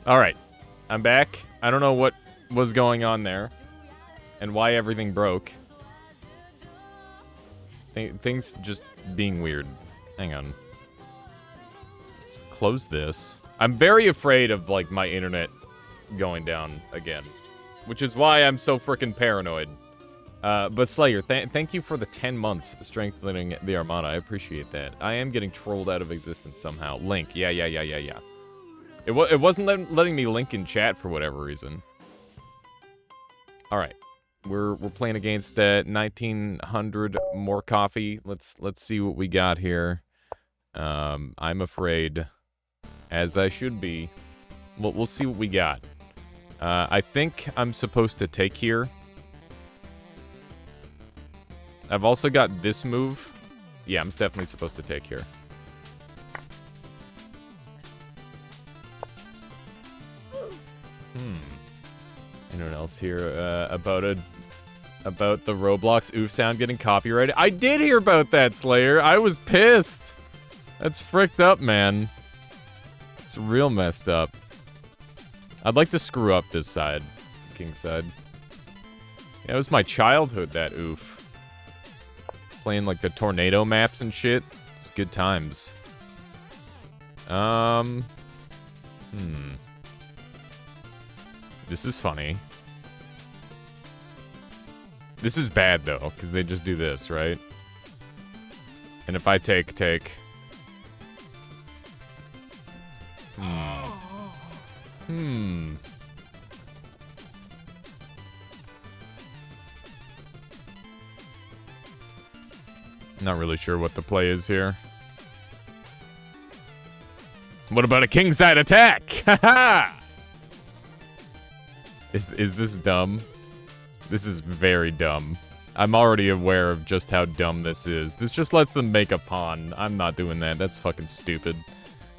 All right, I'm back. I don't know what was going on there and why everything broke. Things just being weird. Hang on. Let's close this. I'm very afraid of, like, my internet going down again, which is why I'm so freaking paranoid. But Slayer, thank you for the 10 months strengthening the Armada. I appreciate that. I am getting trolled out of existence somehow. Link, yeah. It wasn't letting me link in chat for whatever reason. All right, we're playing against 1900 more coffee. Let's see what we got here. I'm afraid, as I should be. We'll see what we got. I think I'm supposed to take here. I've also got this move. Yeah, I'm definitely supposed to take here. Anyone else hear about the Roblox oof sound getting copyrighted? I did hear about that, Slayer. I was pissed. That's fricked up, man. It's real messed up. I'd like to screw up this side, king side. Yeah, it was my childhood, that oof. Playing like the tornado maps and shit. It's good times. This is funny. This is bad though, because they just do this, right? And if I take. Not really sure what the play is here. What about a kingside attack? Haha! Is this dumb? This is very dumb. I'm already aware of just how dumb this is. This just lets them make a pawn. I'm not doing that. That's fucking stupid.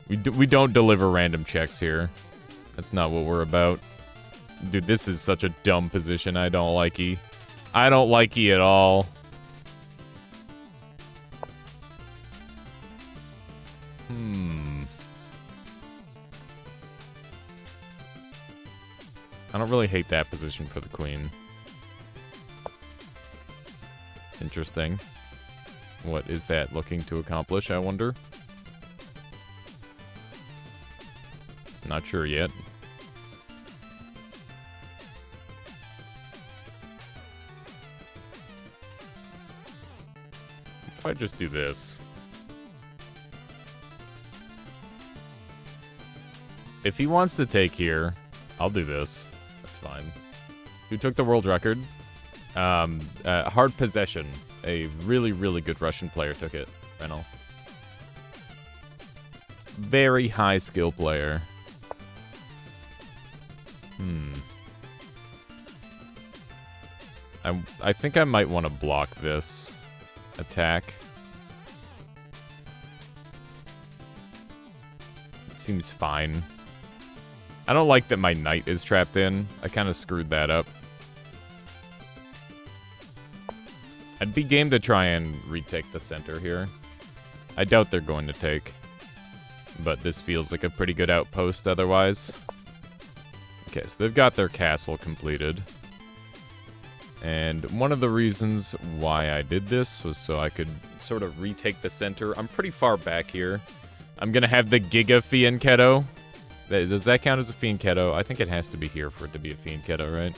We don't deliver random checks here. That's not what we're about. Dude, this is such a dumb position. I don't like-y. I don't like-y at all. I don't really hate that position for the queen. Interesting. What is that looking to accomplish, I wonder? Not sure yet. If I just do this. If he wants to take here, I'll do this. That's fine. Who took the world record? Hard Possession. A really, really good Russian player took it. Renal. Very high skill player. I think I might want to block this attack. It seems fine. I don't like that my knight is trapped in. I kind of screwed that up. I'd be game to try and retake the center here. I doubt they're going to take. But this feels like a pretty good outpost otherwise. Okay, so they've got their castle completed. And one of the reasons why I did this was so I could sort of retake the center. I'm pretty far back here. I'm going to have the Giga Fianchetto. Does that count as a Fianchetto? I think it has to be here for it to be a Fianchetto, right?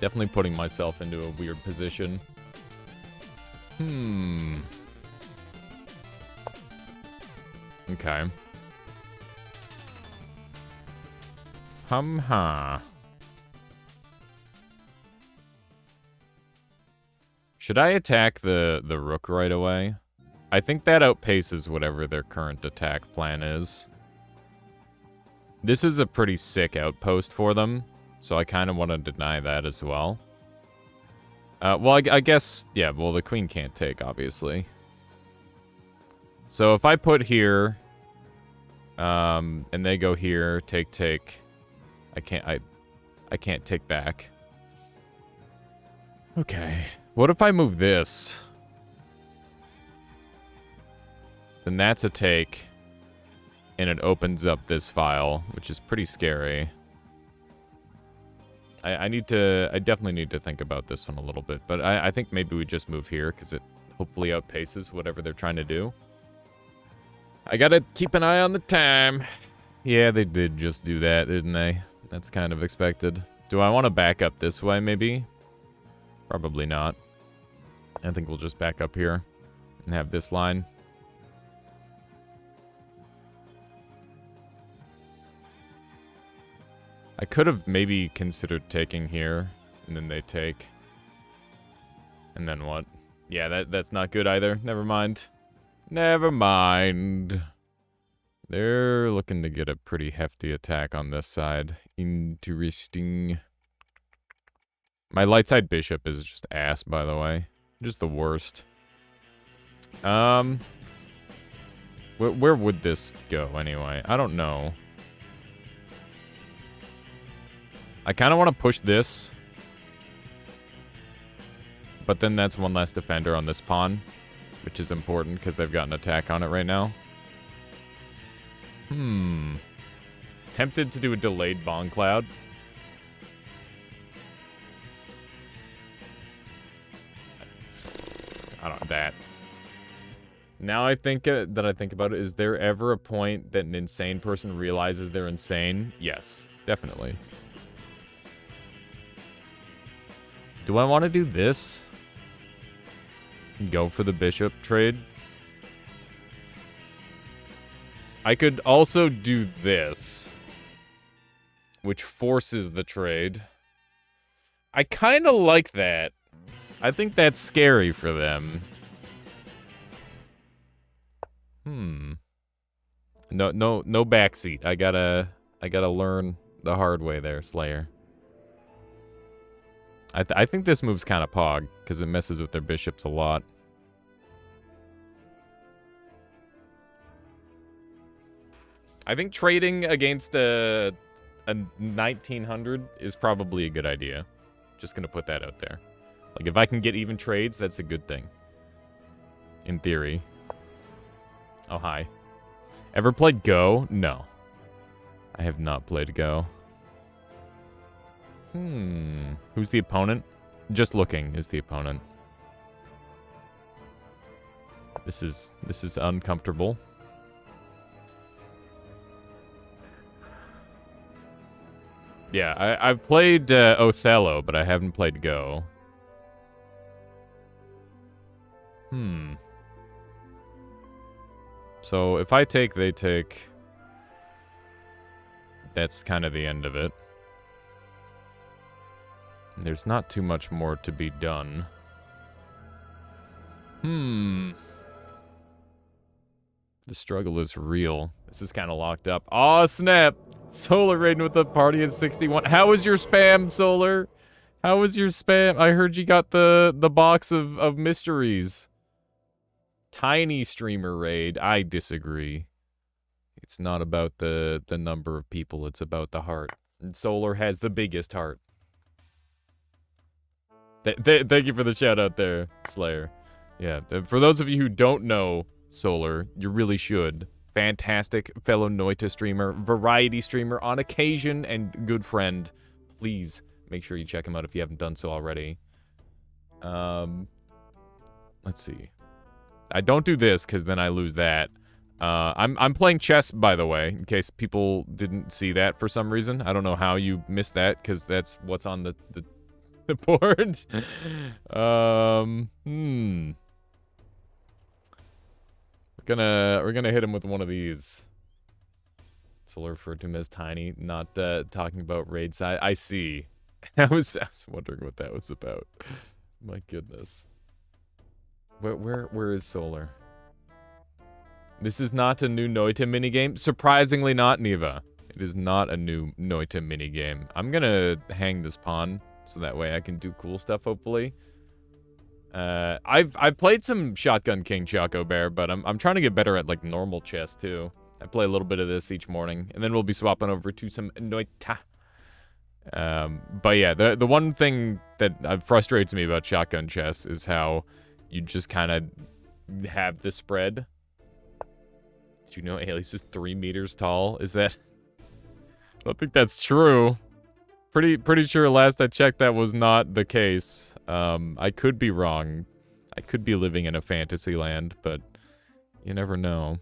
Definitely putting myself into a weird position. Okay. Should I attack the rook right away? I think that outpaces whatever their current attack plan is. This is a pretty sick outpost for them, so I kind of want to deny that as well. Well, I guess, yeah, well, the queen can't take, obviously. So if I put here, and they go here, take, I can't take back. Okay, what if I move this? then that's a take. And it opens up this file, which is pretty scary. I definitely need to think about this one a little bit. But I think maybe we just move here, because it hopefully outpaces whatever they're trying to do. I gotta keep an eye on the time. Yeah, they did just do that, didn't they? That's kind of expected. Do I want to back up this way, maybe? Probably not. I think we'll just back up here and have this line. I could have maybe considered taking here, and then they take. And then what? Yeah, that's not good either. Never mind. Never mind. They're looking to get a pretty hefty attack on this side. Interesting. My light side bishop is just ass, by the way. Just the worst. Where would this go, anyway? I don't know. I kind of want to push this. But then that's one less defender on this pawn. Which is important, because they've got an attack on it right now. Tempted to do a delayed Bong Cloud. I don't know that. Now I think that I think about it, is there ever a point that an insane person realizes they're insane? Yes, definitely. Do I want to do this? Go for the bishop trade? I could also do this, which forces the trade. I kind of like that. I think that's scary for them. No backseat. I gotta learn the hard way there, Slayer. I think this move's kind of pog, because it messes with their bishops a lot. I think trading against a 1900 is probably a good idea. Just gonna put that out there. Like, if I can get even trades, that's a good thing. In theory. Oh, hi. Ever played Go? No. I have not played Go. Who's the opponent? Just looking is the opponent. This is uncomfortable. Yeah, I've played Othello, but I haven't played Go. So if I take, they take. That's kind of the end of it. There's not too much more to be done. The struggle is real. This is kind of locked up. Aw, snap! Solar raiding with the party is 61. How was your spam, Solar? How was your spam? I heard you got the box of mysteries. Tiny streamer raid. I disagree. It's not about the number of people. It's about the heart. And Solar has the biggest heart. Thank you for the shout out there, Slayer. Yeah, for those of you who don't know Solar, you really should. Fantastic fellow Noita streamer, variety streamer on occasion, and good friend. Please make sure you check him out if you haven't done so already. Let's see. I don't do this because then I lose that. I'm playing chess, by the way, in case people didn't see that for some reason. I don't know how you missed that, because that's what's on the board. We're gonna hit him with one of these. Solar referred to him as tiny, not talking about raid size. I see. I was wondering what that was about. My goodness. Where is Solar? This is not a new Noita minigame. Surprisingly not, Neva. It is not a new Noita minigame. I'm gonna hang this pawn so that way I can do cool stuff, hopefully. I've played some Shotgun King Choco Bear, but I'm trying to get better at like normal chess too. I play a little bit of this each morning, and then we'll be swapping over to some Noita. But yeah, the one thing that frustrates me about shotgun chess is how you just kind of have the spread. Did you know Alias is 3 meters tall? Is that... I don't think that's true. Pretty sure last I checked that was not the case. I could be wrong. I could be living in a fantasy land, but you never know.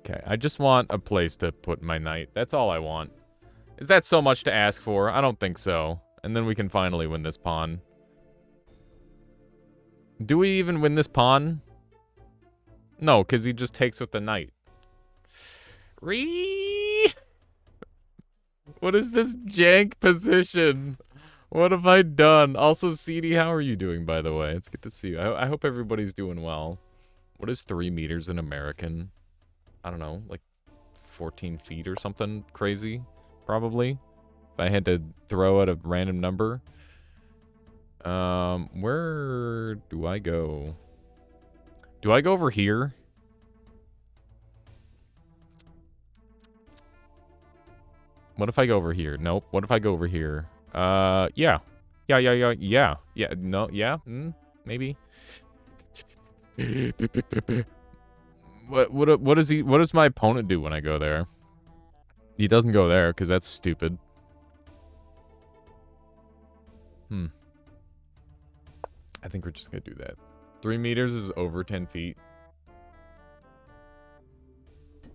Okay, I just want a place to put my knight. That's all I want. Is that so much to ask for? I don't think so. And then we can finally win this pawn. Do we even win this pawn? No, because he just takes with the knight. What is this jank position? What have I done? Also, CD, how are you doing, by the way? It's good to see you. I hope everybody's doing well. What is 3 meters in American? I don't know, like 14 feet or something crazy, probably. If I had to throw out a random number. Where do I go? Do I go over here? What if I go over here? Nope. What if I go over here? Yeah. Yeah. No, yeah. Maybe. What does my opponent do when I go there? He doesn't go there, because that's stupid. I think we're just gonna do that. 3 meters is over 10 feet.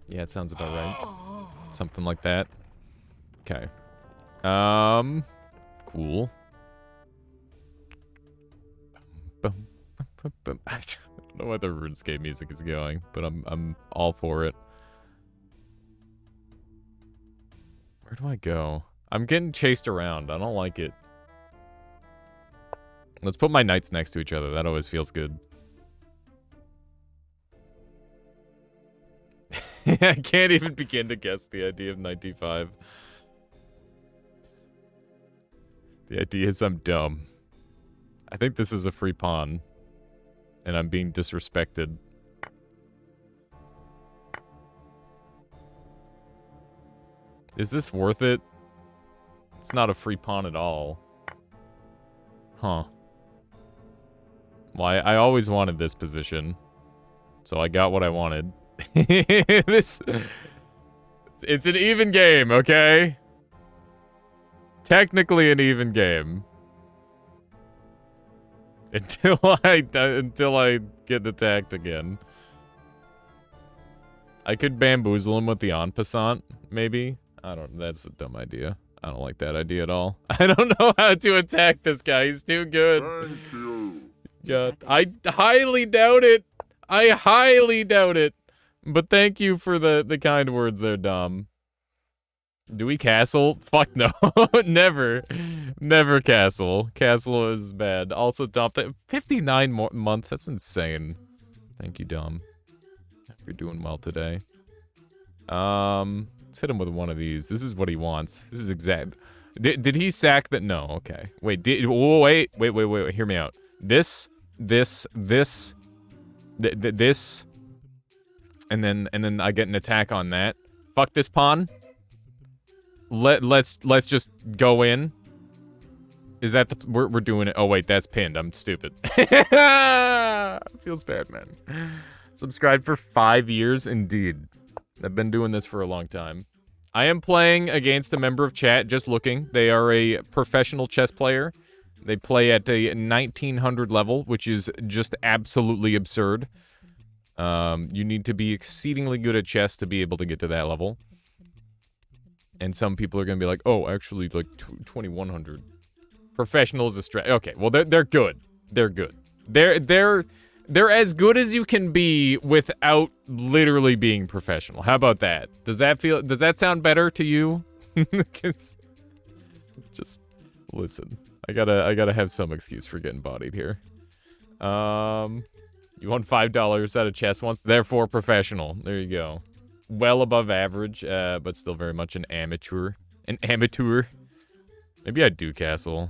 Yeah, it sounds about right. Something like that. Okay. Cool. I don't know why the RuneScape music is going, but I'm all for it. Where do I go? I'm getting chased around. I don't like it. Let's put my knights next to each other. That always feels good. I can't even begin to guess the idea of knight d5. The idea is I'm dumb. I think this is a free pawn. And I'm being disrespected. Is this worth it? It's not a free pawn at all. Huh. Well, I always wanted this position. So I got what I wanted. It's an even game, okay? Technically an even game. Until I get attacked again. I could bamboozle him with the en passant, maybe. That's a dumb idea. I don't like that idea at all. I don't know how to attack this guy. He's too good. Thank you. God, I highly doubt it. I highly doubt it. But thank you for the kind words there, Dom. Do we castle? Fuck no. Never. Never castle. Castle is bad. Also, Dom, 59 more months. That's insane. Thank you, Dom. You're doing well today. Let's hit him with one of these. This is what he wants. This is exact. Did he sack that? No. Okay. Wait. Wait. Hear me out. This, and then I get an attack on that. Fuck this pawn. Let's just go in. Is that the we're doing it? Oh wait, that's pinned. I'm stupid. Feels bad, man. Subscribed for 5 years, indeed. I've been doing this for a long time. I am playing against a member of chat. Just looking, they are a professional chess player. They play at a 1900 level, which is just absolutely absurd. You need to be exceedingly good at chess to be able to get to that level. And some people are going to be like, oh, actually, like, 2100. Professional is a strat. Okay, well, they're good. They're good. They're as good as you can be without literally being professional. How about that? Does that sound better to you? Just listen. I gotta have some excuse for getting bodied here. You won $5 at a chess once, therefore professional. There you go. Well above average, but still very much an amateur. An amateur. Maybe I do castle.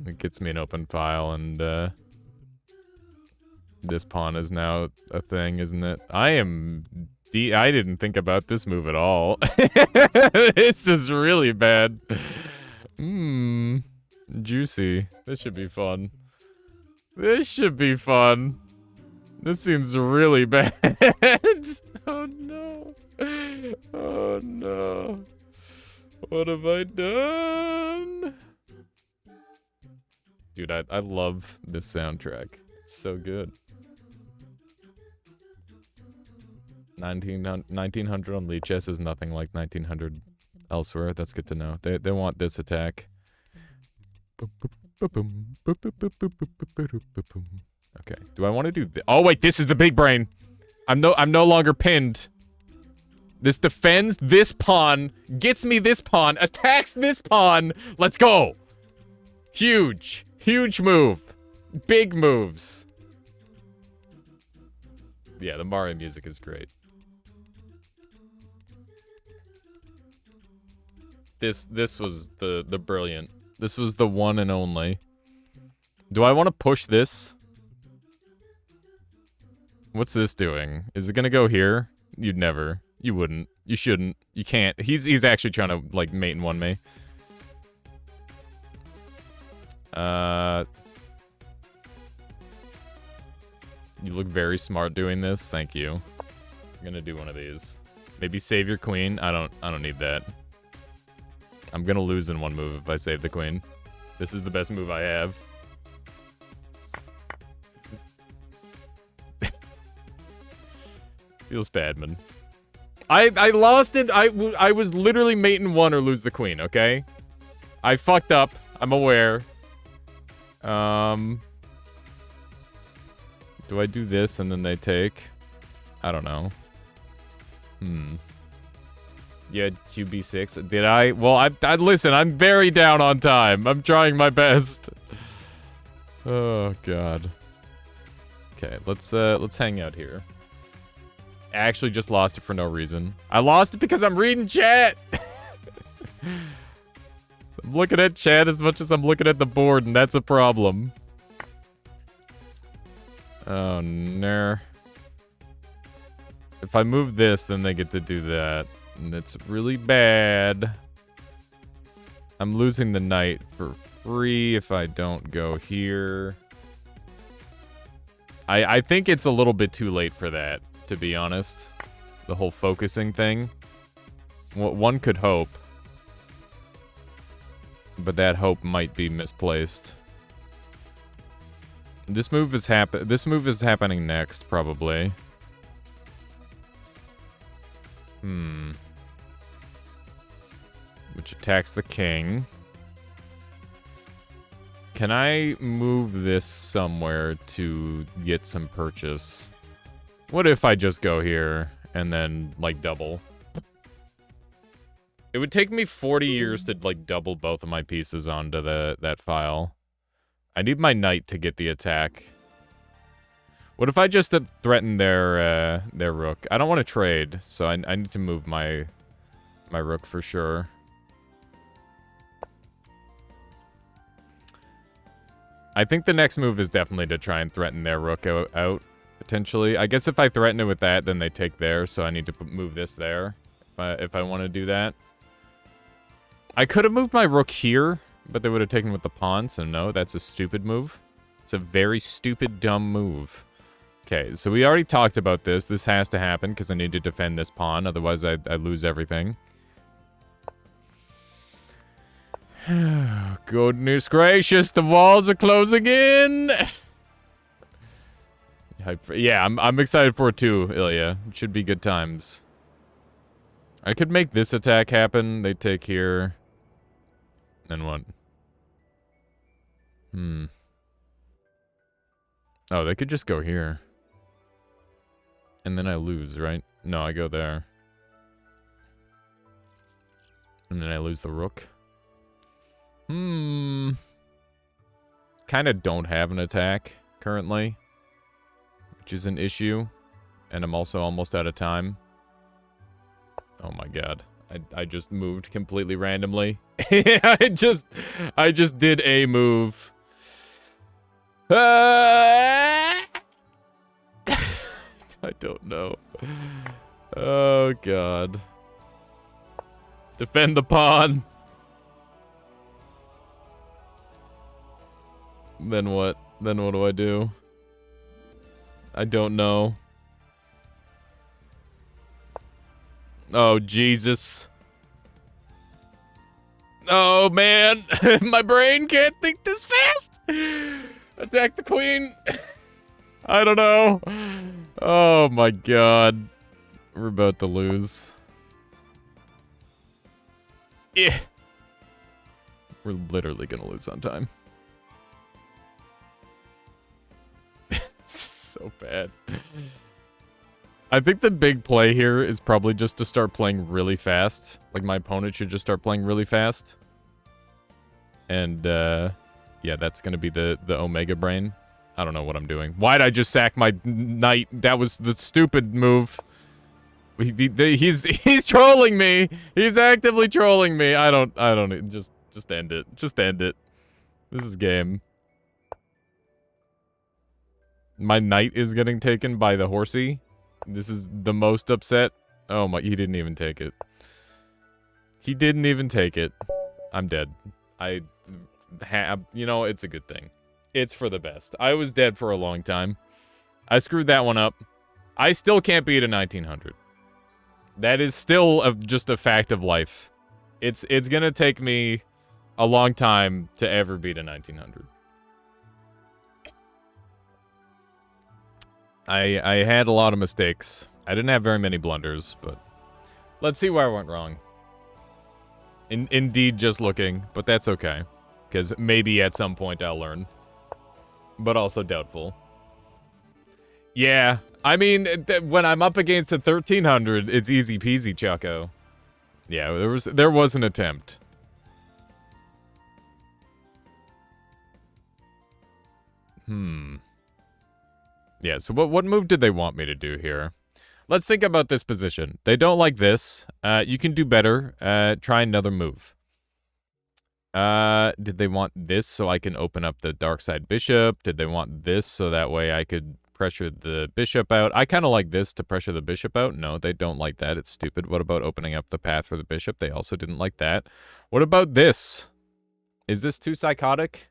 It gets me an open file, and this pawn is now a thing, isn't it? I didn't think about this move at all. This is really bad. Juicy. This should be fun. This should be fun. This seems really bad. Oh no. Oh no. What have I done? Dude, I love this soundtrack. It's so good. 1900 on Leechess is nothing like 1900 elsewhere. That's good to know. They want this attack. Okay. Do I want to do this? Oh wait, this is the big brain. I'm no longer pinned. This defends this pawn, gets me this pawn, attacks this pawn. Let's go. Huge. Huge move. Big moves. Yeah, the Mario music is great. This was the brilliant. This was the one and only. Do I want to push this? What's this doing? Is it gonna go here? You'd never. You wouldn't. You shouldn't. You can't. He's actually trying to, like, mate and one me. You look very smart doing this. Thank you. I'm gonna do one of these. Maybe save your queen. I don't need that. I'm gonna lose in one move if I save the queen. This is the best move I have. Feels bad, man. I lost it. I was literally mating one or lose the queen, okay? I fucked up. I'm aware. Do I do this and then they take? I don't know. Yeah, QB6. Did I? Well, I listen, I'm very down on time. I'm trying my best. Oh, God. Okay, let's hang out here. I actually just lost it for no reason. I lost it because I'm reading chat! I'm looking at chat as much as I'm looking at the board, and that's a problem. Oh, no. If I move this, then they get to do that. And it's really bad. I'm losing the knight for free if I don't go here. I think it's a little bit too late for that, to be honest. The whole focusing thing. One could hope. But that hope might be misplaced. This move is happening next, probably. Which attacks the king. Can I move this somewhere to get some purchase? What if I just go here and then, like, double? It would take me 40 years to, like, double both of my pieces onto that file. I need my knight to get the attack. What if I just threaten their rook? I don't want to trade, so I need to move my rook for sure. I think the next move is definitely to try and threaten their rook out, potentially. I guess if I threaten it with that, then they take theirs, so I need to move this there if I want to do that. I could have moved my rook here, but they would have taken with the pawn, so no, that's a stupid move. It's a very stupid, dumb move. Okay, so we already talked about this. This has to happen because I need to defend this pawn, otherwise I lose everything. Goodness gracious, the walls are closing in! Yeah, I'm excited for it too, Ilya. It should be good times. I could make this attack happen. They take here. Then what? Oh, they could just go here. And then I lose, right? No, I go there. And then I lose the rook. Kind of don't have an attack currently, which is an issue. And I'm also almost out of time. Oh my god. I just moved completely randomly. I just did a move. I don't know. Oh god. Defend the pawn. Then what? Then what do I do? I don't know. Oh, Jesus. Oh, man. My brain can't think this fast. Attack the queen. I don't know. Oh, my God. We're about to lose. Yeah. We're literally going to lose on time. So bad. I think the big play here is probably just to start playing really fast. Like, my opponent should just start playing really fast. And, yeah, that's going to be the Omega Brain. I don't know what I'm doing. Why'd I just sack my knight? That was the stupid move. He's trolling me. He's actively trolling me. I don't just end it. Just end it. This is game. My knight is getting taken by the horsey. This is the most upset. Oh my, he didn't even take it. He didn't even take it. I'm dead. You know, it's a good thing. It's for the best. I was dead for a long time. I screwed that one up. I still can't beat a 1900. That is still just a fact of life. It's gonna take me a long time to ever beat a 1900. I had a lot of mistakes. I didn't have very many blunders, but let's see where I went wrong. Indeed, just looking, but that's okay. Because maybe at some point I'll learn. But also doubtful. Yeah, I mean, when I'm up against a 1300, it's easy peasy, Choco. Yeah, there was an attempt. Yeah, so what move did they want me to do here? Let's think about this position. They don't like this. You can do better. Try another move. Did they want this so I can open up the dark side bishop? Did they want this so that way I could pressure the bishop out? I kind of like this to pressure the bishop out. No, they don't like that. It's stupid. What about opening up the path for the bishop? They also didn't like that. What about this? Is this too psychotic?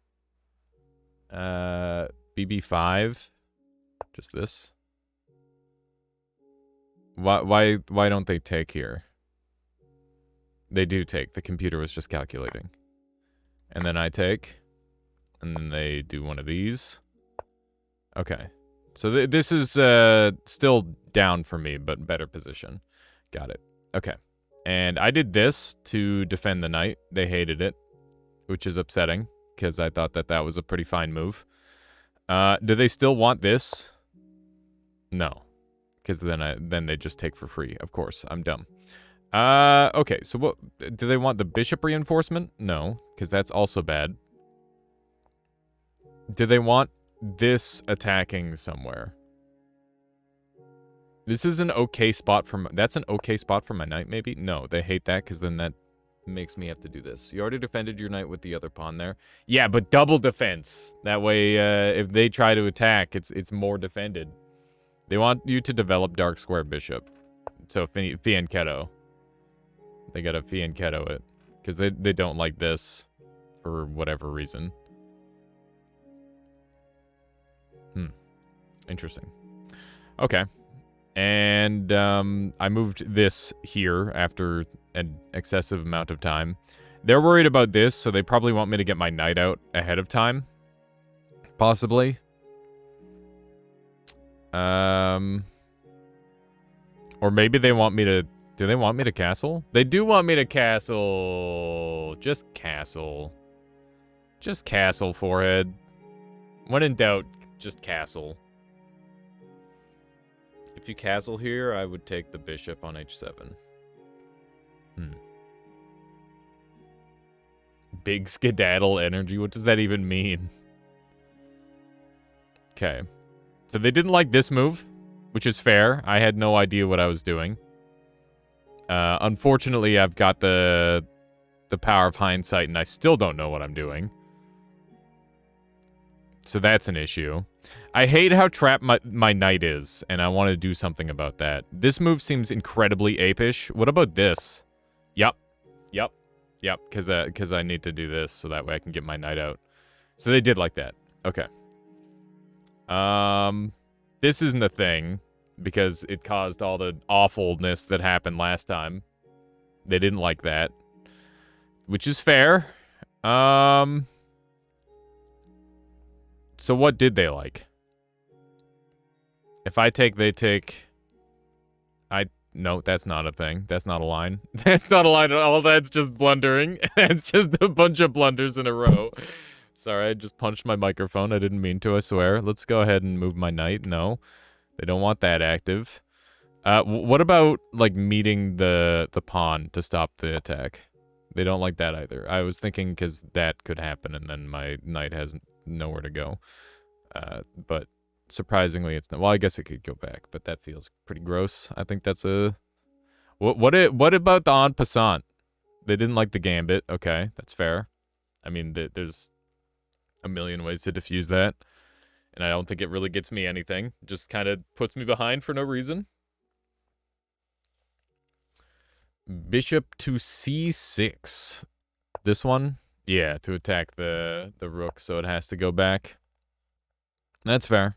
BB5. Just this. Why don't they take here? They do take. The computer was just calculating. And then I take. And then they do one of these. Okay. So this is still down for me, but better position. Got it. Okay. And I did this to defend the knight. They hated it, which is upsetting, because I thought that was a pretty fine move. Do they still want this? No. Because then they just take for free. Of course, I'm dumb. Okay, so what... Do they want the bishop reinforcement? No, because that's also bad. Do they want this attacking somewhere? This is an okay spot for... That's an okay spot for my knight, maybe? No, they hate that, because then that makes me have to do this. You already defended your knight with the other pawn there. Yeah, but double defense. That way, if they try to attack, it's more defended. They want you to develop dark square bishop. So, fianchetto. They gotta fianchetto it. Because they don't like this. For whatever reason. Interesting. Okay. And, I moved this here after an excessive amount of time. They're worried about this, so they probably want me to get my knight out ahead of time. Possibly. Or maybe they want me to... Do they want me to castle? They do want me to castle. Just castle. Just castle, forehead. When in doubt, just castle. If you castle here, I would take the bishop on h7. Big skedaddle energy. What does that even mean? Okay. So they didn't like this move, which is fair. I had no idea what I was doing. Unfortunately, I've got the power of hindsight, and I still don't know what I'm doing. So that's an issue. I hate how trapped my knight is, and I want to do something about that. This move seems incredibly apish. What about this? Yep. Because I need to do this, so that way I can get my knight out. So they did like that. Okay. This isn't a thing because it caused all the awfulness that happened last time. They didn't like that, which is fair. So what did they like? If I take, they take. No, that's not a thing. That's not a line. That's not a line at all. That's just blundering. It's just a bunch of blunders in a row. Sorry, I just punched my microphone. I didn't mean to, I swear. Let's go ahead and move my knight. No, they don't want that active. What about, like, meeting the pawn to stop the attack? They don't like that either. I was thinking because that could happen and then my knight has nowhere to go. But surprisingly, it's not. Well, I guess it could go back, but that feels pretty gross. I think that's a... What about the en passant? They didn't like the gambit. Okay, that's fair. I mean, there's a million ways to diffuse that. And I don't think it really gets me anything. Just kind of puts me behind for no reason. Bishop to c6. This one? Yeah, to attack the rook, so it has to go back. That's fair.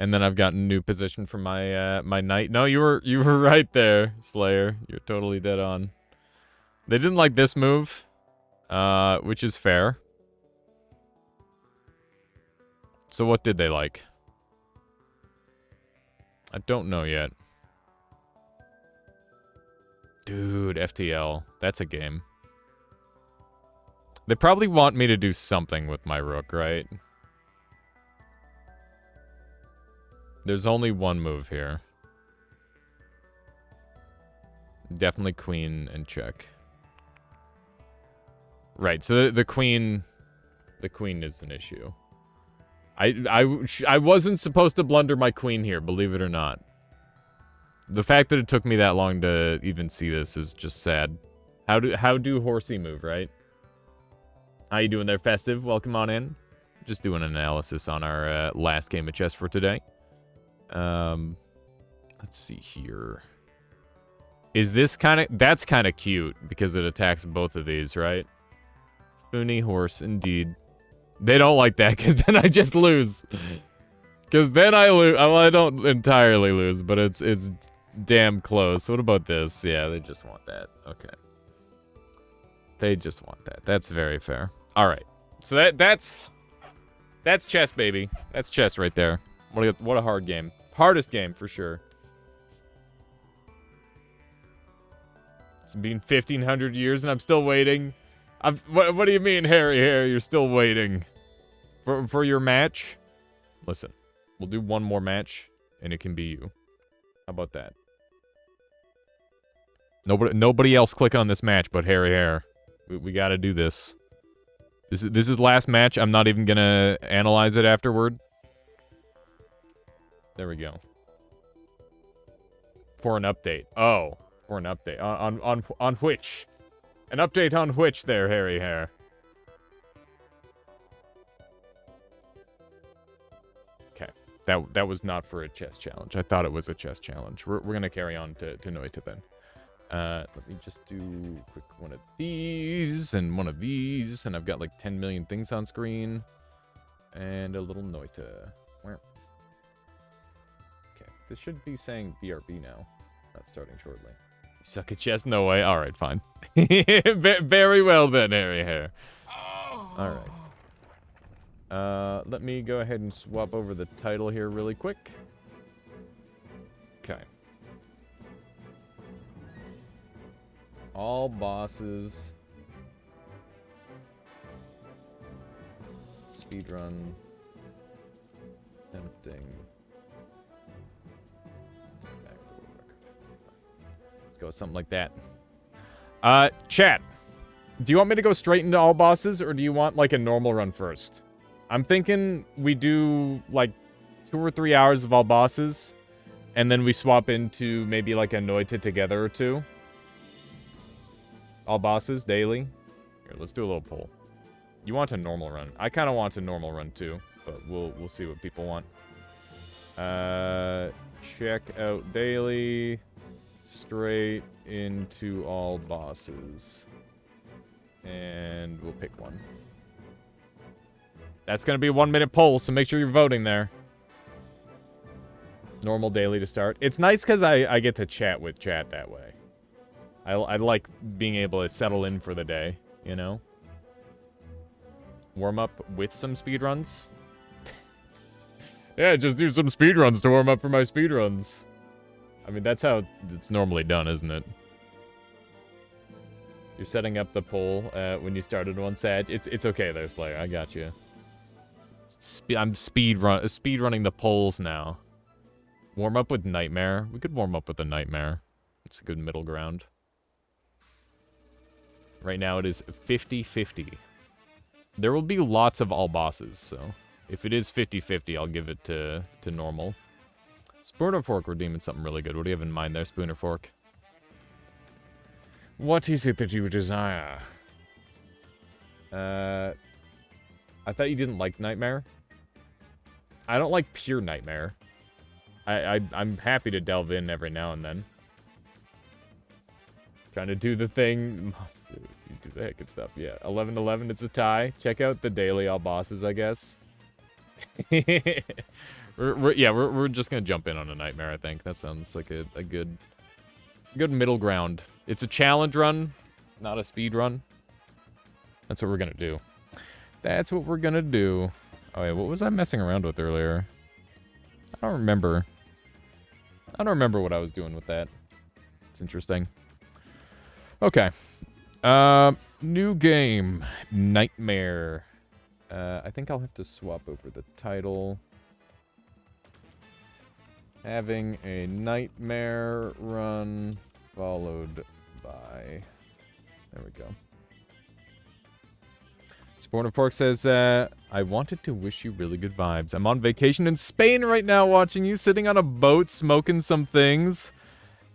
And then I've got a new position for my my knight. No, you were right there, Slayer. You're totally dead on. They didn't like this move, which is fair. So what did they like? I don't know yet. Dude, FTL. That's a game. They probably want me to do something with my rook, right? There's only one move here. Definitely queen and check. Right, so the queen is an issue. I wasn't supposed to blunder my queen here, believe it or not. The fact that it took me that long to even see this is just sad. How do horsey move, right? How you doing there, Festive? Welcome on in. Just doing an analysis on our last game of chess for today. Let's see here. Is this kind of... That's kind of cute because it attacks both of these, right? Funi horse, indeed. They don't like that because then I just lose. Because then I lose. Well, I don't entirely lose, but it's damn close. What about this? Yeah, they just want that. Okay. They just want that. That's very fair. All right. So that's chess, baby. That's chess right there. What a hard game. Hardest game for sure. It's been 1,500 years and I'm still waiting. What do you mean, Harry? You're still waiting for your match? Listen, we'll do one more match and it can be you. How about that? Nobody else click on this match but Harry. We got to do this. This is last match. I'm not even gonna analyze it afterward. There we go. For an update. Oh, for an update on which? An update on which there, Harry Hair? Okay, that was not for a chess challenge. I thought it was a chess challenge. We're gonna carry on to noita then. Let me just do quick one of these and one of these, and I've got like 10 million things on screen, and a little noita. Okay, this should be saying BRB now. That's starting shortly. You suck at chess? No way. All right, fine. Very well then, Harry Hair. All right. Let me go ahead and swap over the title here really quick. Okay. All bosses. Speedrun. Tempting. Let's go with something like that. Chat. Do you want me to go straight into all bosses, or do you want, like, a normal run first? I'm thinking we do, like, 2 or 3 hours of all bosses, and then we swap into maybe, like, a noita together or two. All bosses, daily. Here, let's do a little poll. You want a normal run. I kind of want a normal run, too, but we'll see what people want. Check out daily. Straight into all bosses. And we'll pick one. That's going to be a 1-minute poll, so make sure you're voting there. Normal daily to start. It's nice because I get to chat with chat that way. I like being able to settle in for the day, you know? Warm up with some speedruns. Yeah, just do some speedruns to warm up for my speedruns. I mean, that's how it's normally done, isn't it? You're setting up the poll when you started one, Sag. It's okay there, Slayer. I got you. I'm speedrunning the polls now. Warm up with Nightmare. We could warm up with a Nightmare. It's a good middle ground. Right now it is 50-50. There will be lots of all bosses, so if it is 50-50, I'll give it to normal. Spoon or Fork, we're deeming something really good. What do you have in mind there, Spoon or Fork? What is it that you desire? I thought you didn't like Nightmare. I don't like pure Nightmare. I'm happy to delve in every now and then. Trying to do the thing. You do the heckin' stuff. Yeah, 11-11, it's a tie. Check out the daily all bosses, I guess. we're just gonna jump in on a Nightmare, I think. That sounds like a good middle ground. It's a challenge run, not a speed run. That's what we're gonna do. That's what we're gonna do. Oh yeah, what was I messing around with earlier? I don't remember. I don't remember what I was doing with that. It's interesting. Okay. New game. Nightmare. I think I'll have to swap over the title. Having a Nightmare run followed by... There we go. Spawn of Pork says, I wanted to wish you really good vibes. I'm on vacation in Spain right now watching you, sitting on a boat, smoking some things.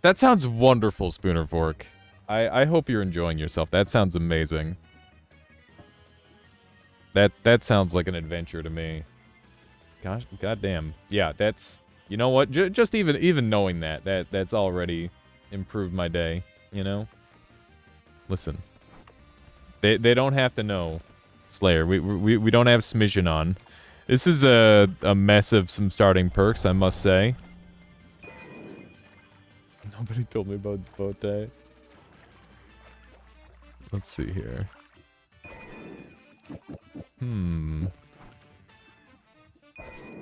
That sounds wonderful, Spooner Fork. I hope you're enjoying yourself. That sounds amazing. That sounds like an adventure to me. Gosh, goddamn. Yeah, that's... You know what? Just even knowing that's already improved my day, you know? Listen. They don't have to know, Slayer. We don't have smidgen on. This is a mess of some starting perks, I must say. Nobody told me about boat day. Let's see here.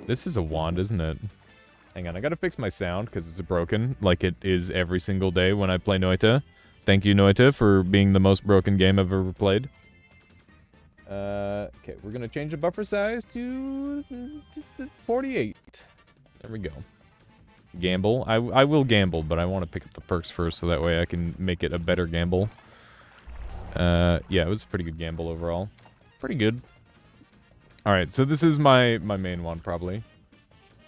This is a wand, isn't it? Hang on, I gotta fix my sound because it's broken, like it is every single day when I play Noita. Thank you, Noita, for being the most broken game I've ever played. Okay, we're gonna change the buffer size to 48. There we go. Gamble. I will gamble, but I want to pick up the perks first so that way I can make it a better gamble. Yeah, it was a pretty good gamble overall. Pretty good. Alright, so this is my main one, probably.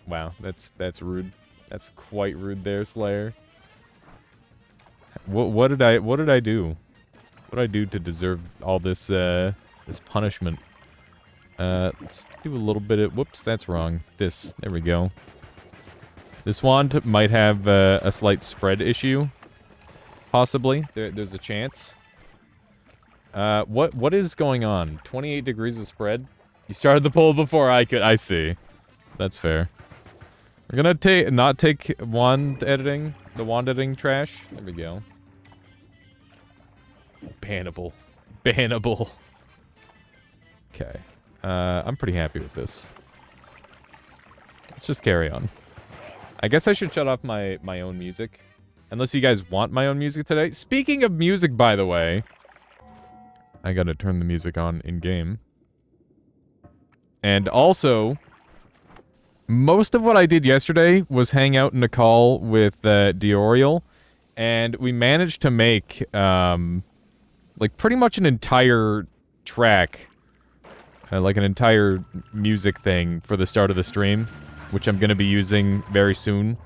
Wow, that's rude. That's quite rude there, Slayer. What did I do? What did I do to deserve all this this punishment? Let's do a little bit of... Whoops, that's wrong. There we go. This wand might have a slight spread issue. Possibly. There's a chance. What is going on? 28 degrees of spread? You started the poll before I could... I see. That's fair. We're gonna not take wand editing. The wand editing trash. There we go. Bannable. Bannable. Okay. I'm pretty happy with this. Let's just carry on. I guess I should shut off my own music. Unless you guys want my own music today. Speaking of music, by the way. I gotta turn the music on in-game. And also... Most of what I did yesterday was hang out in a call with Dioriel, and we managed to make, like, pretty much an entire track, like an entire music thing for the start of the stream, which I'm going to be using very soon,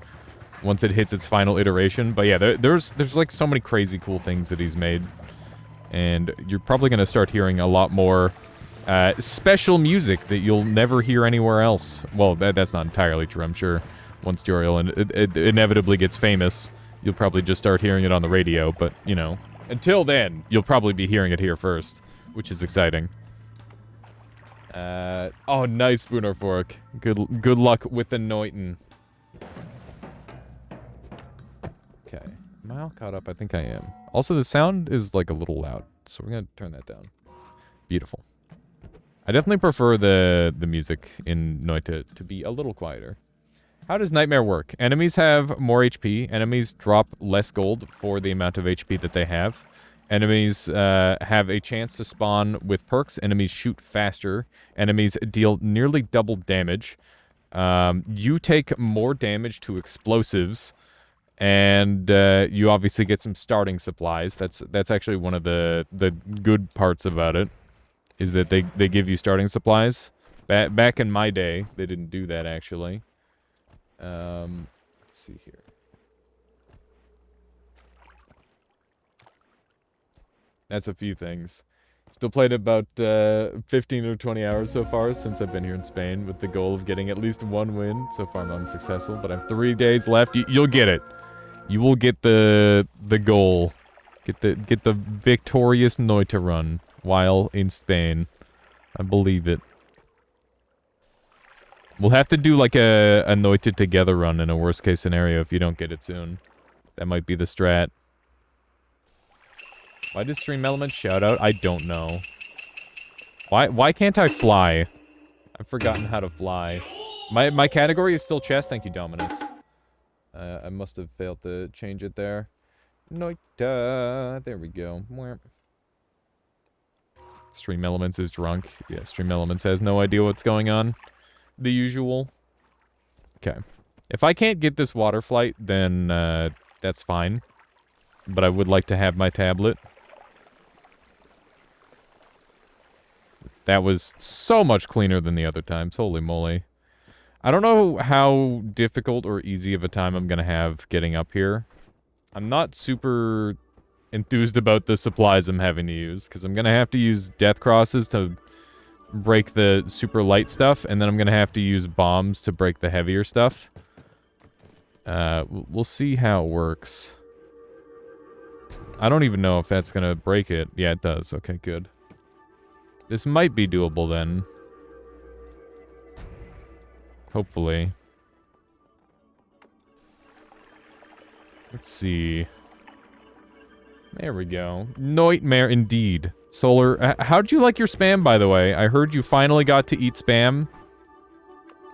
once it hits its final iteration. But yeah, there's like so many crazy cool things that he's made, and you're probably going to start hearing a lot more... special music that you'll never hear anywhere else. Well, that's not entirely true, I'm sure. Once Dioriel it inevitably gets famous, you'll probably just start hearing it on the radio, but, you know, until then, you'll probably be hearing it here first, which is exciting. Oh, nice Spoon or Fork. Good luck with the Noitin. Okay. Am I all caught up? I think I am. Also, the sound is, like, a little loud, so we're gonna turn that down. Beautiful. I definitely prefer the music in Noita to be a little quieter. How does Nightmare work? Enemies have more HP. Enemies drop less gold for the amount of HP that they have. Enemies have a chance to spawn with perks. Enemies shoot faster. Enemies deal nearly double damage. You take more damage to explosives. And you obviously get some starting supplies. That's actually one of the good parts about it, is that they give you starting supplies. Back in my day, they didn't do that, actually. Let's see here. That's a few things. Still played about 15 or 20 hours so far since I've been here in Spain, with the goal of getting at least one win. So far I'm unsuccessful, but I have 3 days left. You'll get it. You will get the goal. Get the victorious Noita run while in Spain. I believe it. We'll have to do like a Noita together run in a worst case scenario if you don't get it soon. That might be the strat. Why did Stream Element shout out? I don't know. Why can't I fly? I've forgotten how to fly. My category is still chess. Thank you, Dominus. I must have failed to change it there. Noita. There we go. Stream Elements is drunk. Yeah, Stream Elements has no idea what's going on. The usual. Okay. If I can't get this water flight, then that's fine. But I would like to have my tablet. That was so much cleaner than the other times. Holy moly. I don't know how difficult or easy of a time I'm going to have getting up here. I'm not super enthused about the supplies I'm having to use, because I'm going to have to use death crosses to break the super light stuff, and then I'm going to have to use bombs to break the heavier stuff. We'll see how it works. I don't even know if that's going to break it. Yeah, it does. Okay, good. This might be doable then. Hopefully. Let's see. There we go. Nightmare indeed. Solar, how'd you like your spam, by the way? I heard you finally got to eat spam.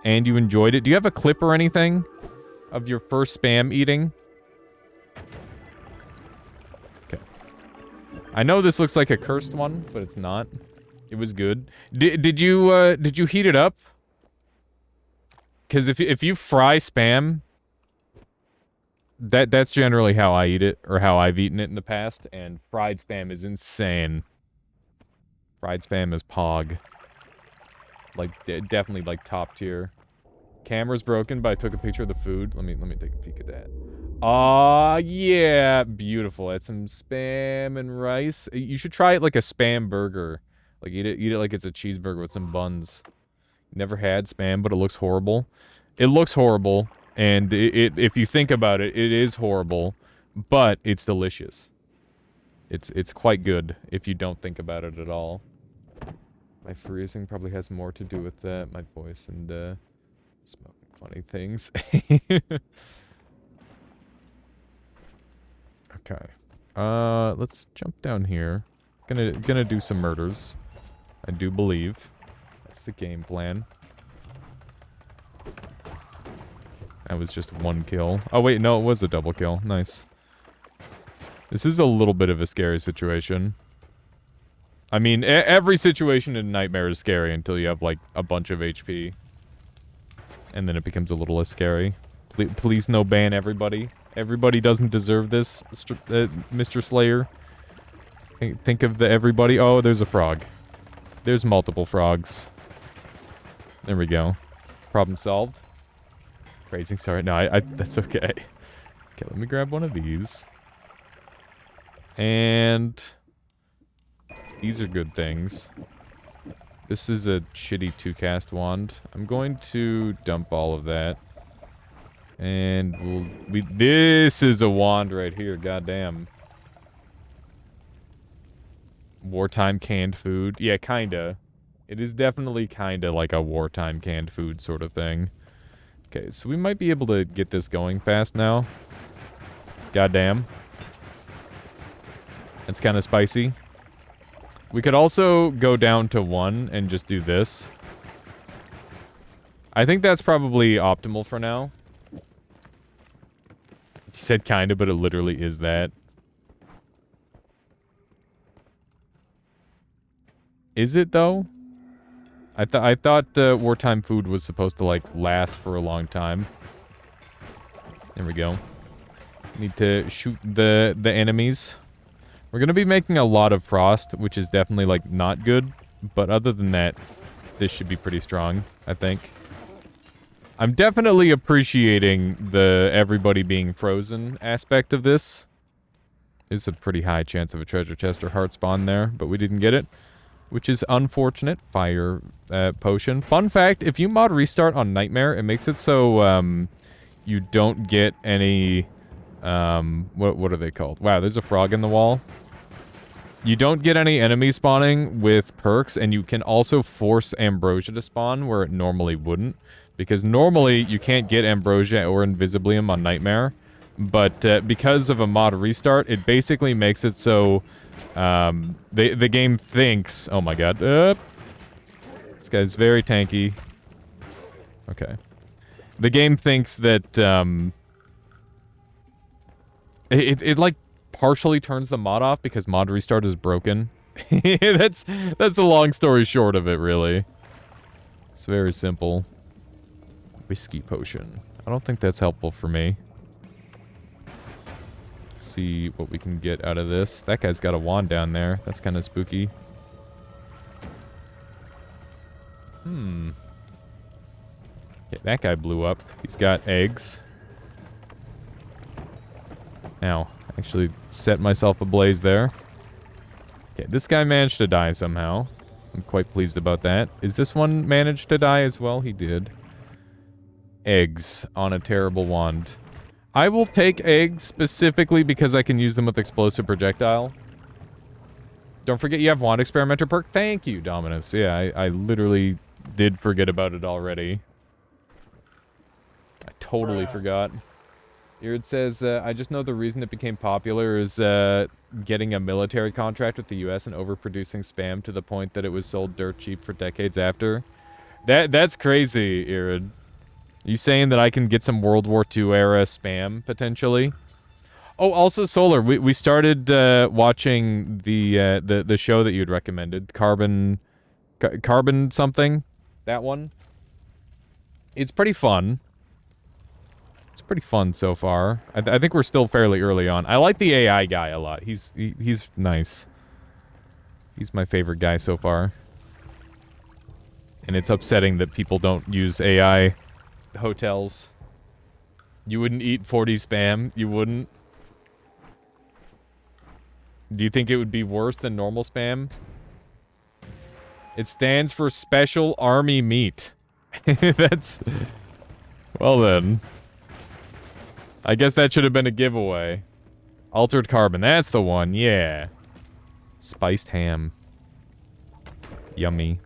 And you enjoyed it. Do you have a clip or anything of your first spam eating? Okay. I know this looks like a cursed one, but it's not. It was good. Did you heat it up? Because if you fry spam, that's generally how I eat it, or how I've eaten it in the past, and fried spam is insane. Fried spam is pog. Like, definitely, like, top tier. Camera's broken, but I took a picture of the food. Let me take a peek at that. Aw, yeah, beautiful. Add some spam and rice. You should try it like a spam burger. Like, eat it like it's a cheeseburger with some buns. Never had spam, but it looks horrible. It looks horrible, and if you think about it, it is horrible, but it's delicious. It's quite good if you don't think about it at all. My freezing probably has more to do with my voice and smoking funny things. Okay. Let's jump down here. Gonna do some murders. I do believe. That's the game plan. That was just one kill. Oh wait, no, it was a double kill. Nice. This is a little bit of a scary situation. I mean, every situation in Nightmare is scary until you have, like, a bunch of HP. And then it becomes a little less scary. Please no ban everybody. Everybody doesn't deserve this, Mr. Slayer. Think of the everybody. Oh, there's a frog. There's multiple frogs. There we go. Problem solved. Phrasing, sorry. No, that's okay. Okay, let me grab one of these. And these are good things. This is a shitty 2-cast wand. I'm going to dump all of that. And this is a wand right here, goddamn. Wartime canned food. Yeah, kinda. It is definitely kinda like a wartime canned food sort of thing. Okay, so we might be able to get this going fast now. Goddamn. It's kind of spicy. We could also go down to 1 and just do this. I think that's probably optimal for now. He said kinda, but it literally is that. Is it, though? I thought wartime food was supposed to, like, last for a long time. There we go. Need to shoot the enemies. We're gonna be making a lot of frost, which is definitely, like, not good. But other than that, this should be pretty strong, I think. I'm definitely appreciating the everybody being frozen aspect of this. There's a pretty high chance of a treasure chest or heart spawn there, but we didn't get it, which is unfortunate. Fire potion. Fun fact, if you mod restart on Nightmare, it makes it so you don't get any... what are they called? Wow, there's a frog in the wall. You don't get any enemy spawning with perks, and you can also force Ambrosia to spawn where it normally wouldn't. Because normally, you can't get Ambrosia or Invisibilium on Nightmare. But because of a mod restart, it basically makes it so the game thinks... Oh my god. This guy's very tanky. Okay. The game thinks that it like partially turns the mod off because mod restart is broken. That's the long story short of it, really. It's very simple. Whiskey potion. I don't think that's helpful for me. Let's see what we can get out of this. That guy's got a wand down there. That's kind of spooky. Okay, that guy blew up. He's got eggs. Ow. Actually set myself ablaze there. Okay, this guy managed to die somehow. I'm quite pleased about that. Is this one managed to die as well? He did. Eggs on a terrible wand. I will take eggs specifically because I can use them with explosive projectile. Don't forget you have wand experimenter perk. Thank you, Dominus. Yeah, I literally did forget about it already. I totally forgot. Here it says, I just know the reason it became popular is getting a military contract with the US and overproducing spam to the point that it was sold dirt cheap for decades after. That's crazy, Irid. You saying that I can get some World War II era spam, potentially? Oh, also Solar, we started watching the show that you'd recommended. Carbon something? That one? It's pretty fun. It's pretty fun so far. I think we're still fairly early on. I like the AI guy a lot. He's nice. He's my favorite guy so far. And it's upsetting that people don't use AI hotels. You wouldn't eat 40 spam? You wouldn't? Do you think it would be worse than normal spam? It stands for Special Army Meat. That's... Well then. I guess that should have been a giveaway. Altered carbon, that's the one, yeah. Spiced ham. Yummy.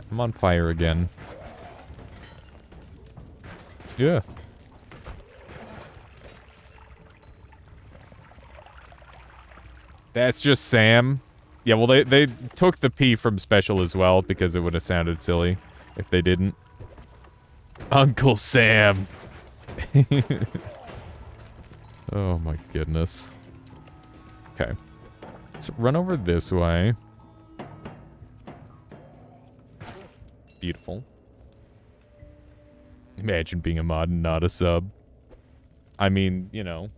I'm on fire again. Yeah. That's just Sam. Yeah, well, they took the P from special as well because it would have sounded silly if they didn't. Uncle Sam. Oh my goodness. Okay. Let's run over this way. Beautiful. Imagine being a mod and not a sub. I mean, you know,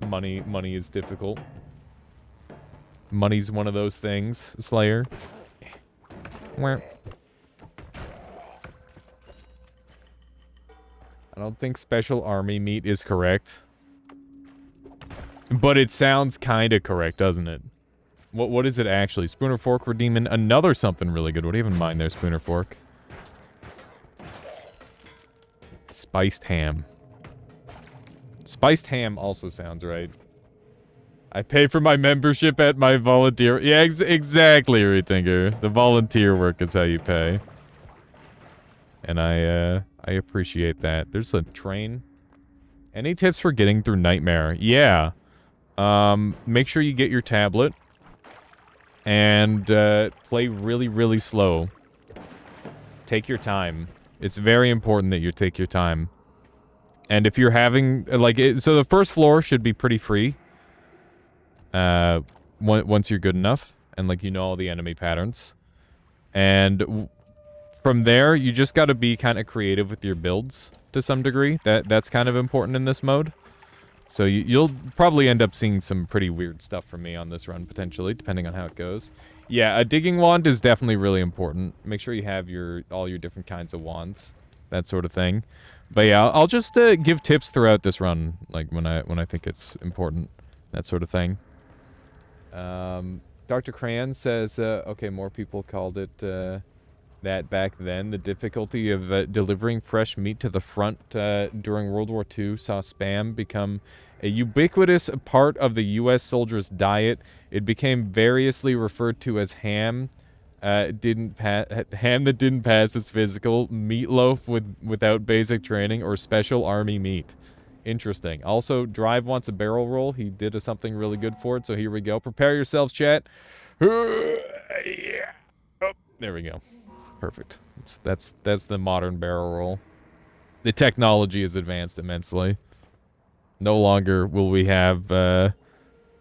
money is difficult. Money's one of those things, Slayer. Where? I don't think Special Army Meat is correct. But it sounds kinda correct, doesn't it? What is it actually? Spooner Fork redeeming another something really good. What do you have in mind there, Spooner Fork? Spiced ham. Spiced ham also sounds right. I pay for my membership at my volunteer... Yeah, exactly, Retinker. The volunteer work is how you pay. And I appreciate that. There's a train. Any tips for getting through Nightmare? Yeah. Make sure you get your tablet. And play really, really slow. Take your time. It's very important that you take your time. And if you're having, like, so the first floor should be pretty free. Once you're good enough. And, like, you know all the enemy patterns. And from there, you just gotta be kind of creative with your builds to some degree. That's kind of important in this mode. So you'll probably end up seeing some pretty weird stuff from me on this run, potentially, depending on how it goes. Yeah, a digging wand is definitely really important. Make sure you have all your different kinds of wands, that sort of thing. But yeah, I'll just give tips throughout this run, like when I think it's important, that sort of thing. Dr. Cran says, okay, more people called it that back then. The difficulty of delivering fresh meat to the front during World War II saw Spam become a ubiquitous part of the U.S. soldiers' diet. It became variously referred to as ham. Ham that didn't pass its physical, meatloaf without basic training, or special army meat. Interesting. Also, Drive wants a barrel roll. He did something really good for it, so here we go. Prepare yourselves, chat. Yeah. Oh, there we go. Perfect. That's the modern barrel roll. The technology has advanced immensely. No longer will we have,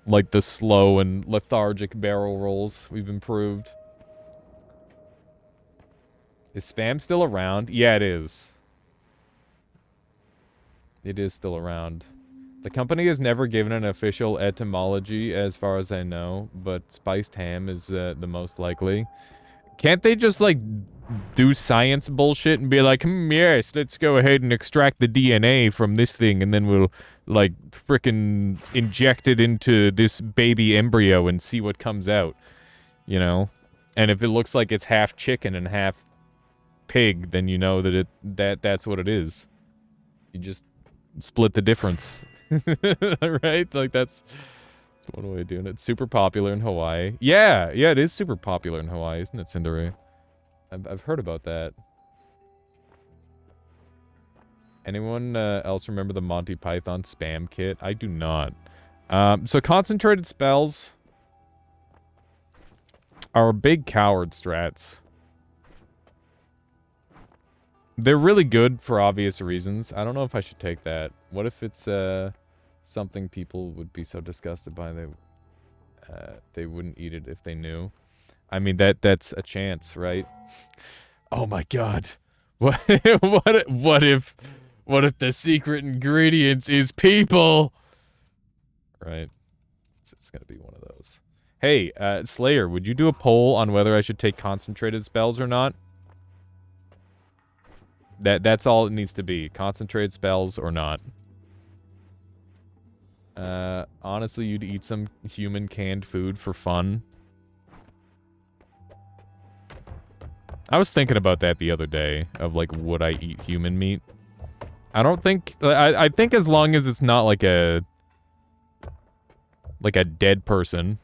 like, the slow and lethargic barrel rolls. We've improved. Is Spam still around? Yeah, it is. It is still around. The company has never given an official etymology, as far as I know, but spiced ham is the most likely. Can't they just, like, do science bullshit and be like, yes, let's go ahead and extract the DNA from this thing, and then we'll, like, frickin' inject it into this baby embryo and see what comes out, you know? And if it looks like it's half chicken and half pig, then you know that that's what it is. You just split the difference. Right? Like, that's one way of doing it. It's super popular in Hawaii. Yeah, it is super popular in Hawaii, isn't it, Cindere? I've heard about that. Anyone else remember the Monty Python spam kit? I do not. So concentrated spells are big coward strats. They're really good for obvious reasons. I don't know if I should take that. What if it's something people would be so disgusted by they wouldn't eat it if they knew? I mean, that's a chance, right? Oh my god. What if the secret ingredients is people? Right. It's gonna be one of those. Hey, Slayer, would you do a poll on whether I should take concentrated spells or not? That's all it needs to be. Concentrated spells or not. Honestly, you'd eat some human canned food for fun. I was thinking about that the other day, of, like, would I eat human meat? I don't think... I think as long as it's not, like a dead person.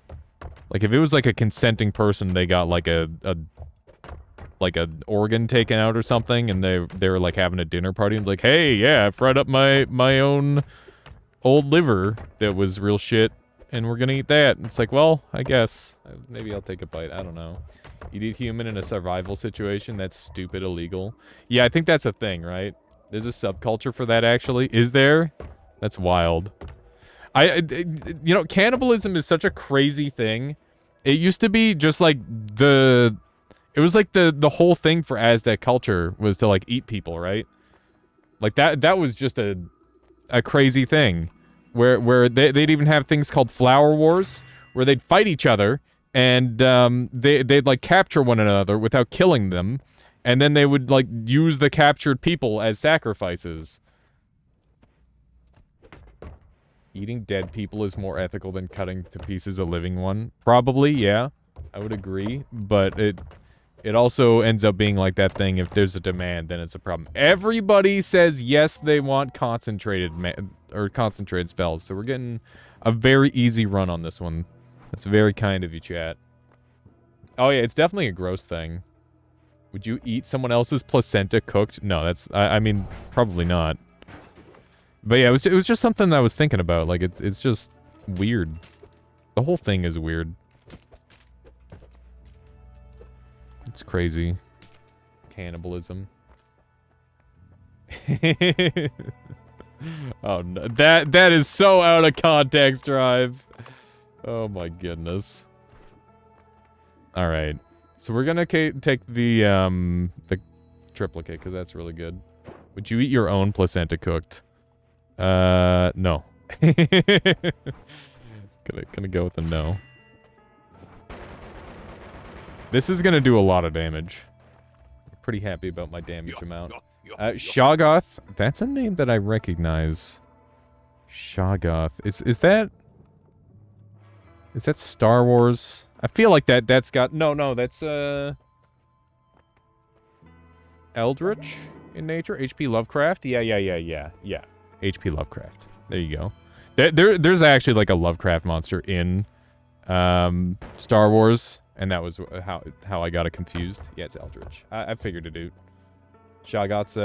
Like, if it was, like, a consenting person, they got, like, an organ taken out or something, and they were, like, having a dinner party, and like, hey, yeah, I fried up my own old liver that was real shit, and we're gonna eat that. And it's like, well, I guess. Maybe I'll take a bite. I don't know. You'd eat human in a survival situation? That's stupid illegal. Yeah, I think that's a thing, right? There's a subculture for that, actually. Is there? That's wild. You know, cannibalism is such a crazy thing. It used to be just, like, it was, like, the whole thing for Aztec culture was to, like, eat people, right? Like, that was just a crazy thing. Where they'd even have things called flower wars, where they'd fight each other, and they'd like capture one another without killing them, and then they would like use the captured people as sacrifices. Eating dead people is more ethical than cutting to pieces a living one. Probably, yeah. I would agree, but it also ends up being like that thing, if there's a demand, then it's a problem. Everybody says yes, they want concentrated spells, so we're getting a very easy run on this one. That's very kind of you, chat. Oh yeah, it's definitely a gross thing. Would you eat someone else's placenta cooked? No, I mean, probably not. But yeah, it was just something that I was thinking about. Like, it's just weird. The whole thing is weird. It's crazy. Cannibalism. Oh no, that is so out of context, Drive. Oh my goodness. All right, so we're gonna take the triplicate because that's really good. Would you eat your own placenta cooked? No. gonna go with a no. This is gonna do a lot of damage. I'm pretty happy about my damage amount. Shoggoth, that's a name that I recognize. Shoggoth. Is that Star Wars? I feel like that's got no, that's Eldritch in nature? H.P. Lovecraft? Yeah. H.P. Lovecraft. There you go. There's actually like a Lovecraft monster in Star Wars, and that was how I got it confused. Yeah, it's Eldritch. I figured it out. Shoggoths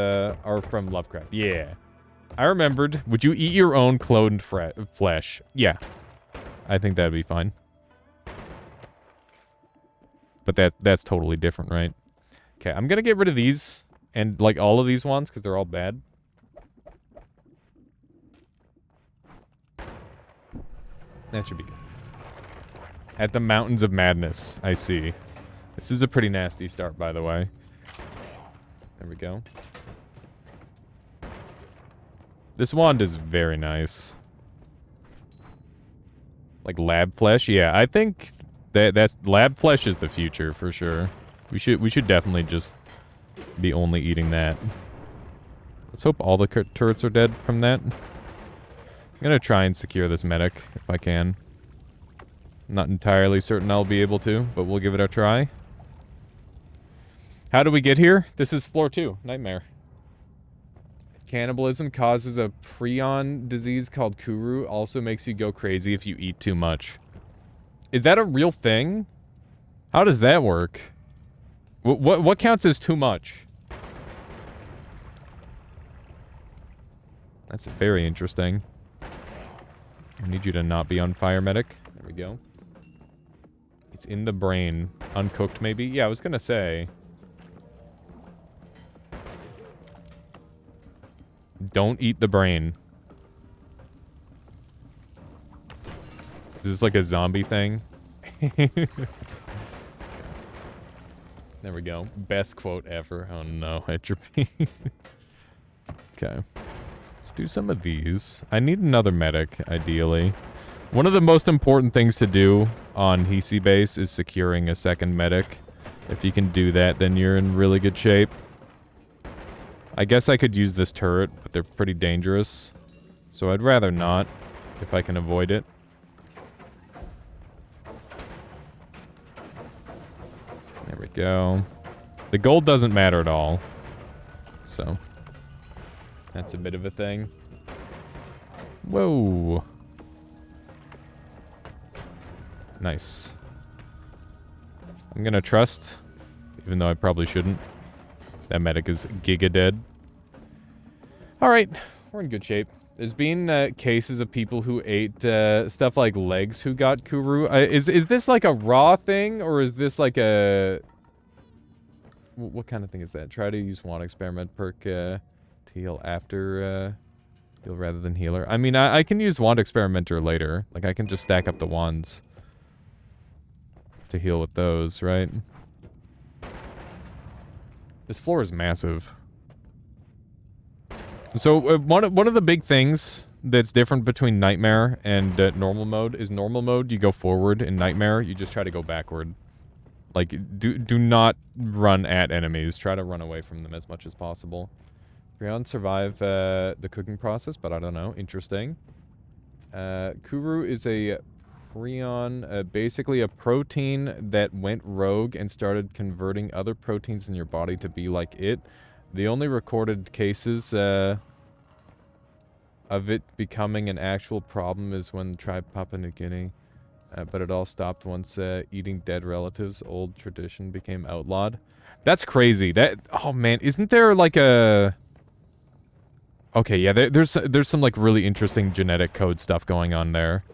are from Lovecraft. Yeah. I remembered. Would you eat your own cloned flesh? Yeah. I think that'd be fine. But that's totally different, right? Okay, I'm gonna get rid of these, and like all of these ones, because they're all bad. That should be good. At the Mountains of Madness, I see. This is a pretty nasty start, by the way. There we go. This wand is very nice. Like lab flesh? Yeah, I think that's lab flesh is the future for sure. We should definitely just be only eating that. Let's hope all the turrets are dead from that. I'm gonna try and secure this medic if I can. I'm not entirely certain I'll be able to, but we'll give it a try. How do we get here? This is floor 2, Nightmare. Cannibalism causes a prion disease called Kuru. Also makes you go crazy if you eat too much. Is that a real thing? How does that work? What counts as too much? That's very interesting. I need you to not be on fire, medic. There we go. It's in the brain. Uncooked, maybe? Yeah, I was gonna say. Don't eat the brain. Is this like a zombie thing? There we go. Best quote ever. Oh no, entropy. Okay. Let's do some of these. I need another medic, ideally. One of the most important things to do on Hisi base is securing a second medic. If you can do that, then you're in really good shape. I guess I could use this turret, but they're pretty dangerous. So I'd rather not, if I can avoid it. There we go. The gold doesn't matter at all. So, that's a bit of a thing. Whoa. Nice. I'm gonna trust, even though I probably shouldn't. That medic is giga dead. Alright, we're in good shape. There's been cases of people who ate stuff like legs who got Kuru. Is this like a raw thing, or is this like a... What kind of thing is that? Try to use wand experiment perk to heal after heal rather than healer. I mean, I can use wand experimenter later. Like, I can just stack up the wands to heal with those, right? This floor is massive. So, one of the big things that's different between Nightmare and normal mode is normal mode, you go forward. In Nightmare, you just try to go backward. Like, do not run at enemies. Try to run away from them as much as possible. Prions survive the cooking process, but I don't know. Interesting. Kuru is a prion, basically a protein that went rogue and started converting other proteins in your body to be like it. The only recorded cases of it becoming an actual problem is when tribe Papua New Guinea. But it all stopped once eating dead relatives' old tradition became outlawed. That's crazy. Oh man, isn't there like a... Okay, yeah, there's some like really interesting genetic code stuff going on there.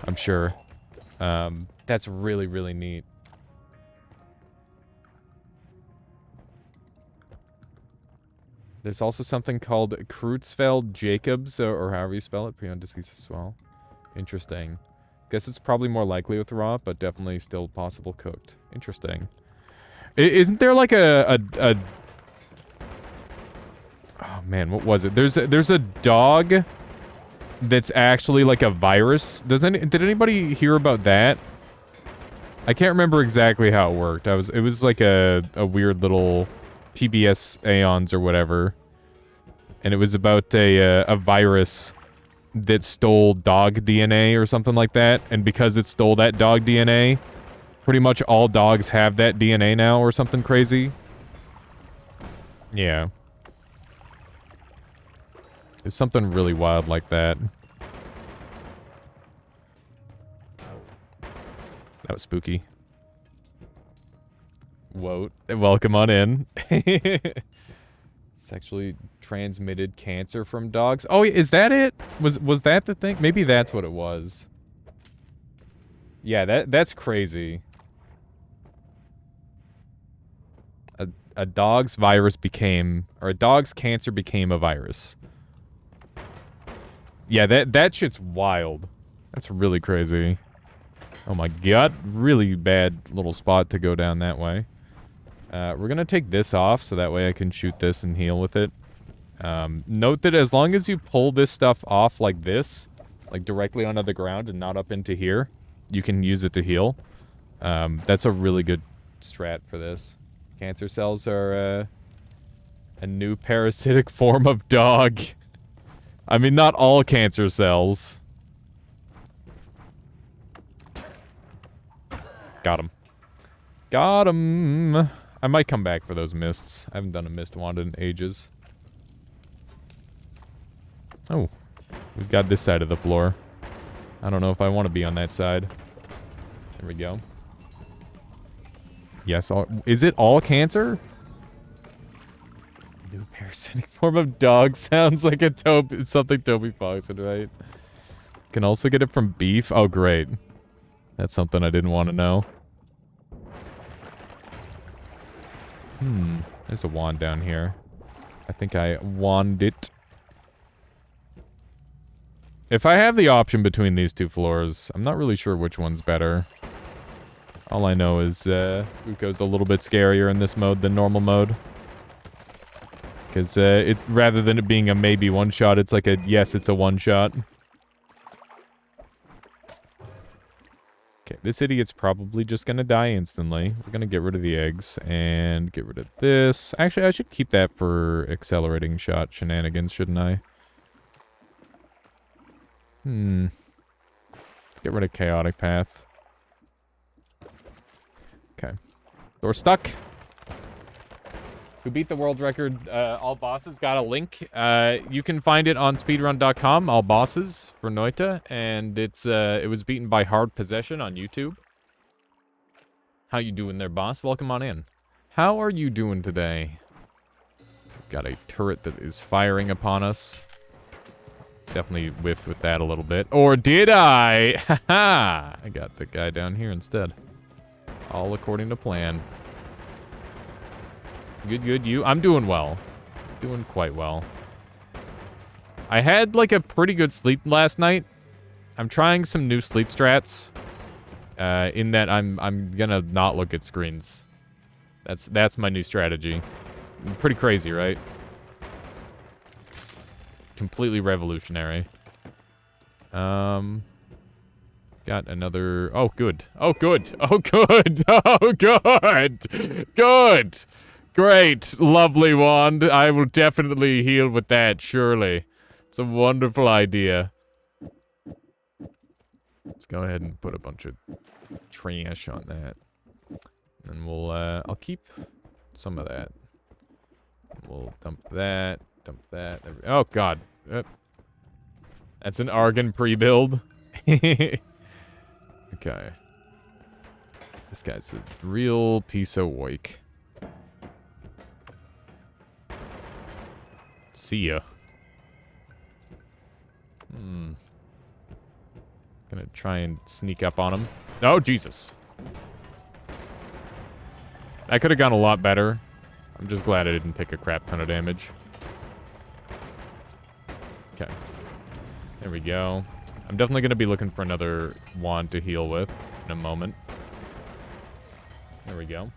I'm sure. That's really, really neat. There's also something called Creutzfeldt-Jacobs, or however you spell it, prion disease as well. Interesting. Guess it's probably more likely with raw, but definitely still possible cooked. Interesting. Isn't there like a oh man, what was it? There's a dog that's actually like a virus. Did anybody hear about that? I can't remember exactly how it worked. It was like a weird little PBS Aeons or whatever. And it was about a virus that stole dog DNA or something like that. And because it stole that dog DNA, pretty much all dogs have that DNA now or something crazy. Yeah. There's something really wild like that. That was spooky. Whoa. Welcome on in. Sexually transmitted cancer from dogs. Oh, is that it? Was that the thing? Maybe that's what it was. Yeah, that's crazy. A dog's virus became, or a dog's cancer became a virus. Yeah, that shit's wild. That's really crazy. Oh my god, really bad little spot to go down that way. We're gonna take this off so that way I can shoot this and heal with it. Note that as long as you pull this stuff off like this, like directly onto the ground and not up into here, you can use it to heal. That's a really good strat for this. Cancer cells are a new parasitic form of dog. I mean, not all cancer cells. Got him. Got him. I might come back for those mists. I haven't done a mist wand in ages. Oh. We've got this side of the floor. I don't know if I want to be on that side. There we go. Yes, is it all cancer? New parasitic form of dog sounds like a something Toby Fox would write. Can also get it from beef. Oh, great. That's something I didn't want to know. There's a wand down here. I think I wand it. If I have the option between these two floors, I'm not really sure which one's better. All I know is Uko's a little bit scarier in this mode than normal mode. Because it's rather than it being a maybe one-shot, it's like a yes, it's a one-shot. Okay, this idiot's probably just gonna die instantly. We're gonna get rid of the eggs and get rid of this. Actually, I should keep that for accelerating shot shenanigans, shouldn't I? Let's get rid of chaotic path. Okay. Door stuck. Who beat the world record? All bosses got a link. You can find it on speedrun.com. All bosses for Noita, and it was beaten by Hard Possession on YouTube. How you doing there, boss? Welcome on in. How are you doing today? Got a turret that is firing upon us. Definitely whiffed with that a little bit. Or did I? Haha! I got the guy down here instead. All according to plan. Good, you? I'm doing well. Doing quite well. I had, like, a pretty good sleep last night. I'm trying some new sleep strats. In that I'm gonna not look at screens. That's my new strategy. Pretty crazy, right? Completely revolutionary. Got another... Oh, good. Oh, good. Oh, good. Oh, good. Good. Great. Lovely wand. I will definitely heal with that, surely. It's a wonderful idea. Let's go ahead and put a bunch of trash on that. And we'll, I'll keep some of that. We'll dump that. Dump that. Oh, God. That's an Argon pre-build. Okay. This guy's a real piece of work. See ya. Gonna try and sneak up on him. Oh, Jesus. That could have gone a lot better. I'm just glad I didn't take a crap ton of damage. Okay. There we go. I'm definitely going to be looking for another wand to heal with in a moment. There we go.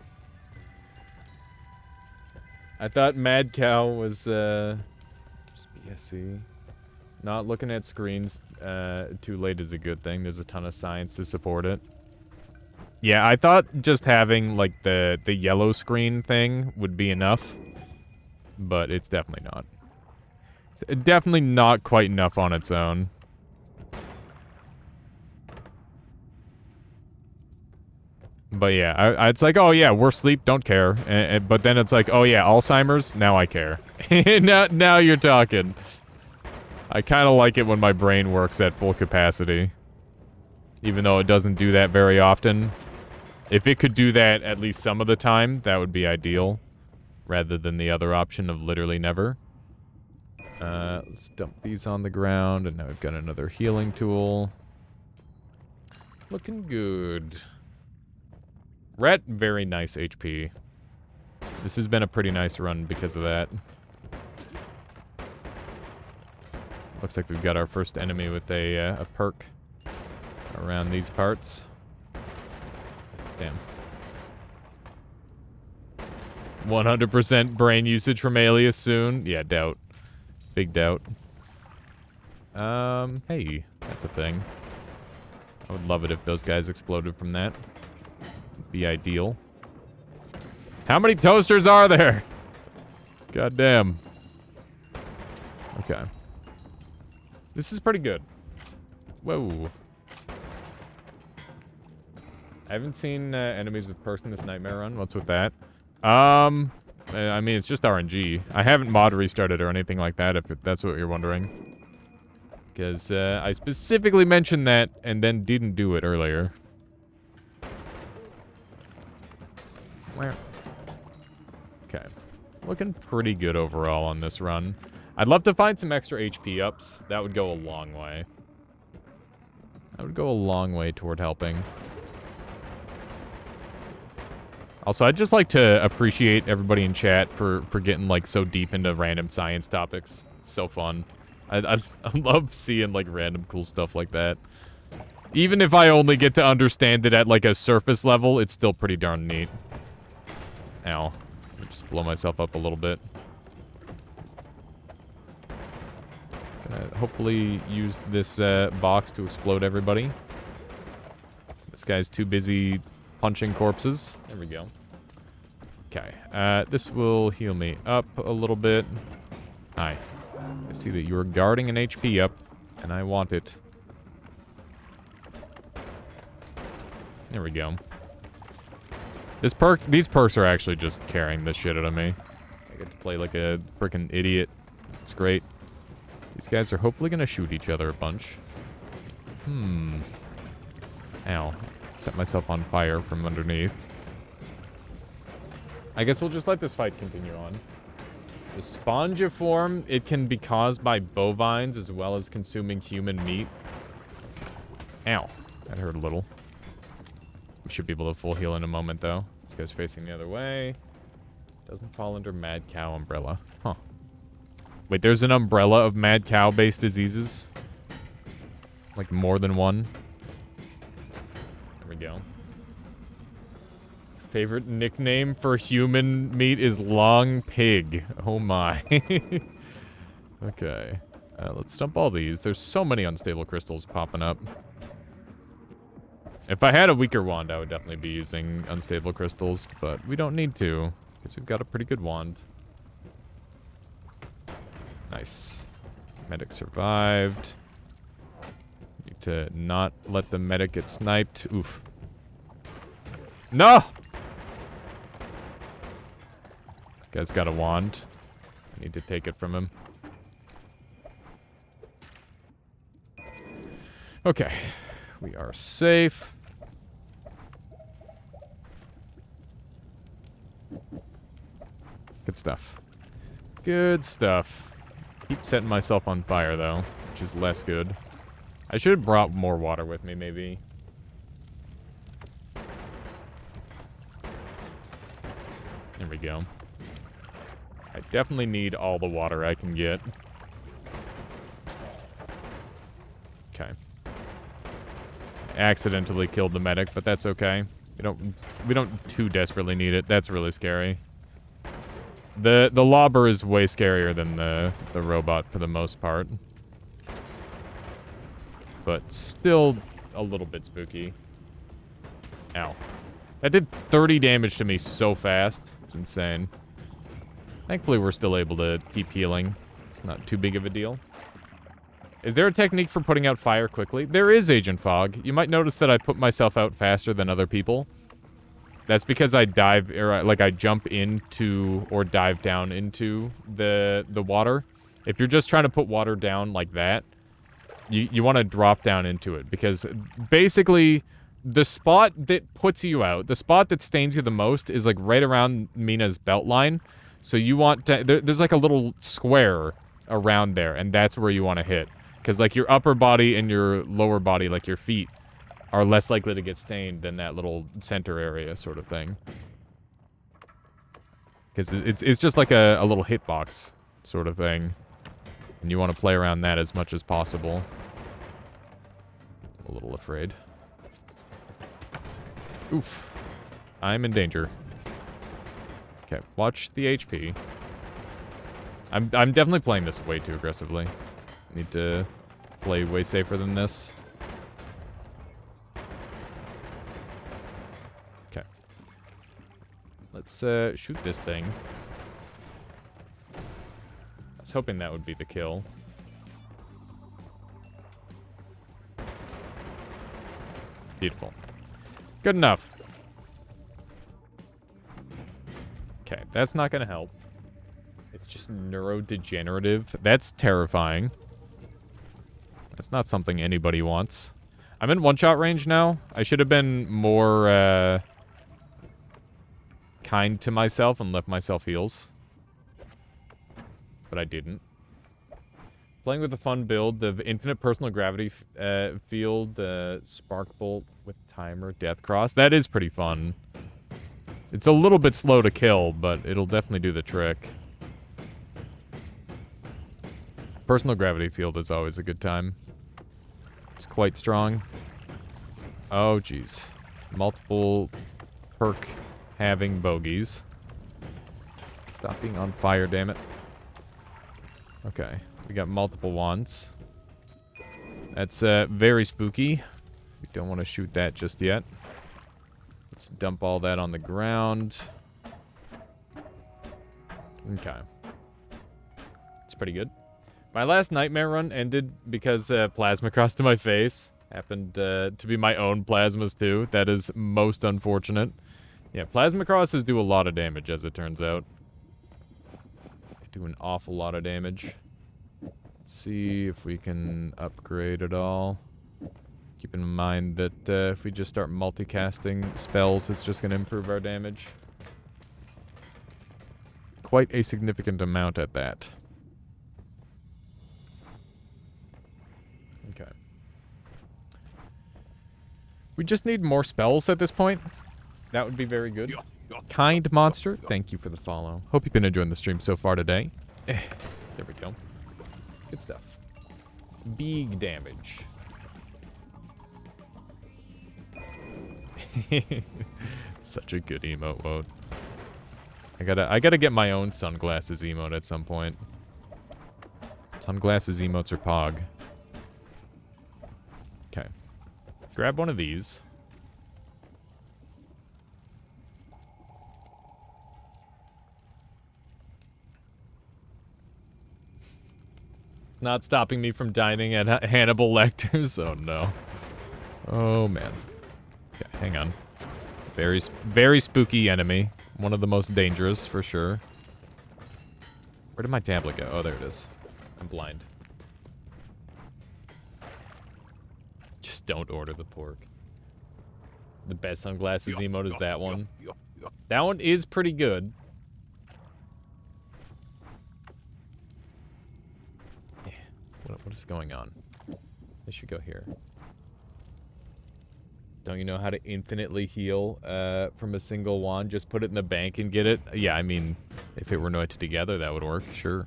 I thought Mad Cow was, just BSC. Not looking at screens too late is a good thing. There's a ton of science to support it. Yeah, I thought just having, like, the yellow screen thing would be enough. But it's definitely not. It's definitely not quite enough on its own. But yeah, it's like, oh yeah, we're asleep, don't care. But then it's like, oh yeah, Alzheimer's, now I care. now you're talking. I kind of like it when my brain works at full capacity. Even though it doesn't do that very often. If it could do that at least some of the time, that would be ideal. Rather than the other option of literally never. Let's dump these on the ground, and now we've got another healing tool. Looking good. Ret, very nice HP. This has been a pretty nice run because of that. Looks like we've got our first enemy with a perk around these parts. Damn. 100% brain usage from Alias soon. Yeah, doubt. Big doubt. Hey, that's a thing. I would love it if those guys exploded from that. It'd be ideal. How many toasters are there? God damn. Okay. This is pretty good. Whoa. I haven't seen enemies with person this nightmare run. What's with that? I mean, it's just RNG. I haven't mod restarted or anything like that, if that's what you're wondering. Because I specifically mentioned that and then didn't do it earlier. Where? Okay. Looking pretty good overall on this run. I'd love to find some extra HP ups. That would go a long way. That would go a long way toward helping. Also, I'd just like to appreciate everybody in chat for getting, like, so deep into random science topics. It's so fun. I love seeing, like, random cool stuff like that. Even if I only get to understand it at, like, a surface level, it's still pretty darn neat. Ow. Let me just blow myself up a little bit. Gonna hopefully use this box to explode everybody. This guy's too busy punching corpses. There we go. Okay. This will heal me up a little bit. Hi. I see that you're guarding an HP up, and I want it. There we go. These perks are actually just carrying the shit out of me. I get to play like a freaking idiot. It's great. These guys are hopefully gonna shoot each other a bunch. Ow. Set myself on fire from underneath. I guess we'll just let this fight continue on. It's a spongiform. It can be caused by bovines as well as consuming human meat. Ow. That hurt a little. We should be able to full heal in a moment, though. This guy's facing the other way. Doesn't fall under Mad Cow umbrella. Huh. Wait, there's an umbrella of Mad Cow-based diseases? Like, more than one? There we go. Favorite nickname for human meat is Long Pig. Oh my. Okay. Let's dump all these. There's so many unstable crystals popping up. If I had a weaker wand, I would definitely be using unstable crystals, but we don't need to, because we've got a pretty good wand. Nice. Medic survived. Need to not let the medic get sniped. Oof. No! Guy's got a wand. I need to take it from him. Okay. We are safe. Good stuff. Good stuff. Keep setting myself on fire, though. which is less good. I should have brought more water with me, maybe. There we go. I definitely need all the water I can get. Okay. Accidentally killed the medic, but that's okay. We don't too desperately need it. That's really scary. The lobber is way scarier than the robot for the most part. But still a little bit spooky. Ow. That did 30 damage to me so fast. It's insane. Thankfully, we're still able to keep healing. It's not too big of a deal. Is there a technique for putting out fire quickly? There is, Agent Fog. You might notice that I put myself out faster than other people. That's because I dive, or like I jump into or dive down into the water. If you're just trying to put water down like that, you want to drop down into it. Because basically, the spot that puts you out, the spot that stains you the most is like right around Mina's belt line. So you want to, there's like a little square around there, and that's where you want to hit. Because, like, your upper body and your lower body, like your feet, are less likely to get stained than that little center area sort of thing. Because it's just like a little hitbox sort of thing. And you want to play around that as much as possible. I'm a little afraid. Oof. I'm in danger. Okay, watch the HP. I'm definitely playing this way too aggressively. Need to play way safer than this. Okay. Let's shoot this thing. I was hoping that would be the kill. Beautiful. Good enough. Okay, that's not gonna help. It's just neurodegenerative. That's terrifying. That's not something anybody wants. I'm in one-shot range now. I should have been more kind to myself and left myself heals. But I didn't. Playing with a fun build, the infinite personal gravity field, spark bolt with timer, death cross. That is pretty fun. It's a little bit slow to kill, but it'll definitely do the trick. Personal gravity field is always a good time. It's quite strong. Oh, jeez. Multiple perk having bogeys. Stop being on fire, damn it. Okay. We got multiple ones. That's very spooky. We don't want to shoot that just yet. Let's dump all that on the ground. Okay. It's pretty good. My last nightmare run ended because plasma crossed to my face. Happened to be my own plasmas too. That is most unfortunate. Yeah, plasma crosses do a lot of damage, as it turns out. They do an awful lot of damage. Let's see if we can upgrade it all. Keep in mind that if we just start multicasting spells, it's just going to improve our damage. Quite a significant amount at that. Okay. We just need more spells at this point. That would be very good. Kind Monster, thank you for the follow. Hope you've been enjoying the stream so far today. There we go. Good stuff. Big damage. Such a good emote mode. I gotta get my own sunglasses emote at some point. Sunglasses emotes are pog. Okay. Grab one of these. It's not stopping me from dining at Hannibal Lecter's. Oh no. Oh man. Okay, hang on. Very, very spooky enemy. One of the most dangerous, for sure. Where did my tablet go? Oh, there it is. I'm blind. Just don't order the pork. The best sunglasses emote is that one. That one is pretty good. What is going on? I should go here. Don't you know how to infinitely heal from a single wand? Just put it in the bank and get it? Yeah, I mean, if it were noita together, that would work, sure.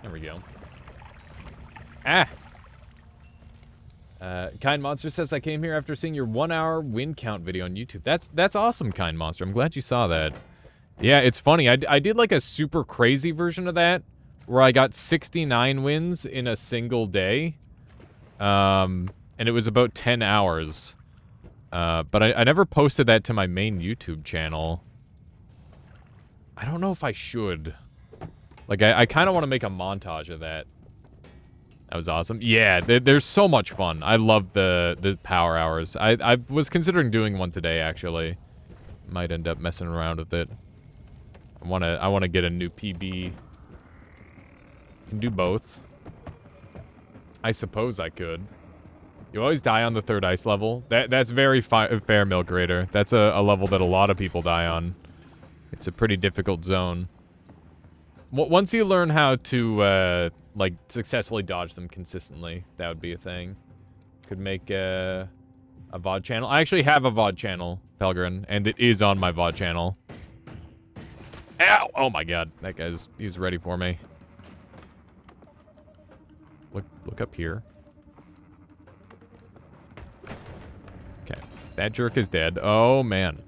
There we go. Ah! Kind Monster says, I came here after seeing your 1-hour win count video on YouTube. That's awesome, Kind Monster. I'm glad you saw that. Yeah, it's funny. I did like a super crazy version of that, where I got 69 wins in a single day. And it was about 10 hours. But I never posted that to my main YouTube channel. I don't know if I should. Like, I kind of want to make a montage of that. That was awesome. Yeah, there's so much fun. I love the power hours. I was considering doing one today, actually. Might end up messing around with it. I wanna get a new PB. Can do both. I suppose I could. You always die on the 3rd ice level. That's very fair, Milk Raider. That's a level that a lot of people die on. It's a pretty difficult zone. Once you learn how to, like, successfully dodge them consistently, that would be a thing. Could make a VOD channel. I actually have a VOD channel, Pelgrin, and it is on my VOD channel. Ow! Oh my god, that he's ready for me. Look up here. Okay, that jerk is dead. Oh man.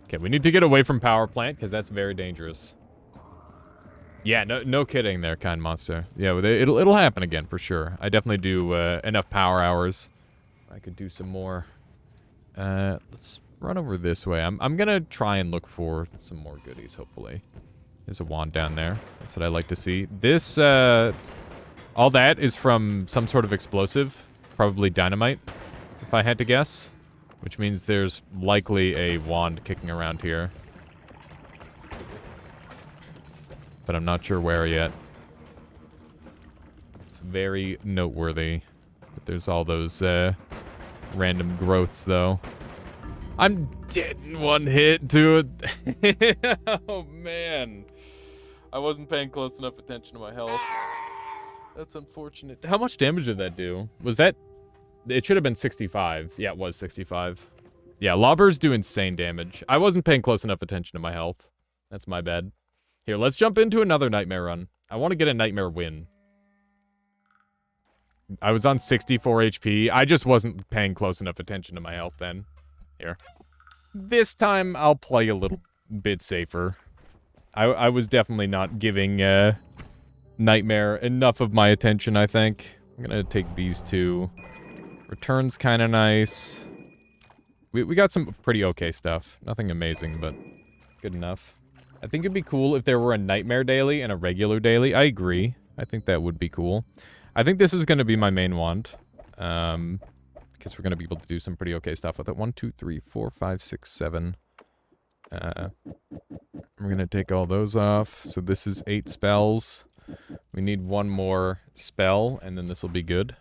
Okay, we need to get away from power plant because that's very dangerous. Yeah, no kidding there, Kind Monster. Yeah, it'll happen again for sure. I definitely do enough power hours. I could do some more. Let's run over this way. I'm gonna try and look for some more goodies, hopefully. There's a wand down there. That's what I like to see. This, all that is from some sort of explosive. Probably dynamite, if I had to guess. Which means there's likely a wand kicking around here. But I'm not sure where yet. It's very noteworthy. But there's all those, random growths, though. I'm dead in one hit, dude. Oh, man. I wasn't paying close enough attention to my health. That's unfortunate. How much damage did that do? Was that... It should have been 65. Yeah, it was 65. Yeah, lobbers do insane damage. I wasn't paying close enough attention to my health. That's my bad. Here, let's jump into another nightmare run. I want to get a nightmare win. I was on 64 HP. I just wasn't paying close enough attention to my health then. Here. This time, I'll play a little bit safer. I was definitely not giving Nightmare enough of my attention, I think. I'm gonna take these two. Return's kind of nice. We got some pretty okay stuff. Nothing amazing, but good enough. I think it'd be cool if there were a Nightmare daily and a regular daily. I agree. I think that would be cool. I think this is going to be my main wand. Because we're going to be able to do some pretty okay stuff with it. 1, 2, 3, 4, 5, 6, 7. We're going to take all those off. So this is 8 spells. We need one more spell, and then this will be good.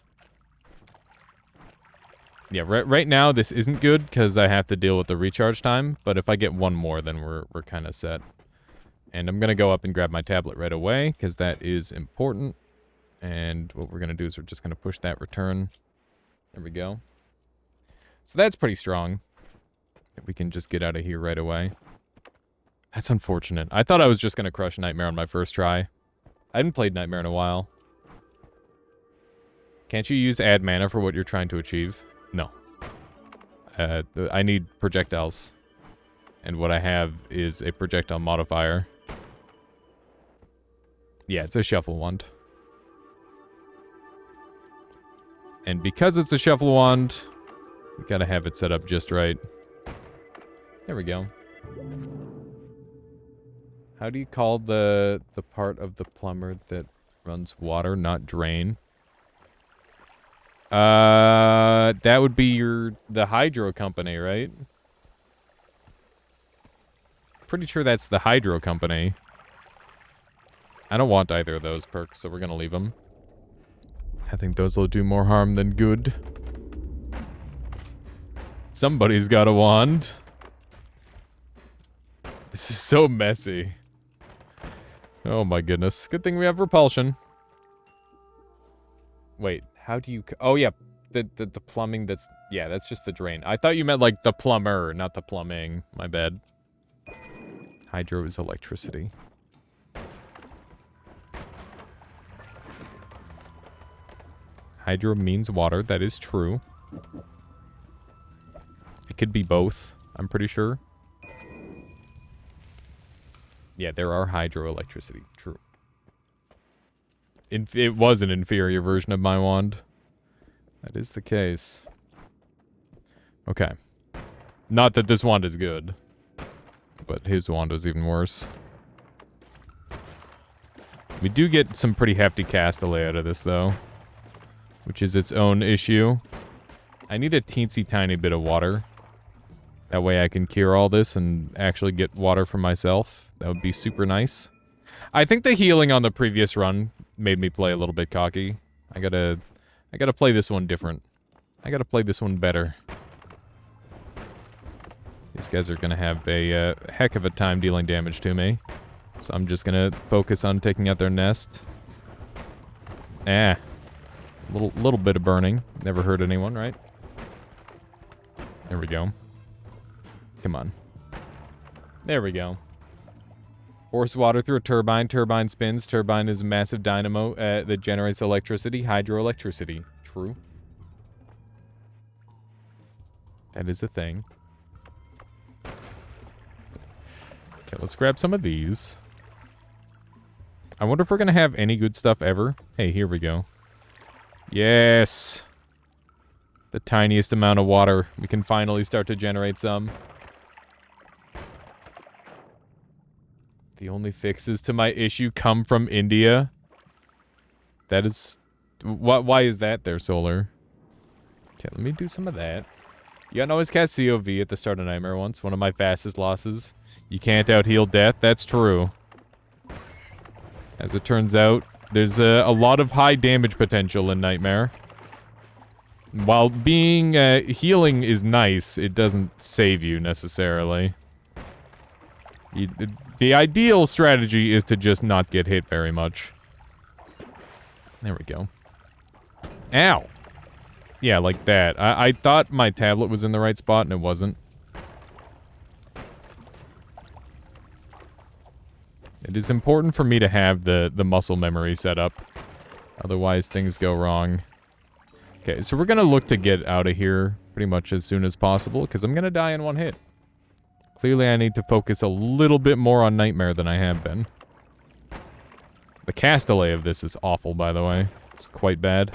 Yeah, right now this isn't good because I have to deal with the recharge time. But if I get one more, then we're kind of set. And I'm going to go up and grab my tablet right away because that is important. And what we're going to do is we're just going to push that return. There we go. So that's pretty strong. We can just get out of here right away. That's unfortunate. I thought I was just going to crush Nightmare on my first try. I hadn't played Nightmare in a while. Can't you use add mana for what you're trying to achieve? No. I need projectiles. And what I have is a projectile modifier. Yeah, it's a shuffle wand. And because it's a shuffle wand, we gotta have it set up just right. There we go. How do you call the part of the plumber that runs water, not drain? That would be the hydro company, right? Pretty sure that's the hydro company. I don't want either of those perks, so we're gonna leave them. I think those will do more harm than good. Somebody's got a wand. This is so messy. Oh my goodness. Good thing we have repulsion. Wait, how do you... Oh, yeah. The plumbing that's... Yeah, that's just the drain. I thought you meant, like, the plumber, not the plumbing. My bad. Hydro is electricity. Hydro means water. That is true. It could be both, I'm pretty sure. Yeah, there are hydroelectricity. True. It was an inferior version of my wand. That is the case. Okay. Not that this wand is good. But his wand is even worse. We do get some pretty hefty castaway out of this, though. Which is its own issue. I need a teensy tiny bit of water. That way I can cure all this and actually get water for myself. That would be super nice. I think the healing on the previous run made me play a little bit cocky. I gotta play this one different. I gotta play this one better. These guys are gonna have a heck of a time dealing damage to me. So I'm just gonna focus on taking out their nest. Little bit of burning. Never hurt anyone, right? There we go. Come on. There we go. Force water through a turbine. Turbine spins. Turbine is a massive dynamo that generates electricity. Hydroelectricity. True. That is a thing. Okay, let's grab some of these. I wonder if we're going to have any good stuff ever. Hey, here we go. Yes. The tiniest amount of water. We can finally start to generate some. The only fixes to my issue come from India. That is... Why is that there, Solar? Okay, let me do some of that. You can always cast COV at the start of Nightmare once. One of my fastest losses. You can't out-heal death. That's true. As it turns out, there's a lot of high damage potential in Nightmare. While being... healing is nice, it doesn't save you, necessarily. The ideal strategy is to just not get hit very much. There we go. Ow! Yeah, like that. I thought my tablet was in the right spot, and it wasn't. It is important for me to have the muscle memory set up. Otherwise, things go wrong. Okay, so we're going to look to get out of here pretty much as soon as possible, because I'm going to die in one hit. Clearly, I need to focus a little bit more on Nightmare than I have been. The castaway of this is awful, by the way. It's quite bad.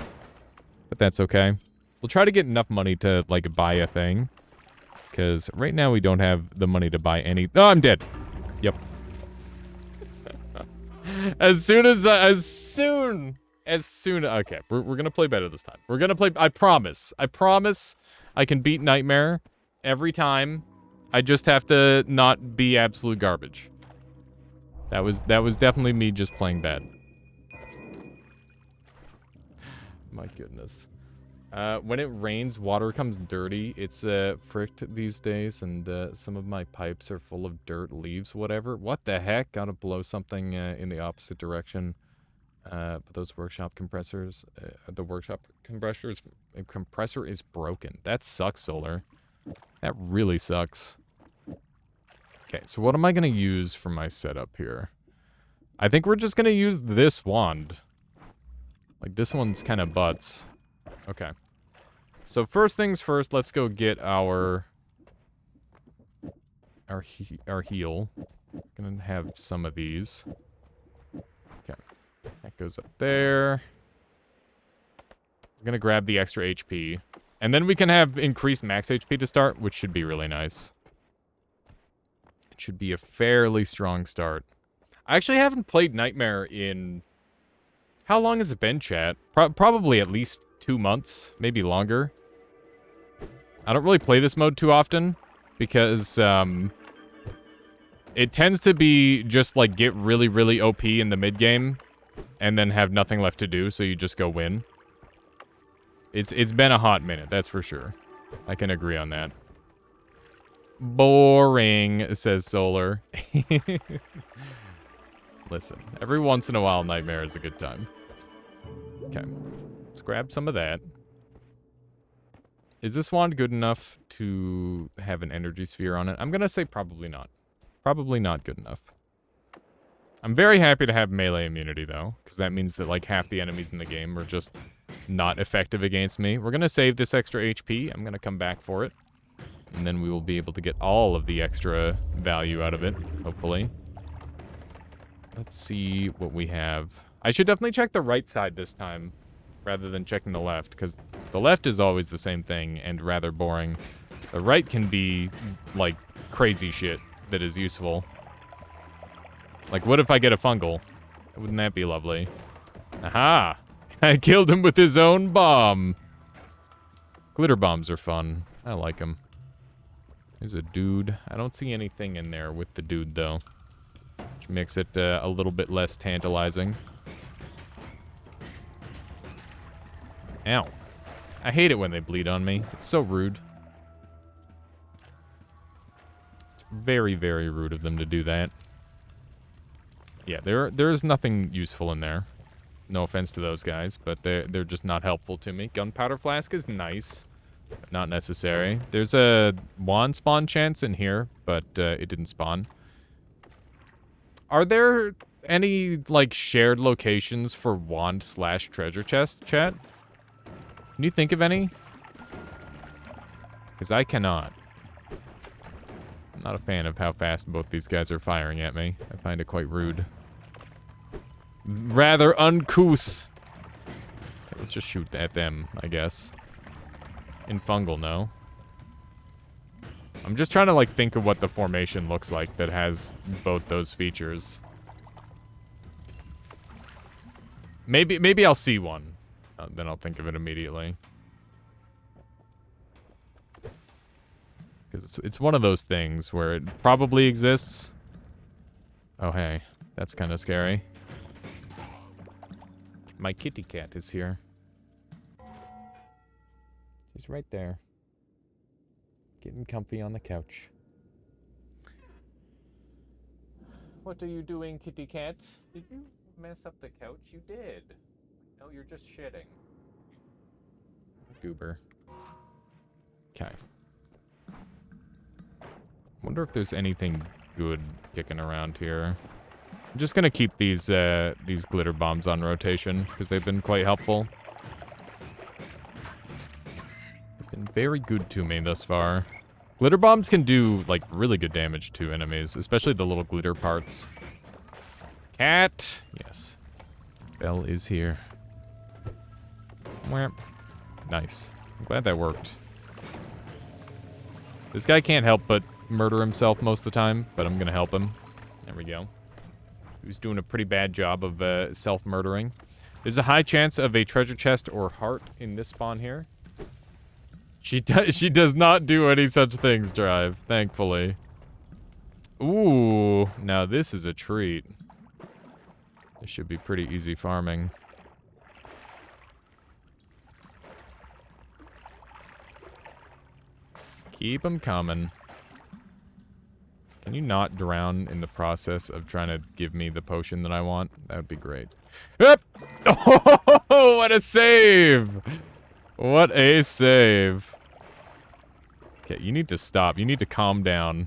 But that's okay. We'll try to get enough money to, like, buy a thing. Because right now we don't have the money to buy any... Oh, I'm dead! Yep. As soon... Okay, we're gonna play better this time. We're gonna play... I promise. I promise I can beat Nightmare every time. I just have to not be absolute garbage. That was definitely me just playing bad. My goodness. When it rains, water comes dirty. It's fricked these days, and some of my pipes are full of dirt, leaves, whatever. What the heck? Gotta blow something in the opposite direction. But those workshop compressors, the workshop compressor is broken. That sucks, Solar. That really sucks. Okay, so what am I going to use for my setup here? I think we're just going to use this wand. Like, this one's kind of butts. Okay. So first things first, let's go get our heal. Gonna have some of these. Okay. That goes up there. We're gonna grab the extra HP. And then we can have increased max HP to start, which should be really nice. It should be a fairly strong start. I actually haven't played Nightmare in... How long has it been, chat? Probably at least 2 months, maybe longer. I don't really play this mode too often, because, it tends to be just, like, get really, really OP in the mid-game, and then have nothing left to do, so you just go win. It's been a hot minute, that's for sure. I can agree on that. Boring, says Solar. Listen, every once in a while, Nightmare is a good time. Okay. Let's grab some of that. Is this wand good enough to have an energy sphere on it? I'm gonna say probably not. Probably not good enough. I'm very happy to have melee immunity, though, because that means that, like, half the enemies in the game are just not effective against me. We're gonna save this extra HP. I'm gonna come back for it. And then we will be able to get all of the extra value out of it, hopefully. Let's see what we have. I should definitely check the right side this time, rather than checking the left, because the left is always the same thing and rather boring. The right can be, like, crazy shit that is useful. Like, what if I get a fungal? Wouldn't that be lovely? Aha! I killed him with his own bomb! Glitter bombs are fun. I like them. There's a dude. I don't see anything in there with the dude, though. Which makes it a little bit less tantalizing. Ow. I hate it when they bleed on me. It's so rude. It's very, very rude of them to do that. Yeah, there's nothing useful in there. No offense to those guys, but they're just not helpful to me. Gunpowder flask is nice, but not necessary. There's a wand spawn chance in here, but it didn't spawn. Are there any, like, shared locations for wand/treasure chest, chat? Can you think of any? Because I cannot. I'm not a fan of how fast both these guys are firing at me. I find it quite rude. Rather uncouth. Okay, let's just shoot at them, I guess. In fungal, no. I'm just trying to, like, think of what the formation looks like that has both those features. Maybe I'll see one. Then I'll think of it immediately. Because it's one of those things where it probably exists. Oh, hey. That's kind of scary. My kitty cat is here. She's right there. Getting comfy on the couch. What are you doing, kitty cat? Did you mess up the couch? You did. No, you're just shitting. Goober. Okay. Wonder if there's anything good kicking around here. I'm just gonna keep these glitter bombs on rotation because they've been quite helpful. They've been very good to me thus far. Glitter bombs can do, like, really good damage to enemies, especially the little glitter parts. Cat! Yes. Belle is here. Mwah. Nice. I'm glad that worked. This guy can't help but murder himself most of the time, but I'm gonna help him. There we go. He was doing a pretty bad job of self-murdering. There's a high chance of a treasure chest or heart in this spawn here. She does not do any such things, Drive, thankfully. Ooh, now this is a treat. This should be pretty easy farming. Keep them coming. Can you not drown in the process of trying to give me the potion that I want? That would be great. Yep. Oh, what a save! What a save. Okay, you need to stop. You need to calm down.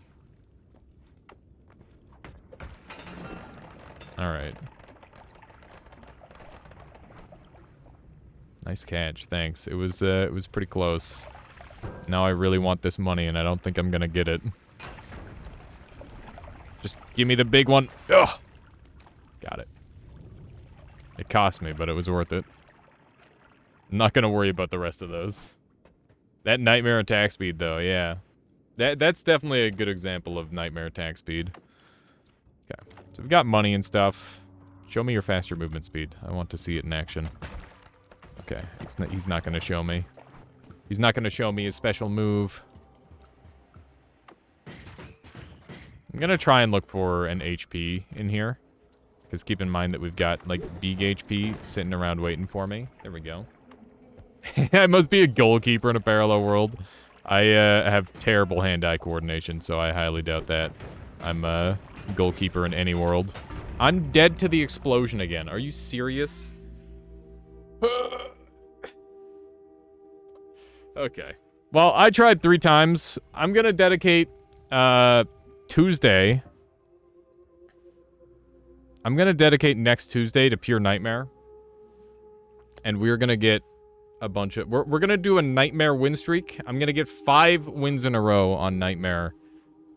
Alright. Nice catch, thanks. It was pretty close. Now I really want this money, and I don't think I'm gonna get it. Just give me the big one. Ugh! Got it. It cost me, but it was worth it. I'm not gonna worry about the rest of those. That nightmare attack speed, though, yeah. That's definitely a good example of nightmare attack speed. Okay, so we've got money and stuff. Show me your faster movement speed. I want to see it in action. Okay, he's not gonna show me. He's not gonna show me his special move. I'm gonna try and look for an HP in here. Because keep in mind that we've got, like, big HP sitting around waiting for me. There we go. I must be a goalkeeper in a parallel world. I have terrible hand-eye coordination, so I highly doubt that I'm a goalkeeper in any world. I'm dead to the explosion again. Are you serious? Okay. Well, I tried 3 times. I'm gonna dedicate, Tuesday. I'm gonna dedicate next Tuesday to pure nightmare. And we're gonna get a bunch of... We're gonna do a nightmare win streak. I'm gonna get 5 wins in a row on nightmare,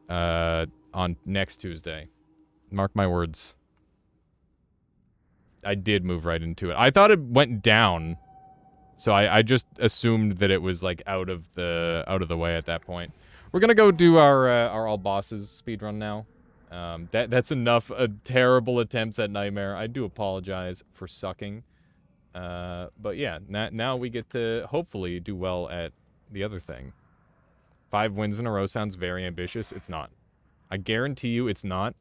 on next Tuesday. Mark my words. I did move right into it. I thought it went down. So I just assumed that it was like out of the way at that point. We're gonna go do our all bosses speedrun now. That's enough terrible attempts at nightmare. I do apologize for sucking. But yeah, now we get to hopefully do well at the other thing. 5 wins in a row sounds very ambitious. It's not. I guarantee you it's not.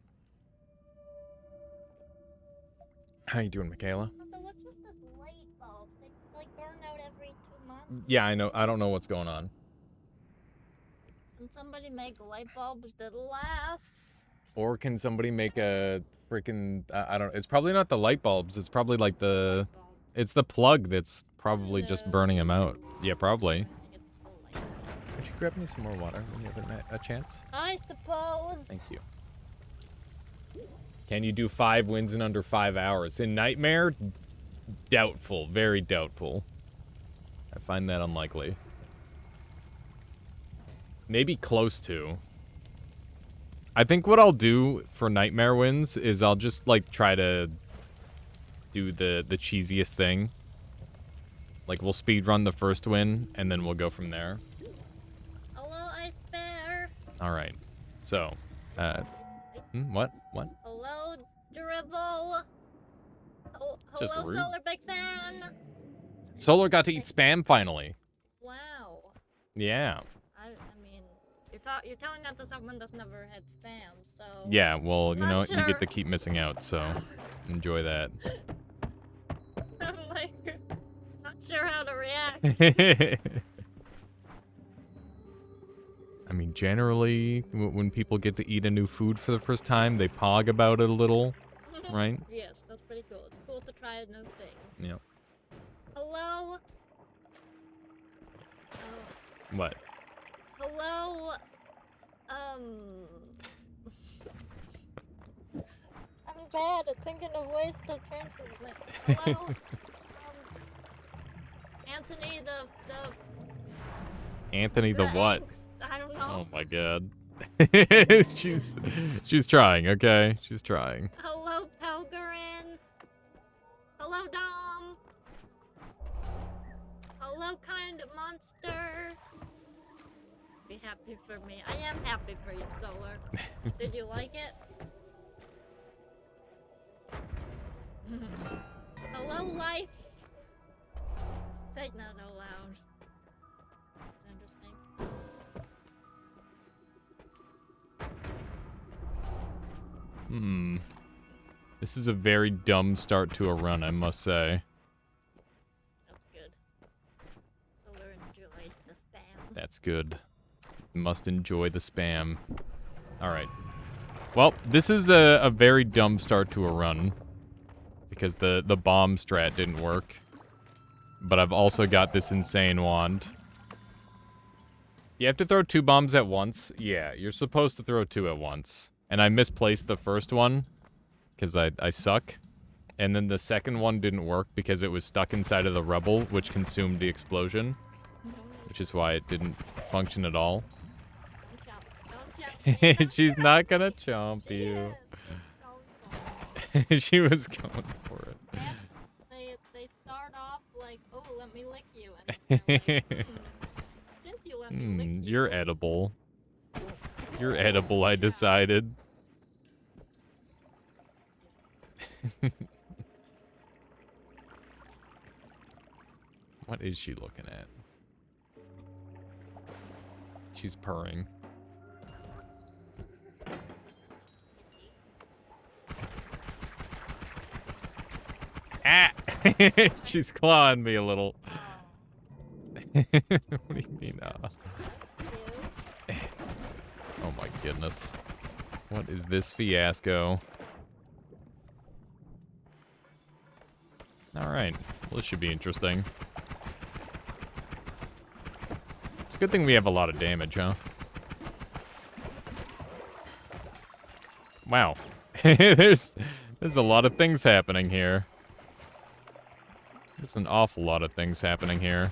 How you doing, Michaela? So what's with this light bulb? They like burn out every 2 months. Yeah, I know. I don't know what's going on. Can somebody make light bulbs that last? Or can somebody make a freaking... I don't... It's probably not the light bulbs. It's probably like the... It's the plug that's probably just burning them out. Yeah, probably. Could you grab me some more water when you have a chance? I suppose. Thank you. Can you do 5 wins in under 5 hours? In Nightmare? Doubtful. Very doubtful. I find that unlikely. Maybe close to. I think what I'll do for Nightmare wins is I'll just, like, try to do the cheesiest thing. Like, we'll speedrun the first win, and then we'll go from there. Hello, Ice Bear. Alright. So, what? Hello, Dribble. Just Hello, rude. Solar Big Fan. Solar got to eat Spam finally. Wow. Yeah. I mean, you're telling that to someone that's never had spam, so... Yeah, well, you know, Not you sure. get to keep missing out, so enjoy that. I'm like, not sure how to react. I mean, generally, when people get to eat a new food for the first time, they pog about it a little, right? Yes, that's pretty cool. It's cool to try a new thing. Yeah. Hello? What? Hello? I'm bad at thinking of ways to translate. Hello? Anthony Anthony the what? Angst. I don't know. Oh my god. she's trying, okay? She's trying. Hello, Pelgarin. Hello, Dom. Hello, kind monster. Be happy for me. I am happy for you, Solar. Did you like it? Hello, life. Say it not out loud. It's interesting. This is a very dumb start to a run, I must say. That's good. Solar enjoyed the spam. That's good. Must enjoy the spam. Alright. Well, this is a very dumb start to a run. Because the bomb strat didn't work. But I've also got this insane wand. You have to throw 2 bombs at once? Yeah, you're supposed to throw 2 at once. And I misplaced the first one. Because I suck. And then the second one didn't work because it was stuck inside of the rubble, which consumed the explosion. Which is why it didn't function at all. Don't chomp me. She's not gonna chomp She you. is. She was going for it. And they start off like, oh, let me lick you. And they're like, since you let me lick you. You're edible. You're edible, I decided. What is she looking at? She's purring. Ah! She's clawing me a little. What do you mean? Oh my goodness. What is this fiasco? Alright. Well, this should be interesting. It's a good thing we have a lot of damage, huh? Wow. there's a lot of things happening here. There's an awful lot of things happening here.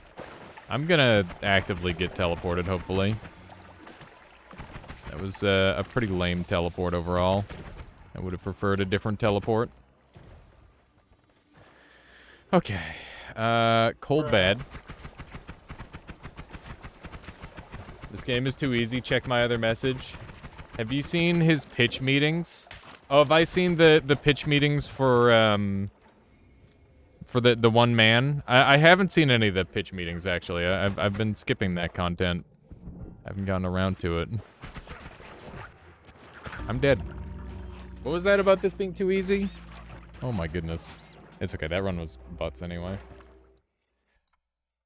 I'm gonna actively get teleported, hopefully. That was a pretty lame teleport overall. I would have preferred a different teleport. Okay. Cold bad. This game is too easy. Check my other message. Have you seen his pitch meetings? Oh, have I seen the pitch meetings for the one man? I haven't seen any of the pitch meetings, actually. I've been skipping that content. I haven't gotten around to it. I'm dead. What was that about this being too easy? Oh my goodness. It's okay, that run was butts anyway.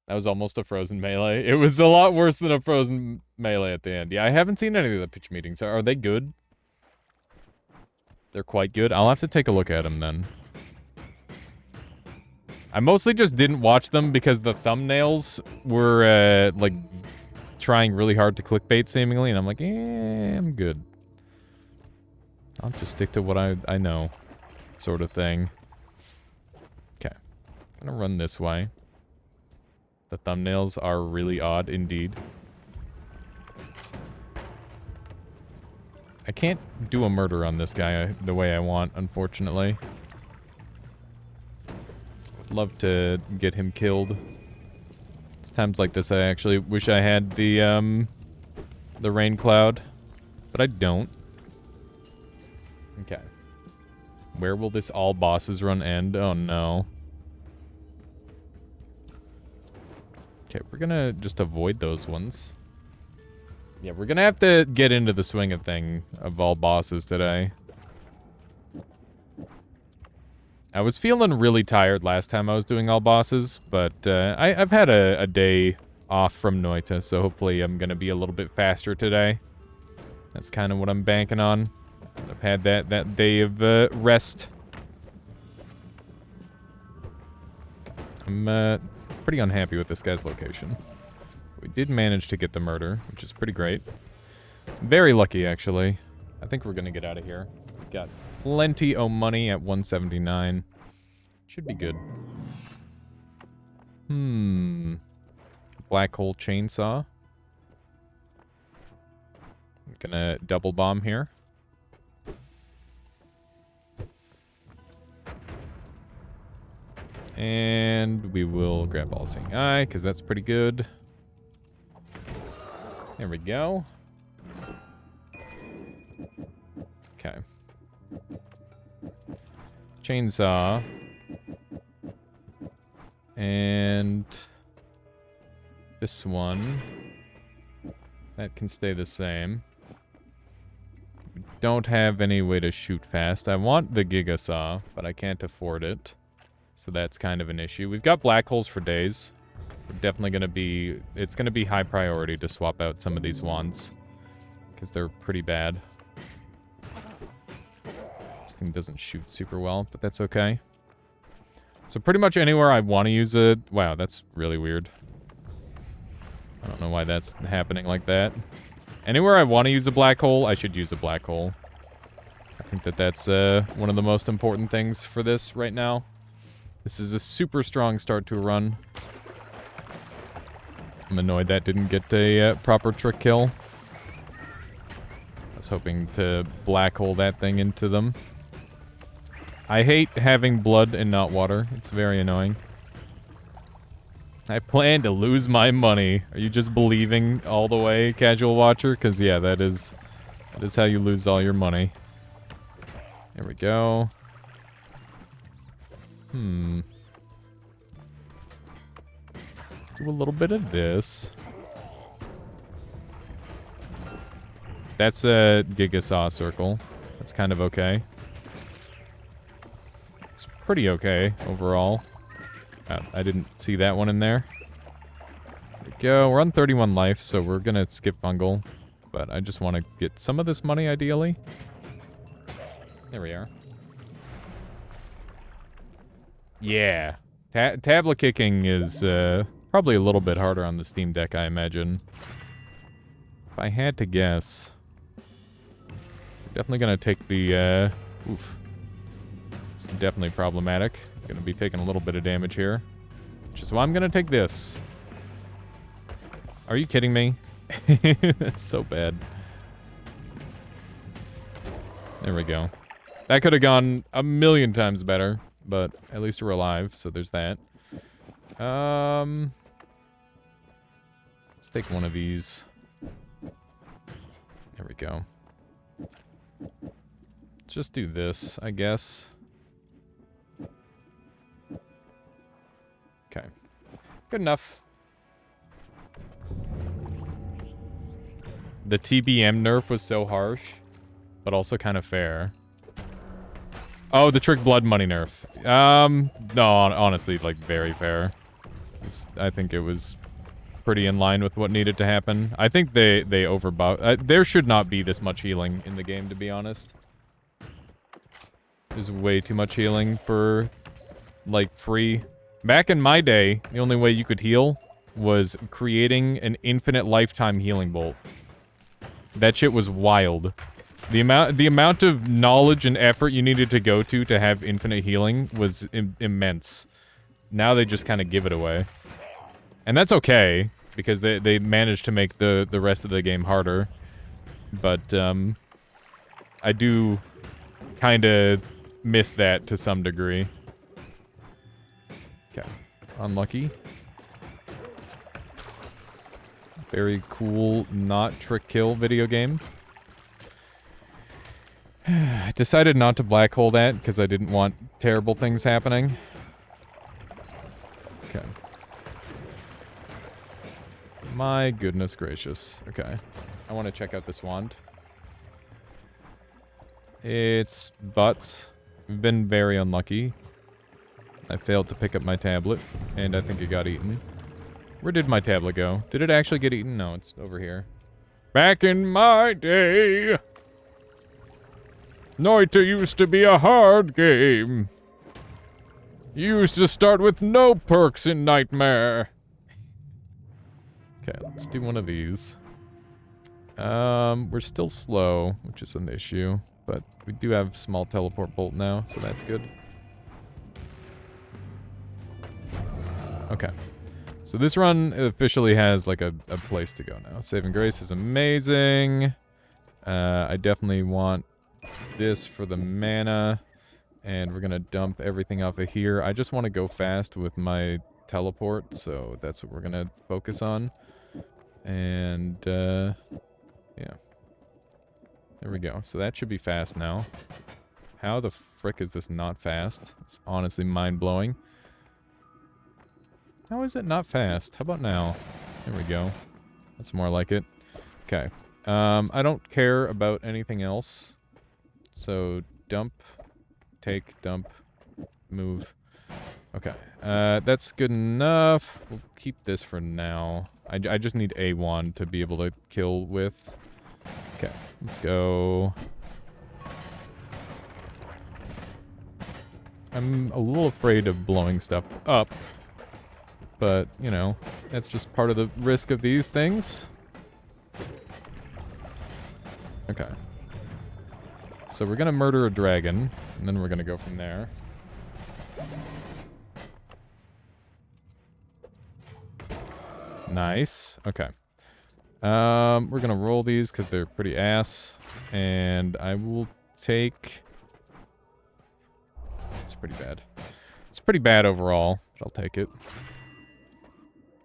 That was almost a frozen melee. It was a lot worse than a frozen melee at the end. Yeah, I haven't seen any of the pitch meetings. Are they good? They're quite good. I'll have to take a look at them then. I mostly just didn't watch them because the thumbnails were, like, trying really hard to clickbait, seemingly, and I'm like, I'm good. I'll just stick to what I know, sort of thing. Okay. I'm gonna run this way. The thumbnails are really odd indeed. I can't do a murder on this guy the way I want, unfortunately. Would love to get him killed. It's times like this I actually wish I had the rain cloud, but I don't. Okay. Where will this all bosses run end? Oh no. Okay, we're gonna just avoid those ones. Yeah, we're gonna have to get into the swing of all bosses today. I was feeling really tired last time I was doing all bosses, but I've had a day off from Noita, so hopefully I'm gonna be a little bit faster today. That's kind of what I'm banking on. I've had that day of rest. I'm pretty unhappy with this guy's location. We did manage to get the murder, which is pretty great. Very lucky, actually. I think we're gonna get out of here. Got plenty of money at 179. Should be good. Black hole chainsaw. I'm gonna double bomb here. And we will grab All Seeing Eye, because that's pretty good. There we go. Okay. Chainsaw. And this one. That can stay the same. We don't have any way to shoot fast. I want the Giga Saw, but I can't afford it. So that's kind of an issue. We've got black holes for days. We're definitely going to be... It's going to be high priority to swap out some of these wands. Because they're pretty bad. This thing doesn't shoot super well, but that's okay. So pretty much anywhere I want to use a... Wow, that's really weird. I don't know why that's happening like that. Anywhere I want to use a black hole, I should use a black hole. I think that's one of the most important things for this right now. This is a super strong start to a run. I'm annoyed that didn't get a proper trick kill. I was hoping to black hole that thing into them. I hate having blood and not water. It's very annoying. I plan to lose my money. Are you just believing all the way, casual watcher? Because, yeah, that is how you lose all your money. There we go. Do a little bit of this. That's a Giga Saw circle. That's kind of okay. It's pretty okay overall. I didn't see that one in there. There we go. We're on 31 life, so we're gonna skip fungal. But I just want to get some of this money, ideally. There we are. Yeah. Tablet kicking is probably a little bit harder on the Steam Deck, I imagine. If I had to guess, definitely gonna take the oof. It's definitely problematic. Gonna be taking a little bit of damage here, which is why I'm gonna take this. Are you kidding me? That's so bad. There we go. That could have gone a million times better, but at least we're alive, so there's that. Let's take one of these. There we go. Let's just do this, I guess. Okay. Good enough. The TBM nerf was so harsh, but also kind of fair. Oh, the Trick Blood Money nerf. No, honestly, like, very fair. I think it was pretty in line with what needed to happen. I think they overbought. There should not be this much healing in the game, to be honest. There's way too much healing for, like, free. Back in my day, the only way you could heal was creating an infinite lifetime healing bolt. That shit was wild. The amount of knowledge and effort you needed to go to have infinite healing was immense. Now they just kind of give it away. And that's okay, because they managed to make the rest of the game harder. But, I do kind of miss that to some degree. Okay. Unlucky. Very cool, not trick kill video game. I decided not to black hole that because I didn't want terrible things happening. Okay. My goodness gracious. Okay. I want to check out this wand. It's butts. We've been very unlucky. I failed to pick up my tablet, and I think it got eaten. Where did my tablet go? Did it actually get eaten? No, it's over here. Back in my day, Noita used to be a hard game. You used to start with no perks in Nightmare. Okay, let's do one of these. We're still slow, which is an issue, but we do have small teleport bolt now, so that's good. Okay. So this run officially has, like, a place to go now. Saving Grace is amazing. I definitely want this for the mana. And we're gonna dump everything off of here. I just want to go fast with my teleport, so that's what we're gonna focus on. And, yeah. There we go. So that should be fast now. How the frick is this not fast? It's honestly mind-blowing. How is it not fast? How about now? There we go. That's more like it. Okay. I don't care about anything else. So, dump, take, dump, move. Okay. That's good enough. We'll keep this for now. I just need a wand to be able to kill with. Okay. Let's go. I'm a little afraid of blowing stuff up. But, you know, that's just part of the risk of these things. Okay. So we're gonna murder a dragon, and then we're gonna go from there. Nice. Okay. We're gonna roll these because they're pretty ass. And I will take... It's pretty bad. It's pretty bad overall, but I'll take it.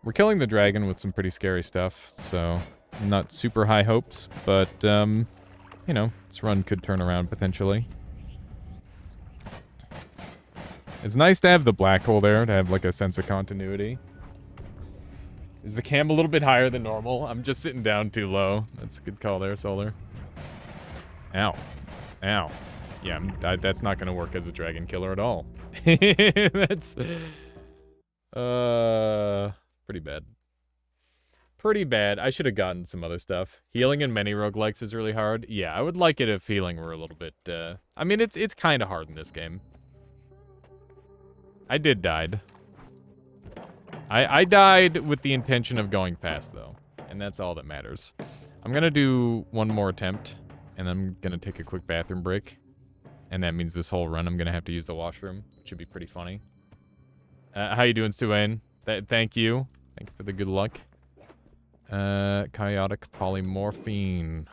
We're killing the dragon with some pretty scary stuff, so not super high hopes, but, you know, this run could turn around potentially. It's nice to have the black hole there, to have, like, a sense of continuity. Is the cam a little bit higher than normal? I'm just sitting down too low. That's a good call there, Solar. Ow. Ow. Yeah, that's not gonna work as a dragon killer at all. That's... Pretty bad. Pretty bad. I should have gotten some other stuff. Healing in many roguelikes is really hard. Yeah, I would like it if healing were a little bit, I mean, it's kind of hard in this game. I did died. I died with the intention of going fast, though. And that's all that matters. I'm gonna do one more attempt, and I'm gonna take a quick bathroom break. And that means this whole run I'm gonna have to use the washroom, which should be pretty funny. How you doing, Stuane? Thank you. Thank you for the good luck. Chaotic polymorphine.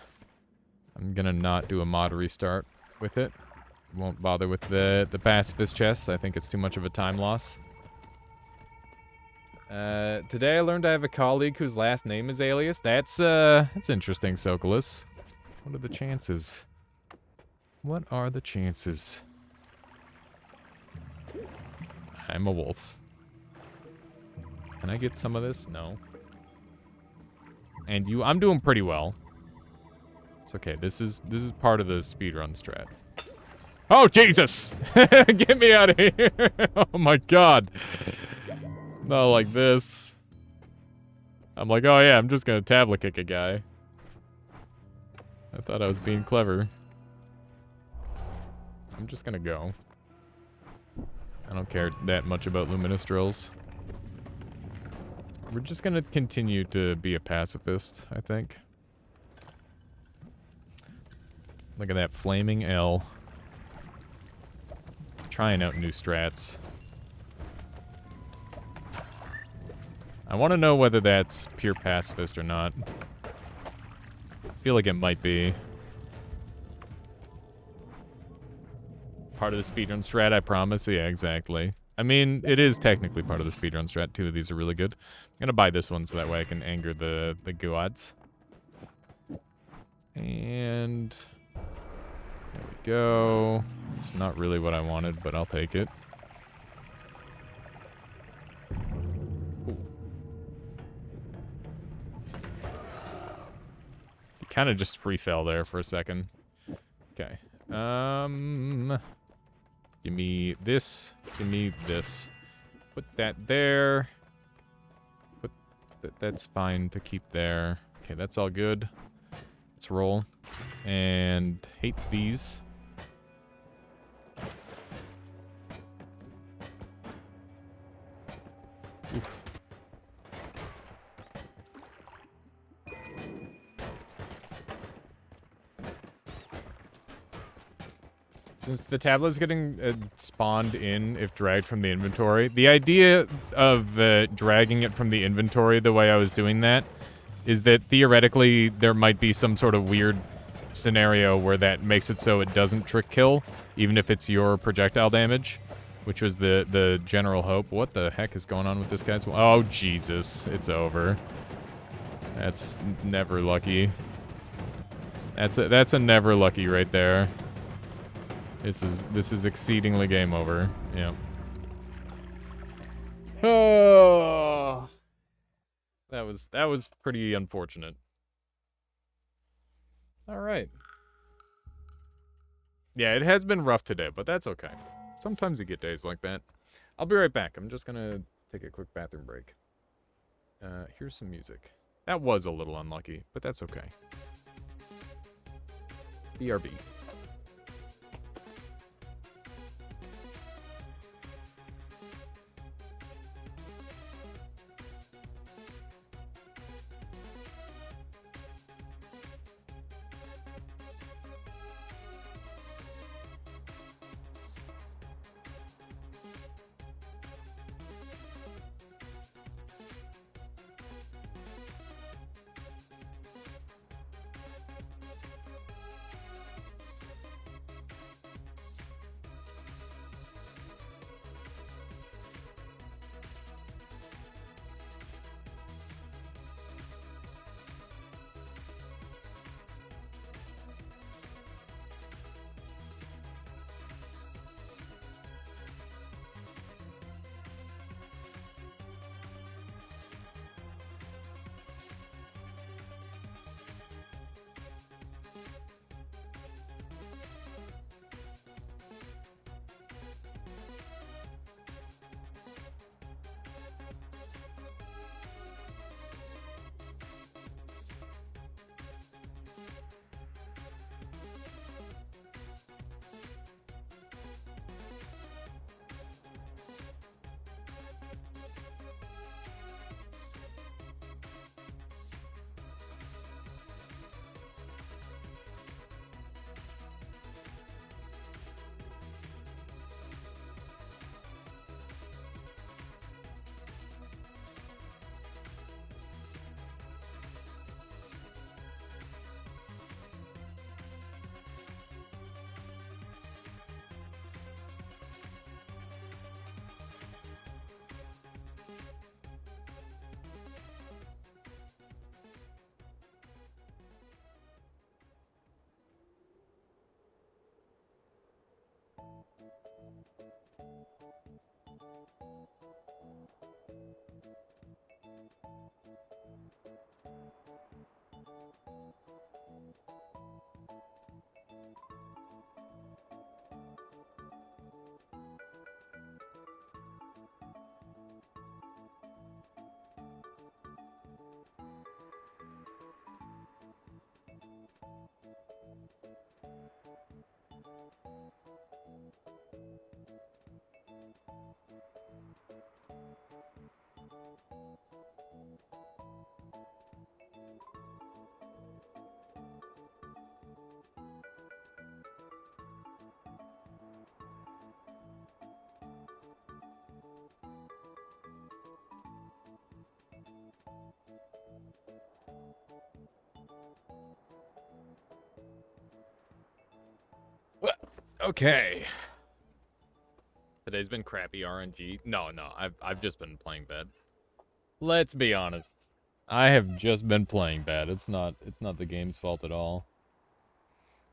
I'm gonna not do a mod restart with it. Won't bother with the pacifist chest. I think it's too much of a time loss. Today I learned I have a colleague whose last name is Alias. That's interesting, Sokolus. What are the chances? What are the chances? I'm a wolf. Can I get some of this? No. And I'm doing pretty well. It's okay. This is part of the speedrun strat. Oh, Jesus! Get me out of here! Oh my god. Not like this. I'm like, oh yeah, I'm just gonna tablet kick a guy. I thought I was being clever. I'm just gonna go. I don't care that much about luminous drills. We're just gonna continue to be a pacifist, I think. Look at that flaming L. Trying out new strats. I want to know whether that's pure pacifist or not. I feel like it might be. Part of the speedrun strat, I promise. Yeah, exactly. I mean, it is technically part of the speedrun strat. 2 of these are really good. I'm gonna buy this one so that way I can anger the gods. And there we go. It's not really what I wanted, but I'll take it. Kind of just free fell there for a second. Okay. Give me this. Give me this. Put that there. Put that's fine to keep there. Okay, that's all good. Let's roll. And hate these. Oof. Since the tablet's getting spawned in if dragged from the inventory, the idea of dragging it from the inventory the way I was doing that is that theoretically there might be some sort of weird scenario where that makes it so it doesn't trick kill, even if it's your projectile damage, which was the general hope. What the heck is going on with this guy's... Oh, Jesus. It's over. That's never lucky. That's a never lucky right there. This is exceedingly game over. Yeah. Oh. That was pretty unfortunate. All right. Yeah, it has been rough today, but that's okay. Sometimes you get days like that. I'll be right back. I'm just gonna take a quick bathroom break. Here's some music. That was a little unlucky, but that's okay. BRB. Okay. Today's been crappy RNG. No, I've just been playing bad. Let's be honest. I have just been playing bad. It's not the game's fault at all.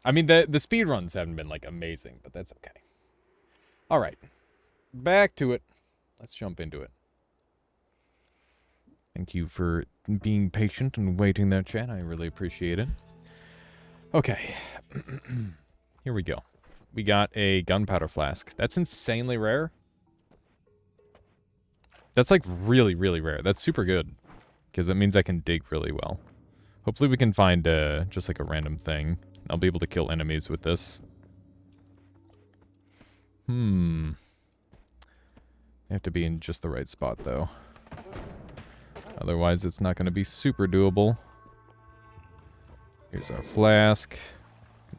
I mean, the speedruns haven't been, like, amazing, but that's okay. Alright. Back to it. Let's jump into it. Thank you for being patient and waiting there, chat. I really appreciate it. Okay. Here we go. We got a gunpowder flask. That's insanely rare. That's, like, really, really rare. That's super good. Because that means I can dig really well. Hopefully we can find, just, like, a random thing. I'll be able to kill enemies with this. They have to be in just the right spot, though. Otherwise, it's not going to be super doable. Here's our flask.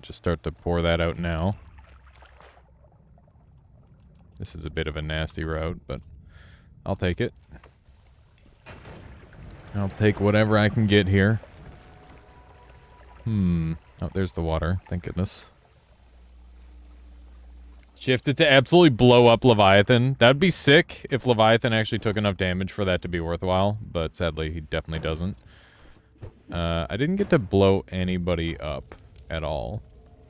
Just start to pour that out now. This is a bit of a nasty route, but I'll take it. I'll take whatever I can get here. Oh, there's the water. Thank goodness. Shift it to absolutely blow up Leviathan. That'd be sick if Leviathan actually took enough damage for that to be worthwhile, but sadly he definitely doesn't. I didn't get to blow anybody up at all.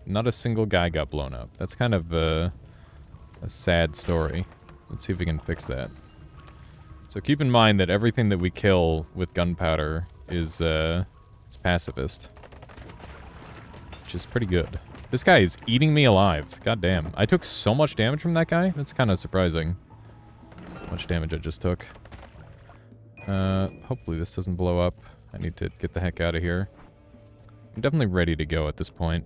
Not a single guy got blown up. That's kind of a sad story. Let's see if we can fix that. So keep in mind that everything that we kill with gunpowder is pacifist. Which is pretty good. This guy is eating me alive. God damn. I took so much damage from that guy. That's kind of surprising. How much damage I just took. Hopefully this doesn't blow up. I need to get the heck out of here. I'm definitely ready to go at this point.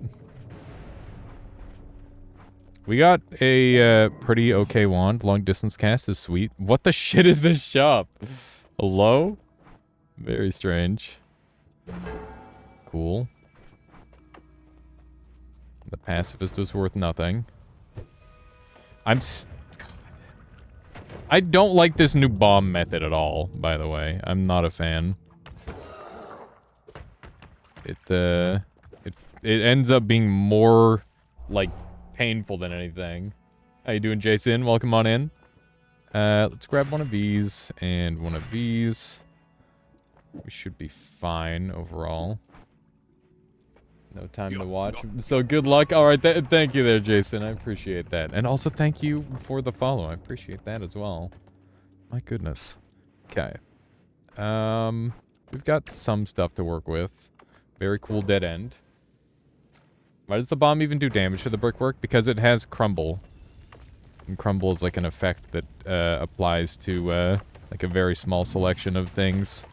We got a pretty okay wand. Long distance cast is sweet. What the shit is this shop? Hello? Very strange. Cool. The pacifist was worth nothing. I don't like this new bomb method at all, by the way. I'm not a fan. It ends up being more, like, painful than anything. How you doing, Jason? Welcome on in. Let's grab one of these and one of these. We should be fine overall. No time to watch. So good luck. All right, thank you there, Jason. I appreciate that. And also thank you for the follow. I appreciate that as well. My goodness. Okay. We've got some stuff to work with. Very cool dead end. Why does the bomb even do damage to the brickwork? Because it has crumble. And crumble is like an effect that applies to like a very small selection of things.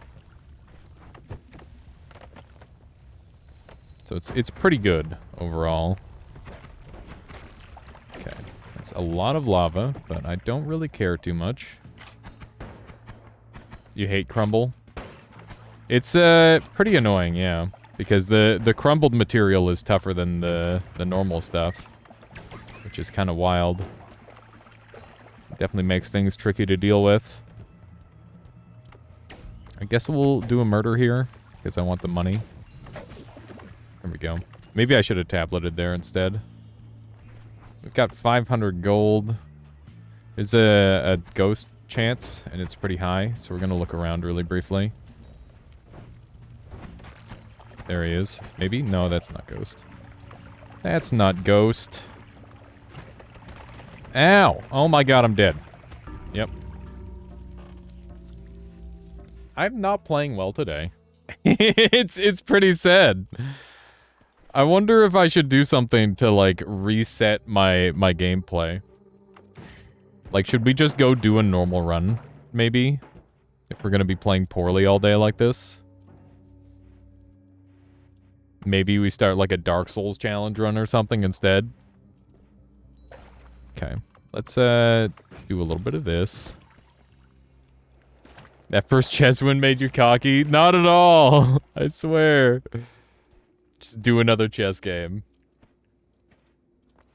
So it's pretty good overall. Okay. That's a lot of lava, but I don't really care too much. You hate crumble? It's pretty annoying, yeah. Because the crumbled material is tougher than the normal stuff. Which is kind of wild. Definitely makes things tricky to deal with. I guess we'll do a murder here. Because I want the money. There we go. Maybe I should have tableted there instead. We've got 500 gold. There's a ghost chance, and it's pretty high, so we're going to look around really briefly. There he is. Maybe? No, that's not ghost. That's not ghost. Ow! Oh my god, I'm dead. Yep. I'm not playing well today. It's pretty sad. I wonder if I should do something to, like, reset my gameplay. Like, should we just go do a normal run, maybe? If we're gonna be playing poorly all day like this? Maybe we start, like, a Dark Souls challenge run or something instead? Okay. Let's, do a little bit of this. That first chess win made you cocky? Not at all! I swear. Just do another chess game.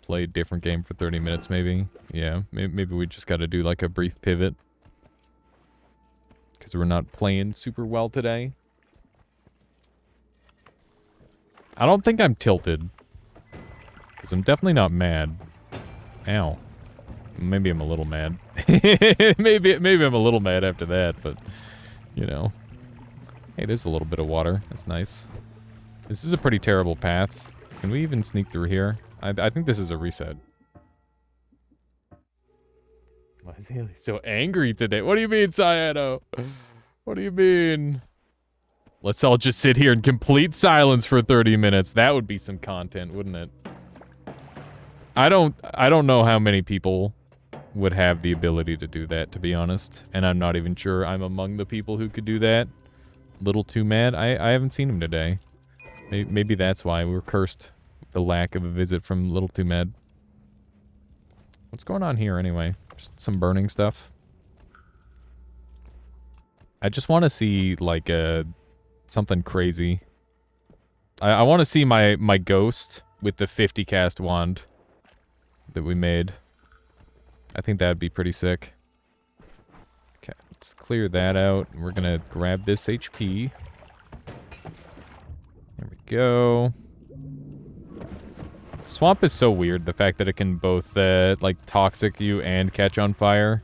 Play a different game for 30 minutes, maybe. Yeah, maybe we just gotta do, like, a brief pivot. Because we're not playing super well today. I don't think I'm tilted. Because I'm definitely not mad. Ow. Maybe I'm a little mad. maybe I'm a little mad after that, but, you know. Hey, there's a little bit of water. That's nice. This is a pretty terrible path. Can we even sneak through here? I think this is a reset. Why is Haley so angry today? What do you mean, Cyano? What do you mean? Let's all just sit here in complete silence for 30 minutes. That would be some content, wouldn't it? I don't know how many people would have the ability to do that, to be honest. And I'm not even sure I'm among the people who could do that. Little too mad. I haven't seen him today. Maybe that's why we're cursed with the lack of a visit from Little Too Mad. What's going on here anyway? Just some burning stuff. I just want to see like something crazy. I want to see my ghost with the 50 cast wand that we made. I think that'd be pretty sick. Okay, let's clear that out. We're gonna grab this HP. There we go. Swamp is so weird, the fact that it can both, like, toxic you and catch on fire.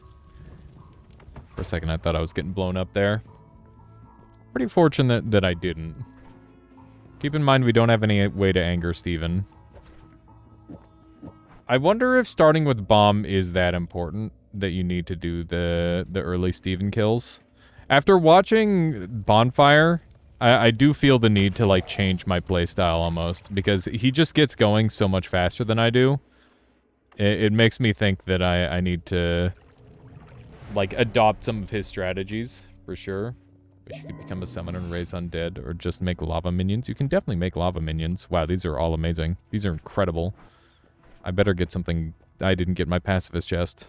For a second, I thought I was getting blown up there. Pretty fortunate that I didn't. Keep in mind, we don't have any way to anger Steven. I wonder if starting with bomb is that important, that you need to do the early Steven kills. After watching Bonfire, I do feel the need to, like, change my playstyle almost, because he just gets going so much faster than I do. It makes me think that I need to, like, adopt some of his strategies, for sure. Wish you could become a summoner and raise undead, or just make lava minions. You can definitely make lava minions. Wow, these are all amazing. These are incredible. I better get something. I didn't get my pacifist chest.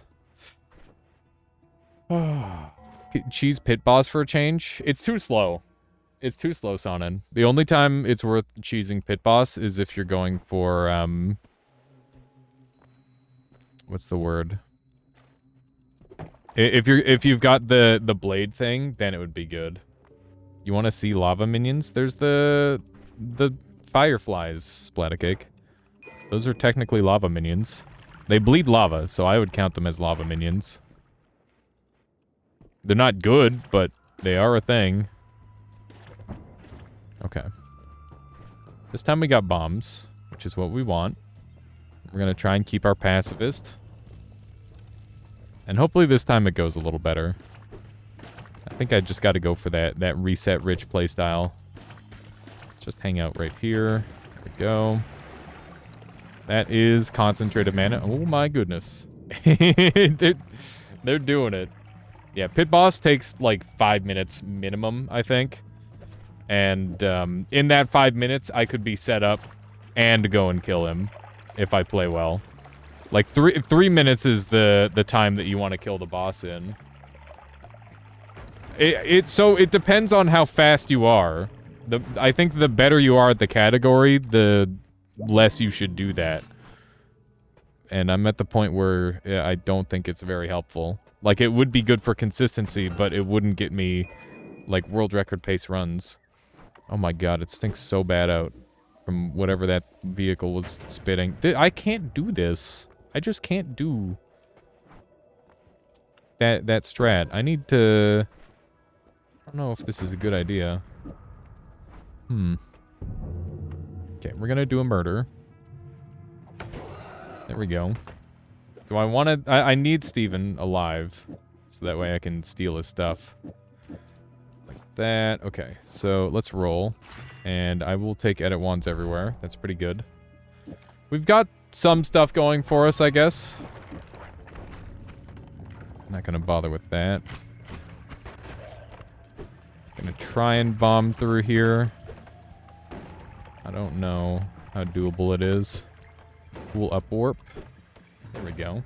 Cheese pit boss for a change? It's too slow. It's too slow, Sonnen. The only time it's worth cheesing pit boss is if you're going for, what's the word? If you've got the blade thing, then it would be good. You want to see lava minions? There's the fireflies, Splatacake. Those are technically lava minions. They bleed lava, so I would count them as lava minions. They're not good, but they are a thing. Okay. This time we got bombs, which is what we want. We're going to try and keep our pacifist. And hopefully this time it goes a little better. I think I just got to go for that reset rich playstyle. Just hang out right here. There we go. That is concentrated mana. Oh my goodness. They're doing it. Yeah, pit boss takes like 5 minutes minimum, I think. And in that 5 minutes, I could be set up and go and kill him if I play well. Like, 3 minutes is the time that you want to kill the boss in. So it depends on how fast you are. I think the better you are at the category, the less you should do that. And I'm at the point where I don't think it's very helpful. Like, it would be good for consistency, but it wouldn't get me, like, world record pace runs. Oh my god, it stinks so bad out from whatever that vehicle was spitting. I can't do this. I just can't do that strat. I need to... I don't know if this is a good idea. Okay, we're gonna do a murder. There we go. Do I want to... I need Steven alive, so that way I can steal his stuff. Like that. Okay, so let's roll. And I will take edit wands everywhere. That's pretty good. We've got some stuff going for us, I guess. Not gonna bother with that. Gonna try and bomb through here. I don't know how doable it is. Cool up warp. There we go.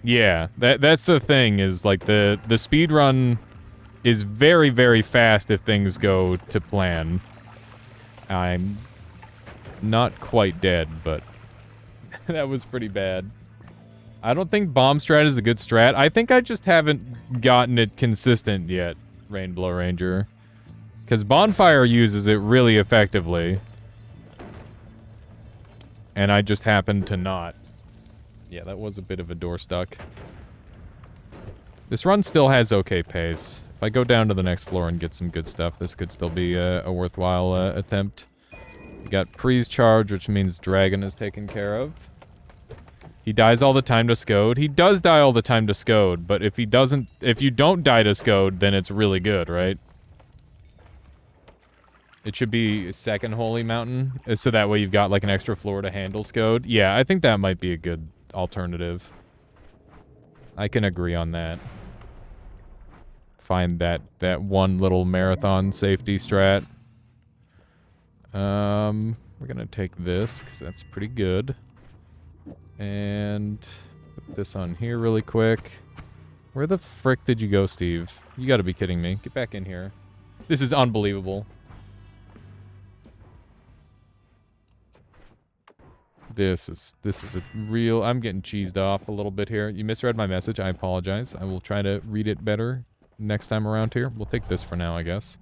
Yeah, that's the thing, is like the speed run is very, very fast if things go to plan. I'm not quite dead, but that was pretty bad. I don't think bomb strat is a good strat. I think I just haven't gotten it consistent yet, Rainbow Ranger. Because Bonfire uses it really effectively. And I just happened to not. Yeah, that was a bit of a door stuck. This run still has okay pace. If I go down to the next floor and get some good stuff, this could still be a worthwhile attempt. We got Freeze Charge, which means Dragon is taken care of. He dies all the time to Scode. He does die all the time to Scode, but if you don't die to Scode, then it's really good, right? It should be second Holy Mountain, so that way you've got like an extra floor to handle Scode. Yeah, I think that might be a good alternative. I can agree on that. Find that one little marathon safety strat. We're gonna take this, because that's pretty good. And put this on here really quick. Where the frick did you go, Steve? You gotta be kidding me. Get back in here. This is unbelievable. This is a real... I'm getting cheesed off a little bit here. You misread my message. I apologize. I will try to read it better next time around here. We'll take this for now, I guess.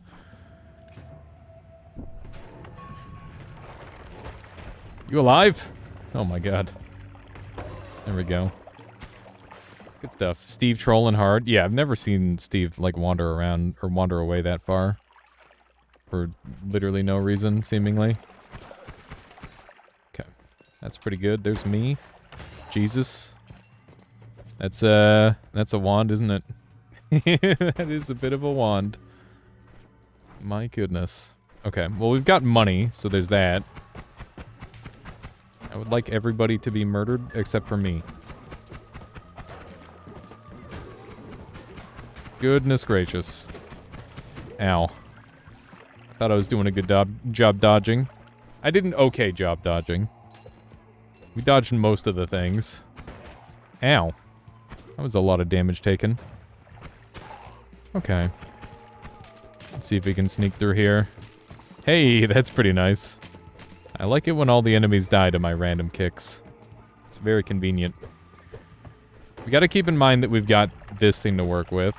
You alive? Oh my god. There we go. Good stuff. Steve trolling hard. Yeah, I've never seen Steve, like, wander around or wander away that far. For literally no reason, seemingly. Okay. That's pretty good. There's me. Jesus. That's a wand, isn't it? That is a bit of a wand. My goodness. Okay, well, we've got money, so there's that. I would like everybody to be murdered, except for me. Goodness gracious. Ow. Thought I was doing a good job dodging. I did an okay job dodging. We dodged most of the things. Ow. That was a lot of damage taken. Okay. Let's see if we can sneak through here. Hey, that's pretty nice. I like it when all the enemies die to my random kicks. It's very convenient. We gotta keep in mind that we've got this thing to work with,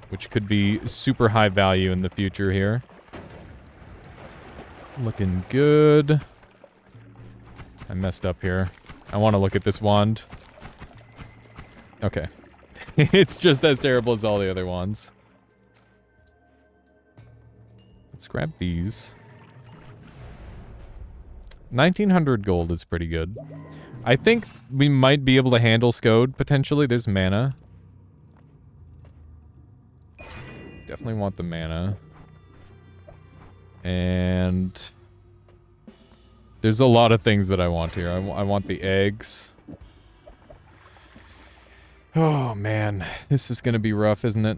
which could be super high value in the future here. Looking good. I messed up here. I want to look at this wand. Okay. It's just as terrible as all the other wands. Let's grab these. 1900 gold is pretty good. I think we might be able to handle Scode, potentially. There's mana. Definitely want the mana. And... there's a lot of things that I want here. I want the eggs. Oh, man. This is gonna be rough, isn't it?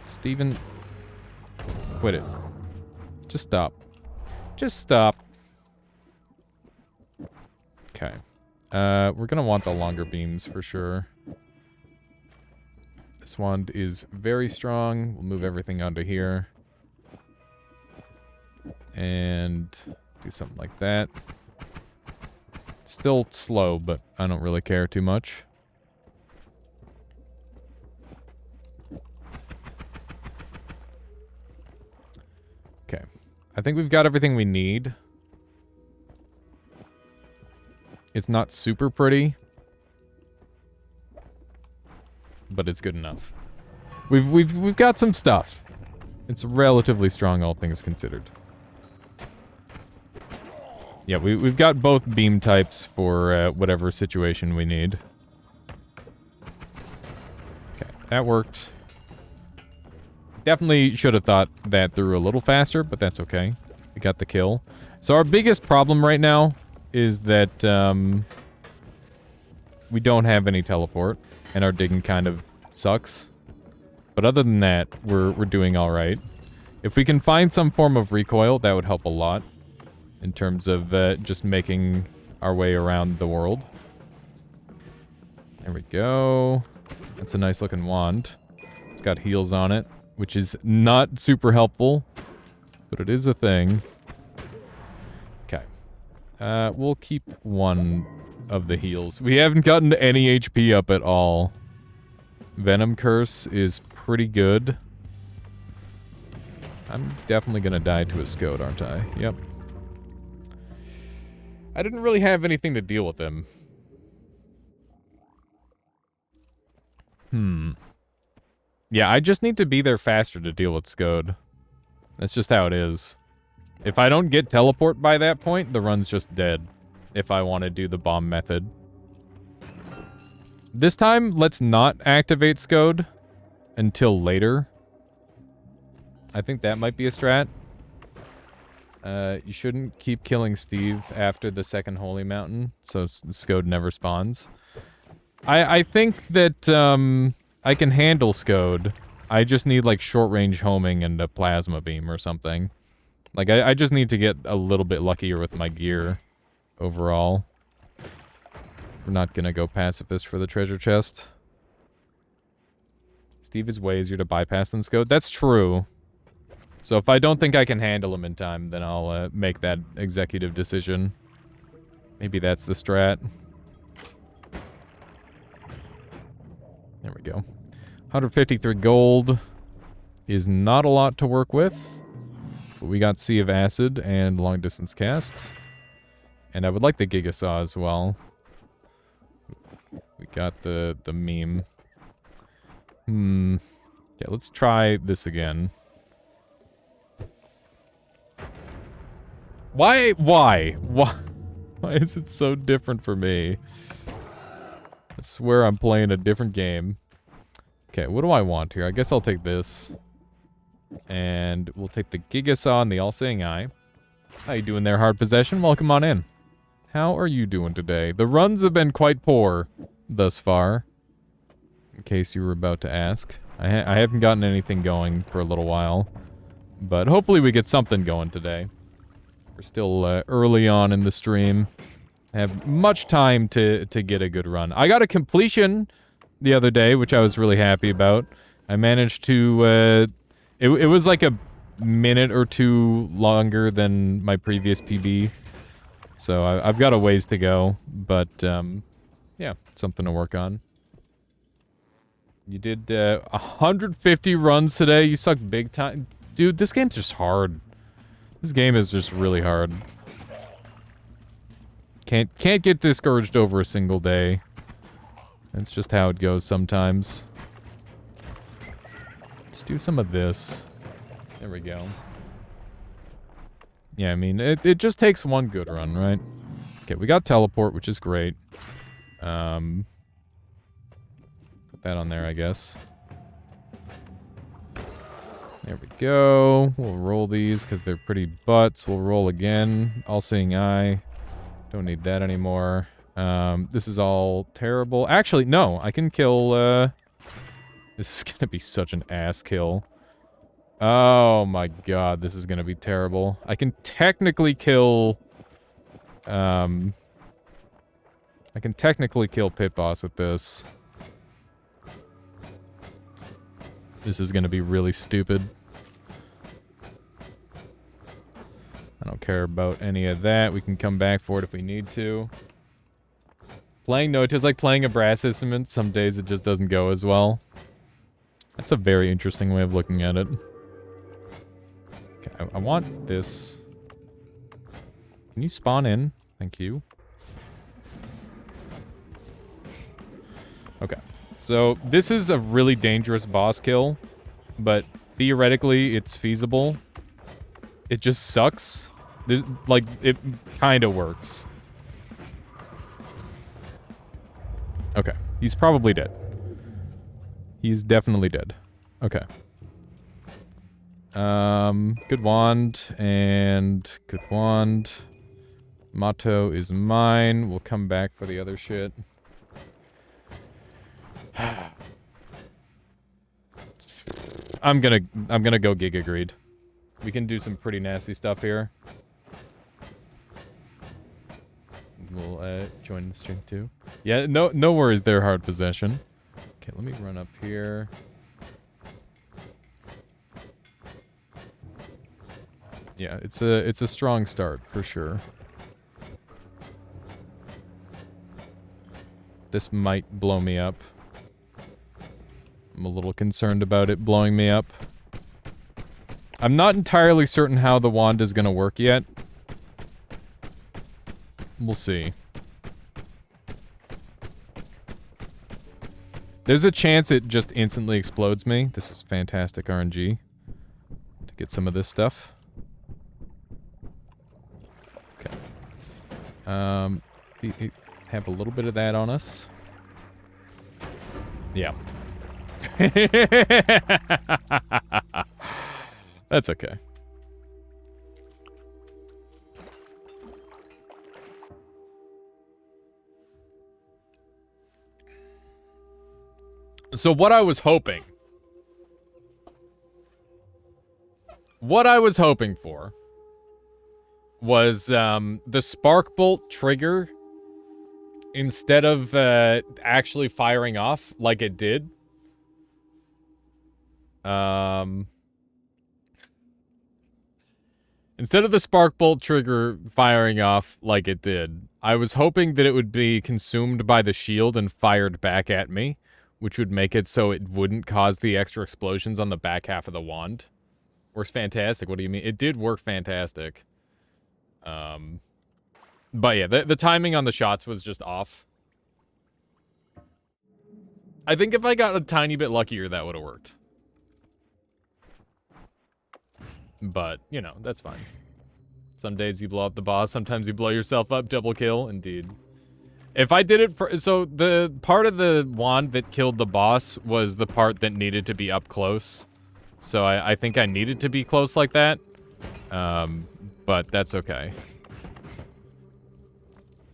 Steven... quit it. Just stop. Just stop. Okay. We're gonna want the longer beams for sure. This wand is very strong. We'll move everything onto here. And do something like that. Still slow, but I don't really care too much. Okay. I think we've got everything we need. It's not super pretty, but it's good enough. We've got some stuff. It's relatively strong, all things considered. Yeah, we've got both beam types for whatever situation we need. Okay, that worked. Definitely should have thought that through a little faster, but that's okay. We got the kill. So our biggest problem right now is that we don't have any teleport, and our digging kind of sucks. But other than that, we're doing all right. If we can find some form of recoil, that would help a lot in terms of just making our way around the world. There we go. That's a nice looking wand. It's got heals on it, which is not super helpful, but it is a thing. Okay. We'll keep one of the heals. We haven't gotten any HP up at all. Venom Curse is pretty good. I'm definitely gonna die to a Scode, aren't I? Yep. I didn't really have anything to deal with him. Yeah, I just need to be there faster to deal with Scode. That's just how it is. If I don't get teleport by that point, the run's just dead. If I want to do the bomb method. This time, let's not activate Scode until later. I think that might be a strat. You shouldn't keep killing Steve after the second Holy Mountain, so Scode never spawns. I think that, I can handle Scode. I just need, like, short-range homing and a plasma beam or something. Like, I just need to get a little bit luckier with my gear overall. We're not gonna go pacifist for the treasure chest. Steve is way easier to bypass than Scode. That's true. So if I don't think I can handle him in time, then I'll make that executive decision. Maybe that's the strat. There we go. 153 gold is not a lot to work with. But we got Sea of Acid and Long Distance Cast. And I would like the Gigasaw as well. We got the meme. Yeah, let's try this again. Why is it so different for me? I swear I'm playing a different game. Okay, what do I want here? I guess I'll take this. And we'll take the Gigasaw and the All-Seeing Eye. How you doing there, Hard Possession? Welcome on in. How are you doing today? The runs have been quite poor thus far. In case you were about to ask. I haven't gotten anything going for a little while. But hopefully we get something going today. We're still early on in the stream. I have much time to get a good run. I got a completion the other day, which I was really happy about. I managed to... It was like a minute or two longer than my previous PB. So I've got a ways to go. But, yeah, something to work on. You did 150 runs today. You suck big time. Dude, this game's just hard. This game is just really hard. Can't get discouraged over a single day. That's just how it goes sometimes. Let's do some of this. There we go. Yeah, I mean, it just takes one good run, right? Okay, we got teleport, which is great. Put that on there, I guess. There we go. We'll roll these because they're pretty butts. We'll roll again. All-Seeing Eye. Don't need that anymore. This is all terrible. Actually, no. I can kill, This is gonna be such an ass kill. Oh my god, this is gonna be terrible. I can technically kill... I can technically kill Pit Boss with this. This is gonna be really stupid. I don't care about any of that. We can come back for it if we need to. Playing noita is like playing a brass instrument. Some days it just doesn't go as well. That's a very interesting way of looking at it. Okay, I want this. Can you spawn in? Thank you. Okay. So, this is a really dangerous boss kill, but theoretically, it's feasible. It just sucks. Like, it kind of works. Okay. He's probably dead. He's definitely dead. Okay. Good wand, and good wand. Motto is mine. We'll come back for the other shit. I'm gonna go Giga Greed. We can do some pretty nasty stuff here. We'll join the stream too. Yeah, no worries there, Hard Possession. Okay, let me run up here. Yeah, it's a strong start for sure. This might blow me up. I'm a little concerned about it blowing me up. I'm not entirely certain how the wand is going to work yet. We'll see. There's a chance it just instantly explodes me. This is fantastic RNG. To get some of this stuff. Okay. Have a little bit of that on us. Yeah. That's okay. So what I was hoping for was the spark bolt trigger, instead of actually firing off like it did. Instead of the spark bolt trigger firing off like it did, I was hoping that it would be consumed by the shield and fired back at me, which would make it so it wouldn't cause the extra explosions on the back half of the wand. Works fantastic. What do you mean? It did work fantastic. But yeah, the timing on the shots was just off. I think if I got a tiny bit luckier, that would have worked. But, you know, that's fine. Some days you blow up the boss, sometimes you blow yourself up, double kill, indeed. If I did it for... So, the part of the wand that killed the boss was the part that needed to be up close. So, I think I needed to be close like that. But that's okay.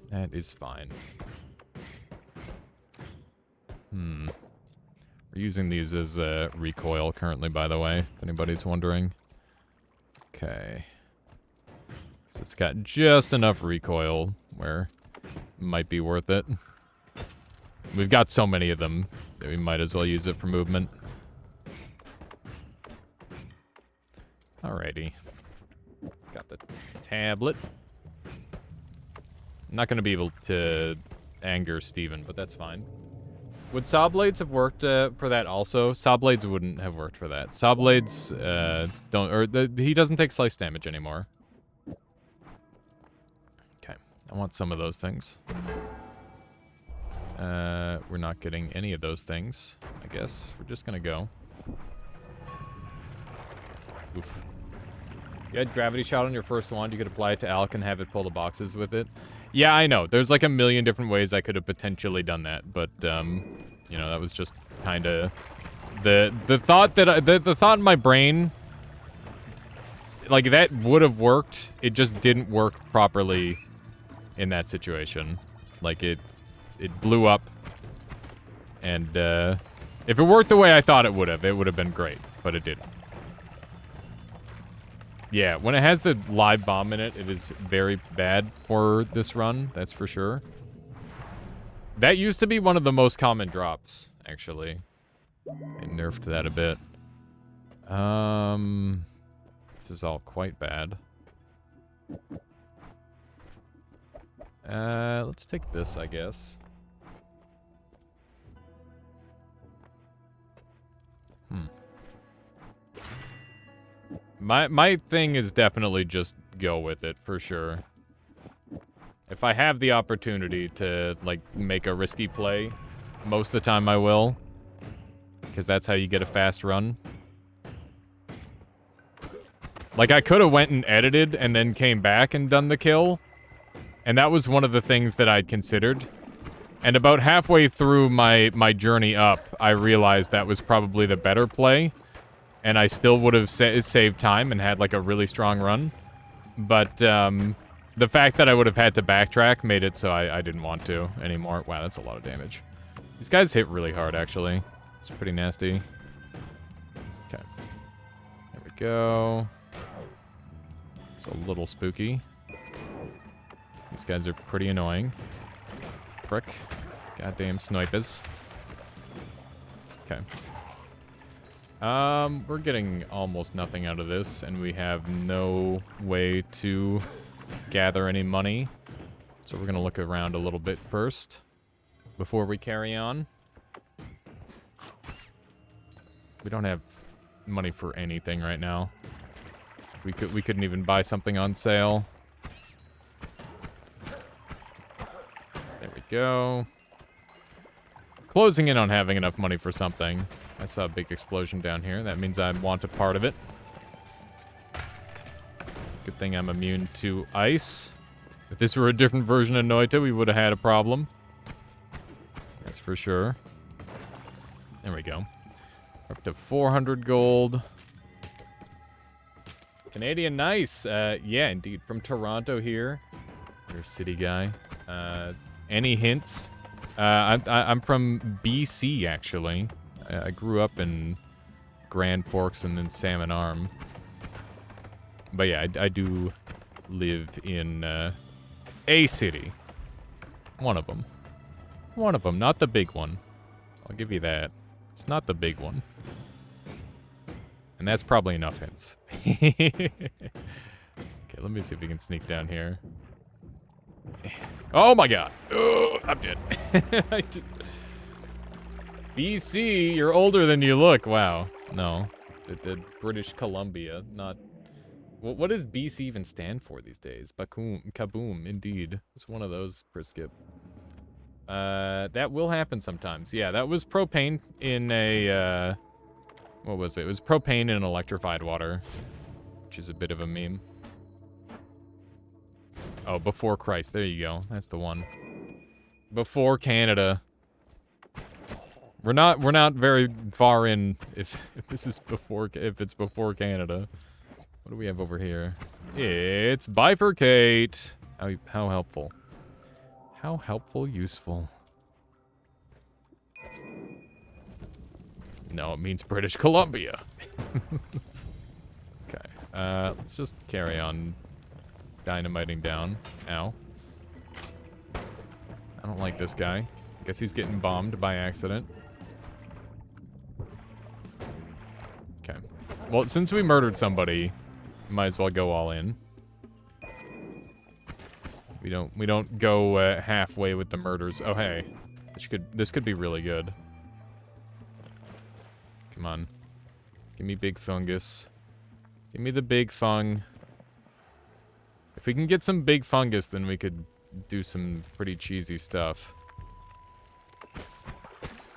That is fine. We're using these as recoil currently, by the way, if anybody's wondering. Okay. So it's got just enough recoil where it might be worth it. We've got so many of them that we might as well use it for movement. Alrighty. Got the tablet. I'm not going to be able to anger Steven, but that's fine. Would saw blades have worked for that also? Saw blades wouldn't have worked for that. Saw blades don't, or he doesn't take slice damage anymore. Okay, I want some of those things. We're not getting any of those things, I guess. We're just gonna go. Oof. You had gravity shot on your first wand, you could apply it to Alk and have it pull the boxes with it. Yeah, I know. There's like a million different ways I could have potentially done that, but you know, that was just kind of the thought that the thought in my brain, like, that would have worked. It just didn't work properly in that situation. Like, it blew up, and if it worked the way I thought it would have been great, but it didn't. Yeah, when it has the live bomb in it, it is very bad for this run, that's for sure. That used to be one of the most common drops, actually. I nerfed that a bit. This is all quite bad. Let's take this, I guess. My thing is definitely just go with it, for sure. If I have the opportunity to, like, make a risky play, most of the time I will. Because that's how you get a fast run. Like, I could have went and edited and then came back and done the kill. And that was one of the things that I'd considered. And about halfway through my journey up, I realized that was probably the better play. And I still would have saved time and had, like, a really strong run. But, the fact that I would have had to backtrack made it so I didn't want to anymore. Wow, that's a lot of damage. These guys hit really hard, actually. It's pretty nasty. Okay. There we go. It's a little spooky. These guys are pretty annoying. Prick. Goddamn snipers. Okay. We're getting almost nothing out of this, and we have no way to gather any money. So we're gonna look around a little bit first before we carry on. We don't have money for anything right now. We couldn't even buy something on sale. There we go. Closing in on having enough money for something. I saw a big explosion down here. That means I want a part of it. Good thing I'm immune to ice. If this were a different version of Noita, we would have had a problem. That's for sure. There we go. Up to 400 gold. Canadian, nice. Yeah, indeed. From Toronto here. You're a city guy. Any hints? I'm from BC, actually. I grew up in Grand Forks and then Salmon Arm. But yeah, I do live in a city. One of them. One of them, not the big one. I'll give you that. It's not the big one. And that's probably enough hints. Okay, let me see if we can sneak down here. Oh my god. Oh, I'm dead. BC, you're older than you look. Wow. No. The British Columbia, not... What does BC even stand for these days? Kaboom, indeed. It's one of those, Priskip. That will happen sometimes. Yeah, that was propane in a, what was it? It was propane in electrified water, which is a bit of a meme. Oh, before Christ. There you go. That's the one. Before Canada. We're not very far in if this is if it's before Canada. What do we have over here? It's bifurcate. How helpful. How helpful, useful. No, it means British Columbia. Okay. Let's just carry on dynamiting down. Ow. I don't like this guy. I guess he's getting bombed by accident. Okay. Well, since we murdered somebody, might as well go all in. We don't go halfway with the murders. Oh hey, this could be really good. Come on, give me big fungus. Give me the big fung. If we can get some big fungus, then we could do some pretty cheesy stuff.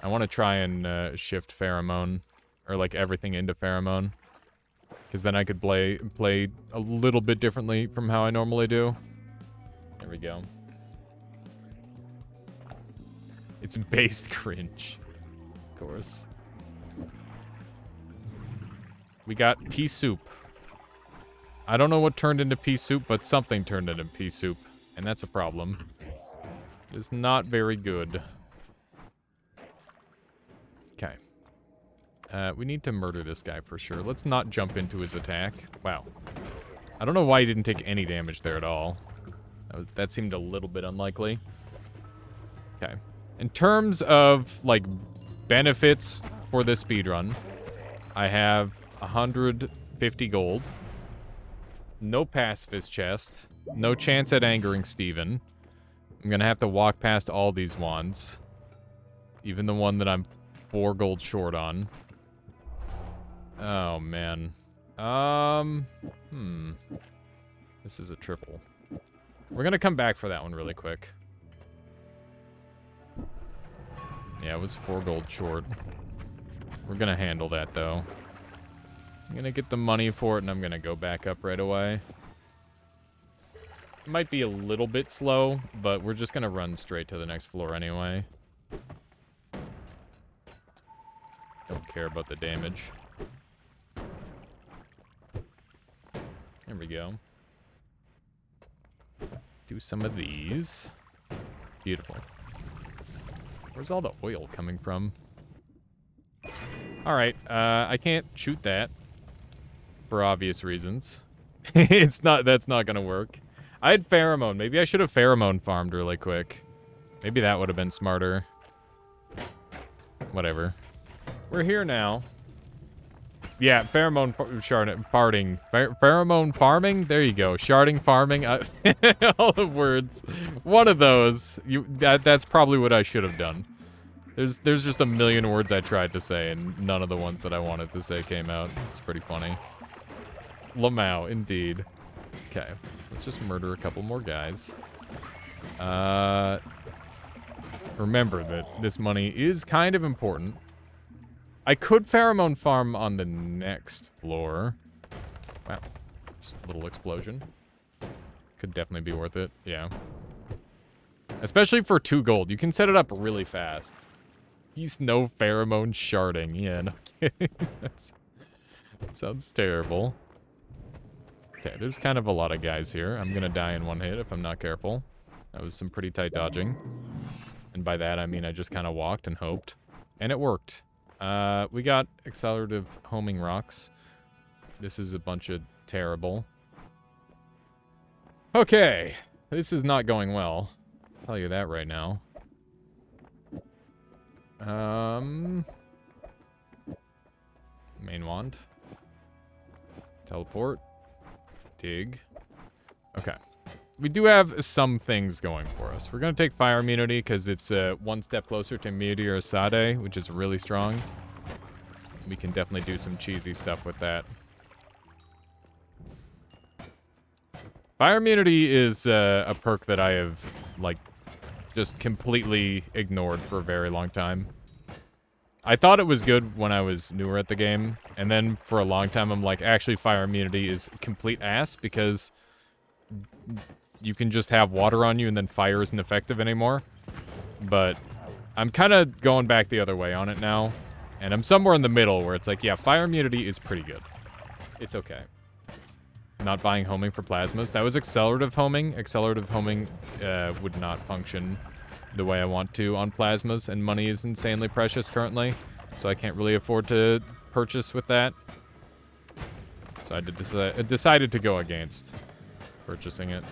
I want to try and shift pheromone, or like everything into pheromone, because then I could play a little bit differently from how I normally do. There we go. It's based cringe. Of course. We got pea soup. I don't know what turned into pea soup, but something turned into pea soup. And that's a problem. It's not very good. Okay. We need to murder this guy for sure. Let's not jump into his attack. Wow. I don't know why he didn't take any damage there at all. That seemed a little bit unlikely. Okay. In terms of, like, benefits for this speedrun, I have 150 gold. No pacifist chest. No chance at angering Steven. I'm gonna have to walk past all these wands. Even the one that I'm 4 gold short on. Oh, man. This is a triple. We're gonna come back for that one really quick. Yeah, it was 4 gold short. We're gonna handle that, though. I'm gonna get the money for it, and I'm gonna go back up right away. It might be a little bit slow, but we're just gonna run straight to the next floor anyway. Don't care about the damage. There we go. Do some of these. Beautiful. Where's all the oil coming from? Alright, I can't shoot that. For obvious reasons. That's not gonna work. I had pheromone. Maybe I should have pheromone farmed really quick. Maybe that would have been smarter. Whatever. We're here now. Yeah, pheromone farting. Pheromone farming? There you go. Sharding farming. All the words. One of those. That's probably what I should have done. There's just a million words I tried to say, and none of the ones that I wanted to say came out. It's pretty funny. Lamau, indeed. Okay, let's just murder a couple more guys. Remember that this money is kind of important. I could pheromone farm on the next floor. Wow, just a little explosion. Could definitely be worth it, yeah. Especially for 2 gold. You can set it up really fast. He's no pheromone sharding. Yeah, no kidding. That sounds terrible. Okay, there's kind of a lot of guys here. I'm gonna die in 1 hit if I'm not careful. That was some pretty tight dodging. And by that, I mean I just kind of walked and hoped. And it worked. We got accelerative homing rocks. This is a bunch of terrible. Okay. This is not going well. I'll tell you that right now. Main wand. Teleport. Dig. Okay. We do have some things going for us. We're going to take fire immunity because it's 1 step closer to Meteor Sade, which is really strong. We can definitely do some cheesy stuff with that. Fire immunity is a perk that I have, like, just completely ignored for a very long time. I thought it was good when I was newer at the game, and then for a long time I'm like, actually fire immunity is complete ass because you can just have water on you and then fire isn't effective anymore. But I'm kind of going back the other way on it now, and I'm somewhere in the middle where it's like, yeah, fire immunity is pretty good. It's okay. Not buying homing for plasmas. That was accelerative homing. Accelerative homing would not function the way I want to on plasmas, and money is insanely precious currently, so I can't really afford to purchase with that. So I decided to go against purchasing it.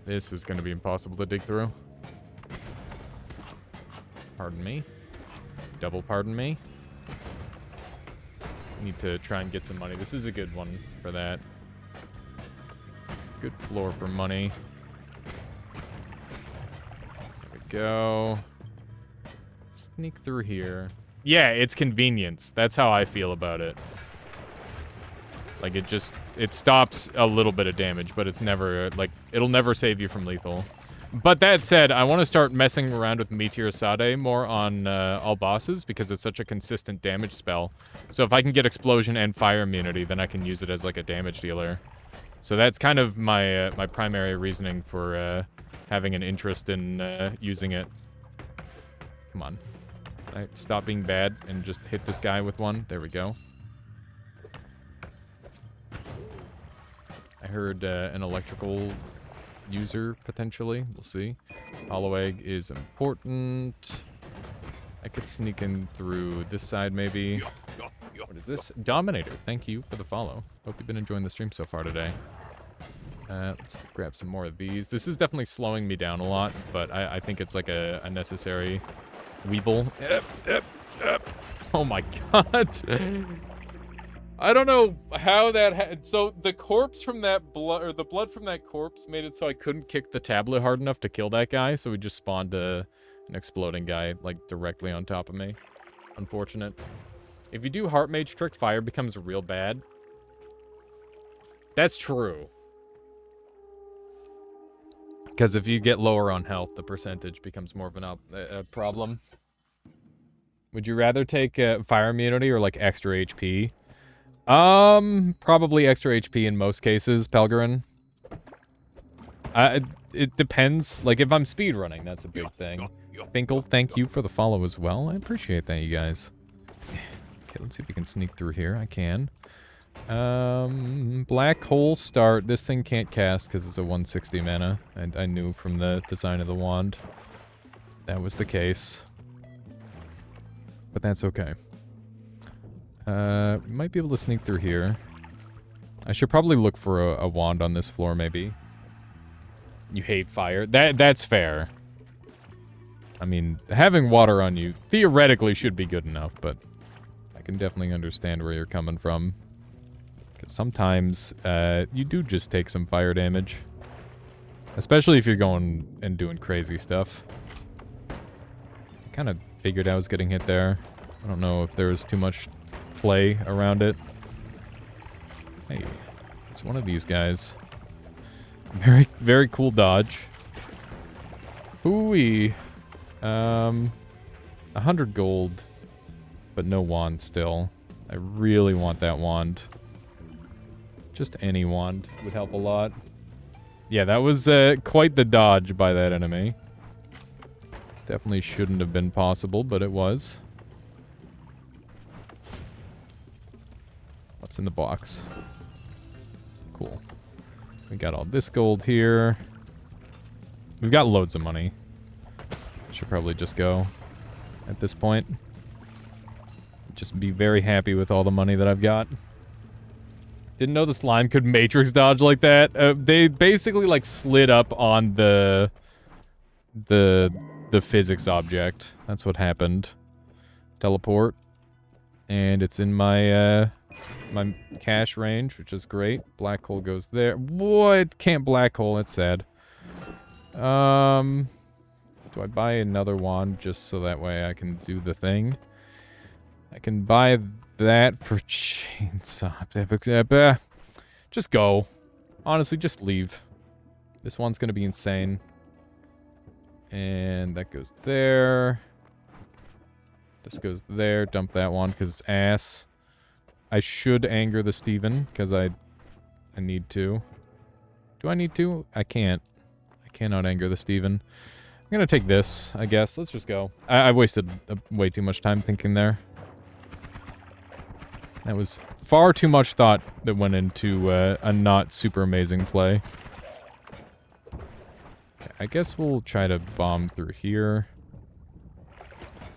This is going to be impossible to dig through. Pardon me. Double pardon me. Need to try and get some money. This is a good one for that. Good floor for money. There we go. Sneak through here. Yeah, it's convenience. That's how I feel about it. Like, it stops a little bit of damage, but it's never, like, it'll never save you from lethal. But that said, I want to start messing around with Meteor Sade more on all bosses because it's such a consistent damage spell. So if I can get explosion and fire immunity, then I can use it as like a damage dealer. So that's kind of my my primary reasoning for having an interest in using it. Come on. Right, stop being bad and just hit this guy with one. There we go. I heard an electrical user, potentially. We'll see. Hollow egg is important. I could sneak in through this side, maybe. What is this? Dominator, thank you for the follow. Hope you've been enjoying the stream so far today. Let's grab some more of these. This is definitely slowing me down a lot, but I think it's like a necessary weevil. Oh my god. I don't know how that so the corpse from that blood, or the blood from that corpse made it so I couldn't kick the tablet hard enough to kill that guy, so we just spawned an exploding guy, like, directly on top of me. Unfortunate. If you do Heart Mage trick, fire becomes real bad. That's true. Because if you get lower on health, the percentage becomes more of a problem. Would you rather take fire immunity or, like, extra HP? Probably extra HP in most cases, Pelgarin. It depends. Like, if I'm speedrunning, that's a big thing. Finkel, thank you for the follow as well. I appreciate that, you guys. Okay, let's see if we can sneak through here. I can. Black Hole Start. This thing can't cast because it's a 160 mana. And I knew from the design of the wand that was the case. But that's okay. Might be able to sneak through here. I should probably look for a wand on this floor, maybe. You hate fire. That's fair. I mean, having water on you theoretically should be good enough, but I can definitely understand where you're coming from. Because sometimes, you do just take some fire damage. Especially if you're going and doing crazy stuff. I kind of figured I was getting hit there. I don't know if there was too much play around it. Hey, it's one of these guys. Very, very cool dodge. Hooey. 100 gold, but no wand still. I really want that wand. Just any wand would help a lot. Yeah, that was quite the dodge by that enemy. Definitely shouldn't have been possible, but it was. What's in the box? Cool. We got all this gold here. We've got loads of money. Should probably just go at this point. Just be very happy with all the money that I've got. Didn't know the slime could matrix dodge like that. They basically like slid up on the physics object. That's what happened. Teleport. And it's in my my cash range, which is great. Black hole goes there. Boy, it can't black hole. It's sad. Do I buy another wand just so that way I can do the thing? I can buy that for chainsaw. Just go. Honestly, just leave. This one's gonna be insane. And that goes there. This goes there. Dump that one because it's ass. I should anger the Steven because I need to. Do I need to? I can't. I cannot anger the Steven. I'm gonna take this, I guess. Let's just go. I wasted way too much time thinking there. That was far too much thought that went into a not super amazing play. Okay, I guess we'll try to bomb through here.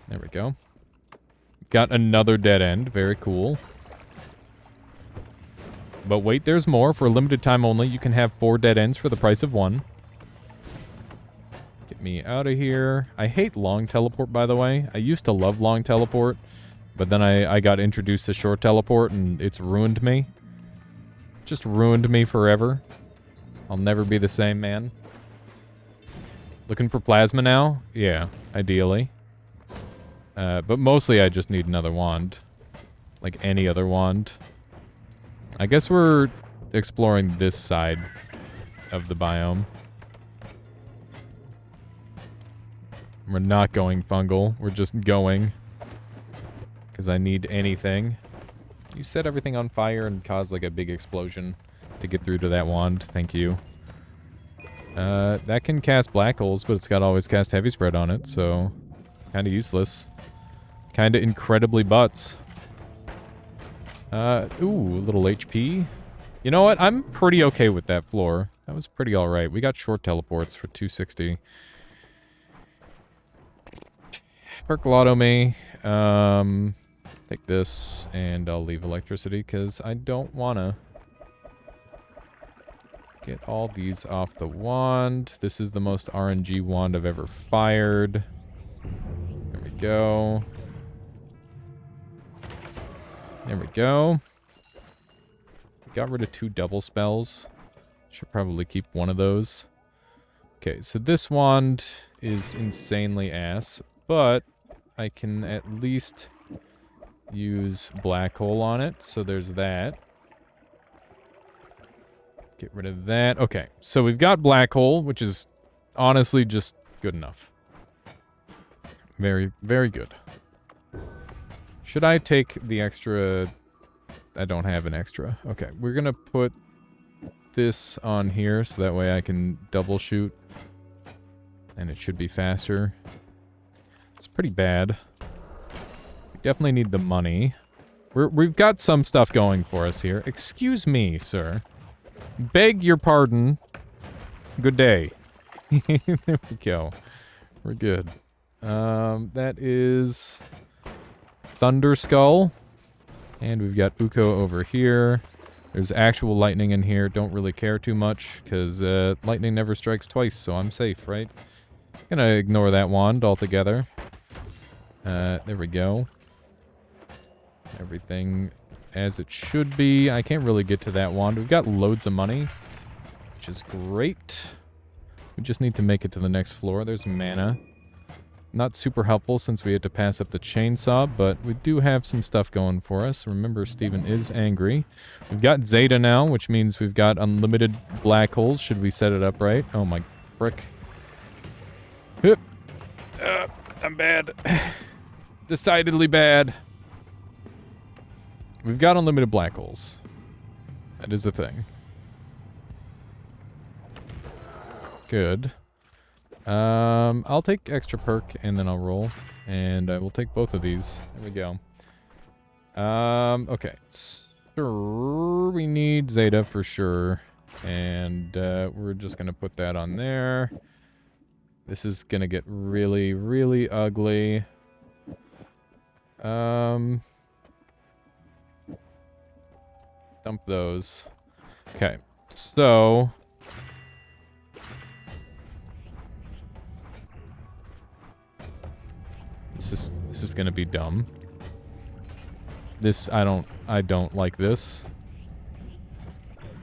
There we go. Got another dead end. Very cool. But wait, there's more. For a limited time only, you can have 4 dead ends for the price of 1. Get me out of here. I hate long teleport, by the way. I used to love long teleport. But then I got introduced to short teleport, and it's ruined me. Just ruined me forever. I'll never be the same, man. Looking for plasma now? Yeah, ideally. But mostly I just need another wand. Like any other wand. I guess we're exploring this side of the biome. We're not going fungal. We're just going. Because I need anything. You set everything on fire and cause like a big explosion to get through to that wand. Thank you. That can cast black holes, but it's got to always cast heavy spread on it, so kind of useless. Kind of incredibly butts. Ooh, a little HP. You know what? I'm pretty okay with that floor. That was pretty alright. We got short teleports for 260. Percolotomy. Take this, and I'll leave electricity, because I don't want to get all these off the wand. This is the most RNG wand I've ever fired. There we go. There we go. Got rid of 2 double spells. Should probably keep one of those. Okay, so this wand is insanely ass, but I can at least use black hole on it, so there's that. Get rid of that. Okay, so we've got black hole, which is honestly just good enough. Very, very good. Should I take the extra? I don't have an extra. Okay, we're gonna put this on here so that way I can double shoot. And it should be faster. It's pretty bad. We definitely need the money. We've got some stuff going for us here. Excuse me, sir. Beg your pardon. Good day. There we go. We're good. That is Thunder Skull. And we've got Uko over here. There's actual lightning in here. Don't really care too much, because lightning never strikes twice, so I'm safe, right? Gonna ignore that wand altogether. There we go. Everything as it should be. I can't really get to that wand. We've got loads of money, which is great. We just need to make it to the next floor. There's mana. Not super helpful since we had to pass up the chainsaw, but we do have some stuff going for us. Remember, Steven is angry. We've got Zeta now, which means we've got unlimited black holes. Should we set it up right? Oh my frick. I'm bad. Decidedly bad. We've got unlimited black holes. That is a thing. Good. I'll take extra perk and then I'll roll. And I will take both of these. There we go. Okay. So we need Zeta for sure. And we're just going to put that on there. This is going to get really, really ugly. Dump those. Okay. So... This is gonna be dumb. I don't like this.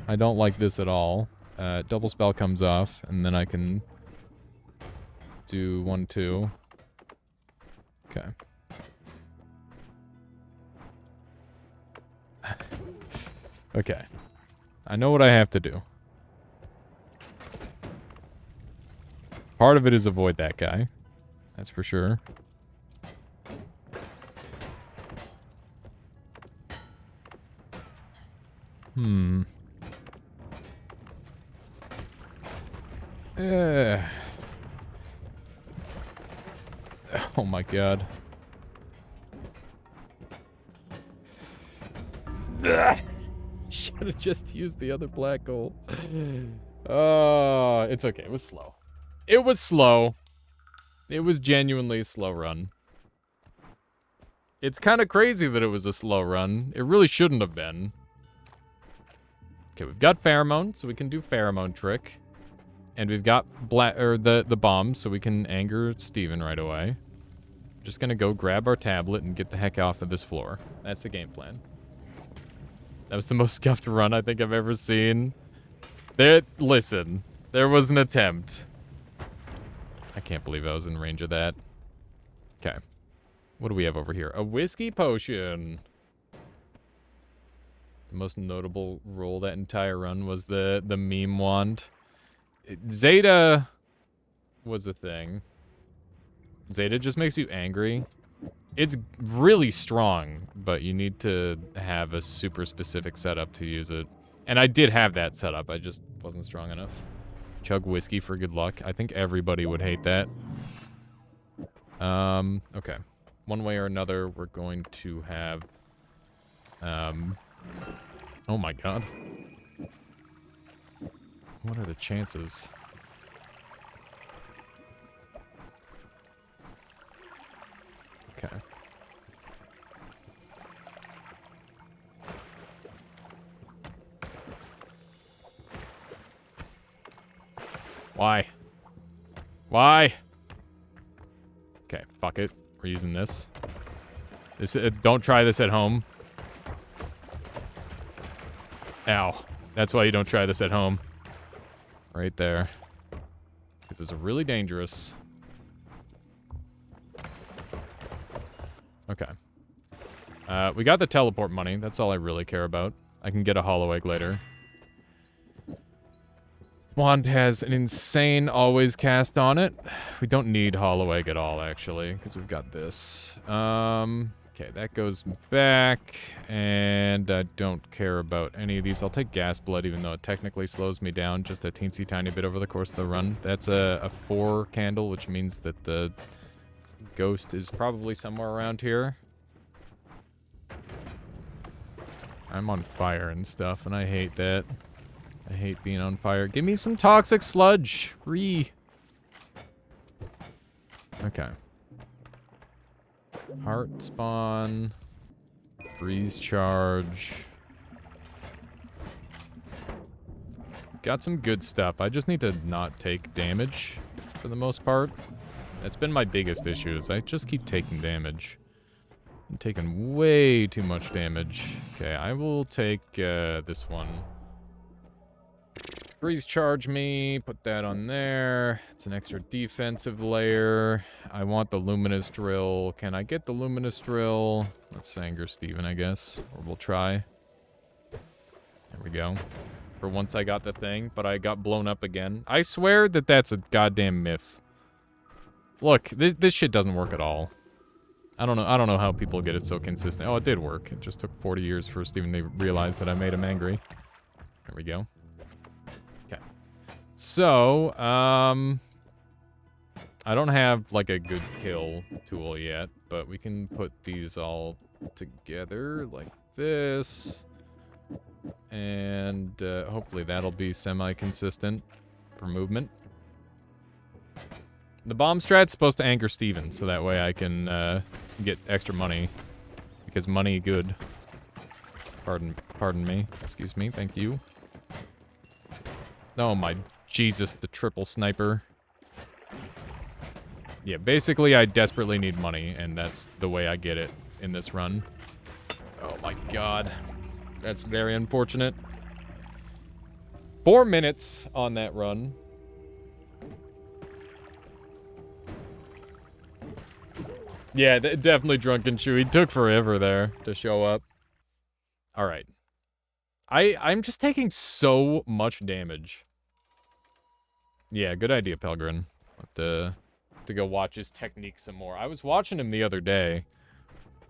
I don't like this at all. Double spell comes off, and then I can do 1, 2. Okay. Okay. I know what I have to do. Part of it is avoid that guy. That's for sure. Oh my god. Should have just used the other black hole. Oh, it's okay. It was slow. It was slow. It was genuinely a slow run. It's kind of crazy that it was a slow run. It really shouldn't have been. Okay, we've got pheromone, so we can do pheromone trick. And we've got the bomb, so we can anger Steven right away. Just gonna go grab our tablet and get the heck off of this floor. That's the game plan. That was the most scuffed run I think I've ever seen. Listen, there was an attempt. I can't believe I was in range of that. Okay. What do we have over here? A whiskey potion. The most notable roll that entire run was the meme wand. Zeta was a thing. Zeta just makes you angry. It's really strong, but you need to have a super specific setup to use it. And I did have that setup, I just wasn't strong enough. Chug whiskey for good luck. I think everybody would hate that. Okay. One way or another, we're going to have... Oh my god. What are the chances? Okay. Why? Why? Okay, fuck it. We're using this. Don't try this at home. Ow. That's why you don't try this at home. Right there. Because it's really dangerous. Okay. We got the teleport money. That's all I really care about. I can get a hollow egg later. Wand has an insane always cast on it. We don't need hollow egg at all, actually, because we've got this. Okay, that goes back, and I don't care about any of these. I'll take gas blood, even though it technically slows me down just a teensy tiny bit over the course of the run. That's a 4 candle, which means that the ghost is probably somewhere around here. I'm on fire and stuff, and I hate that. I hate being on fire. Give me some toxic sludge. Okay. Heart spawn. Freeze charge. Got some good stuff. I just need to not take damage for the most part. That's been my biggest issue, is I just keep taking damage. I'm taking way too much damage. Okay, I will take this one. freeze charge me. Put that on there. It's an extra defensive layer. I want the luminous drill. Can I get the luminous drill? Let's anger Steven, I guess. Or we'll try. There we go. For once I got the thing, but I got blown up again. I swear that that's a goddamn myth. Look, this shit doesn't work at all. I don't know how people get it so consistent. Oh, it did work. It just took 40 years for Steven to realize that I made him angry. There we go. Okay. So, I don't have, like, a good kill tool yet, but we can put these all together like this. And, hopefully that'll be semi-consistent for movement. The bomb strat's supposed to anchor Steven, so that way I can, get extra money. Because money good. Pardon me. Excuse me, thank you. Oh my Jesus, the triple sniper. Yeah, basically I desperately need money, and that's the way I get it in this run. Oh my god. That's very unfortunate. 4 minutes on that run. Yeah, definitely Drunken Chewie. Took forever there to show up. Alright. I'm just taking so much damage. Yeah, good idea, Pelgrin. Have to go watch his technique some more. I was watching him the other day.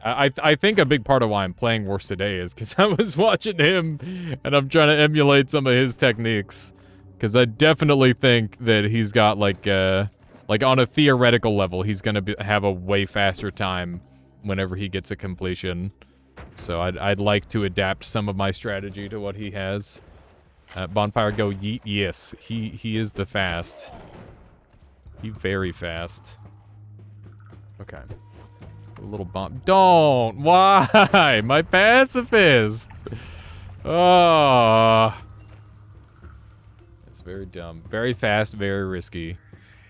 I think a big part of why I'm playing worse today is because I was watching him and I'm trying to emulate some of his techniques. Because I definitely think that he's got like on a theoretical level, he's gonna have a way faster time whenever he gets a completion. So I'd like to adapt some of my strategy to what he has. Bonfire go yeet. Yes, he is the fast. He very fast. Okay. A little bomb. Don't! Why? My pacifist! Oh. It's very dumb. Very fast, very risky.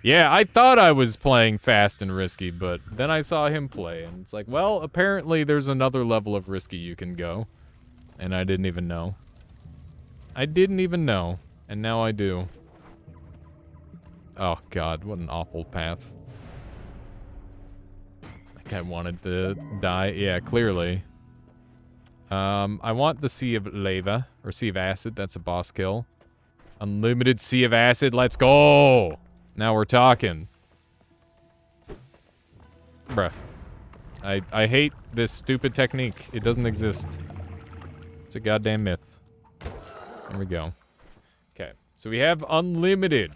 Yeah, I thought I was playing fast and risky, but then I saw him play, and it's like, well, apparently there's another level of risky you can go. And I didn't even know. I didn't even know. And now I do. Oh, God, what an awful path. That guy wanted to die. Yeah, clearly. I want the Sea of Lava, or Sea of Acid. That's a boss kill. Unlimited Sea of Acid. Let's go! Now we're talking. Bruh. I hate this stupid technique. It doesn't exist. It's a goddamn myth. There we go. Okay. So we have unlimited.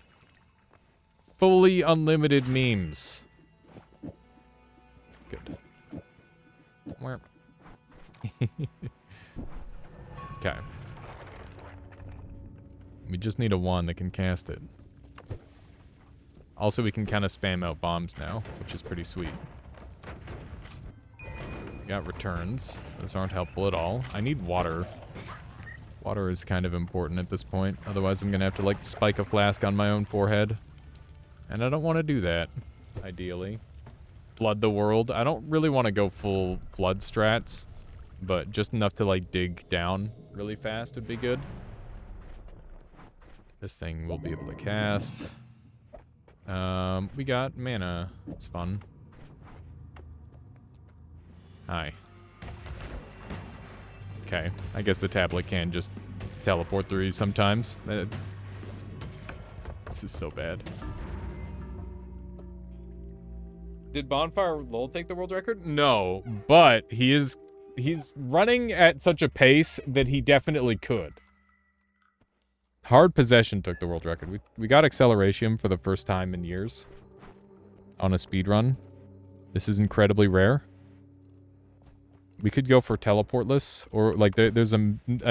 Fully unlimited memes. Good. Where? Okay. We just need a wand that can cast it. Also, we can kind of spam out bombs now, which is pretty sweet. Got returns. Those aren't helpful at all. I need water. Water is kind of important at this point. Otherwise, I'm going to have to, like, spike a flask on my own forehead. And I don't want to do that, ideally. Flood the world. I don't really want to go full flood strats, but just enough to, like, dig down really fast would be good. This thing we'll be able to cast. We got mana. It's fun. Hi. Okay. I guess the tablet can just teleport through you sometimes. This is so bad. Did Bonfire Lol take the world record? No, but he's running at such a pace that he definitely could. Hard Possession took the world record. We got Acceleration for the first time in years on a speed run. This is incredibly rare. We could go for Teleportless, or like there's a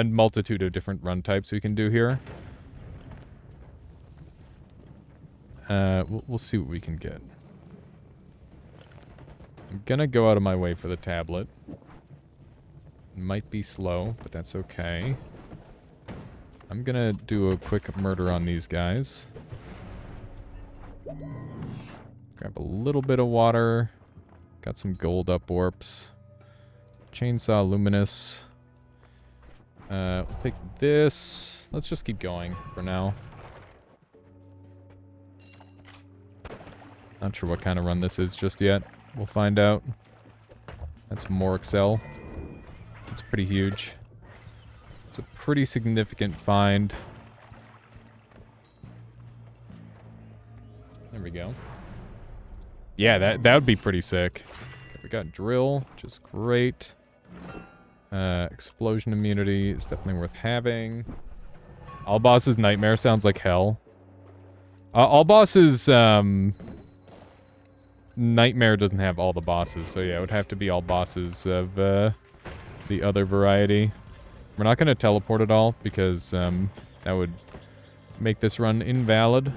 multitude of different run types we can do here. We'll see what we can get. I'm gonna go out of my way for the tablet. Might be slow, but that's okay. I'm gonna do a quick murder on these guys. Grab a little bit of water. Got some gold up warps. Chainsaw Luminous. We'll take this. Let's just keep going for now. Not sure what kind of run this is just yet. We'll find out. That's more Excel. It's pretty huge. It's a pretty significant find. There we go. Yeah, that would be pretty sick. We got drill, which is great. Explosion immunity is definitely worth having. All bosses nightmare sounds like hell. All bosses nightmare doesn't have all the bosses, so yeah, it would have to be all bosses of the other variety. We're not going to teleport at all because that would make this run invalid.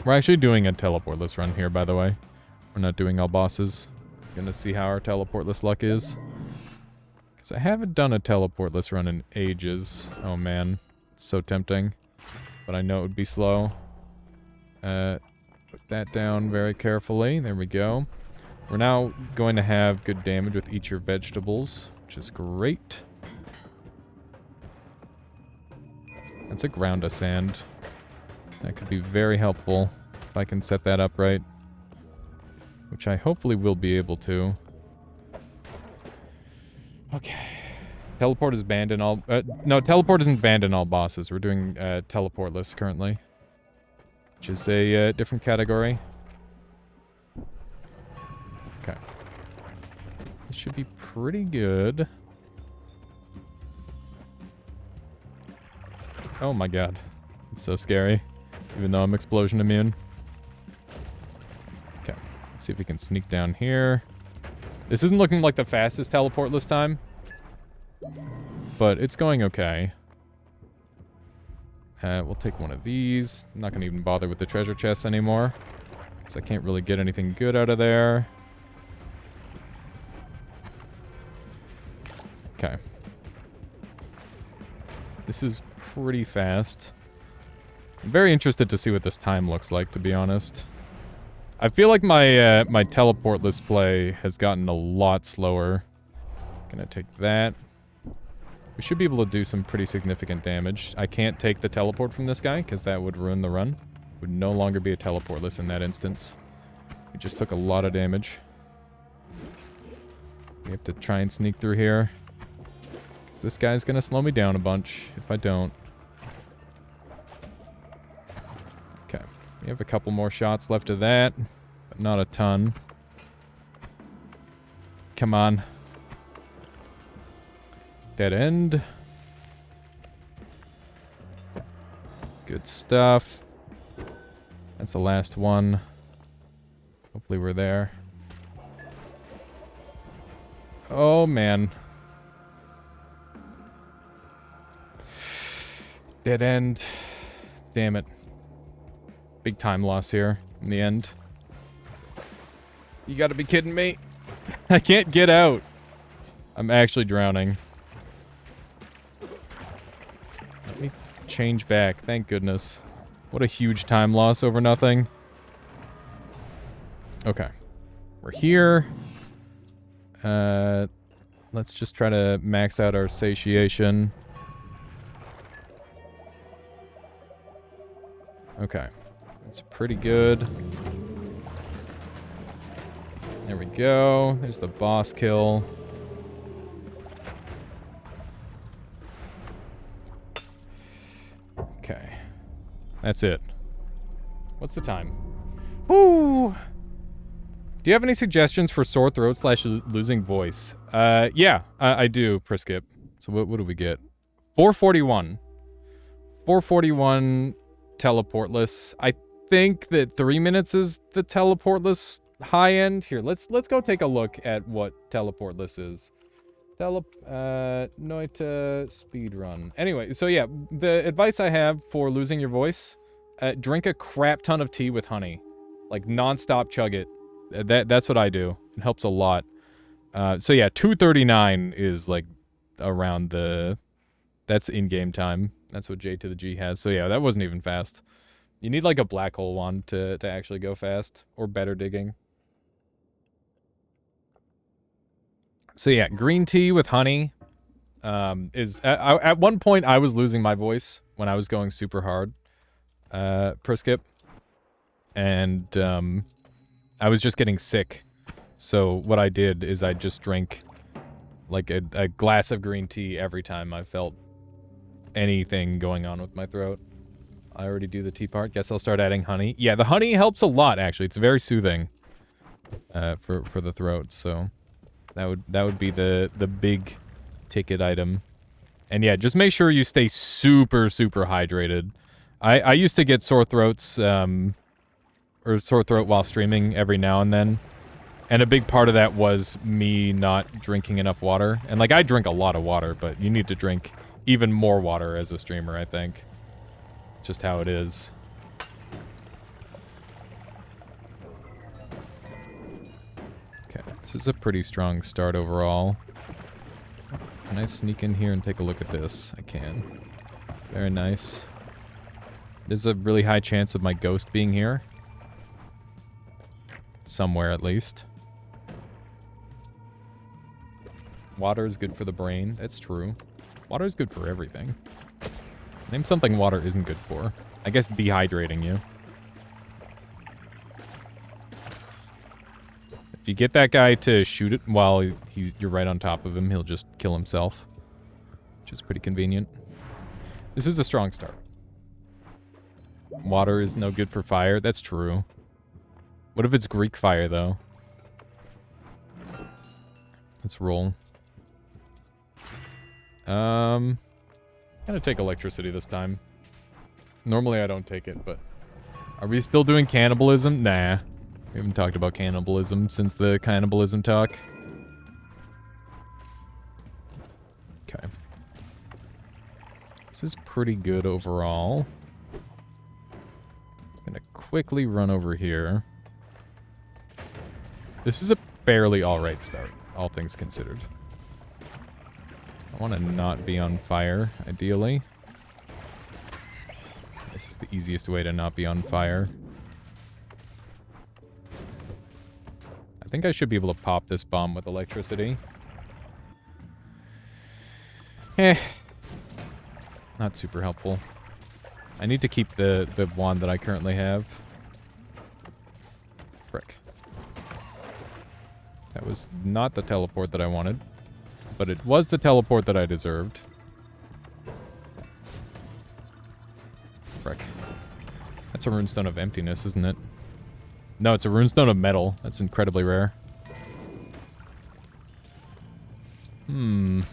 We're actually doing a teleportless run here, by the way. We're not doing all bosses. Gonna see how our teleportless luck is. Because I haven't done a teleportless run in ages. Oh man, it's so tempting. But I know it would be slow. Put that down very carefully. There we go. We're now going to have good damage with each of your vegetables, which is great. That's a ground of sand. That could be very helpful if I can set that up right. Which I hopefully will be able to. Okay. Teleport is banned in all... no, teleport isn't banned in all bosses. We're doing teleportless currently. Which is a different category. Okay. This should be pretty good. Oh my god. It's so scary. Even though I'm explosion immune. Okay. Let's see if we can sneak down here. This isn't looking like the fastest teleportless time. But it's going okay. We'll take one of these. I'm not going to even bother with the treasure chests anymore. Because I can't really get anything good out of there. Okay. This is pretty fast. I'm very interested to see what this time looks like, to be honest. I feel like my my teleportless play has gotten a lot slower. Gonna take that. We should be able to do some pretty significant damage. I can't take the teleport from this guy, because that would ruin the run. Would no longer be a teleportless in that instance. We just took a lot of damage. We have to try and sneak through here. Because this guy's gonna slow me down a bunch if I don't. Okay. We have a couple more shots left of that, but not a ton. Come on. Dead end. Good stuff. That's the last one. Hopefully we're there. Oh, man. Dead end. Damn it. Big time loss here in the end. You gotta be kidding me. I can't get out. I'm actually drowning. Let me change back. Thank goodness. What a huge time loss over nothing. Okay. We're here. Let's just try to max out our satiation. Okay. That's pretty good. There we go. There's the boss kill. Okay. That's it. What's the time? Woo! Do you have any suggestions for sore throat / losing voice? Yeah, I do, Priskip. So what do we get? 441. 441 teleportless. I think that 3 minutes is the teleportless high end. Here, let's go take a look at what teleportless is. Noita speedrun. Anyway, so yeah, the advice I have for losing your voice, drink a crap ton of tea with honey. Like, non-stop chug it. That's what I do. It helps a lot. So yeah, 2:39 is like around the... That's in-game time. That's what J to the G has. So yeah, that wasn't even fast. You need like a black hole one to actually go fast. Or better digging. So yeah, green tea with honey. is at one point I was losing my voice when I was going super hard per skip, and I was just getting sick. So what I did is I just drank like a glass of green tea every time I felt anything going on with my throat. I already do the tea part. Guess I'll start adding honey. Yeah, the honey helps a lot actually. It's very soothing for the throat. So that would be the big ticket item. And yeah, just make sure you stay super hydrated. I used to get sore throats or sore throat while streaming every now and then. And a big part of that was me not drinking enough water. And like I drink a lot of water, but you need to drink even more water as a streamer, I think. Just how it is. Okay, this is a pretty strong start overall. Can I sneak in here and take a look at this? I can. Very nice. There's a really high chance of my ghost being here. Somewhere, at least. Water is good for the brain. That's true. Water is good for everything. Name something water isn't good for. I guess dehydrating you. If you get that guy to shoot it while you're right on top of him, he'll just kill himself. Which is pretty convenient. This is a strong start. Water is no good for fire. That's true. What if it's Greek fire, though? Let's roll. Gonna take electricity this time. Normally I don't take it, but... Are we still doing cannibalism? Nah. We haven't talked about cannibalism since the cannibalism talk. Okay. This is pretty good overall. Gonna quickly run over here. This is a fairly alright start, all things considered. I want to not be on fire, ideally. This is the easiest way to not be on fire. I think I should be able to pop this bomb with electricity. Not super helpful. I need to keep the wand that I currently have. Frick. That was not the teleport that I wanted. But it was the teleport that I deserved. Frick. That's a runestone of emptiness, isn't it? No, it's a runestone of metal. That's incredibly rare. Okay,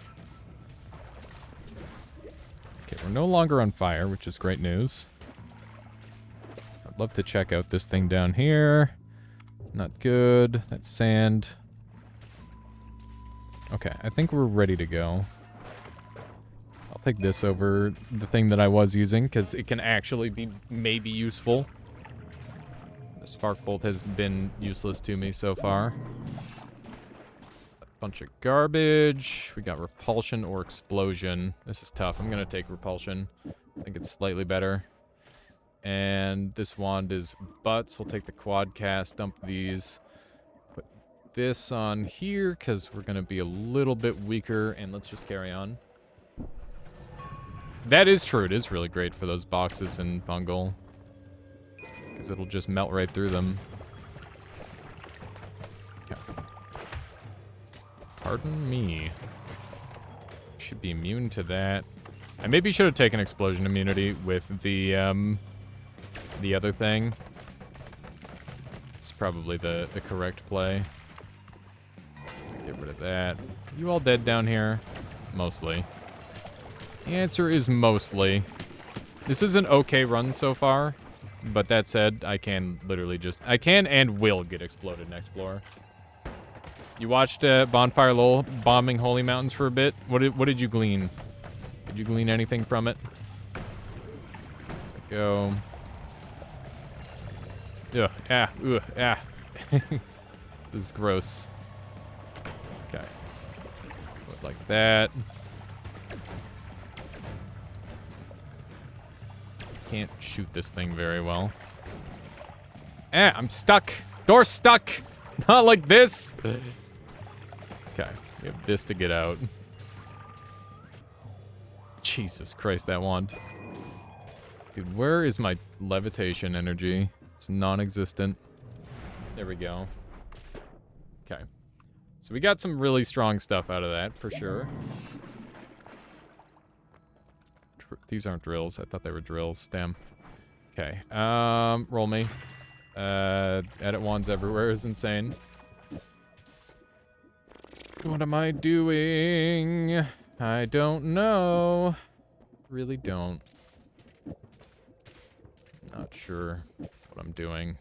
we're no longer on fire, which is great news. I'd love to check out this thing down here. Not good. That's sand. Okay, I think we're ready to go. I'll take this over the thing that I was using, because it can actually be maybe useful. The spark bolt has been useless to me so far. A bunch of garbage. We got repulsion or explosion. This is tough. I'm going to take repulsion. I think it's slightly better. And this wand is butts. We'll take the quad cast, dump these. This on here because we're gonna be a little bit weaker, and let's just carry on. That is true. It is really great for those boxes in fungal because it'll just melt right through them. Okay. Pardon me. Should be immune to that. I maybe should have taken explosion immunity with the other thing. It's probably the correct play. Get rid of that. You all dead down here? Mostly. The answer is mostly. This is an okay run so far, but that said, I can literally just... I can and will get exploded next floor. You watched Bonfire Lowell bombing Holy Mountains for a bit? What did you glean? Did you glean anything from it? There we go. Ugh, This is gross. Okay. Put it like that. Can't shoot this thing very well. I'm stuck. Door's stuck. Not like this. Okay. We have this to get out. Jesus Christ, that wand. Dude, where is my levitation energy? It's non-existent. There we go. Okay. So we got some really strong stuff out of that, for sure. These aren't drills. I thought they were drills. Damn. Okay. Roll me. Edit wands everywhere is insane. What am I doing? I don't know. Really don't. Not sure what I'm doing.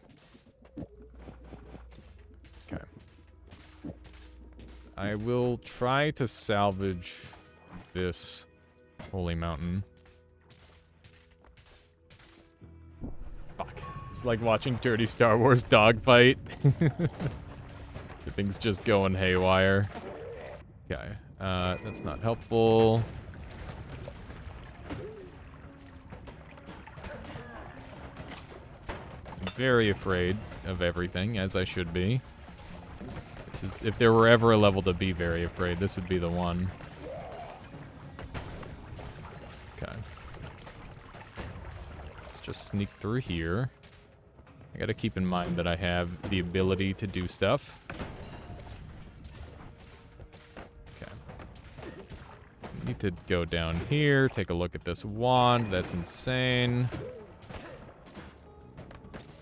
Okay. I will try to salvage this holy mountain. Fuck. It's like watching dirty Star Wars dogfight. Everything's just going haywire. Okay. That's not helpful. I'm very afraid of everything, as I should be. This is, if there were ever a level to be very afraid, this would be the one. Okay. Let's just sneak through here. I gotta keep in mind that I have the ability to do stuff. Okay. Need to go down here, take a look at this wand. That's insane.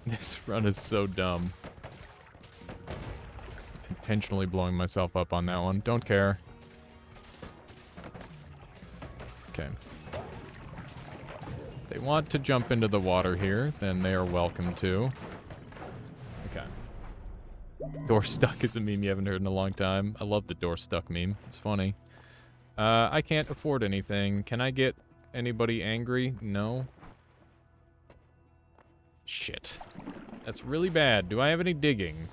This run is so dumb. Intentionally blowing myself up on that one. Don't care. Okay. If they want to jump into the water here, then they are welcome to. Okay. Door stuck is a meme you haven't heard in a long time. I love the door stuck meme. It's funny. I can't afford anything. Can I get anybody angry? No. Shit. That's really bad. Do I have any digging?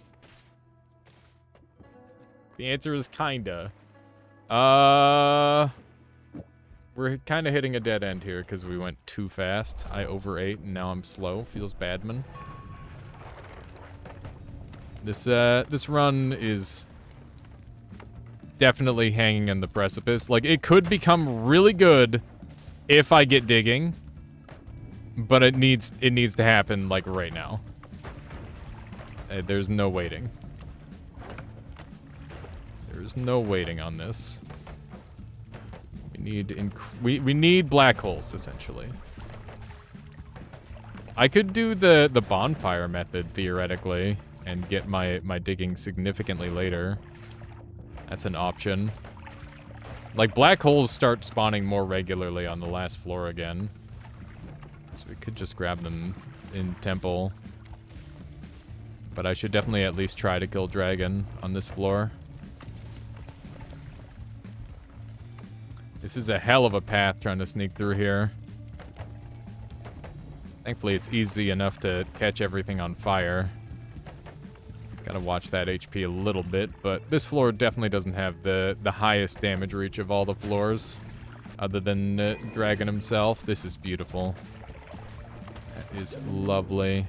The answer is kinda. We're kinda hitting a dead end here because we went too fast. I overate and now I'm slow. Feels bad, man. This run is definitely hanging on the precipice. Like, it could become really good if I get digging. But it needs to happen, like, right now. There's no waiting. There's no waiting on this. We need black holes, essentially. I could do the bonfire method, theoretically, and get my digging significantly later. That's an option. Like, black holes start spawning more regularly on the last floor again. So we could just grab them in temple. But I should definitely at least try to kill dragon on this floor. This is a hell of a path trying to sneak through here. Thankfully, it's easy enough to catch everything on fire. Gotta watch that HP a little bit, but this floor definitely doesn't have the highest damage reach of all the floors. Other than Dragon himself. This is beautiful. That is lovely.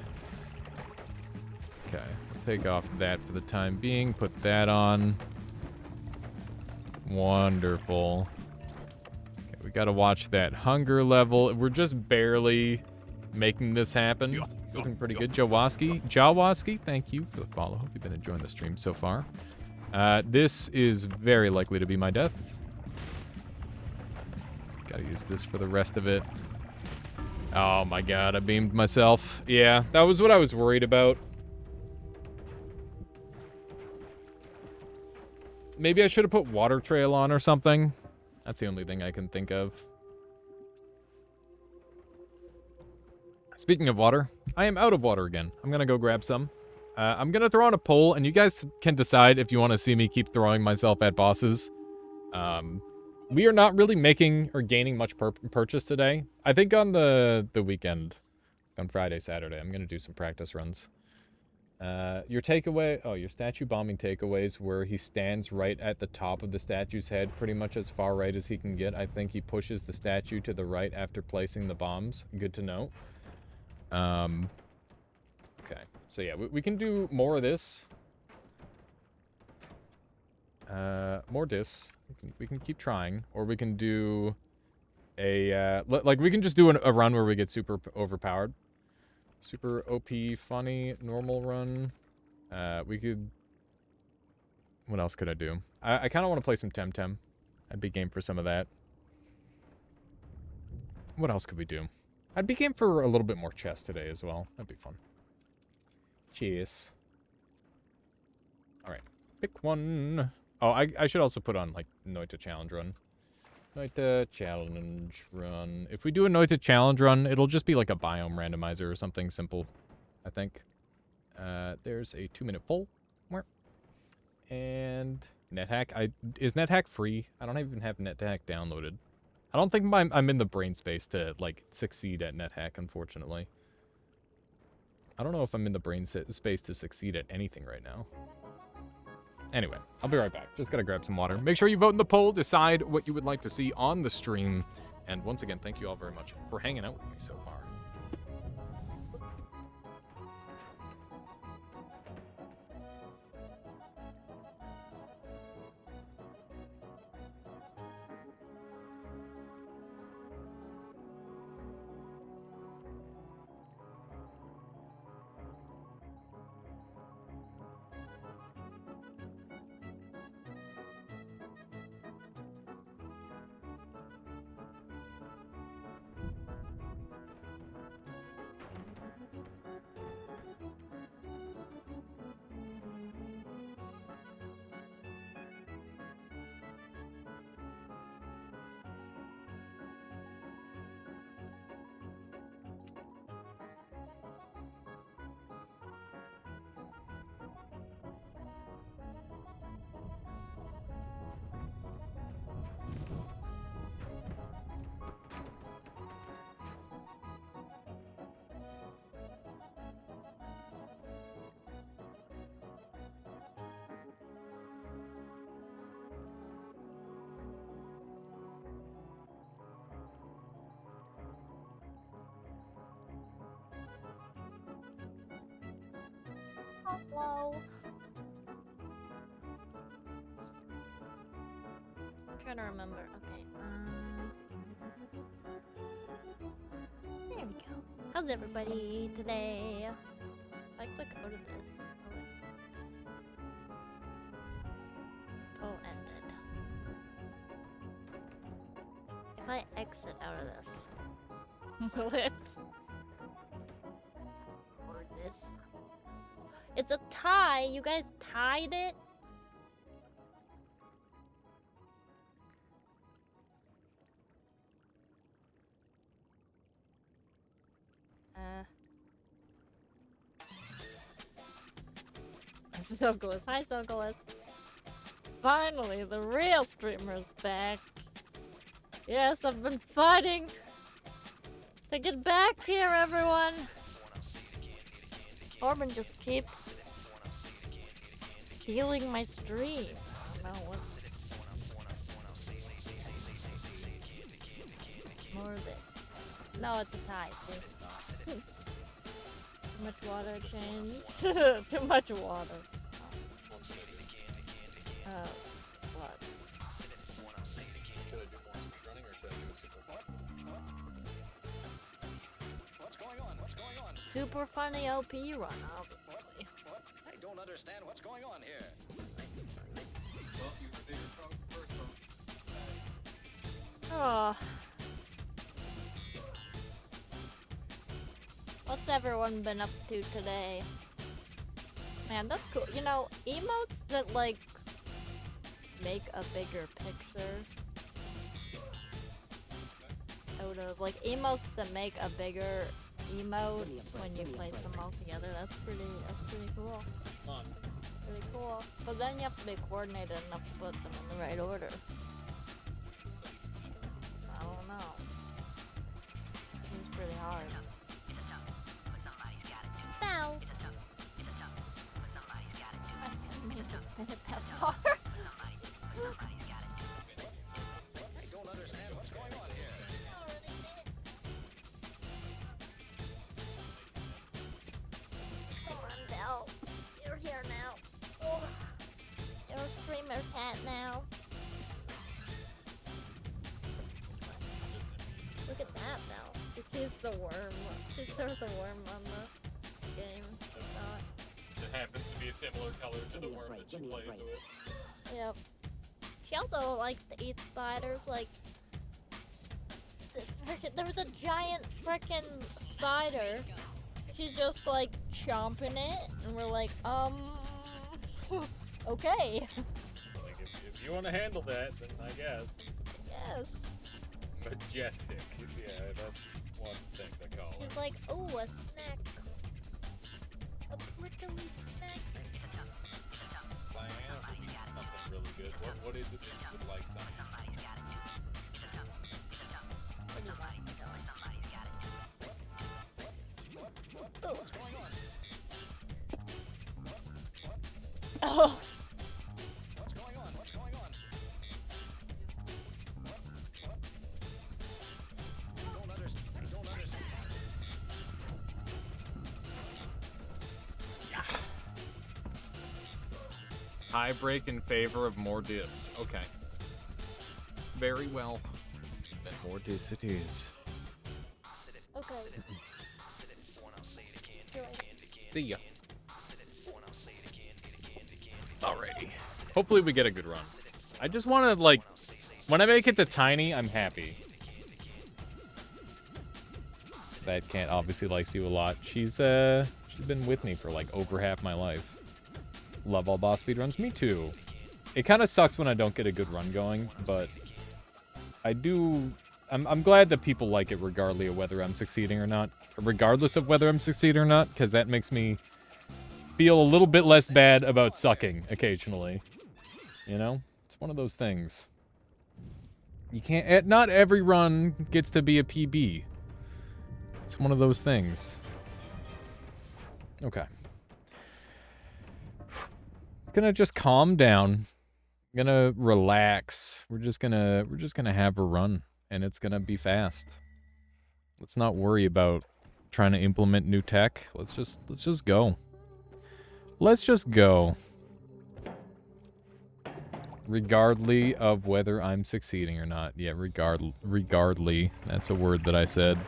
Okay, we'll take off that for the time being. Put that on. Wonderful. Okay, we gotta watch that hunger level. We're just barely making this happen. It's looking pretty good. Jawaski, thank you for the follow. Hope you've been enjoying the stream so far. This is very likely to be my death. Gotta use this for the rest of it. Oh my god, I beamed myself. Yeah, that was what I was worried about. Maybe I should have put water trail on or something. That's the only thing I can think of. Speaking of water, I am out of water again. I'm gonna go grab some. I'm gonna throw on a poll, and you guys can decide if you want to see me keep throwing myself at bosses. We are not really making or gaining much purchase today. I think on the weekend, on Friday, Saturday, I'm gonna do some practice runs. Your takeaway, your statue bombing takeaways where he stands right at the top of the statue's head, pretty much as far right as he can get. I think he pushes the statue to the right after placing the bombs. Good to know. Okay, so yeah, we can do more of this. More dis. We can keep trying, or we can do like we can just do a run where we get super overpowered. Super OP, funny, normal run. We could... What else could I do? I kind of want to play some Temtem. I'd be game for some of that. What else could we do? I'd be game for a little bit more chess today as well. That'd be fun. Cheers. Alright. Pick one. Oh, I should also put on, like, Noita Challenge Run. Noita Challenge Run. If we do a Noita Challenge Run, it'll just be like a biome randomizer or something simple, I think. There's a 2-minute poll. And NetHack. Is NetHack free? I don't even have NetHack downloaded. I don't think I'm in the brain space to, like, succeed at NetHack, unfortunately. I don't know if I'm in the brain space to succeed at anything right now. Anyway, I'll be right back. Just gotta grab some water. Make sure you vote in the poll. Decide what you would like to see on the stream. And once again, thank you all very much for hanging out with me so far. Hello. I'm trying to remember. Okay. There we go. How's everybody today? If I click out of this. Oh, wait. Oh, ended. If I exit out of this, will it? Or this? It's a tie. You guys tied it? Sogolas. Hi, Sogolas. Finally, the real streamer's back. Yes, I've been fighting to get back here, everyone. Orban just keeps stealing my stream. I don't know what. More of it. No, it's a tie. Too much water, James. Too much water. What? Should I do more speedrunning or should I do a super fun? What's going on? What's going on? Super funny OP run, obviously. What? I don't understand what's going on here. Well, you say you're strong first, folks. Oh. What's everyone been up to today? Man, that's cool. You know, emotes that, like, make a bigger picture out of, like, emotes that make a bigger emote when you place them all together. That's pretty cool. Pretty cool. But then you have to be coordinated enough to put them in the right order. I don't know. It's pretty hard. Bow. I didn't mean to spin it that far. I don't understand what's going on here. Come on, Belle. You're here now. Oh. You're a streamer cat now. She's the worm. She throws the worm on the game. She's not. It happens to be a similar color to the worm that she plays with. Yep. She also likes to eat spiders. Like, there was a giant frickin' spider. She's just like chomping it, and we're like, okay. Like, if you want to handle that, then I guess. Yes. Majestic. Yeah, that's one thing to call her. She's like, oh, a snack. A prickly snack. Cyan, something really good. What is it that you would like, Cyan? What's going on? Oh. What's going on? What's going on? What? I don't understand. I don't understand. High break in favor of more dis. Okay. Very well. Then more dis it is. Okay. See ya. Alrighty. Hopefully we get a good run. I just want to, like, when I make it to Tiny, I'm happy. That cat obviously likes you a lot. She's been with me for, like, over half my life. Love all boss speedruns. Me too. It kind of sucks when I don't get a good run going, but I do... I'm glad that people like it regardless of whether I'm succeeding or not. Regardless of whether I'm succeeding or not, because that makes me feel a little bit less bad about sucking occasionally. You know? It's one of those things. You can't... Not every run gets to be a PB. It's one of those things. Okay. Gonna just calm down. Gonna relax. We're just gonna have a run. And it's gonna be fast. Let's not worry about trying to implement new tech. Let's just go. Let's just go. Regardless of whether I'm succeeding or not. Yeah, regardly. That's a word that I said.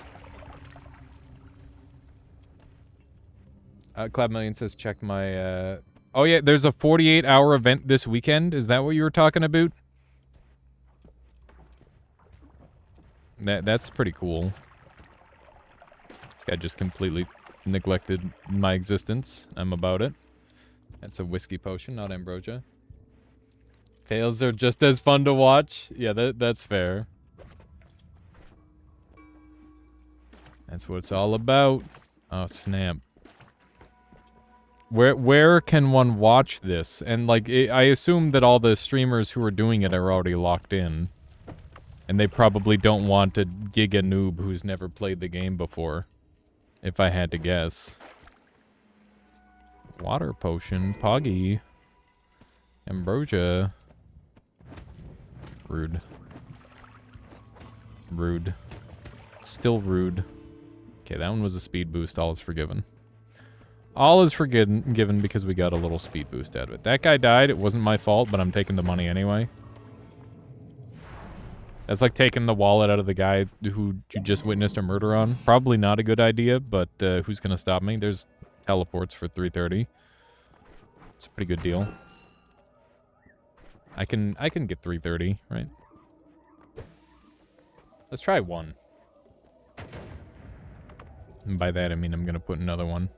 Clap Million says check my oh yeah, there's a 48-hour event this weekend. Is that what you were talking about? That's pretty cool. This guy just completely neglected my existence. I'm about it. That's a whiskey potion, not ambrosia. Fails are just as fun to watch. Yeah, that's fair. That's what it's all about. Oh, snap. Where can one watch this? And, like, I assume that all the streamers who are doing it are already locked in. And they probably don't want to gig a noob who's never played the game before. If I had to guess. Water potion, Poggy. Ambrosia. Rude. Rude. Still rude. Okay, that one was a speed boost. All is forgiven. All is forgiven because we got a little speed boost out of it. That guy died. It wasn't my fault, but I'm taking the money anyway. That's like taking the wallet out of the guy who you just witnessed a murder on. Probably not a good idea, but who's going to stop me? There's teleports for 330. It's a pretty good deal. I can get 330, right? Let's try one. And by that, I mean I'm going to put another one.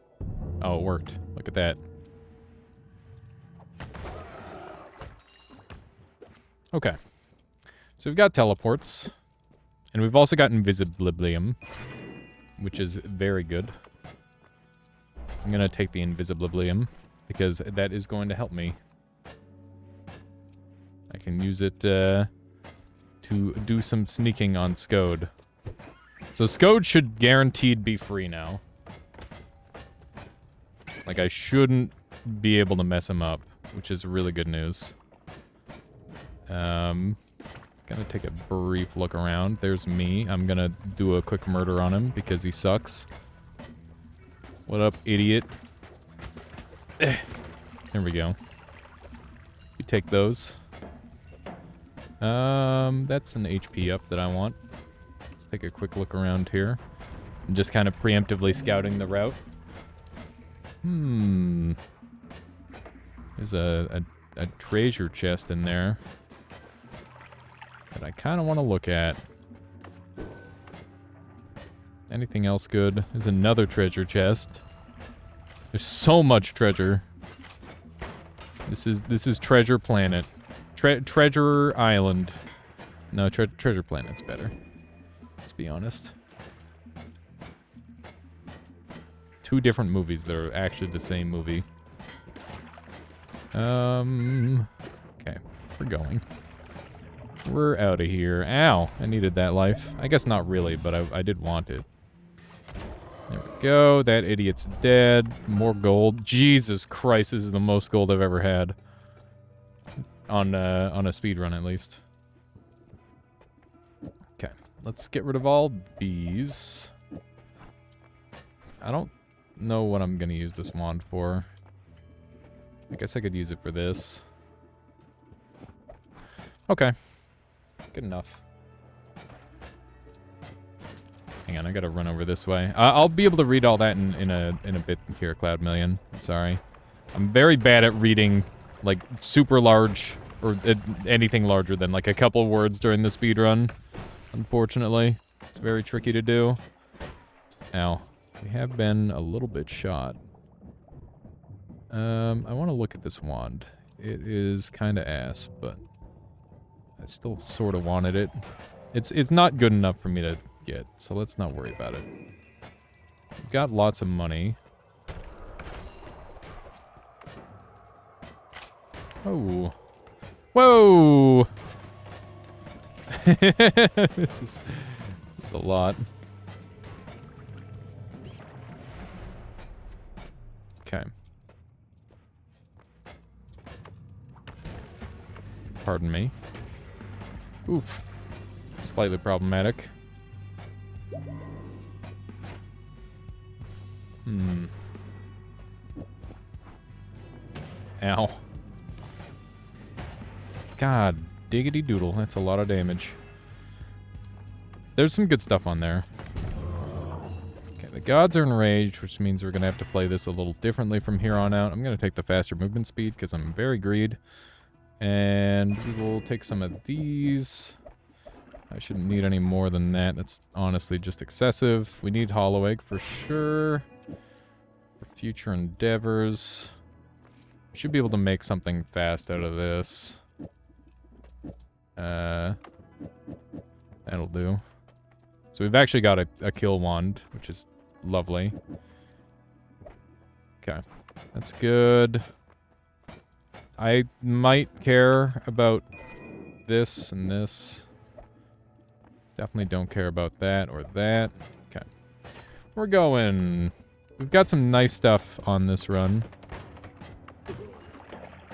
Oh, it worked. Look at that. Okay. So we've got teleports. And we've also got Invisibilium, which is very good. I'm going to take the Invisibilium because that is going to help me. I can use it to do some sneaking on Skode. So Skode should guaranteed be free now. Like, I shouldn't be able to mess him up, which is really good news. Gonna take a brief look around. There's me. I'm gonna do a quick murder on him because he sucks. What up, idiot? There we go. We take those. That's an HP up that I want. Let's take a quick look around here. I'm just kind of preemptively scouting the route. There's a treasure chest in there that I kind of want to look at. Anything else good? There's another treasure chest. There's so much treasure. This is Treasure Planet. Treasure Island. No, Treasure Planet's better. Let's be honest. Two different movies that are actually the same movie. Okay, we're going. We're out of here. Ow, I needed that life. I guess not really, but I did want it. There we go. That idiot's dead. More gold. Jesus Christ, this is the most gold I've ever had. On a speed run, at least. Okay, let's get rid of all these. I don't know what I'm gonna use this wand for. I guess I could use it for this. Okay. Good enough. Hang on, I gotta run over this way. I'll be able to read all that in a bit here, Cloud Million. I'm sorry. I'm very bad at reading, like, super large, or anything larger than, like, a couple words during the speed run. Unfortunately. It's very tricky to do. Ow. We have been a little bit shot. I want to look at this wand. It is kind of ass, but I still sort of wanted it. It's not good enough for me to get, so let's not worry about it. We've got lots of money. Oh. Whoa! This is a lot. Okay. Pardon me. Oof. Slightly problematic. Ow. God, diggity doodle. That's a lot of damage. There's some good stuff on there. Okay, the gods are enraged, which means we're going to have to play this a little differently from here on out. I'm going to take the faster movement speed because I'm very greed. And we will take some of these. I shouldn't need any more than that. That's honestly just excessive. We need Hollow Egg for sure. For future endeavors. We should be able to make something fast out of this. That'll do. So we've actually got a kill wand, which is lovely. Okay. That's good. I might care about this and this. Definitely don't care about that or that. Okay. We're going. We've got some nice stuff on this run.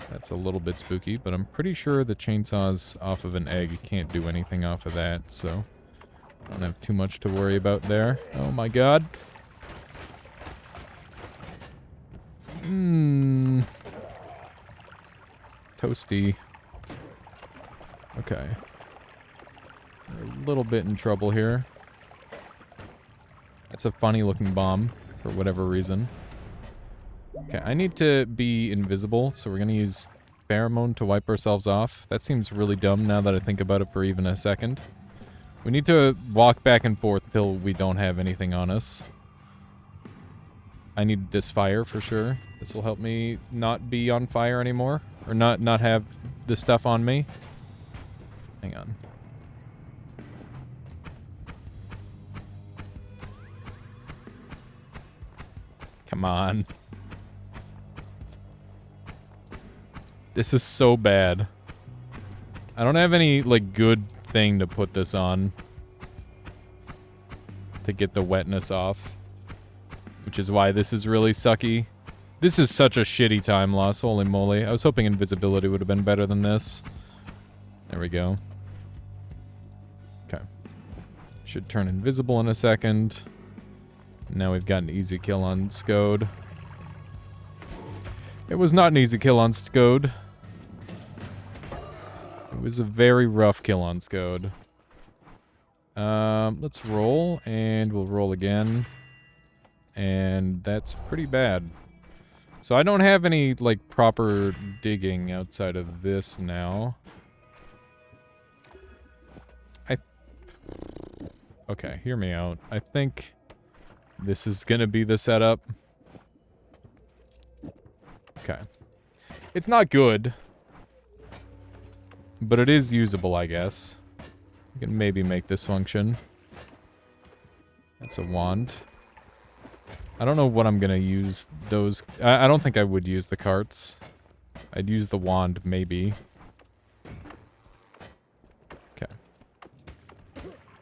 That's a little bit spooky, but I'm pretty sure the chainsaws off of an egg can't do anything off of that, so I don't have too much to worry about there. Oh my god. Toasty. Okay. A little bit in trouble here. That's a funny looking bomb, for whatever reason. Okay, I need to be invisible, so we're gonna use pheromone to wipe ourselves off. That seems really dumb now that I think about it for even a second. We need to walk back and forth till we don't have anything on us. I need this fire for sure. This will help me not be on fire anymore. Or not have this stuff on me. Hang on. Come on. This is so bad. I don't have any, like, good thing to put this on. To get the wetness off. Which is why this is really sucky. This is such a shitty time loss, holy moly. I was hoping invisibility would have been better than this. There we go. Okay. Should turn invisible in a second. Now we've got an easy kill on Skode. It was not an easy kill on Skode. It was a very rough kill on Skode. Let's roll, and we'll roll again. And that's pretty bad. So I don't have any, like, proper digging outside of this now. Okay, hear me out. I think this is gonna be the setup. Okay. It's not good, but it is usable, I guess. We can maybe make this function. That's a wand. I don't know what I'm gonna use those... I don't think I would use the carts. I'd use the wand, maybe. Okay.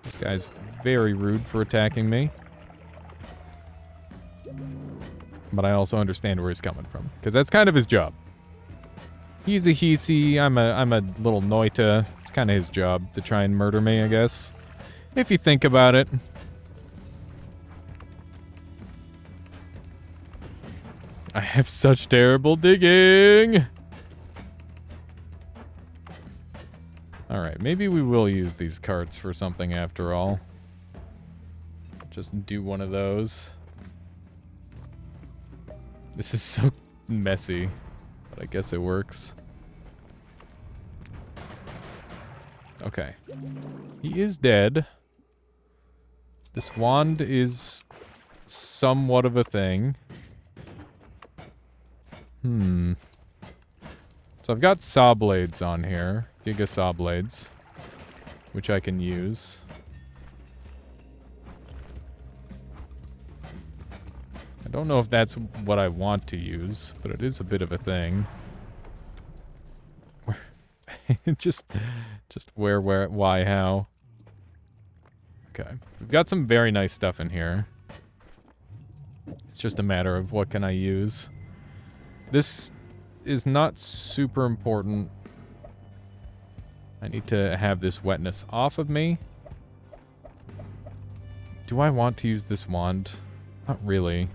This guy's very rude for attacking me. But I also understand where he's coming from, because that's kind of his job. He's a Hisi, I'm a little noita. It's kind of his job to try and murder me, I guess. If you think about it. I have such terrible digging! Alright, maybe we will use these carts for something after all. Just do one of those. This is so messy, but I guess it works. Okay. He is dead. This wand is somewhat of a thing. So I've got saw blades on here. Giga saw blades. Which I can use. I don't know if that's what I want to use, but it is a bit of a thing. just where, why, how. Okay. We've got some very nice stuff in here. It's just a matter of what can I use. This is not super important. I need to have this wetness off of me. Do I want to use this wand? Not really.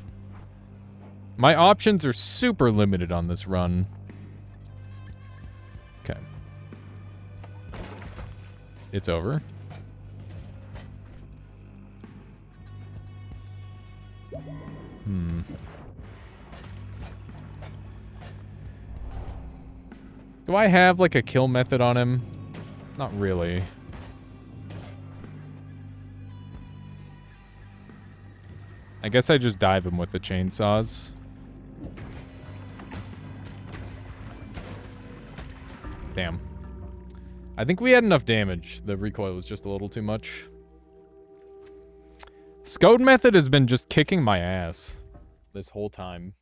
My options are super limited on this run. Okay. It's over. Do I have, like, a kill method on him? Not really. I guess I just dive him with the chainsaws. Damn. I think we had enough damage. The recoil was just a little too much. Scode method has been just kicking my ass this whole time.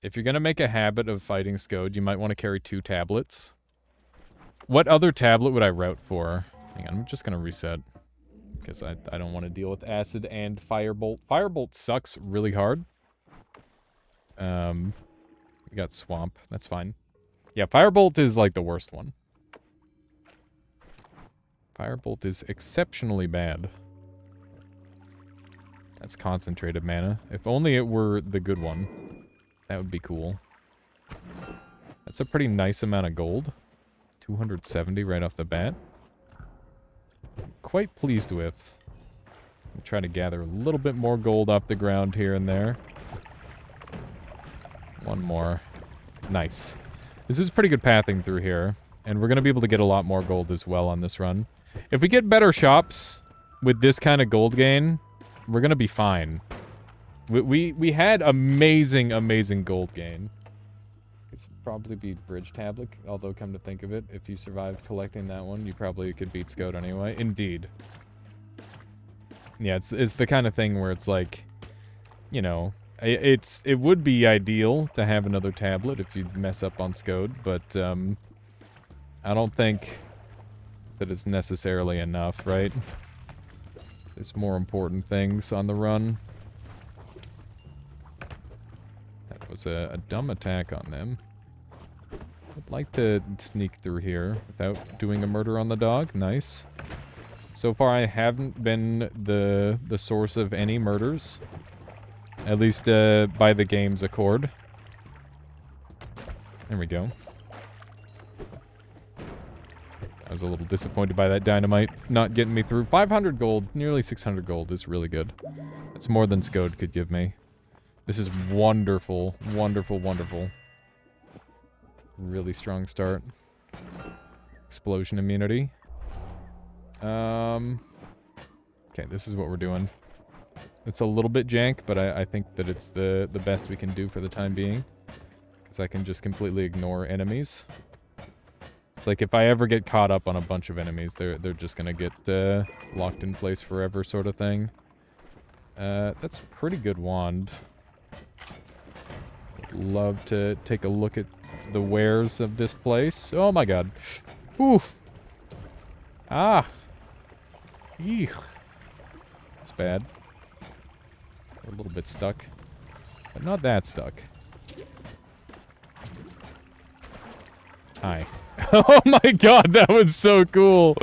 If you're gonna make a habit of fighting Scode, you might want to carry 2 tablets. What other tablet would I route for? Hang on, I'm just gonna reset. Because I don't want to deal with acid and firebolt. Firebolt sucks really hard. We got swamp. That's fine. Yeah, firebolt is like the worst one. Firebolt is exceptionally bad. That's concentrated mana. If only it were the good one. That would be cool. That's a pretty nice amount of gold. 270 right off the bat. Quite pleased with. I'm trying to gather a little bit more gold off the ground here and there. One more. Nice. This is pretty good pathing through here. And we're going to be able to get a lot more gold as well on this run. If we get better shops with this kind of gold gain, we're going to be fine. We had amazing gold gain. This would probably be Bridge Tablet, although come to think of it, if you survived collecting that one, you probably could beat Scode anyway. Indeed. Yeah, it's the kind of thing where it's like, you know, it would be ideal to have another tablet if you mess up on Scode, but I don't think that it's necessarily enough, right? There's more important things on the run. That was a dumb attack on them. I'd like to sneak through here without doing a murder on the dog. Nice. So far, I haven't been the source of any murders. At least by the game's accord. There we go. I was a little disappointed by that dynamite not getting me through. 500 gold, nearly 600 gold is really good. That's more than Scode could give me. This is wonderful, wonderful, wonderful. Really strong start. Explosion immunity. Okay, this is what we're doing. It's a little bit jank, but I think that it's the best we can do for the time being. Because I can just completely ignore enemies. It's like if I ever get caught up on a bunch of enemies, they're just gonna get locked in place forever sort of thing. That's a pretty good wand. Love to take a look at the wares of this place. Oh my god. Oof. Ah. Eek. That's bad. We're a little bit stuck. But not that stuck. Hi. Oh my god, that was so cool.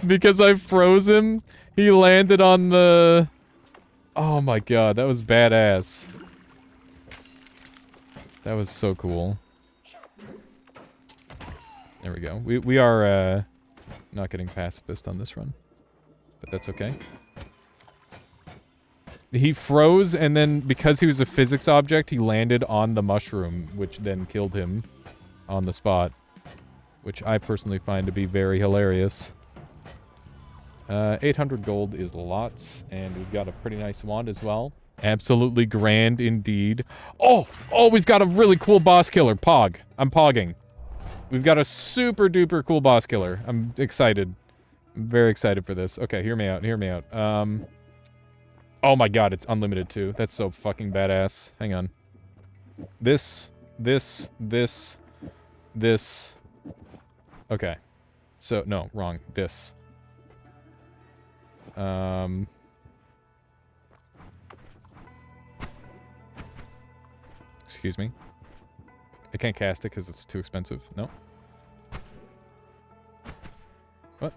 Because I froze him, he landed on the... Oh my god, that was badass. That was so cool. There we go. We are not getting pacifist on this run. But that's okay. He froze, and then because he was a physics object, he landed on the mushroom, which then killed him on the spot. Which I personally find to be very hilarious. 800 gold is lots, and we've got a pretty nice wand as well. Absolutely grand indeed. Oh! Oh, we've got a really cool boss killer. Pog. I'm pogging. We've got a super duper cool boss killer. I'm excited. I'm very excited for this. Okay, hear me out. Hear me out. Oh my god, it's unlimited too. That's so fucking badass. Hang on. This. Okay. So, no, wrong. This. Excuse me. I can't cast it because it's too expensive. No. What?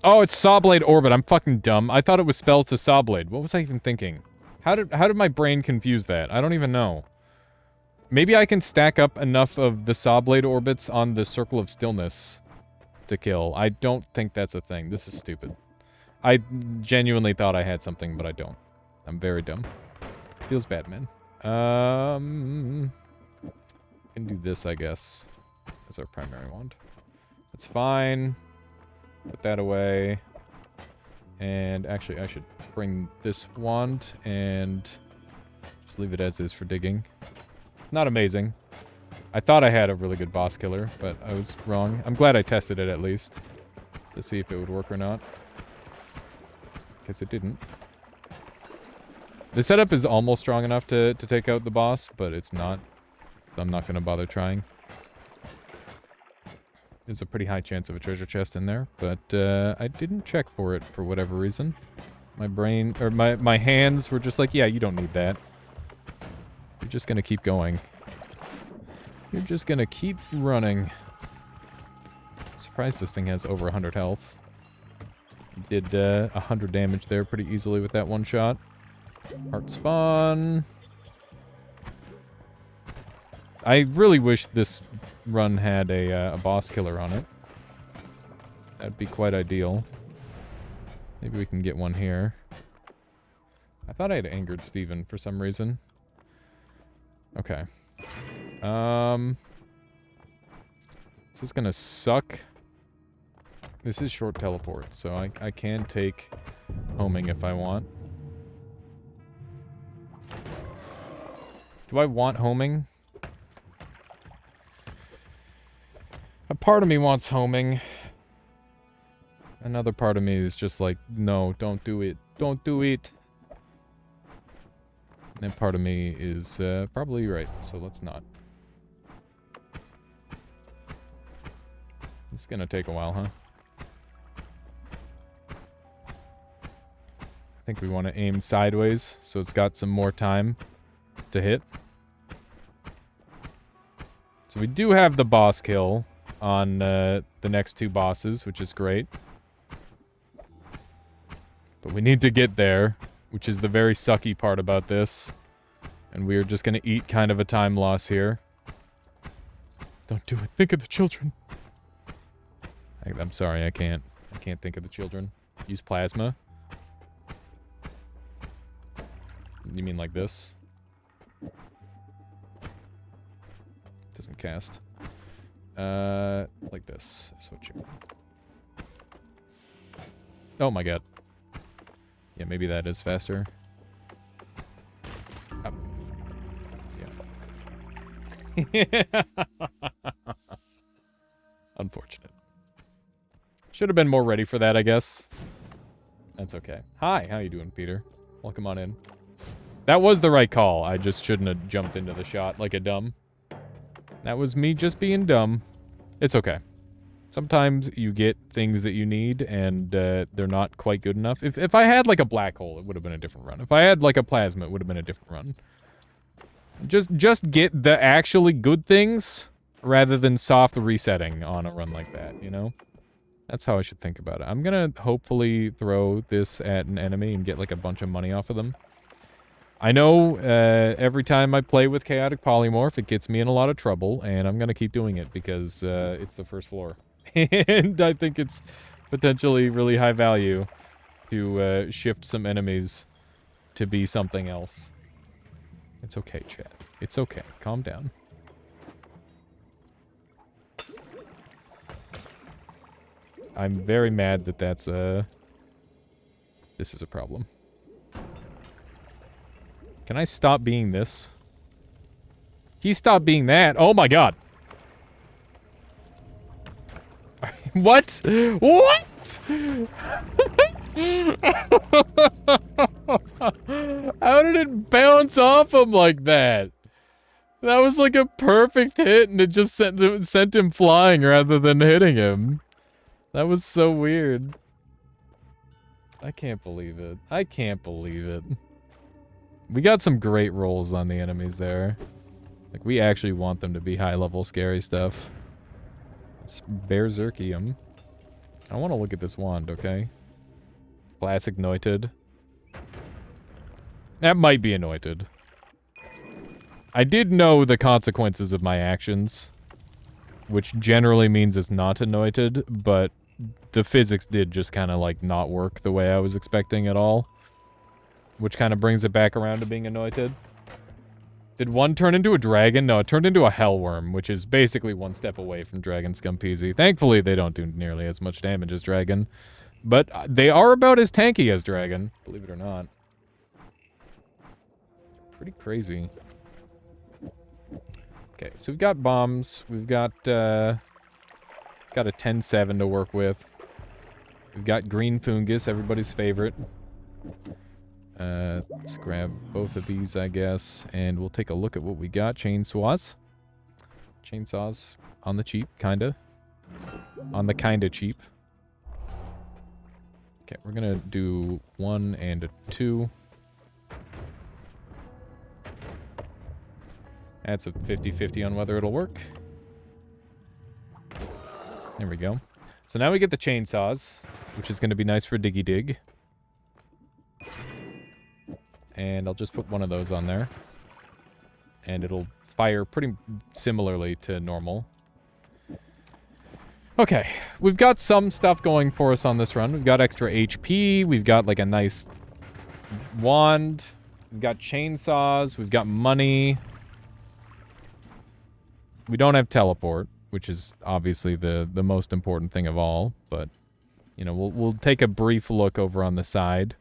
Oh, it's Sawblade Orbit. I'm fucking dumb. I thought it was spells to Sawblade. What was I even thinking? How did my brain confuse that? I don't even know. Maybe I can stack up enough of the Sawblade orbits on the Circle of Stillness to kill. I don't think that's a thing. This is stupid. I genuinely thought I had something, but I don't. I'm very dumb. Feels bad, man. Can do this, I guess, as our primary wand. That's fine. Put that away. And actually, I should bring this wand and just leave it as is for digging. It's not amazing. I thought I had a really good boss killer, but I was wrong. I'm glad I tested it at least to see if it would work or not. Because it didn't. The setup is almost strong enough to take out the boss, but it's not. So I'm not going to bother trying. There's a pretty high chance of a treasure chest in there, but I didn't check for it for whatever reason. My brain, or my hands were just like, yeah, you don't need that. You're just gonna keep going. You're just gonna keep running. Surprised this thing has over 100 health. Did 100 damage there pretty easily with that one shot. Heart spawn. I really wish this run had a boss killer on it. That'd be quite ideal. Maybe we can get one here. I thought I had angered Steven for some reason. Okay. This is gonna suck. This is short teleport, so I can take homing if I want. Do I want homing? A part of me wants homing. Another part of me is just like, no, don't do it. Don't do it. And part of me is probably right, so let's not. It's gonna take a while, huh? I think we want to aim sideways, so it's got some more time to hit. So we do have the boss kill on the next two bosses, which is great. But we need to get there, which is the very sucky part about this. And we are just going to eat kind of a time loss here. Don't do it. Think of the children. I'm sorry, I can't. I can't think of the children. Use plasma. You mean like this? Doesn't cast. Like this. That's what you mean. Oh my god. Yeah, maybe that is faster. Up. Yeah. Unfortunate. Should have been more ready for that, I guess. That's okay. Hi, how you doing, Peter? Welcome on in. That was the right call. I just shouldn't have jumped into the shot like a dumb. That was me just being dumb. It's okay. Sometimes you get things that you need, and they're not quite good enough. If I had, like, a black hole, it would have been a different run. If I had, like, a plasma, it would have been a different run. Just get the actually good things, rather than soft resetting on a run like that, you know? That's how I should think about it. I'm gonna hopefully throw this at an enemy and get, like, a bunch of money off of them. I know every time I play with Chaotic Polymorph, it gets me in a lot of trouble, and I'm going to keep doing it because it's the first floor. And I think it's potentially really high value to shift some enemies to be something else. It's okay, chat. It's okay. Calm down. I'm very mad that that's this is a problem. Can I stop being this? He stopped being that. Oh my god. What? What? How did it bounce off him like that? That was like a perfect hit and it just sent him flying rather than hitting him. That was so weird. I can't believe it. I can't believe it. We got some great rolls on the enemies there. Like, we actually want them to be high-level scary stuff. It's Berserkium. I want to look at this wand, okay? Classic Noited. That might be anointed. I did know the consequences of my actions, which generally means it's not anointed, but the physics did just kind of, like, not work the way I was expecting at all. Which kind of brings it back around to being anointed. Did one turn into a dragon? No, it turned into a hellworm, which is basically one step away from Dragon Scumpezi. Thankfully, they don't do nearly as much damage as Dragon. But they are about as tanky as Dragon, believe it or not. Pretty crazy. Okay, so we've got bombs. We've got a 10-7 to work with. We've got green fungus, everybody's favorite. Let's grab both of these, I guess, and we'll take a look at what we got. Chainsaws. Chainsaws on the cheap, kinda. On the kinda cheap. Okay, we're gonna do 1 and a 2. That's a 50-50 on whether it'll work. There we go. So now we get the chainsaws, which is gonna be nice for Diggy Dig. And I'll just put one of those on there. And it'll fire pretty similarly to normal. Okay, we've got some stuff going for us on this run. We've got extra HP, we've got like a nice wand, we've got chainsaws, we've got money. We don't have teleport, which is obviously the most important thing of all, but you know, we'll take a brief look over on the side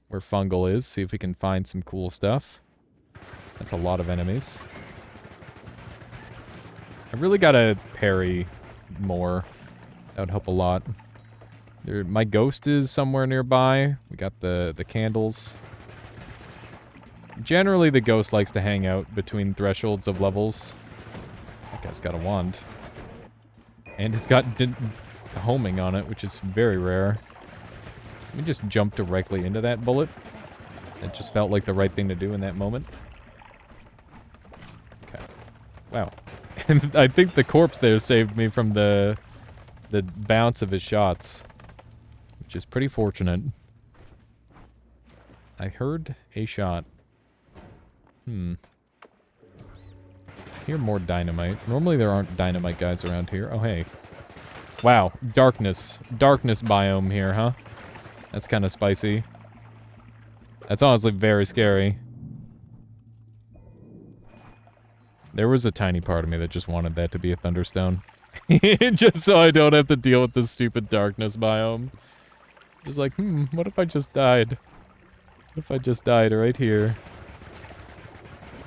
where Fungal is, see if we can find some cool stuff. That's a lot of enemies. I really gotta parry more. That would help a lot. My ghost is somewhere nearby. We got the candles. Generally, the ghost likes to hang out between thresholds of levels. That guy's got a wand. And it's got homing on it, which is very rare. Let me just jump directly into that bullet. It just felt like the right thing to do in that moment. Okay. Wow. And I think the corpse there saved me from the bounce of his shots. Which is pretty fortunate. I heard a shot. Hear more dynamite. Normally there aren't dynamite guys around here. Oh, hey. Wow. Darkness. Darkness biome here, huh? That's kind of spicy. That's honestly very scary. There was a tiny part of me that just wanted that to be a thunderstone. Just so I don't have to deal with this stupid darkness biome. Just like, what if I just died? What if I just died right here?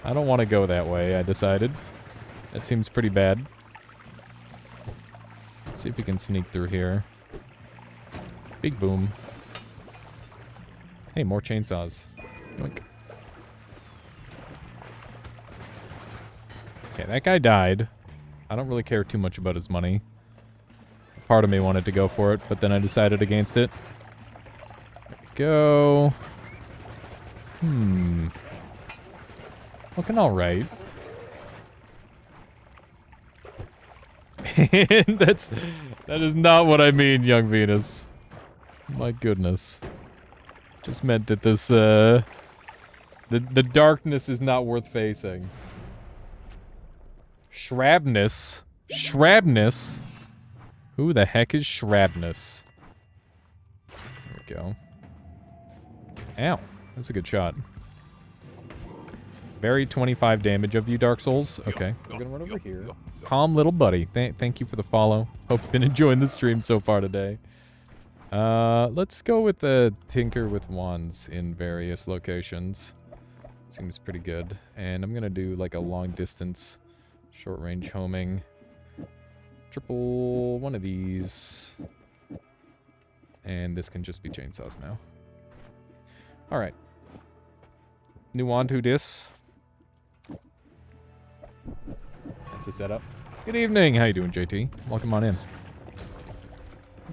I don't want to go that way, I decided. That seems pretty bad. Let's see if we can sneak through here. Big boom. Hey, more chainsaws. Yoink. Okay, that guy died. I don't really care too much about his money. Part of me wanted to go for it, but then I decided against it. There we go. Looking alright. That is not what I mean, young Venus. My goodness. Just meant that this, the darkness is not worth facing. Shrabness? Shrabness? Who the heck is Shrabness? There we go. Ow. That's a good shot. Very 25 damage of you, Dark Souls. Okay, we're gonna run over here. Calm little buddy. Thank you for the follow. Hope you've been enjoying the stream so far today. Let's go with the Tinker with Wands in various locations. Seems pretty good. And I'm gonna do like a long distance, short range homing. Triple one of these. And this can just be chainsaws now. Alright. New wand to this. That's the setup. Good evening. How you doing, JT? Welcome on in.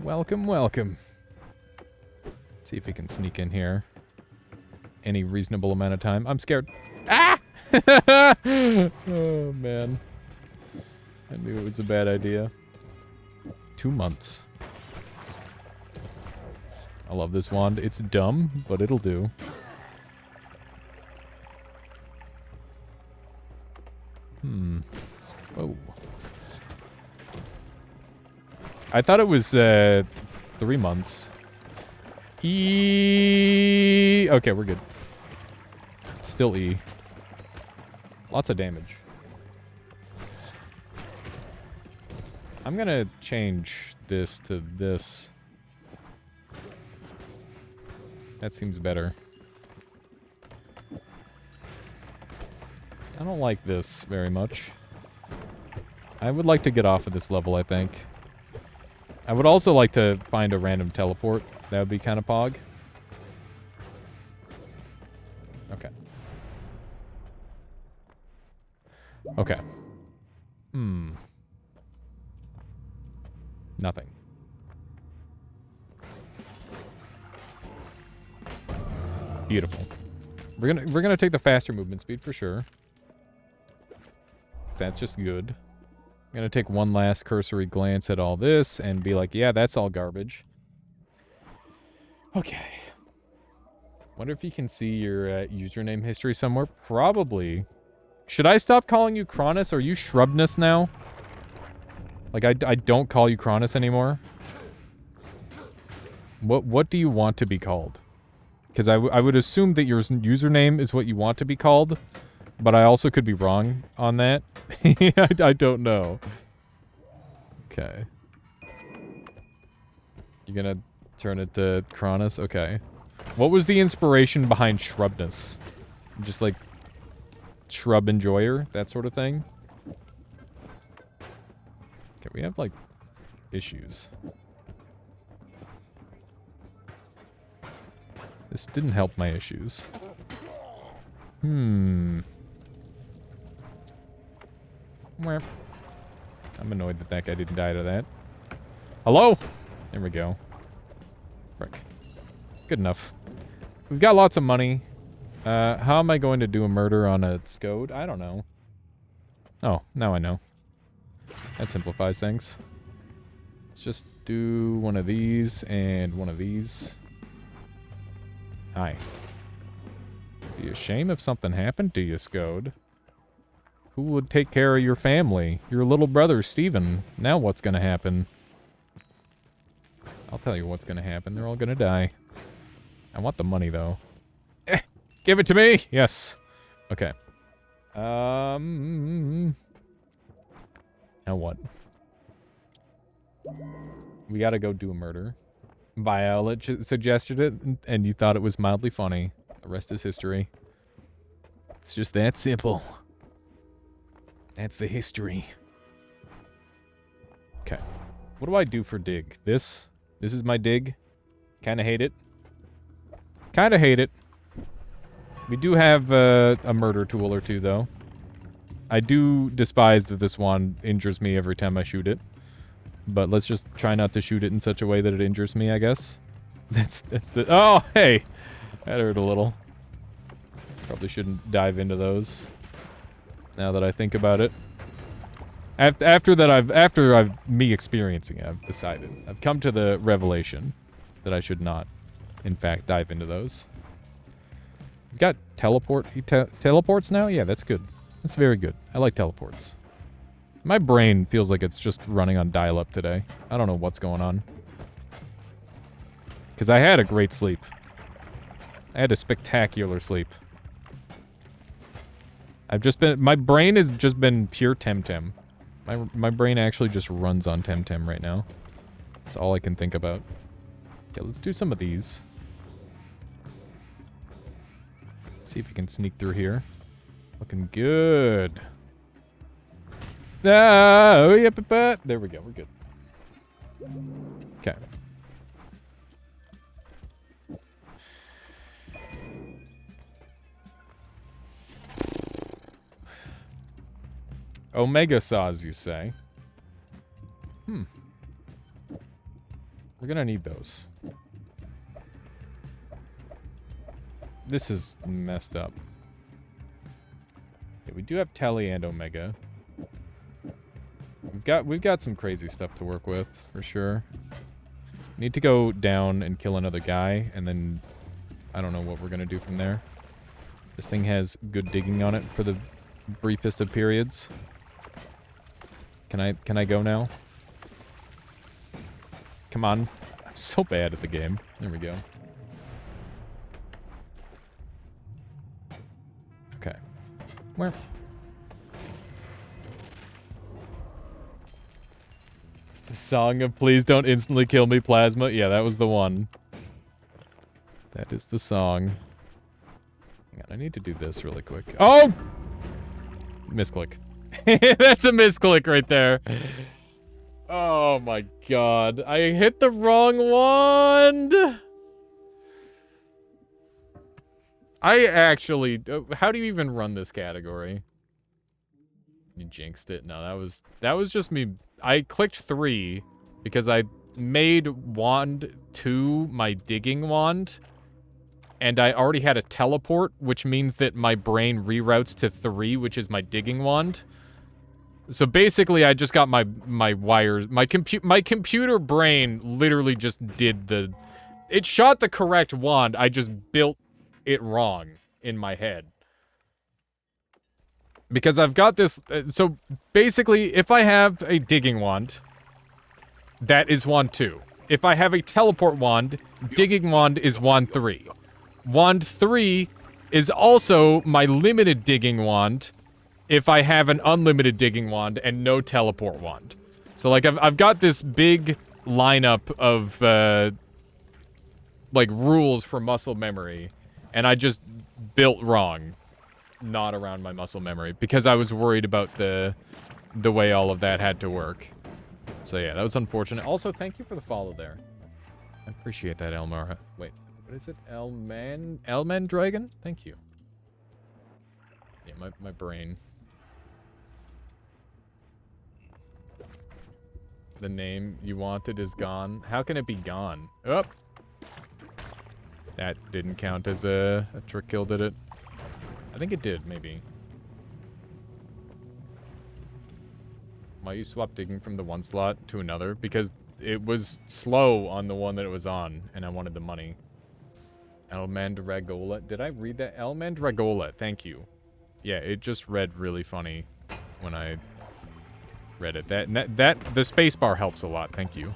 Welcome, welcome. See if we can sneak in here. Any reasonable amount of time. I'm scared. Ah! Oh, man. I knew it was a bad idea. 2 months. I love this wand. It's dumb, but it'll do. Oh. I thought it was 3 months. E. Okay, we're good. Still E. Lots of damage. I'm gonna change this to this. That seems better. I don't like this very much. I would like to get off of this level, I think. I would also like to find a random teleport. That would be kind of pog. Okay. Okay. Nothing. Beautiful. We're gonna take the faster movement speed for sure. That's just good. I'm gonna take one last cursory glance at all this and be like, yeah, that's all garbage. Okay. Wonder if you can see your username history somewhere. Probably. Should I stop calling you Cronus? Are you Shrubness now? Like, I don't call you Cronus anymore. What do you want to be called? Because I would assume that your username is what you want to be called. But I also could be wrong on that. I don't know. Okay. You're gonna turn it to Cronus? Okay. What was the inspiration behind Shrubness? Just like shrub enjoyer? That sort of thing? Okay, we have like issues. This didn't help my issues. I'm annoyed that that guy didn't die to that. Hello? There we go. Frick. Good enough. We've got lots of money. How am I going to do a murder on a Scode? I don't know. Oh, now I know. That simplifies things. Let's just do one of these and one of these. Hi. Be a shame if something happened to you, Scode. Who would take care of your family? Your little brother, Steven. Now what's gonna happen? I'll tell you what's gonna happen. They're all gonna die. I want the money, though. Give it to me! Yes. Okay. Now what? We gotta go do a murder. Violet suggested it, and you thought it was mildly funny. The rest is history. It's just that simple. That's the history. Okay. What do I do for dig? This is my dig. Kinda hate it. Kinda hate it. We do have a murder tool or two, though. I do despise that this wand injures me every time I shoot it. But let's just try not to shoot it in such a way that it injures me, I guess. That's the... Oh, hey! That hurt a little. Probably shouldn't dive into those. Now that I think about it. After me experiencing it, I've decided. I've come to the revelation that I should not, in fact, dive into those. We've got teleport. Teleports now? Yeah, that's good. That's very good. I like teleports. My brain feels like it's just running on dial-up today. I don't know what's going on. Because I had a great sleep. I had a spectacular sleep. My brain has just been pure Temtem. My brain actually just runs on Temtem right now. That's all I can think about. Okay, let's do some of these. See if we can sneak through here. Looking good. Oh, yep, but there we go. We're good. Okay. Omega saws, you say? We're gonna need those. This is messed up. Okay, we do have Telly and Omega. We've got some crazy stuff to work with, for sure. Need to go down and kill another guy, and then I don't know what we're gonna do from there. This thing has good digging on it for the briefest of periods. Can I go now? Come on. I'm so bad at the game. There we go. Okay. Where? It's the song of Please Don't Instantly Kill Me, Plasma. Yeah, that was the one. That is the song. Hang on, I need to do this really quick. Oh! Misclick. That's a misclick right there. Oh my god. I hit the wrong wand! I actually... How do you even run this category? You jinxed it. No, that was just me. I clicked 3 because I made wand 2 my digging wand. And I already had a teleport, which means that my brain reroutes to 3, which is my digging wand. So basically, I just got my wires... My computer brain literally just did the... It shot the correct wand, I just built it wrong in my head. Because I've got this... so basically, if I have a digging wand, that is wand 2. If I have a teleport wand, digging wand is wand 3. Wand 3 is also my limited digging wand if I have an unlimited digging wand and no teleport wand. So, like, I've got this big lineup of, like, rules for muscle memory, and I just built wrong, not around my muscle memory, because I was worried about the way all of that had to work. So, yeah, that was unfortunate. Also, thank you for the follow there. I appreciate that, Elmar. Wait. What is it? Elman Dragon? Thank you. Yeah, my brain. The name you wanted is gone. How can it be gone? Oh! That didn't count as a trick kill, did it? I think it did, maybe. Why you swap digging from the one slot to another? Because it was slow on the one that it was on, and I wanted the money. Elmandragola. Did I read that? Elmandragola. Thank you. Yeah, it just read really funny when I read it. The spacebar helps a lot. Thank you.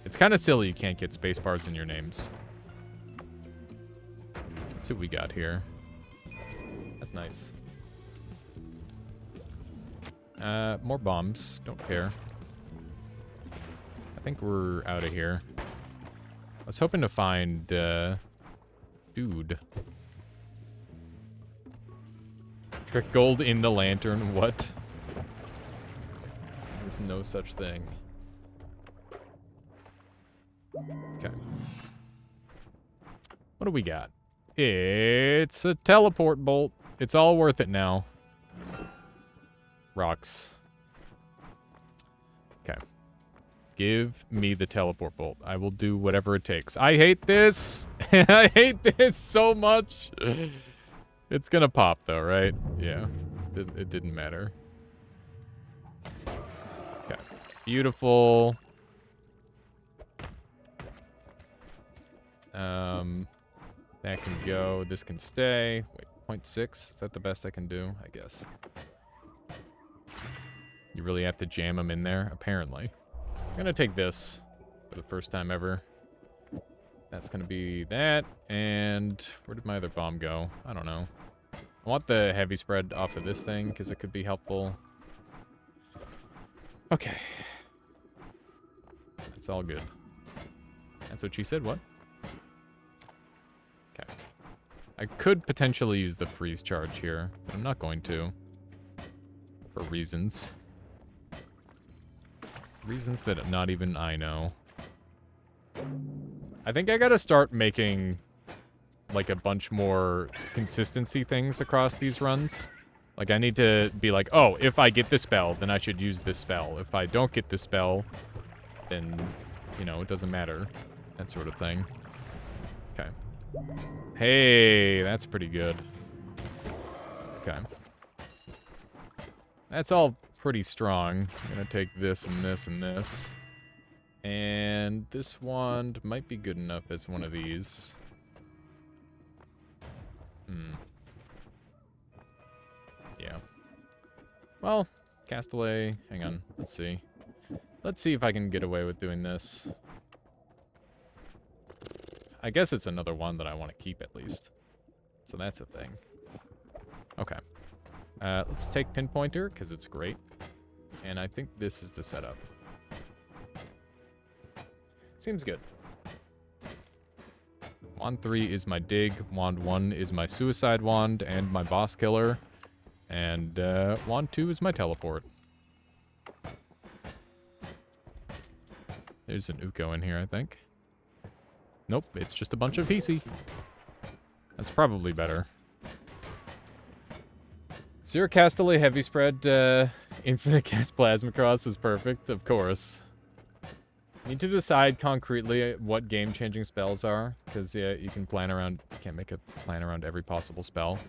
It's kind of silly you can't get spacebars in your names. Let's see what we got here. That's nice. More bombs. Don't care. I think we're out of here. I was hoping to find, dude. Trick gold in the lantern. What? There's no such thing. Okay. What do we got? It's a teleport bolt. It's all worth it now. Rocks. Okay. Give me the teleport bolt. I will do whatever it takes. I hate this. I hate this so much. It's gonna pop though, right? Yeah. It didn't matter. Okay. Beautiful. That can go. This can stay. Wait, 0.6? Is that the best I can do? I guess. You really have to jam them in there? Apparently. I'm gonna take this for the first time ever. That's gonna be that. And where did my other bomb go? I don't know. I want the heavy spread off of this thing because it could be helpful. Okay. That's all good. That's what she said, what? Okay. I could potentially use the freeze charge here, but I'm not going to. For reasons. Reasons that not even I know. I think I gotta start making, like, a bunch more consistency things across these runs. Like, I need to be like, oh, if I get this spell, then I should use this spell. If I don't get this spell, then, you know, it doesn't matter. That sort of thing. Okay. Hey, that's pretty good. Okay. That's all pretty strong. I'm gonna take this and this and this. And this wand might be good enough as one of these. Yeah. Well, Castaway, hang on, let's see. Let's see if I can get away with doing this. I guess it's another one that I want to keep at least. So that's a thing. Okay. Let's take Pinpointer, because it's great. And I think this is the setup. Seems good. Wand 3 is my dig, Wand 1 is my suicide wand and my boss killer, and Wand 2 is my teleport. There's an Uko in here, I think. Nope, it's just a bunch of PC. That's probably better. Zero Castellet heavy spread, infinite cast plasma cross is perfect, of course. Need to decide concretely what game-changing spells are, because yeah, you can plan around. You can't make a plan around every possible spell.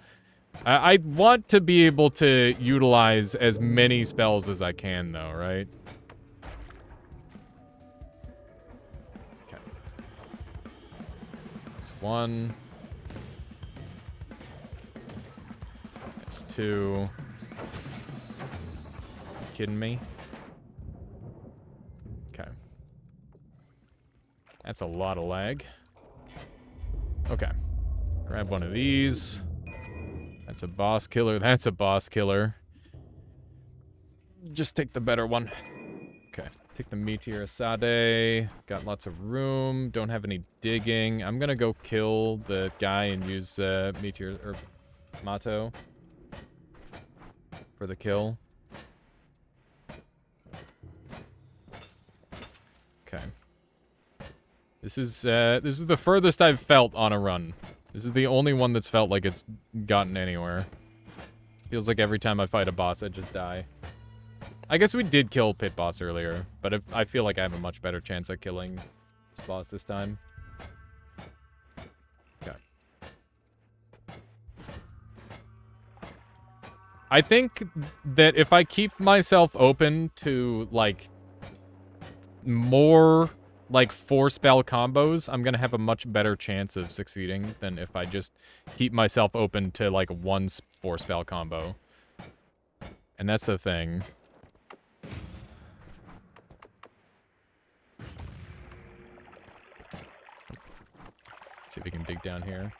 I want to be able to utilize as many spells as I can, though, right? Okay. That's 1. That's 2. You kidding me? Okay. That's a lot of lag. Okay. Grab one of these. That's a boss killer. That's a boss killer. Just take the better one. Okay. Take the Meteor Sade. Got lots of room. Don't have any digging. I'm gonna go kill the guy and use Meteor or Mato for the kill. Okay. This is the furthest I've felt on a run. This is the only one that's felt like it's gotten anywhere. Feels like every time I fight a boss, I just die. I guess we did kill Pit Boss earlier, but I feel like I have a much better chance at killing this boss this time. Okay. I think that if I keep myself open to, like, more, like, 4-spell combos, I'm gonna have a much better chance of succeeding than if I just keep myself open to, like, one 4-spell combo. And that's the thing. See if we can dig down here.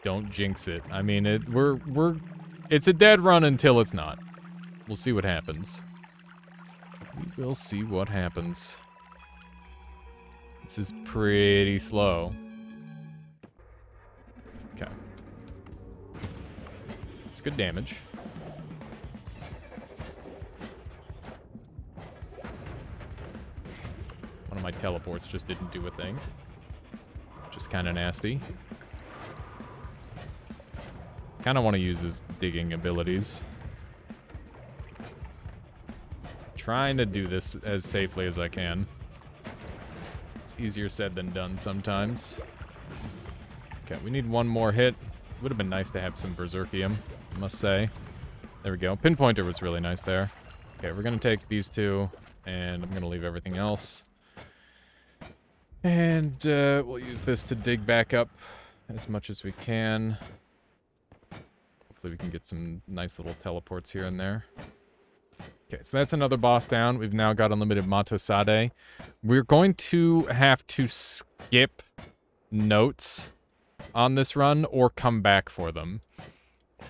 Don't jinx it. I mean, it's a dead run until it's not. We'll see what happens. We will see what happens. This is pretty slow. Okay. It's good damage. One of my teleports just didn't do a thing. Just kind of nasty. Kind of want to use his digging abilities. Trying to do this as safely as I can. It's easier said than done sometimes. Okay, we need one more hit. Would have been nice to have some Berserkium, I must say. There we go. Pinpointer was really nice there. Okay, we're going to take these two, and I'm going to leave everything else. And we'll use this to dig back up as much as we can. Hopefully we can get some nice little teleports here and there. Okay, so that's another boss down. We've now got unlimited Matosade. We're going to have to skip notes on this run or come back for them.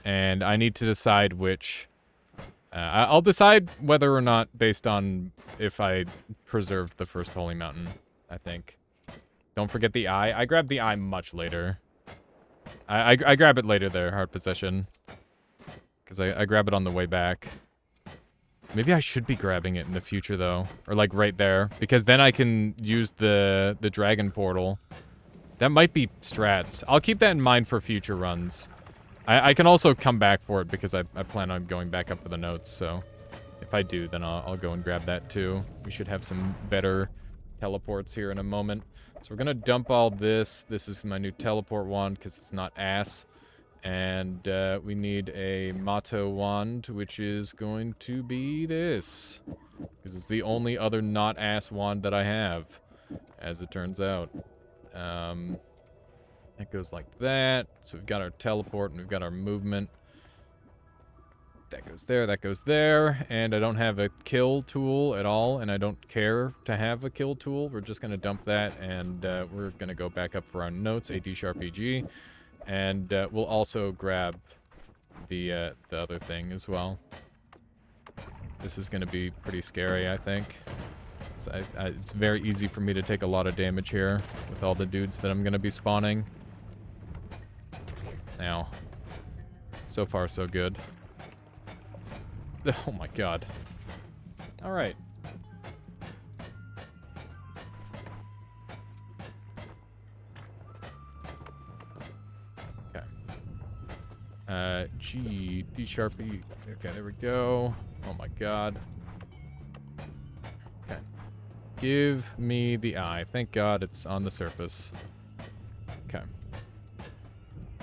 And I need to decide which. I'll decide whether or not based on if I preserved the first Holy Mountain, I think. Don't forget the eye. I grabbed the eye much later. I grab it later there, Heart Possession. Because I grab it on the way back. Maybe I should be grabbing it in the future, though. Or, like, right there. Because then I can use the Dragon Portal. That might be strats. I'll keep that in mind for future runs. I can also come back for it because I plan on going back up for the notes, so... If I do, then I'll go and grab that, too. We should have some better teleports here in a moment. So we're gonna dump all this. This is my new teleport wand, because it's not ass. And we need a Mato wand, which is going to be this. Because it's the only other not ass wand that I have, as it turns out. It goes like that. So we've got our teleport and we've got our movement. That goes there, and I don't have a kill tool at all, and I don't care to have a kill tool. We're just going to dump that, and we're going to go back up for our notes, AD#PG. And we'll also grab the other thing as well. This is going to be pretty scary, I think. It's very easy for me to take a lot of damage here with all the dudes that I'm going to be spawning. Now, so far so good. Oh my god. Alright. G, D#E. Okay, there we go. Oh my god. Okay. Give me the eye. Thank god it's on the surface. Okay.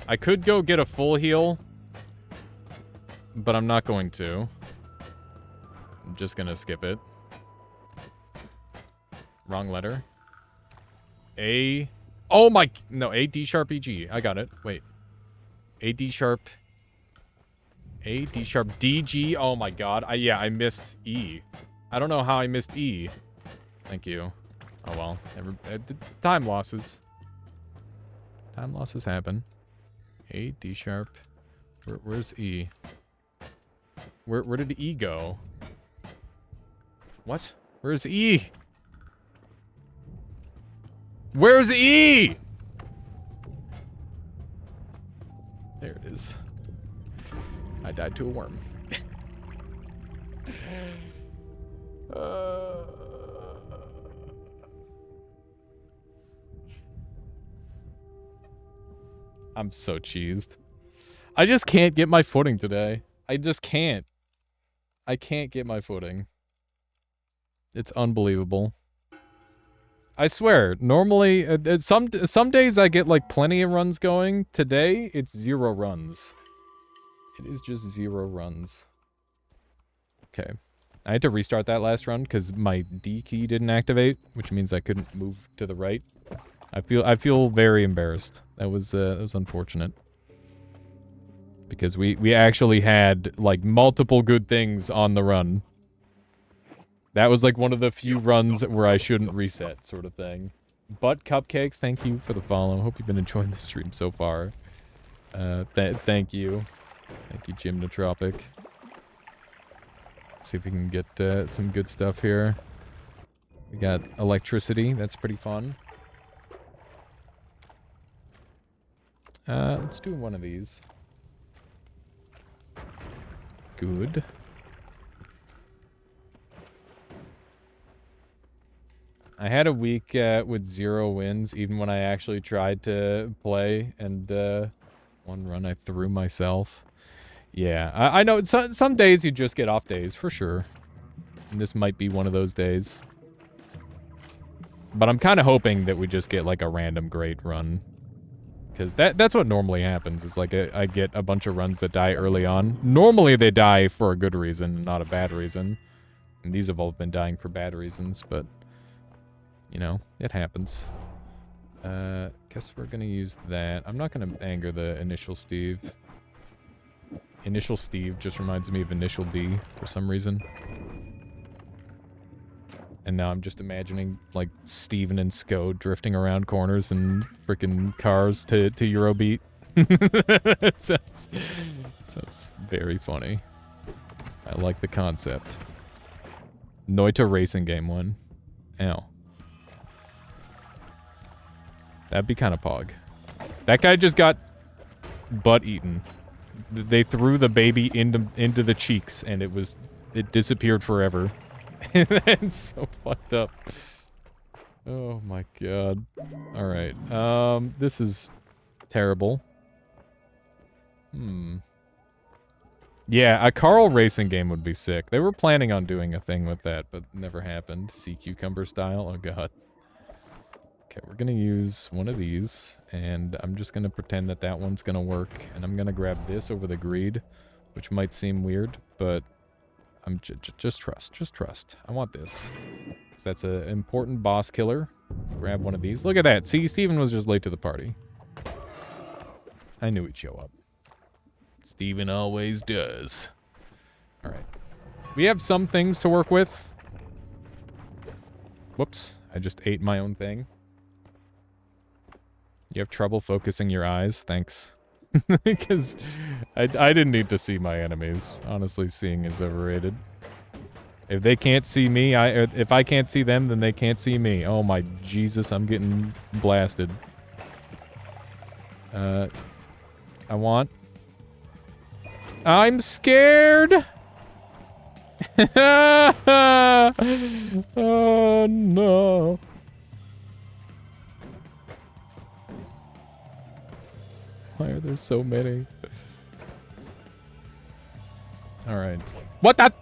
I could go get a full heal, but I'm not going to. I'm just gonna skip it. Wrong letter. A. Oh my. No, A, D#EG. I got it. Wait. A, D#. A, D#, DG. Oh my god. Yeah, I missed E. I don't know how I missed E. Thank you. Oh well. Time losses. Time losses happen. A, D#. Where's E? Where did E go? What? Where's E? Where's E? There it is. I died to a worm. I'm so cheesed. I just can't get my footing today. I just can't. I can't get my footing. It's unbelievable. I swear, normally, some days I get like plenty of runs going. Today, it's 0 runs. It is just 0 runs. Okay. I had to restart that last run because my D key didn't activate, which means I couldn't move to the right. I feel very embarrassed. That was unfortunate. Because we actually had, like, multiple good things on the run. That was, like, one of the few runs where I shouldn't reset, sort of thing. But Cupcakes, thank you for the follow. Hope you've been enjoying the stream so far. Thank you. Thank you, Gymnotropic. Let's see if we can get some good stuff here. We got electricity. That's pretty fun. Let's do one of these. Good. I had a week with 0 wins, even when I actually tried to play, and one run I threw myself. Yeah, I know some days you just get off days, for sure. And this might be one of those days. But I'm kind of hoping that we just get, like, a random great run. Because that's what normally happens, is, like, I get a bunch of runs that die early on. Normally they die for a good reason, not a bad reason. And these have all been dying for bad reasons, but... You know, it happens. Guess we're gonna use that. I'm not gonna anger the Initial Steve. Initial Steve just reminds me of Initial D for some reason. And now I'm just imagining, like, Steven and Sko drifting around corners and frickin' cars to Eurobeat. It sounds very funny. I like the concept. Noita racing game one. Ow. That'd be kind of pog. That guy just got butt eaten. They threw the baby into the cheeks, and it disappeared forever. That's so fucked up. Oh my god. All right. This is terrible. Yeah, a Carl racing game would be sick. They were planning on doing a thing with that, but never happened. Sea cucumber style. Oh god. Okay, we're gonna use one of these, and I'm just gonna pretend that that one's gonna work, and I'm gonna grab this over the greed, which might seem weird, but I'm just trust. I want this. So that's an important boss killer. Grab one of these. Look at that. See, Steven was just late to the party. I knew he'd show up. Steven always does. All right. We have some things to work with. Whoops. I just ate my own thing. You have trouble focusing your eyes? Thanks. Because I didn't need to see my enemies. Honestly, seeing is overrated. If they can't see me, if I can't see them, then they can't see me. Oh my Jesus, I'm getting blasted. I'm scared! Oh no. Why are there so many? Alright. What the?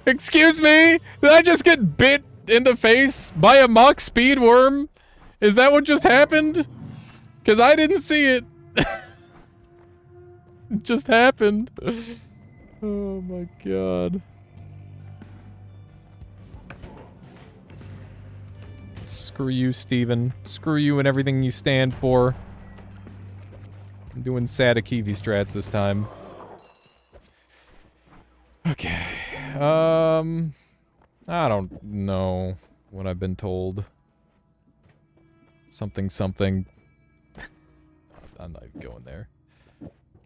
Excuse me? Did I just get bit in the face by a mock speed worm? Is that what just happened? Because I didn't see it. It just happened. Oh my god. Screw you, Steven. Screw you and everything you stand for. I'm doing Sadakivi strats this time. Okay. I don't know what I've been told. Something. I'm not even going there.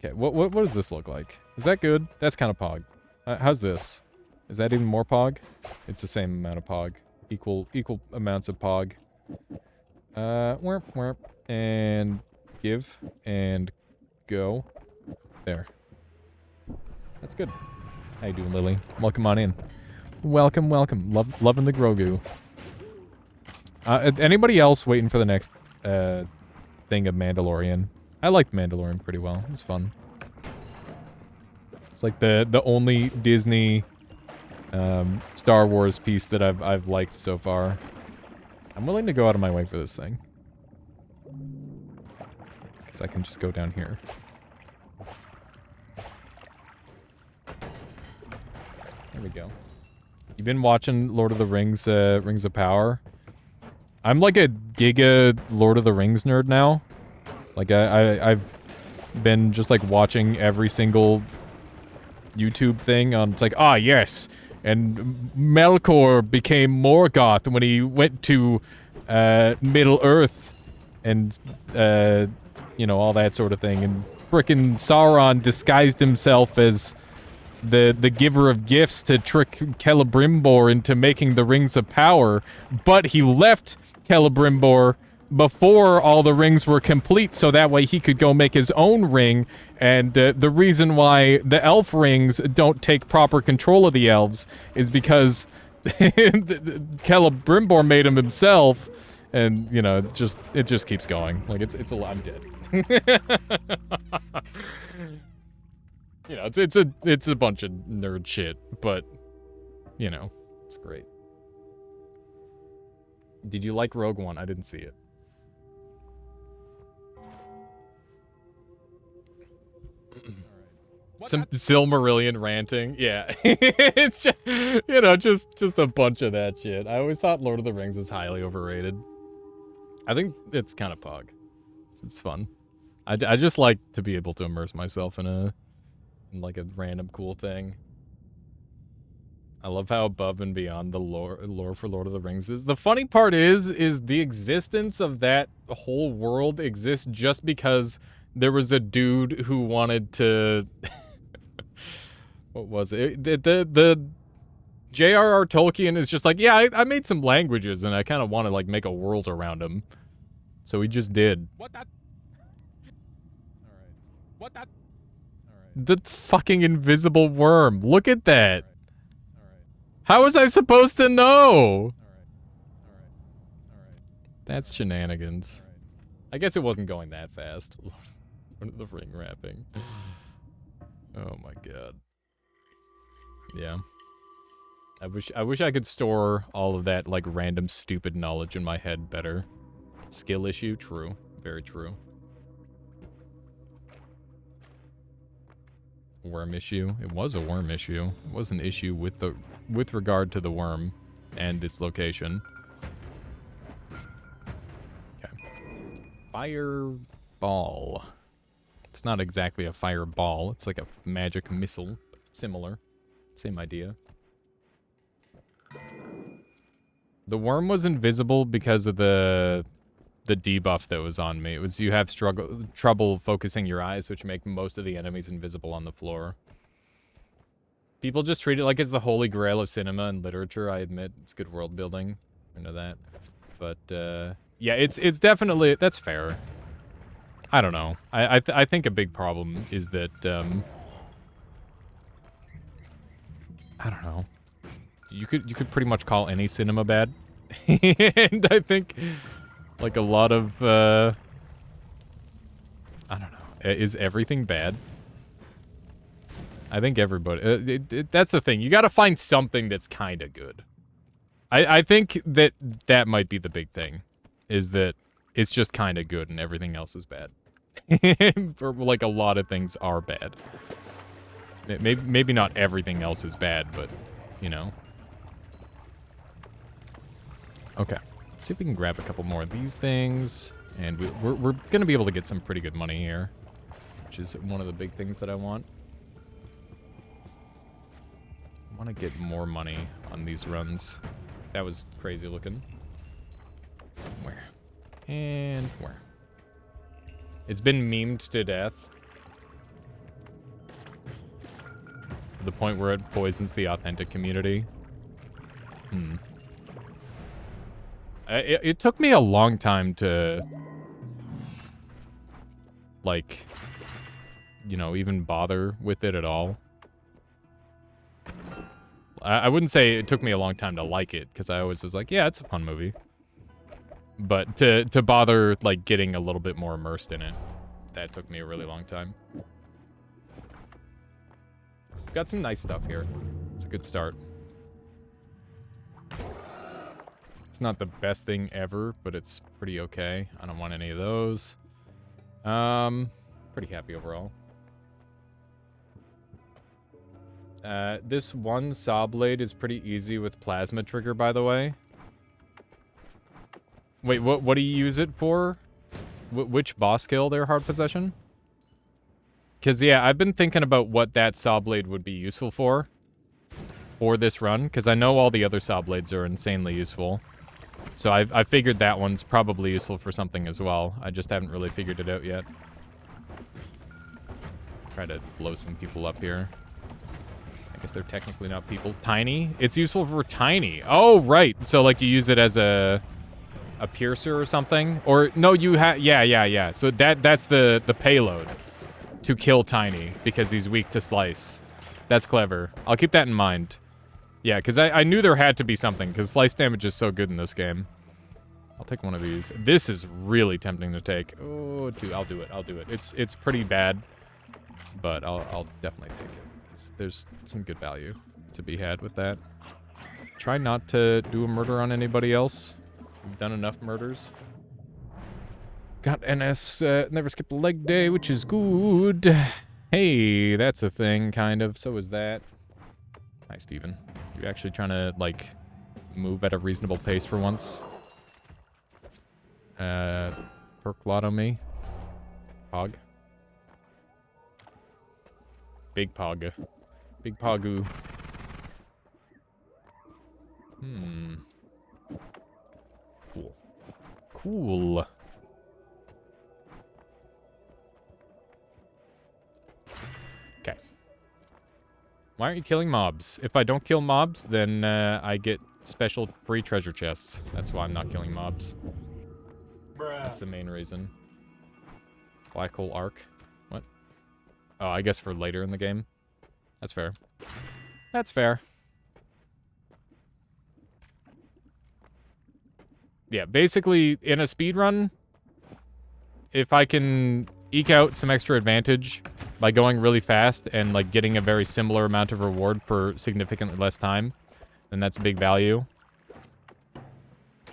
Okay, what does this look like? Is that good? That's kind of pog. How's this? Is that even more pog? It's the same amount of pog. Equal amounts of pog. Wherp. And give. And go. There. That's good. How you doing, Lily? Welcome on in. Welcome. Loving the Grogu. Anybody else waiting for the next thing of Mandalorian? I liked Mandalorian pretty well. It was fun. It's like the only Disney Star Wars piece that I've liked so far. I'm willing to go out of my way for this thing. Because I can just go down here. There we go. You been watching Lord of the Rings, Rings of Power? I'm like a giga Lord of the Rings nerd now. Like, I've been just like watching every single YouTube thing on, it's like, ah, yes, and Melkor became Morgoth when he went to Middle Earth, and you know, all that sort of thing, and frickin' Sauron disguised himself as the giver of gifts to trick Celebrimbor into making the Rings of Power, but he left Celebrimbor before all the rings were complete, so that way he could go make his own ring. And the reason why the elf rings don't take proper control of the elves is because Celebrimbor made him himself, and you know, it just keeps going. Like it's a lot. I'm dead. You know, it's a bunch of nerd shit, but you know, it's great. Did you like Rogue One? I didn't see it. Some Silmarillion ranting, yeah. It's just, you know, just a bunch of that shit. I always thought Lord of the Rings is highly overrated. I think it's kind of pog. It's fun. I just like to be able to immerse myself in like a random cool thing. I love how above and beyond the lore for Lord of the Rings is. The funny part is the existence of that whole world exists just because there was a dude who wanted to... What was it? The J.R.R. Tolkien is just like, yeah, I made some languages and I kind of want to like make a world around them. So he just did. What that? Alright. What that? Alright. The fucking invisible worm. Look at that. Alright. How was I supposed to know? Alright. That's shenanigans. Alright. I guess it wasn't going that fast. The ring wrapping. Oh my god. Yeah. I wish I could store all of that like random stupid knowledge in my head better. Skill issue, true. Very true. Worm issue. It was a worm issue. It was an issue with regard to the worm and its location. Okay. Fireball. It's not exactly a fireball. It's like a magic missile. Similar. Same idea. The worm was invisible because of the debuff that was on me. It was you have trouble focusing your eyes, which make most of the enemies invisible on the floor. People just treat it like it's the holy grail of cinema and literature. I admit it's good world building. I know that. But yeah, it's definitely, that's fair. I don't know. I think a big problem is that I don't know. You could pretty much call any cinema bad. And I think like a lot of I don't know. Is everything bad? I think everybody that's the thing. You got to find something that's kind of good. I think that might be the big thing, is that it's just kind of good and everything else is bad. Or like a lot of things are bad. Maybe not everything else is bad, but you know. Okay, let's see if we can grab a couple more of these things, and we're gonna be able to get some pretty good money here, which is one of the big things that I want. I want to get more money on these runs. That was crazy looking. Where? And where? It's been memed to death. To the point where it poisons the authentic community. It took me a long time to, like, you know, even bother with it at all. I wouldn't say it took me a long time to like it, because I always was like, yeah, it's a fun movie. But to bother, like, getting a little bit more immersed in it, that took me a really long time. Got some nice stuff here. It's a good start. It's not the best thing ever, but it's pretty okay. I don't want any of those. Pretty happy overall. This one saw blade is pretty easy with plasma trigger, by the way. Wait, what do you use it for? Which boss kill there, hard possession? Because, yeah, I've been thinking about what that saw blade would be useful for this run, because I know all the other saw blades are insanely useful. So I figured that one's probably useful for something as well. I just haven't really figured it out yet. Try to blow some people up here. I guess they're technically not people. Tiny? It's useful for tiny. Oh, right. So, like, you use it as a piercer or something? Or, no, you have... Yeah. So that's the payload to kill Tiny, because he's weak to slice. That's clever. I'll keep that in mind. Yeah, because I knew there had to be something, because slice damage is so good in this game. I'll take one of these. This is really tempting to take. Oh, dude, I'll do it. It's pretty bad, but I'll definitely take it, because there's some good value to be had with that. Try not to do a murder on anybody else. We've done enough murders. Got NS, never skipped a leg day, which is good. Hey, that's a thing, kind of. So is that. Hi, Steven. You actually trying to, like, move at a reasonable pace for once? Perclotomy. Pog. Big Pog. Big Pogu. Cool. Cool. Okay. Why aren't you killing mobs? If I don't kill mobs, then I get special free treasure chests. That's why I'm not killing mobs. That's the main reason. Black hole arc. What? Oh, I guess for later in the game. That's fair. That's fair. Yeah, basically, in a speedrun, if I can eke out some extra advantage by going really fast and, like, getting a very similar amount of reward for significantly less time, then that's big value.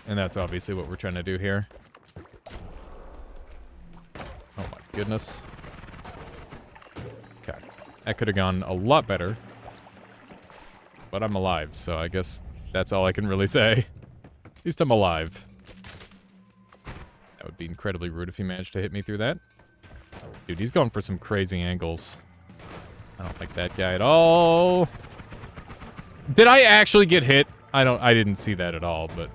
And that's obviously what we're trying to do here. Oh my goodness. Okay. That could have gone a lot better. But I'm alive, so I guess that's all I can really say. At least I'm alive. That would be incredibly rude if he managed to hit me through that. Dude, he's going for some crazy angles. I don't like that guy at all. Did I actually get hit? I didn't see that at all, but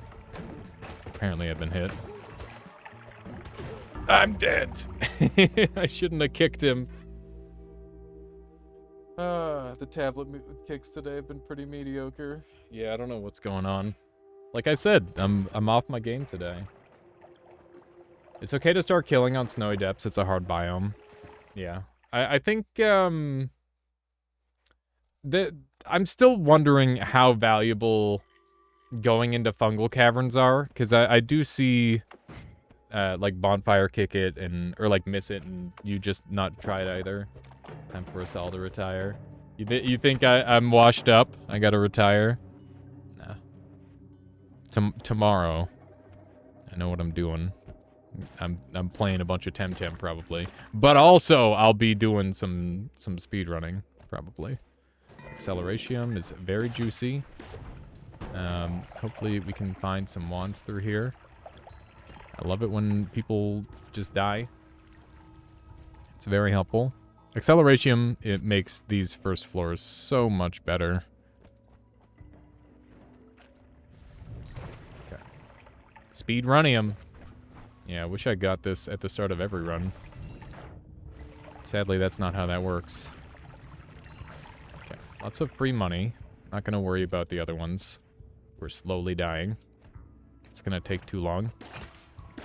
apparently I've been hit. I'm dead. I shouldn't have kicked him. The tablet kicks today have been pretty mediocre. Yeah, I don't know what's going on. Like I said, I'm off my game today. It's okay to start killing on snowy depths. It's a hard biome. Yeah. I think, I'm still wondering how valuable going into fungal caverns are, because I do see, like, bonfire kick it, or, like, miss it, and you just not try it either. Time for us all to retire. You think I'm washed up? I gotta retire? Nah. Tomorrow. I know what I'm doing. I'm playing a bunch of Temtem probably, but also I'll be doing some speed running probably. Acceleration is very juicy. Hopefully we can find some wands through here. I love it when people just die. It's very helpful. Acceleration, it makes these first floors so much better. Okay. Speed running them. Yeah, I wish I got this at the start of every run. Sadly, that's not how that works. Okay, lots of free money. Not gonna worry about the other ones. We're slowly dying. It's gonna take too long. I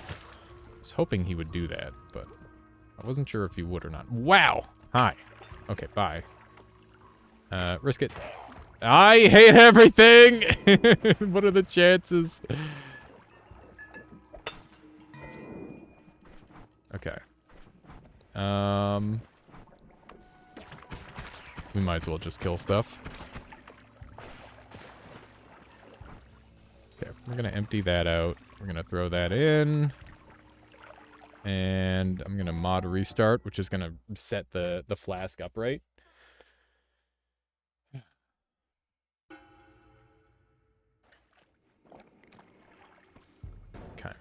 was hoping he would do that, but I wasn't sure if he would or not. Wow! Hi. Okay, bye. Risk it. I hate everything! What are the chances? Okay. We might as well just kill stuff. Okay, we're gonna empty that out. We're gonna throw that in. And I'm gonna mod restart, which is gonna set the flask upright. Okay.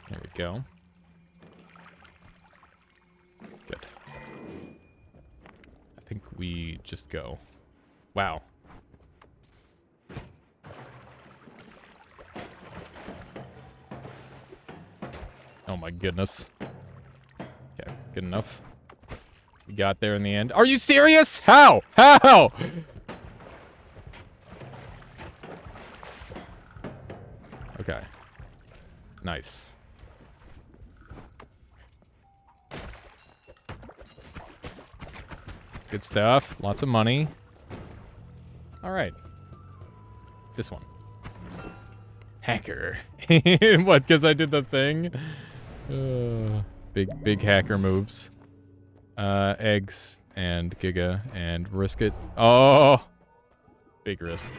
There we go. we just go? Wow. Oh my goodness. Okay, good enough. We got there in the end. Are you serious? How? How? Okay. Nice. Good stuff. Lots of money. All right. This one. Hacker. What, because I did the thing? Big hacker moves. Eggs and Giga and risk it. Oh! Big risk.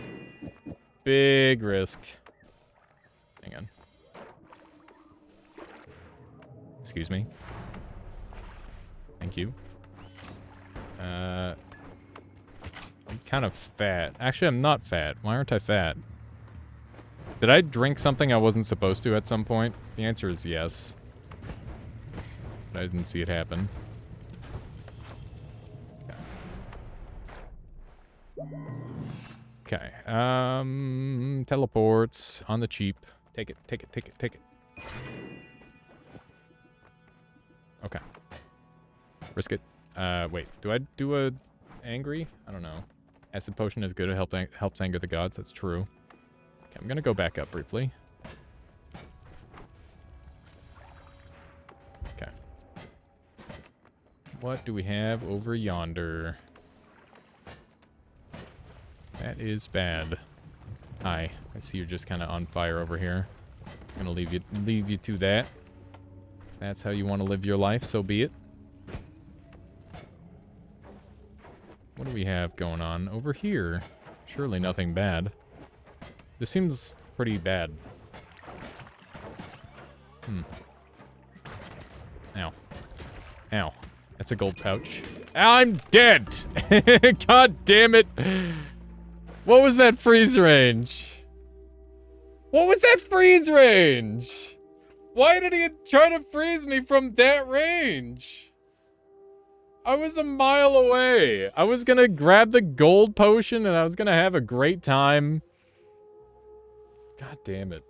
Big risk. Hang on. Excuse me. Thank you. I'm kind of fat. Actually, I'm not fat. Why aren't I fat? Did I drink something I wasn't supposed to at some point? The answer is yes. But I didn't see it happen. Okay. Teleports on the cheap. Take it, take it, take it, take it. Okay. Risk it. Wait. Do I do a angry? I don't know. Acid potion is good. It helps anger the gods. That's true. Okay, I'm gonna go back up briefly. Okay. What do we have over yonder? That is bad. Hi. I see you're just kind of on fire over here. I'm gonna leave you to that. That's how you want to live your life, so be it. What do we have going on over here? Surely nothing bad. This seems pretty bad. Ow. Ow. That's a gold pouch. I'm dead! God damn it! What was that freeze range? What was that freeze range? Why did he try to freeze me from that range? I was a mile away. I was gonna grab the gold potion and I was gonna have a great time. God damn it.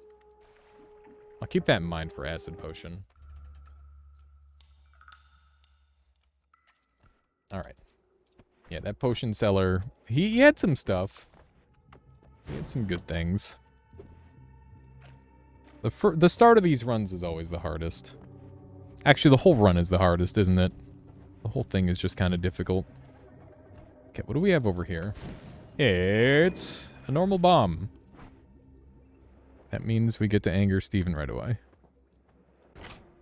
I'll keep that in mind for acid potion. Alright. Yeah, that potion seller, he had some stuff. He had some good things. The start of these runs is always the hardest. Actually, the whole run is the hardest, isn't it? The whole thing is just kind of difficult. Okay, what do we have over here? It's a normal bomb. That means we get to anger Steven right away.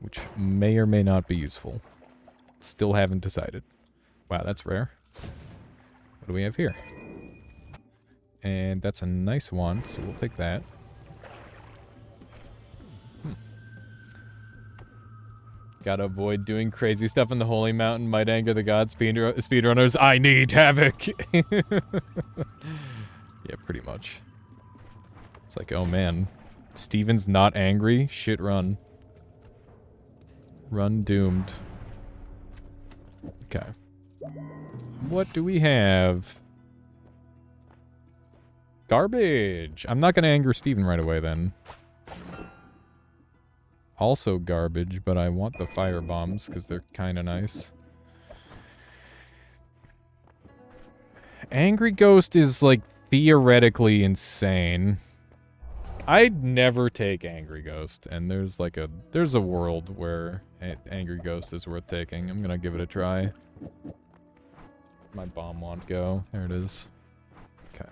Which may or may not be useful. Still haven't decided. Wow, that's rare. What do we have here? And that's a nice one, so we'll take that. Gotta avoid doing crazy stuff in the Holy Mountain. Might anger the gods. Speedrunners, I need havoc! Yeah, pretty much. It's like, oh man. Steven's not angry? Shit, run. Run doomed. Okay. What do we have? Garbage! I'm not gonna anger Steven right away then. Also garbage, but I want the fire bombs because they're kind of nice. Angry Ghost is like theoretically insane. I'd never take Angry Ghost, and there's a world where Angry Ghost is worth taking. I'm gonna give it a try. My bomb won't go. There it is. Okay.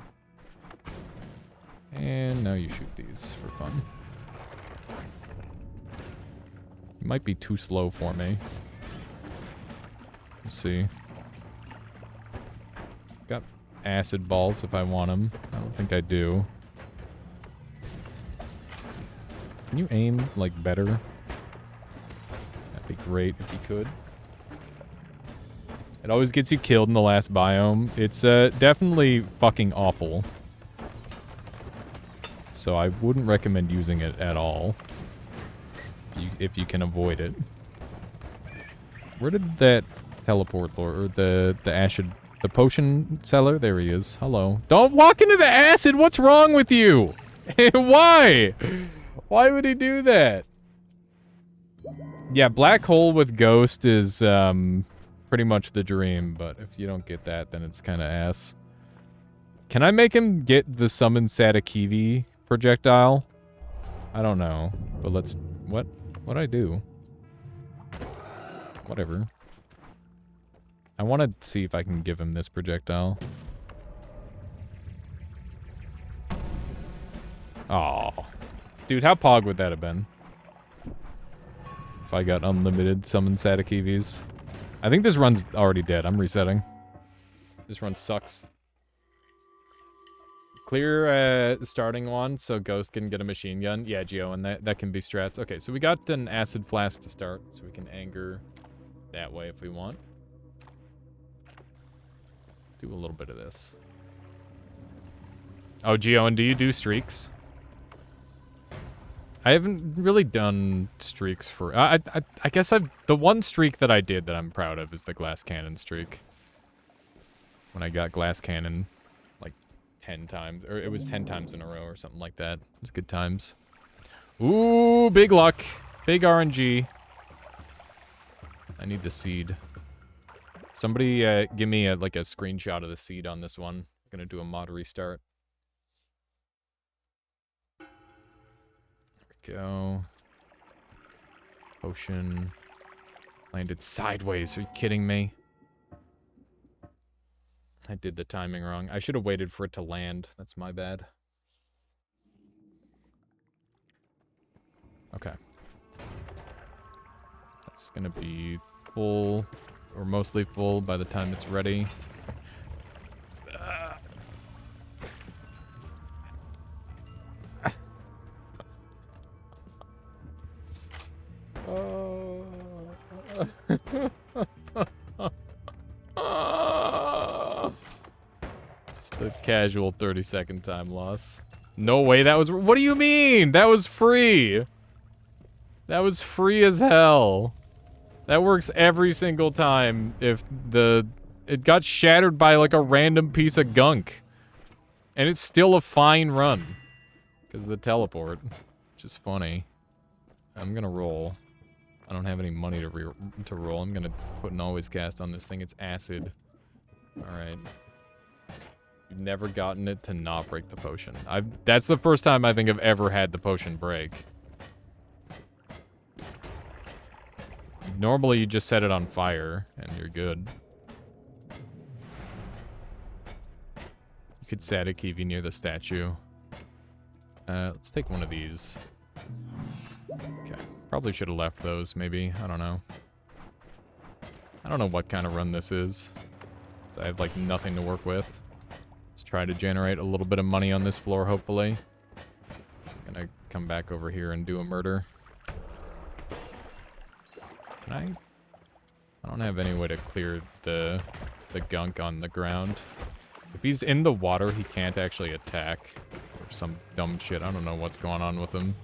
And now you shoot these for fun. It might be too slow for me. Let's see. Got acid balls if I want them. I don't think I do. Can you aim, like, better? That'd be great if you could. It always gets you killed in the last biome. It's definitely fucking awful. So I wouldn't recommend using it at all. If you can avoid it. Where did that teleport lord, or the acid The potion seller? There he is. Hello. Don't walk into the acid! What's wrong with you? Why? Why would he do that? Yeah, black hole with ghost is pretty much the dream, but if you don't get that, then it's kind of ass. Can I make him get the summon Satakivi projectile? I don't know, but let's... What'd I do? Whatever. I want to see if I can give him this projectile. Oh, dude, how pog would that have been? If I got unlimited summon Satakivis. I think this run's already dead. I'm resetting. This run sucks. Clear the starting one so Ghost can get a machine gun. Yeah, Geo, and that can be strats. Okay, so we got an acid flask to start, so we can anger that way if we want. Do a little bit of this. Oh, Geo, and do you do streaks? I haven't really done streaks for... I guess the one streak that I did that I'm proud of is the glass cannon streak. When I got glass cannon, like, 10 times. Or it was 10 times in a row or something like that. It was good times. Ooh, big luck. Big RNG. I need the seed. Somebody give me, like, a screenshot of the seed on this one. I'm gonna do a mod restart. Go. Potion. Landed sideways. Are you kidding me? I did the timing wrong. I should have waited for it to land. That's my bad. Okay. That's gonna be full, or mostly full by the time it's ready. Just a casual 30-second time loss. No way that was... What do you mean? That was free. That was free as hell. That works every single time if it got shattered by like a random piece of gunk. And it's still a fine run. Because of the teleport. Which is funny. I'm gonna roll. I don't have any money to roll. I'm gonna put an always cast on this thing. It's acid. Alright. You've never gotten it to not break the potion. That's the first time I think I've ever had the potion break. Normally you just set it on fire and you're good. You could set a Kiwi near the statue. Let's take one of these. Okay. Probably should have left those, maybe. I don't know. I don't know what kind of run this is. So I have, like, nothing to work with. Let's try to generate a little bit of money on this floor, hopefully. I'm gonna come back over here and do a murder. Can I don't have any way to clear the gunk on the ground. If he's in the water, he can't actually attack. Or some dumb shit. I don't know what's going on with him.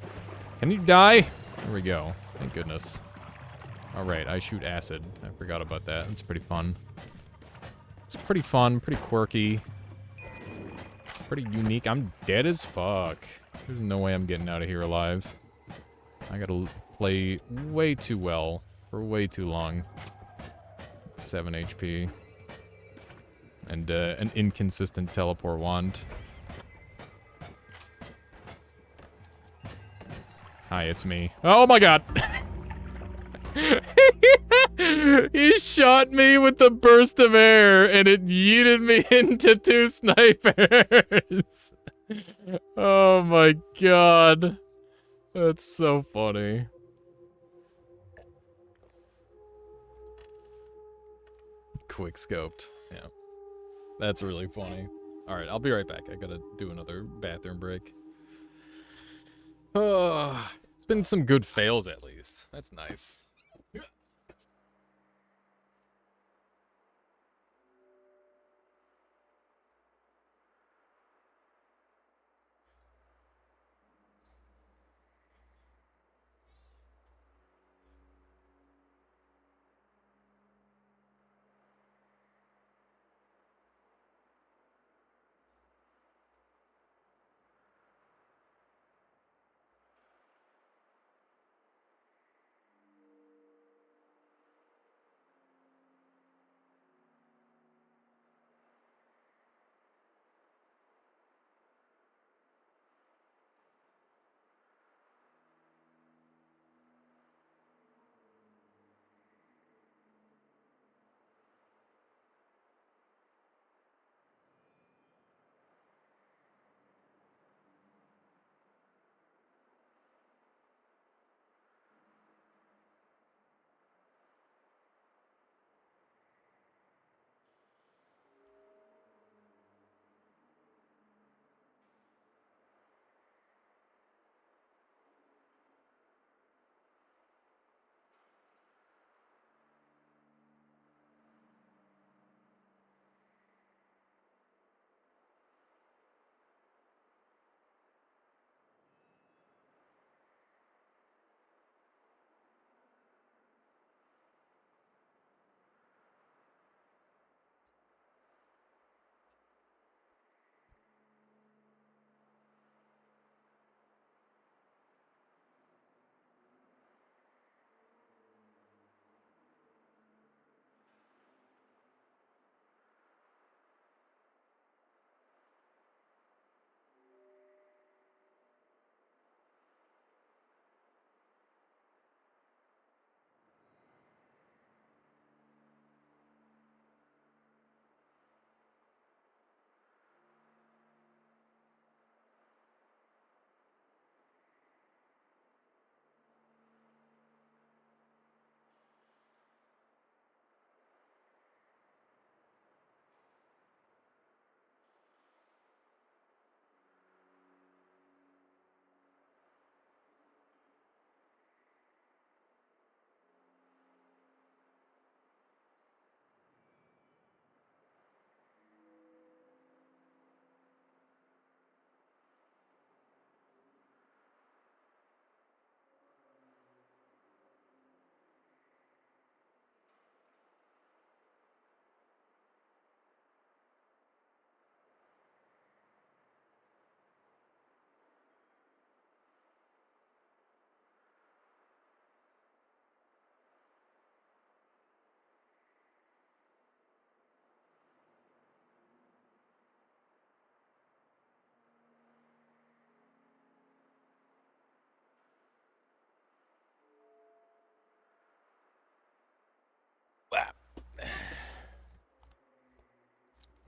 Can you die? There we go. Thank goodness. Alright, I shoot acid. I forgot about that. It's pretty fun. It's pretty fun, pretty quirky. Pretty unique. I'm dead as fuck. There's no way I'm getting out of here alive. I gotta play way too well for way too long. 7 HP. And an inconsistent teleport wand. Hi, it's me. Oh my god! He shot me with the burst of air, and it yeeted me into 2 snipers! Oh my god. That's so funny. Quick scoped. Yeah. That's really funny. Alright, I'll be right back. I gotta do another bathroom break. It's been some good fails at least. That's nice.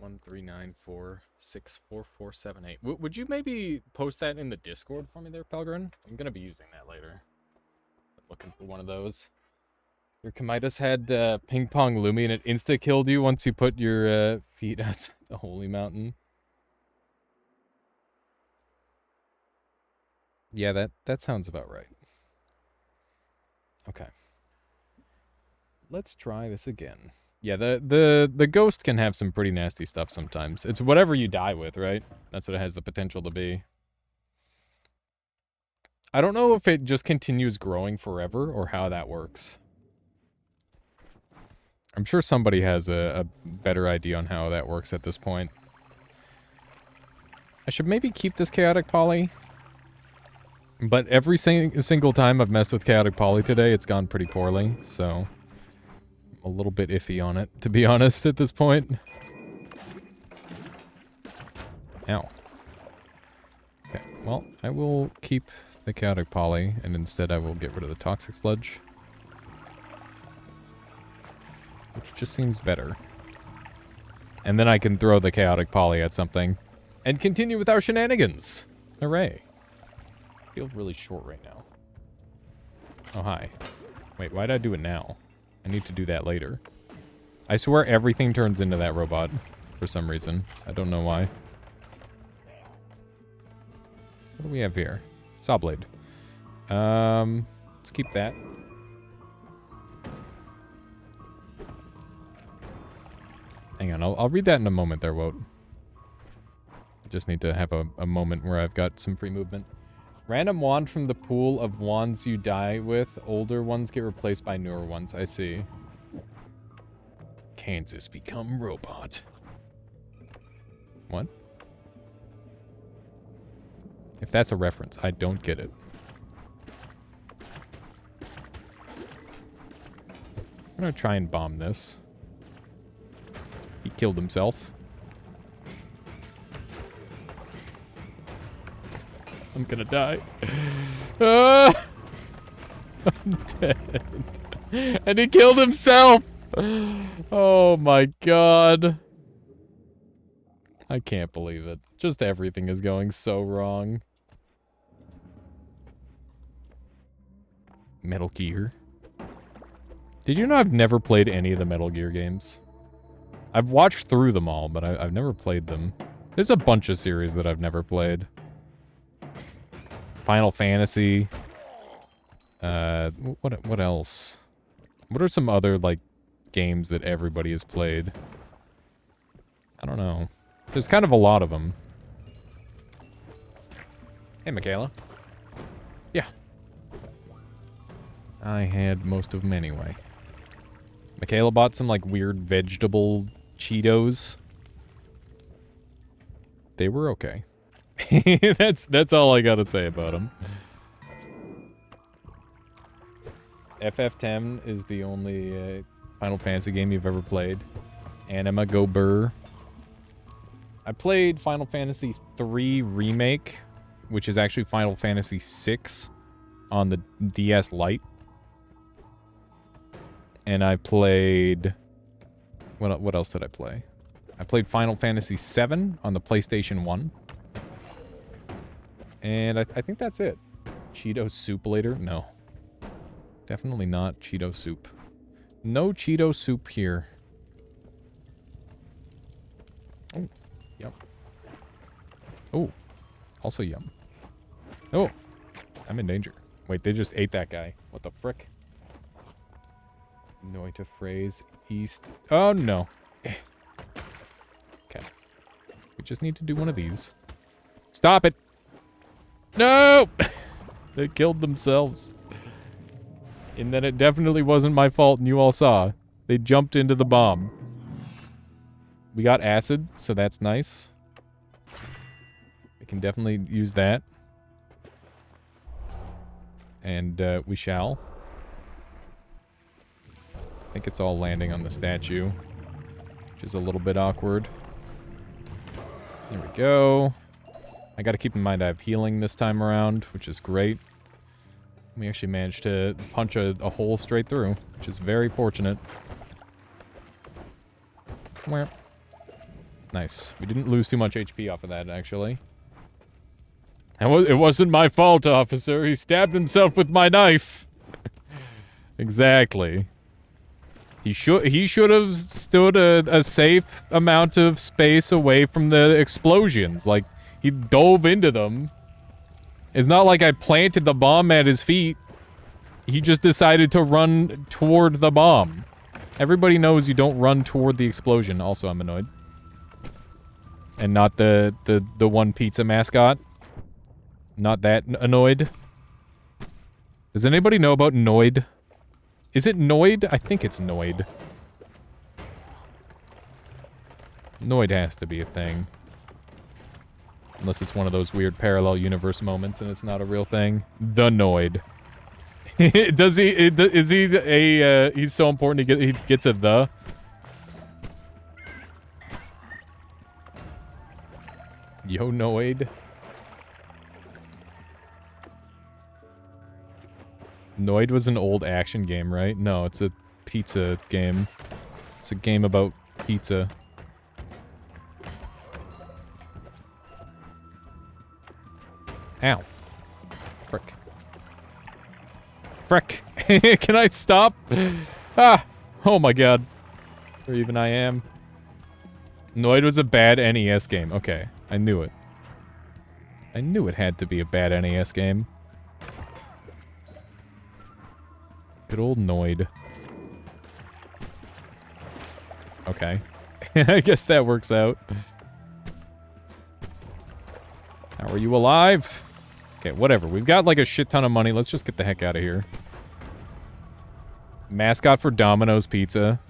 139464478. Would you maybe post that in the Discord for me there, Pelgrin? I'm gonna be using that later. Looking for one of those. Your Kamitas had ping pong Lumi and it insta killed you once you put your feet outside the holy mountain. Yeah, that sounds about right. Okay. Let's try this again. Yeah, the ghost can have some pretty nasty stuff sometimes. It's whatever you die with, right? That's what it has the potential to be. I don't know if it just continues growing forever or how that works. I'm sure somebody has a better idea on how that works at this point. I should maybe keep this chaotic poly. But every single time I've messed with chaotic poly today, it's gone pretty poorly, so I'm a little bit iffy on it, to be honest, at this point. Ow. Okay, well, I will keep the chaotic poly, and instead I will get rid of the toxic sludge. Which just seems better. And then I can throw the chaotic poly at something. And continue with our shenanigans! Hooray. Feels really short right now. Oh, hi. Wait, why'd I do it now? I need to do that later. I swear everything turns into that robot for some reason. I don't know why. What do we have here? Saw blade. Let's keep that. Hang on, I'll read that in a moment there, Woat. I just need to have a moment where I've got some free movement. Random wand from the pool of wands you die with. Older ones get replaced by newer ones. I see. Kansas become robot. What? If that's a reference, I don't get it. I'm gonna try and bomb this. He killed himself. I'm gonna die. Ah! I'm dead. And he killed himself! Oh my god. I can't believe it. Just everything is going so wrong. Metal Gear. Did you know I've never played any of the Metal Gear games? I've watched through them all, but I've never played them. There's a bunch of series that I've never played. Final Fantasy. What else? What are some other, like, games that everybody has played? I don't know. There's kind of a lot of them. Hey, Michaela. Yeah. I had most of them anyway. Michaela bought some, like, weird vegetable Cheetos. They were okay. That's all I gotta say about them. FF10 is the only Final Fantasy game you've ever played. Anima Go Burr. I played Final Fantasy 3 Remake, which is actually Final Fantasy 6 on the DS Lite. And I played... What else did I play? I played Final Fantasy 7 on the PlayStation 1. And I think that's it. Cheeto soup later? No. Definitely not Cheeto soup. No Cheeto soup here. Oh, yum. Oh, also yum. Oh, I'm in danger. Wait, they just ate that guy. What the frick? Noita phrase east. Oh, no. Okay. We just need to do one of these. Stop it! No! They killed themselves. And then it definitely wasn't my fault, and you all saw. They jumped into the bomb. We got acid, so that's nice. We can definitely use that. And we shall. I think it's all landing on the statue, which is a little bit awkward. There we go. I gotta keep in mind I have healing this time around, which is great. We actually managed to punch a hole straight through, which is very fortunate. Where? Nice. We didn't lose too much HP off of that, actually. It wasn't my fault, officer. He stabbed himself with my knife. Exactly. He should have stood a safe amount of space away from the explosions. Like, he dove into them. It's not like I planted the bomb at his feet. He just decided to run toward the bomb. Everybody knows you don't run toward the explosion. Also, I'm annoyed. And not the one pizza mascot. Not that annoyed. Does anybody know about Noid? Is it Noid? I think it's Noid. Noid has to be a thing. Unless it's one of those weird parallel universe moments and it's not a real thing. The Noid. Does he... Is he a... he's so important he gets a the? Yo, Noid. Noid was an old action game, right? No, it's a pizza game. It's a game about pizza. Ow. Frick. Frick. Can I stop? Ah! Oh my god. Where even I am. Noid was a bad NES game. Okay, I knew it. I knew it had to be a bad NES game. Good old Noid. Okay. I guess that works out. How are you alive? Okay, whatever. We've got like a shit ton of money. Let's just get the heck out of here. Mascot for Domino's Pizza.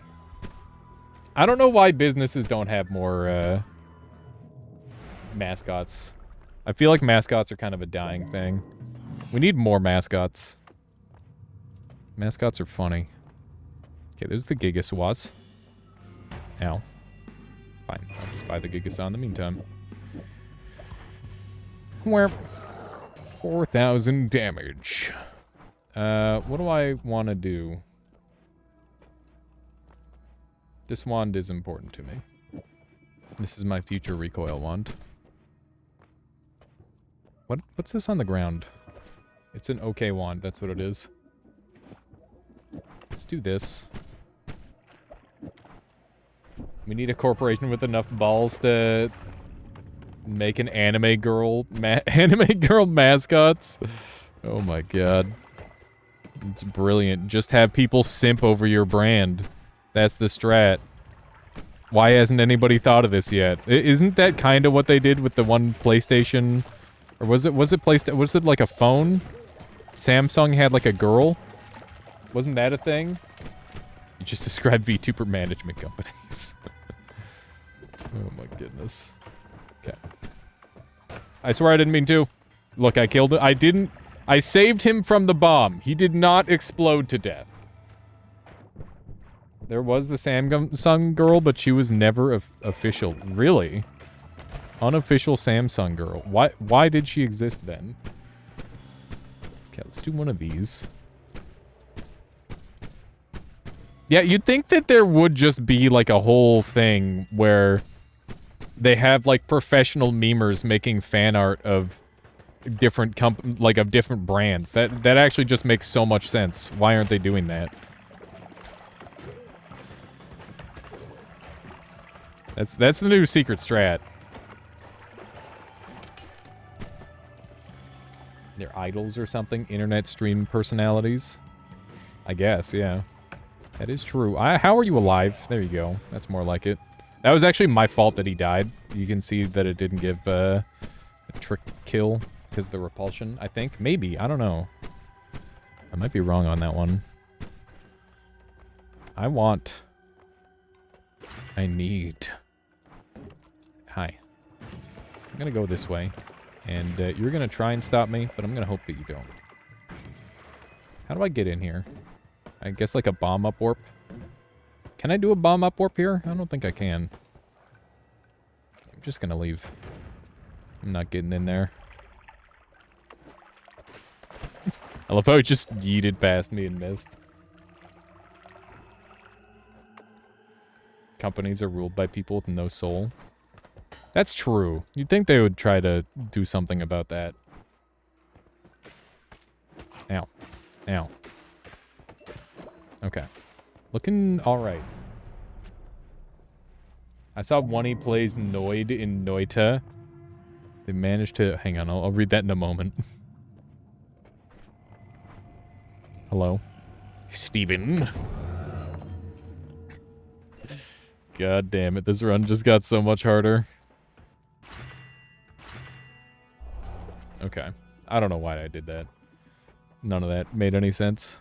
I don't know why businesses don't have more mascots. I feel like mascots are kind of a dying thing. We need more mascots. Mascots are funny. Okay, there's the Gigaswats. Ow. Fine, I'll just buy the Gigasaw in the meantime. Where? 4,000 damage. What do I want to do? This wand is important to me. This is my future recoil wand. What's this on the ground? It's an okay wand, that's what it is. Let's do this. We need a corporation with enough balls to make an anime girl mascots. Oh my god. It's brilliant. Just have people simp over your brand. That's the strat. Why hasn't anybody thought of this yet? Isn't that kind of what they did with the one PlayStation? Or was it PlayStation? Was it like a phone? Samsung had like a girl? Wasn't that a thing? You just described VTuber management companies. Oh my goodness. Okay. I swear I didn't mean to. Look, I killed it. I saved him from the bomb. He did not explode to death. There was the Samsung girl, but she was never official. Really? Unofficial Samsung girl. Why did she exist then? Okay, let's do one of these. Yeah, you'd think that there would just be like a whole thing where they have like professional memers making fan art of different different brands. That actually just makes so much sense. Why aren't they doing that? That's the new secret strat. They're idols or something? Internet stream personalities? I guess, yeah. That is true. How are you alive? There you go. That's more like it. That was actually my fault that he died. You can see that it didn't give a trick kill because of the repulsion, I think. Maybe. I don't know. I might be wrong on that one. I need... Hi. I'm gonna go this way. And you're gonna try and stop me, but I'm gonna hope that you don't. How do I get in here? I guess like a bomb up warp. Can I do a bomb up warp here? I don't think I can. I'm just gonna leave. I'm not getting in there. I love how it just yeeted past me and missed. Companies are ruled by people with no soul. That's true. You'd think they would try to do something about that. Ow. Ow. Okay. Looking alright. I saw Oney plays Noid in Noita. They managed to... Hang on, I'll read that in a moment. Hello? Steven? God damn it, this run just got so much harder. Okay. I don't know why I did that. None of that made any sense.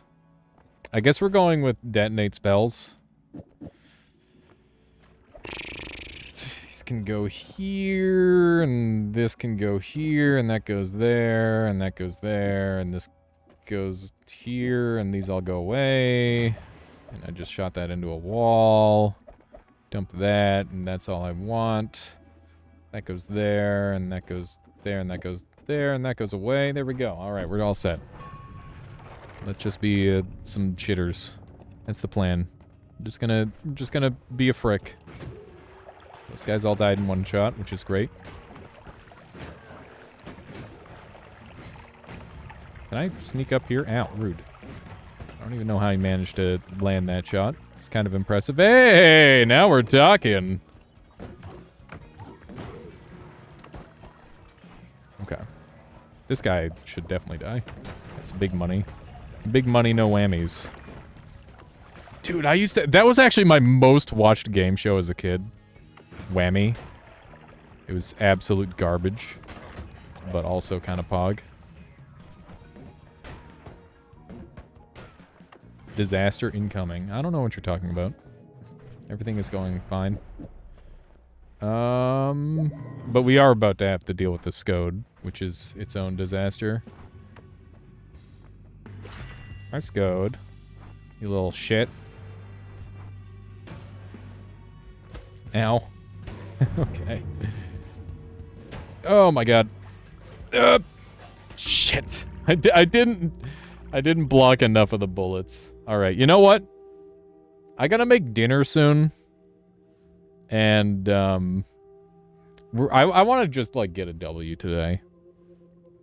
I guess we're going with detonate spells. This can go here, and this can go here, and that goes there, and that goes there, and this goes here, and these all go away. And I just shot that into a wall. Dump that, and that's all I want. That goes there, and that goes there, and that goes there, and that goes away. There we go. All right, we're all set. Let's just be some chitters. That's the plan. I'm just gonna be a frick. Those guys all died in one shot, which is great. Can I sneak up here? Ow, rude. I don't even know how he managed to land that shot. It's kind of impressive. Hey, now we're talking. Okay. This guy should definitely die. That's big money. Big money, no whammies. Dude, I used to... That was actually my most watched game show as a kid. Whammy. It was absolute garbage. But also kind of pog. Disaster incoming. I don't know what you're talking about. Everything is going fine. But we are about to have to deal with the Scode, which is its own disaster. Hi, Scode. You little shit. Ow. Okay. Oh my god. Shit. I didn't block enough of the bullets. Alright, you know what? I gotta make dinner soon. And, I want to just, like, get a W today.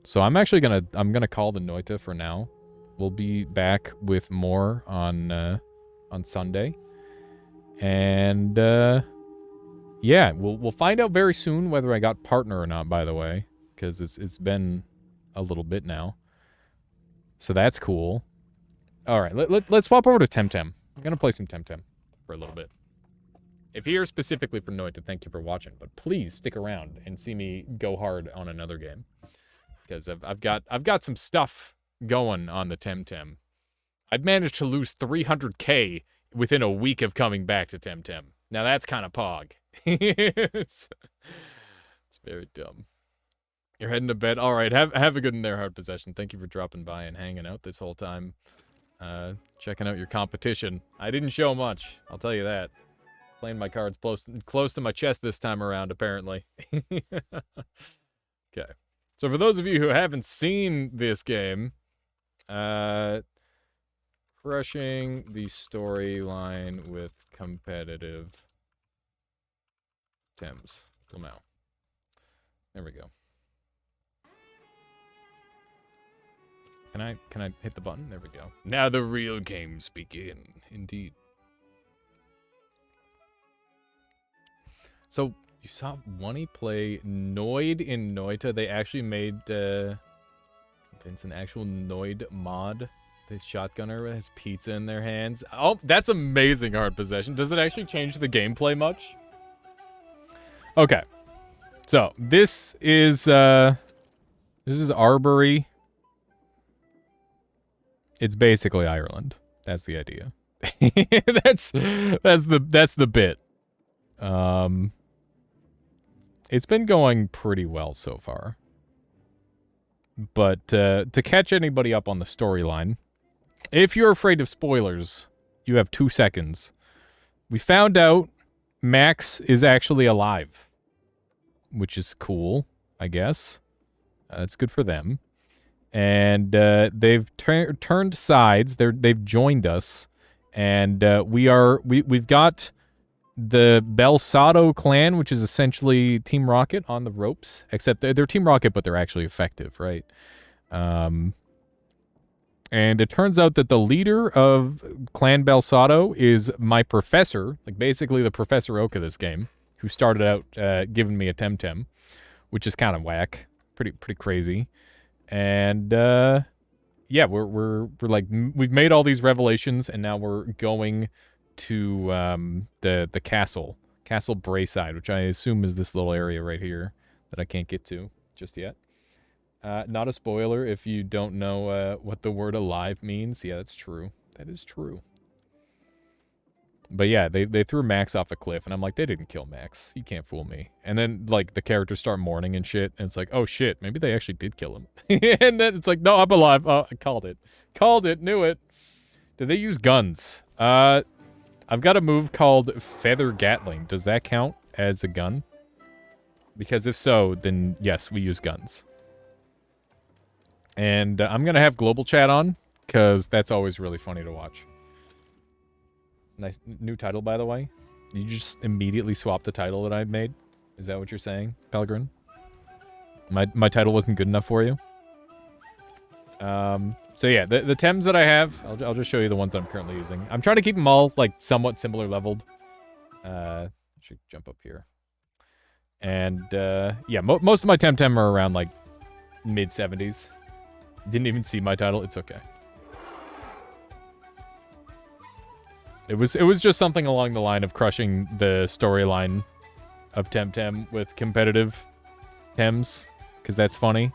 So I'm actually gonna call the Noita for now. We'll be back with more on Sunday. And, yeah, we'll find out very soon whether I got partner or not, by the way. Because it's been a little bit now. So that's cool. Alright, let's swap over to Temtem. I'm gonna play some Temtem for a little bit. If you're here specifically for Noita, thank you for watching. But please stick around and see me go hard on another game. Because I've got some stuff going on the Temtem. I've managed to lose 300k within a week of coming back to Temtem. Now that's kind of pog. it's very dumb. You're heading to bed. All right, have a good and there hard possession. Thank you for dropping by and hanging out this whole time. Checking out your competition. I didn't show much, I'll tell you that. Playing my cards close to my chest this time around, apparently. Okay. So for those of you who haven't seen this game, crushing the storyline with competitive Thames. Lamau. There we go. Can I hit the button? There we go. Now the real games begin. Indeed. So, you saw Oney play Noid in Noita. They actually made, it's an actual Noid mod. The shotgunner has pizza in their hands. Oh, that's amazing hard possession. Does it actually change the gameplay much? Okay. So, this is Arbury. It's basically Ireland. That's the idea. that's the bit. It's been going pretty well so far. But to catch anybody up on the storyline, if you're afraid of spoilers, you have 2 seconds. We found out Max is actually alive, which is cool, I guess. It's good for them. And they've turned sides. They've joined us, and we've got the Belsato clan, which is essentially Team Rocket on the ropes, except they're Team Rocket, but they're actually effective, right? And it turns out that the leader of Clan Belsato is my professor, like basically the Professor Oak of this game, who started out giving me a Temtem, which is kind of whack, pretty crazy. And yeah, we're like we've made all these revelations, and now we're going to the castle Brayside, which I assume is this little area right here that I can't get to just yet. Not a spoiler if you don't know what the word alive means. Yeah, that's true. That is true. But yeah, they threw Max off a cliff, and I'm like, they didn't kill Max. You can't fool me. And then, like, the characters start mourning and shit, and it's like, oh shit, maybe they actually did kill him. And then it's like, no, I'm alive. Oh, I called it. Called it, knew it. Did they use guns? I've got a move called Feather Gatling. Does that count as a gun? Because if so, then yes, we use guns. And I'm going to have global chat on, because that's always really funny to watch. Nice new title, by the way. You just immediately swapped the title that I made? Is that what you're saying, Pelgrin? My title wasn't good enough for you? So yeah, the Tems that I have, I'll just show you the ones that I'm currently using. I'm trying to keep them all, like, somewhat similar leveled. I should jump up here. And, yeah, most of my Temtem are around, like, mid-70s. Didn't even see my title. It's okay. It was just something along the line of crushing the storyline of Temtem with competitive Tems, because that's funny.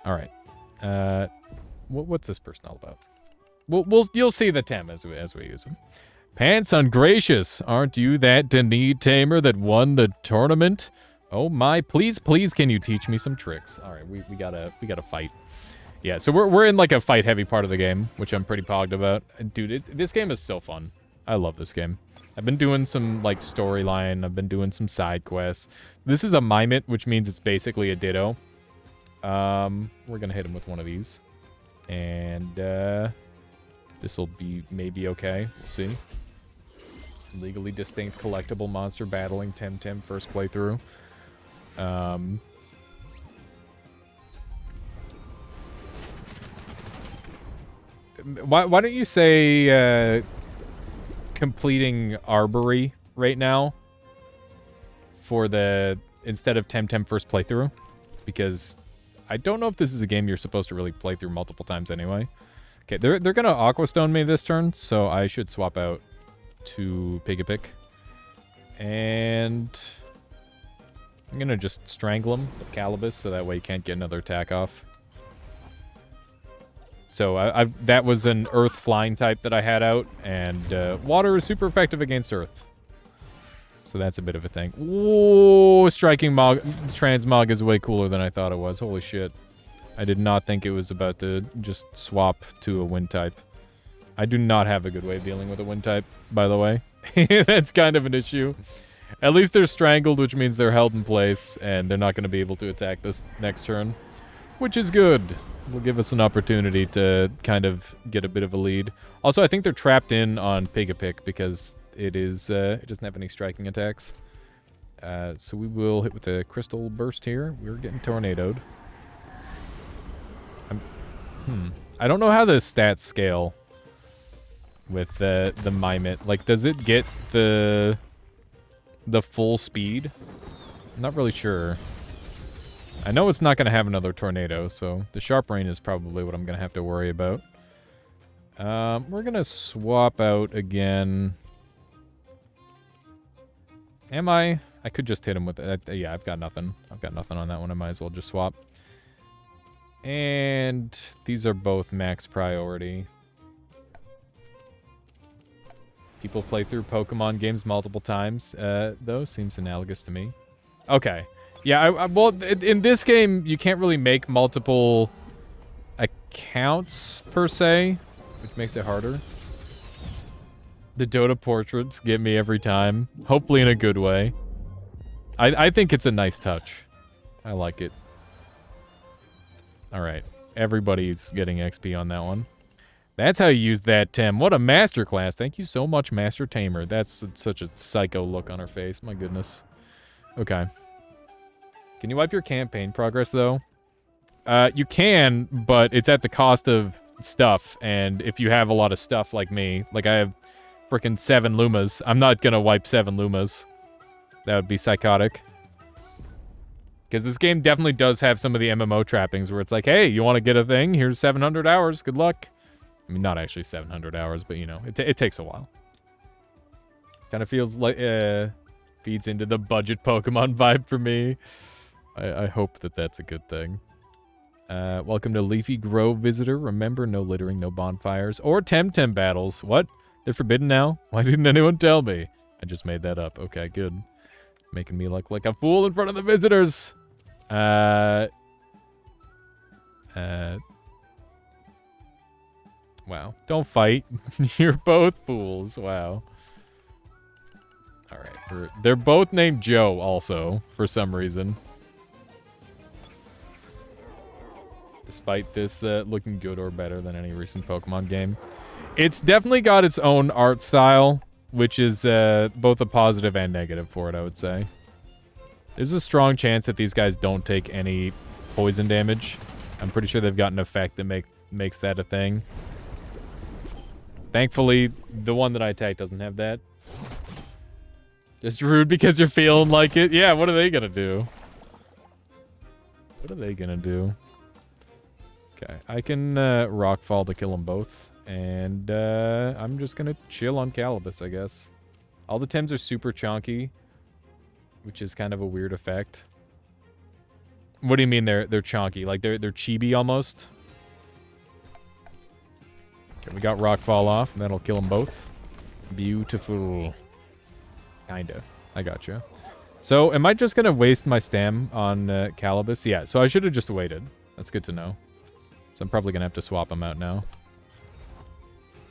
All right. What's this person all about? You'll see the Tem as we use them. Pants Ungracious, aren't you that Denise tamer that won the tournament? Oh my! Please, can you teach me some tricks? All right, we gotta fight. Yeah, so we're in like a fight heavy part of the game, which I'm pretty pogged about. Dude, this game is so fun. I love this game. I've been doing some like storyline. I've been doing some side quests. This is a Mimit, which means it's basically a Ditto. We're gonna hit him with one of these, and this will be maybe okay. We'll see. Legally distinct collectible monster battling Temtem first playthrough. Why don't you say completing Arbory right now for the instead of Temtem first playthrough? Because I don't know if this is a game you're supposed to really play through multiple times anyway. Okay, they're gonna Aquastone me this turn, so I should swap out to Pigapick. And I'm gonna just strangle him with Calibus so that way he can't get another attack off. So that was an Earth flying type that I had out, and water is super effective against Earth. So that's a bit of a thing. Whoa, striking Transmog is way cooler than I thought it was. Holy shit. I did not think it was about to just swap to a wind type. I do not have a good way of dealing with a wind type, by the way. That's kind of an issue. At least they're strangled, which means they're held in place, and they're not going to be able to attack this next turn, which is good. Will give us an opportunity to kind of get a bit of a lead. Also, I think they're trapped in on Pigapick because it doesn't have any striking attacks. So we will hit with a Crystal Burst here. We're getting tornadoed. I don't know how the stats scale with the Mimit. Like, does it get the full speed? I'm not really sure. I know it's not going to have another tornado, so the Sharp Rain is probably what I'm going to have to worry about. We're going to swap out again. Am I? I could just hit him with it. Yeah, I've got nothing. I've got nothing on that one. I might as well just swap. And these are both max priority. People play through Pokemon games multiple times, though. Seems analogous to me. Okay. Yeah, well, in this game, you can't really make multiple accounts, per se, which makes it harder. The Dota portraits get me every time, hopefully in a good way. I think it's a nice touch. I like it. All right, everybody's getting XP on that one. That's how you use that, Tim. What a masterclass. Thank you so much, Master Tamer. That's such a psycho look on her face. My goodness. Okay. Can you wipe your campaign progress, though? You can, but it's at the cost of stuff. And if you have a lot of stuff like me, like I have freaking 7 Lumas, I'm not going to wipe 7 Lumas. That would be psychotic. Because this game definitely does have some of the MMO trappings where it's like, hey, you want to get a thing? Here's 700 hours. Good luck. I mean, not actually 700 hours, but, you know, it takes a while. Kind of feels like, feeds into the budget Pokemon vibe for me. I hope that that's a good thing. Welcome to Leafy Grove, visitor. Remember, no littering, no bonfires, or Temtem battles. What? They're forbidden now? Why didn't anyone tell me? I just made that up. Okay, good. Making me look like a fool in front of the visitors. Wow. Don't fight. You're both fools. Wow. Alright. They're both named Joe, also, for some reason. Despite this looking good or better than any recent Pokemon game. It's definitely got its own art style, which is both a positive and negative for it, I would say. There's a strong chance that these guys don't take any poison damage. I'm pretty sure they've got an effect that makes that a thing. Thankfully, the one that I attacked doesn't have that. Just rude because you're feeling like it. Yeah, what are they gonna do? What are they gonna do? Okay, I can Rockfall to kill them both. And I'm just gonna chill on Calibus, I guess. All the Tims are super chonky, which is kind of a weird effect. What do you mean they're chonky? Like they're chibi almost? Okay, we got Rockfall off, and that'll kill them both. Beautiful. Kinda. I gotcha. So, am I just gonna waste my stam on Calibus? Yeah, so I should have just waited. That's good to know. So I'm probably gonna have to swap them out now.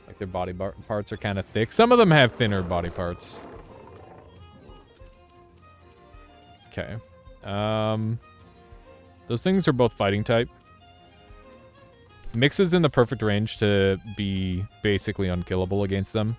Like their body parts are kind of thick. Some of them have thinner body parts. Okay. Those things are both fighting type. Mix is in the perfect range to be basically unkillable against them.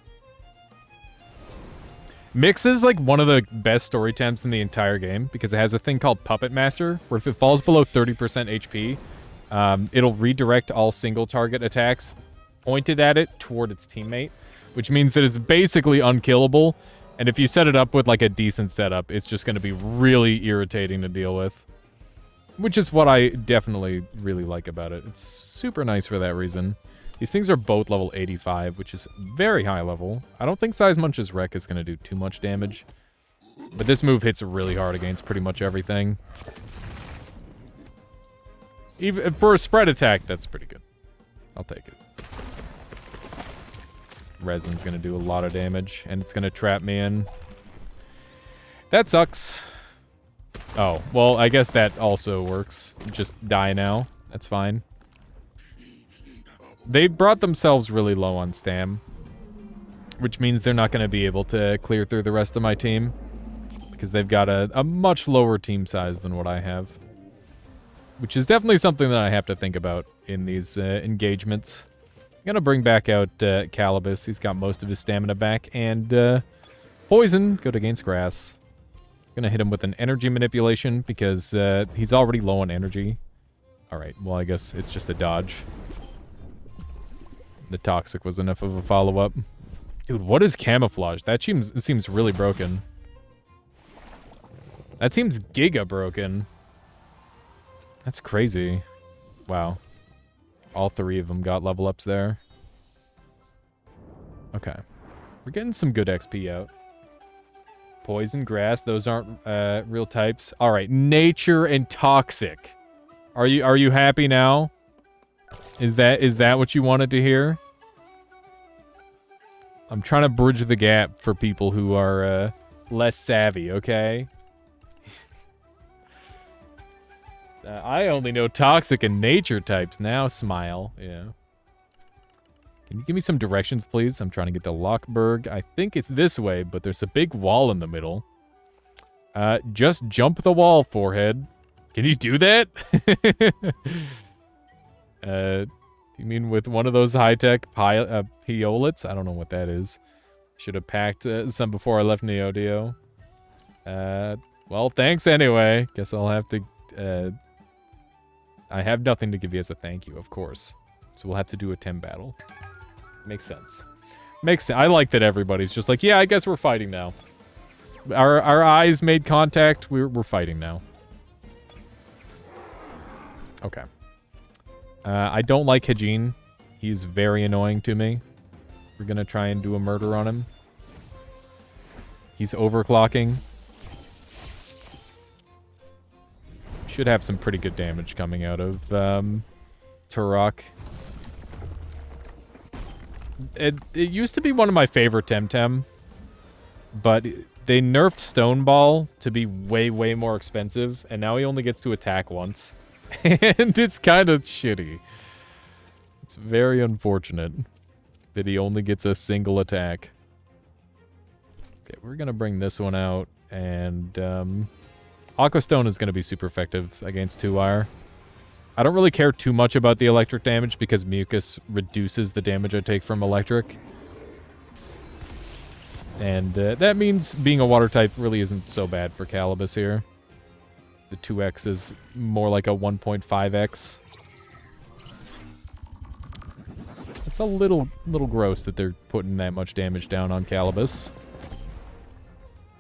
Mix is like one of the best story temps in the entire game because it has a thing called Puppet Master, where if it falls below 30% HP, it'll redirect all single target attacks pointed at it toward its teammate, which means that it's basically unkillable. And if you set it up with like a decent setup, it's just going to be really irritating to deal with. Which is what I definitely really like about it. It's super nice for that reason. These things are both level 85, which is very high level. I don't think Sizemunch's Wreck is going to do too much damage. But this move hits really hard against pretty much everything. Even for a spread attack, that's pretty good. I'll take it. Resin's going to do a lot of damage, and it's going to trap me in. That sucks. Oh, well, I guess that also works. Just die now. That's fine. They brought themselves really low on stam, which means they're not going to be able to clear through the rest of my team because they've got a much lower team size than what I have, which is definitely something that I have to think about in these engagements. I'm going to bring back out Calibus. He's got most of his stamina back, and Poison, good against Grass. Going to hit him with an energy manipulation because he's already low on energy. Alright, well, I guess it's just a dodge. The Toxic was enough of a follow-up. Dude, what is Camouflage? That seems really broken. That seems giga broken. That's crazy. Wow. All three of them got level ups there. Okay. We're getting some good XP out. Poison, Grass, those aren't real types. Alright, Nature and Toxic. Are you happy now? Is that what you wanted to hear? I'm trying to bridge the gap for people who are less savvy, okay? I only know Toxic and Nature types now. Smile, yeah. Can you give me some directions, please? I'm trying to get to Lockberg. I think it's this way, but there's a big wall in the middle. Just jump the wall, Forehead. Can you do that? You mean with one of those high-tech piolets? I don't know what that is. Should have packed some before I left Neodio. Well, thanks anyway. Guess I'll have to... I have nothing to give you as a thank you, of course. So we'll have to do a Tim battle. Makes sense. Makes sense. I like that everybody's just like, yeah, I guess we're fighting now. Our eyes made contact. We're fighting now. Okay. I don't like Hajin. He's very annoying to me. We're gonna try and do a murder on him. He's overclocking. Should have some pretty good damage coming out of Turok. It used to be one of my favorite Temtem, but they nerfed Stone Ball to be way, way more expensive, and now he only gets to attack once. And it's kind of shitty. It's very unfortunate that he only gets a single attack. Okay, we're going to bring this one out, and Aqua Stone is going to be super effective against 2-wire. I don't really care too much about the electric damage because Mucus reduces the damage I take from electric. And that means being a water type really isn't so bad for Calibus here. The 2x is more like a 1.5x. It's a little gross that they're putting that much damage down on Calibus.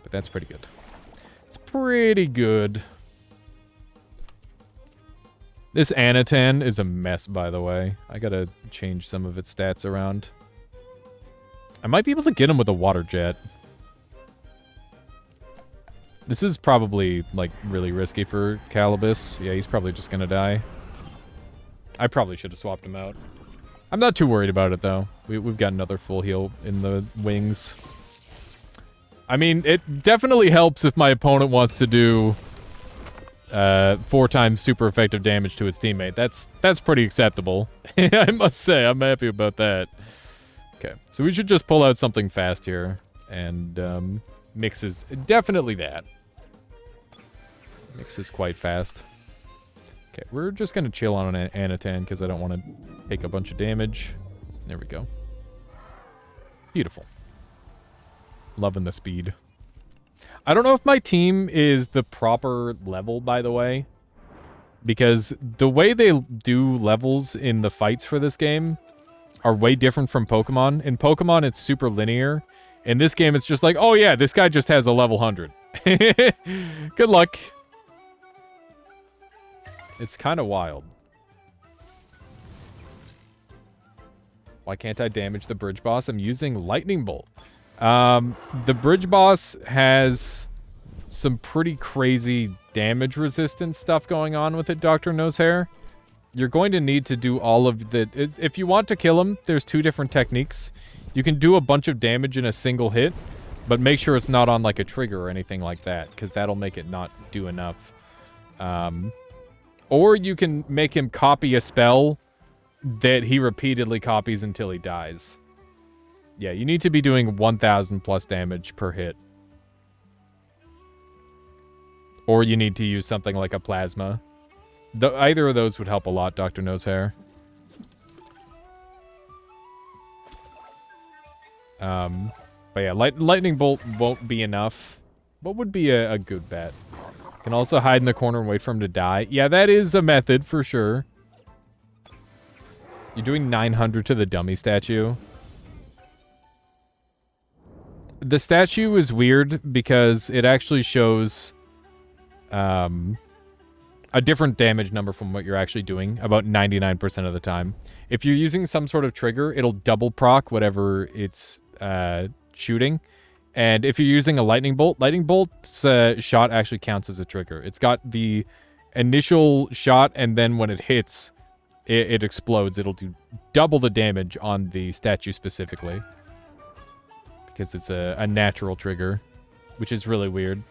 But that's pretty good. It's pretty good. This Anatan is a mess, by the way. I gotta change some of its stats around. I might be able to get him with a water jet. This is probably, like, really risky for Calibus. Yeah, he's probably just gonna die. I probably should have swapped him out. I'm not too worried about it, though. We've got another full heal in the wings. I mean, it definitely helps if my opponent wants to do 4 times super effective damage to its teammate. That's pretty acceptable. I must say, I'm happy about that. Okay, so we should just pull out something fast here. And Mix is definitely that. Mix is quite fast. Okay, we're just going to chill on an Anatan because I don't want to take a bunch of damage. There we go. Beautiful. Loving the speed. I don't know if my team is the proper level, by the way. Because the way they do levels in the fights for this game are way different from Pokemon. In Pokemon, it's super linear. In this game, it's just like, oh yeah, this guy just has a level 100. Good luck. It's kind of wild. Why can't I damage the bridge boss? I'm using Lightning Bolt. The bridge boss has some pretty crazy damage resistance stuff going on with it, Dr. Nosehair. You're going to need to do all of the... If you want to kill him, there's 2 different techniques. You can do a bunch of damage in a single hit, but make sure it's not on like a trigger or anything like that, because that'll make it not do enough. Or you can make him copy a spell that he repeatedly copies until he dies. Yeah, you need to be doing 1,000 plus damage per hit. Or you need to use something like a plasma. Either of those would help a lot, Dr. Nosehair. But yeah, Lightning Bolt won't be enough. What would be a good bet? Can also hide in the corner and wait for him to die. Yeah, that is a method for sure. You're doing 900 to the dummy statue. The statue is weird because it actually shows a different damage number from what you're actually doing about 99% of the time. If you're using some sort of trigger, it'll double proc whatever it's shooting. And if you're using a Lightning Bolt's shot actually counts as a trigger. It's got the initial shot, and then when it hits, it explodes. It'll do double the damage on the statue specifically. Because it's a natural trigger, which is really weird.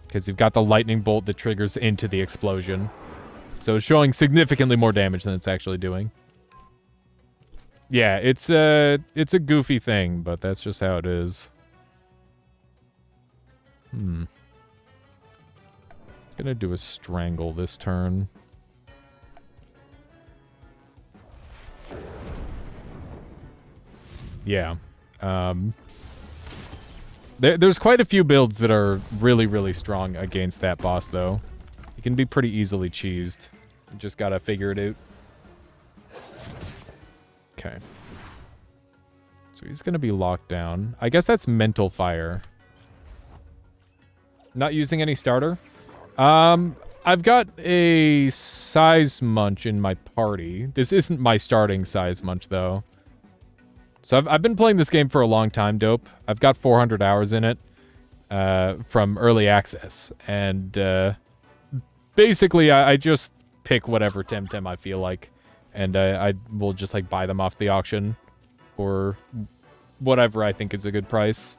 Because you've got the Lightning Bolt that triggers into the explosion. So it's showing significantly more damage than it's actually doing. Yeah, it's a goofy thing, but that's just how it is. Gonna do a strangle this turn. Yeah. There's quite a few builds that are really, really strong against that boss, though. It can be pretty easily cheesed. You just gotta figure it out. Okay. So he's gonna be locked down. I guess that's mental fire. Not using any starter. I've got a size munch in my party. This isn't my starting size munch, though. So I've been playing this game for a long time, Dope. I've got 400 hours in it from early access. And basically, I just pick whatever Temtem I feel like. And I will just, like, buy them off the auction for whatever I think is a good price.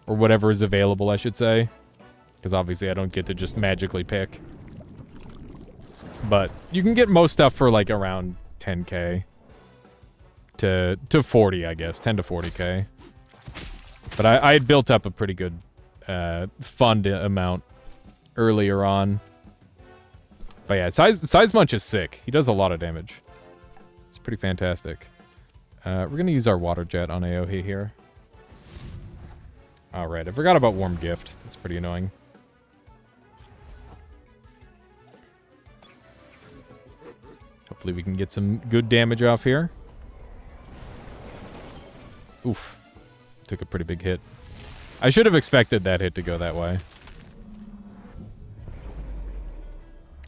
Or whatever is available, I should say. Because obviously I don't get to just magically pick. But you can get most stuff for, like, around 10k. To 40, I guess. 10 to 40k. But I had built up a pretty good fund amount earlier on. But yeah, Size Munch is sick. He does a lot of damage. It's pretty fantastic. We're going to use our Water Jet on Aohi here. Alright, I forgot about Warm Gift. That's pretty annoying. Hopefully we can get some good damage off here. Oof. Took a pretty big hit. I should have expected that hit to go that way.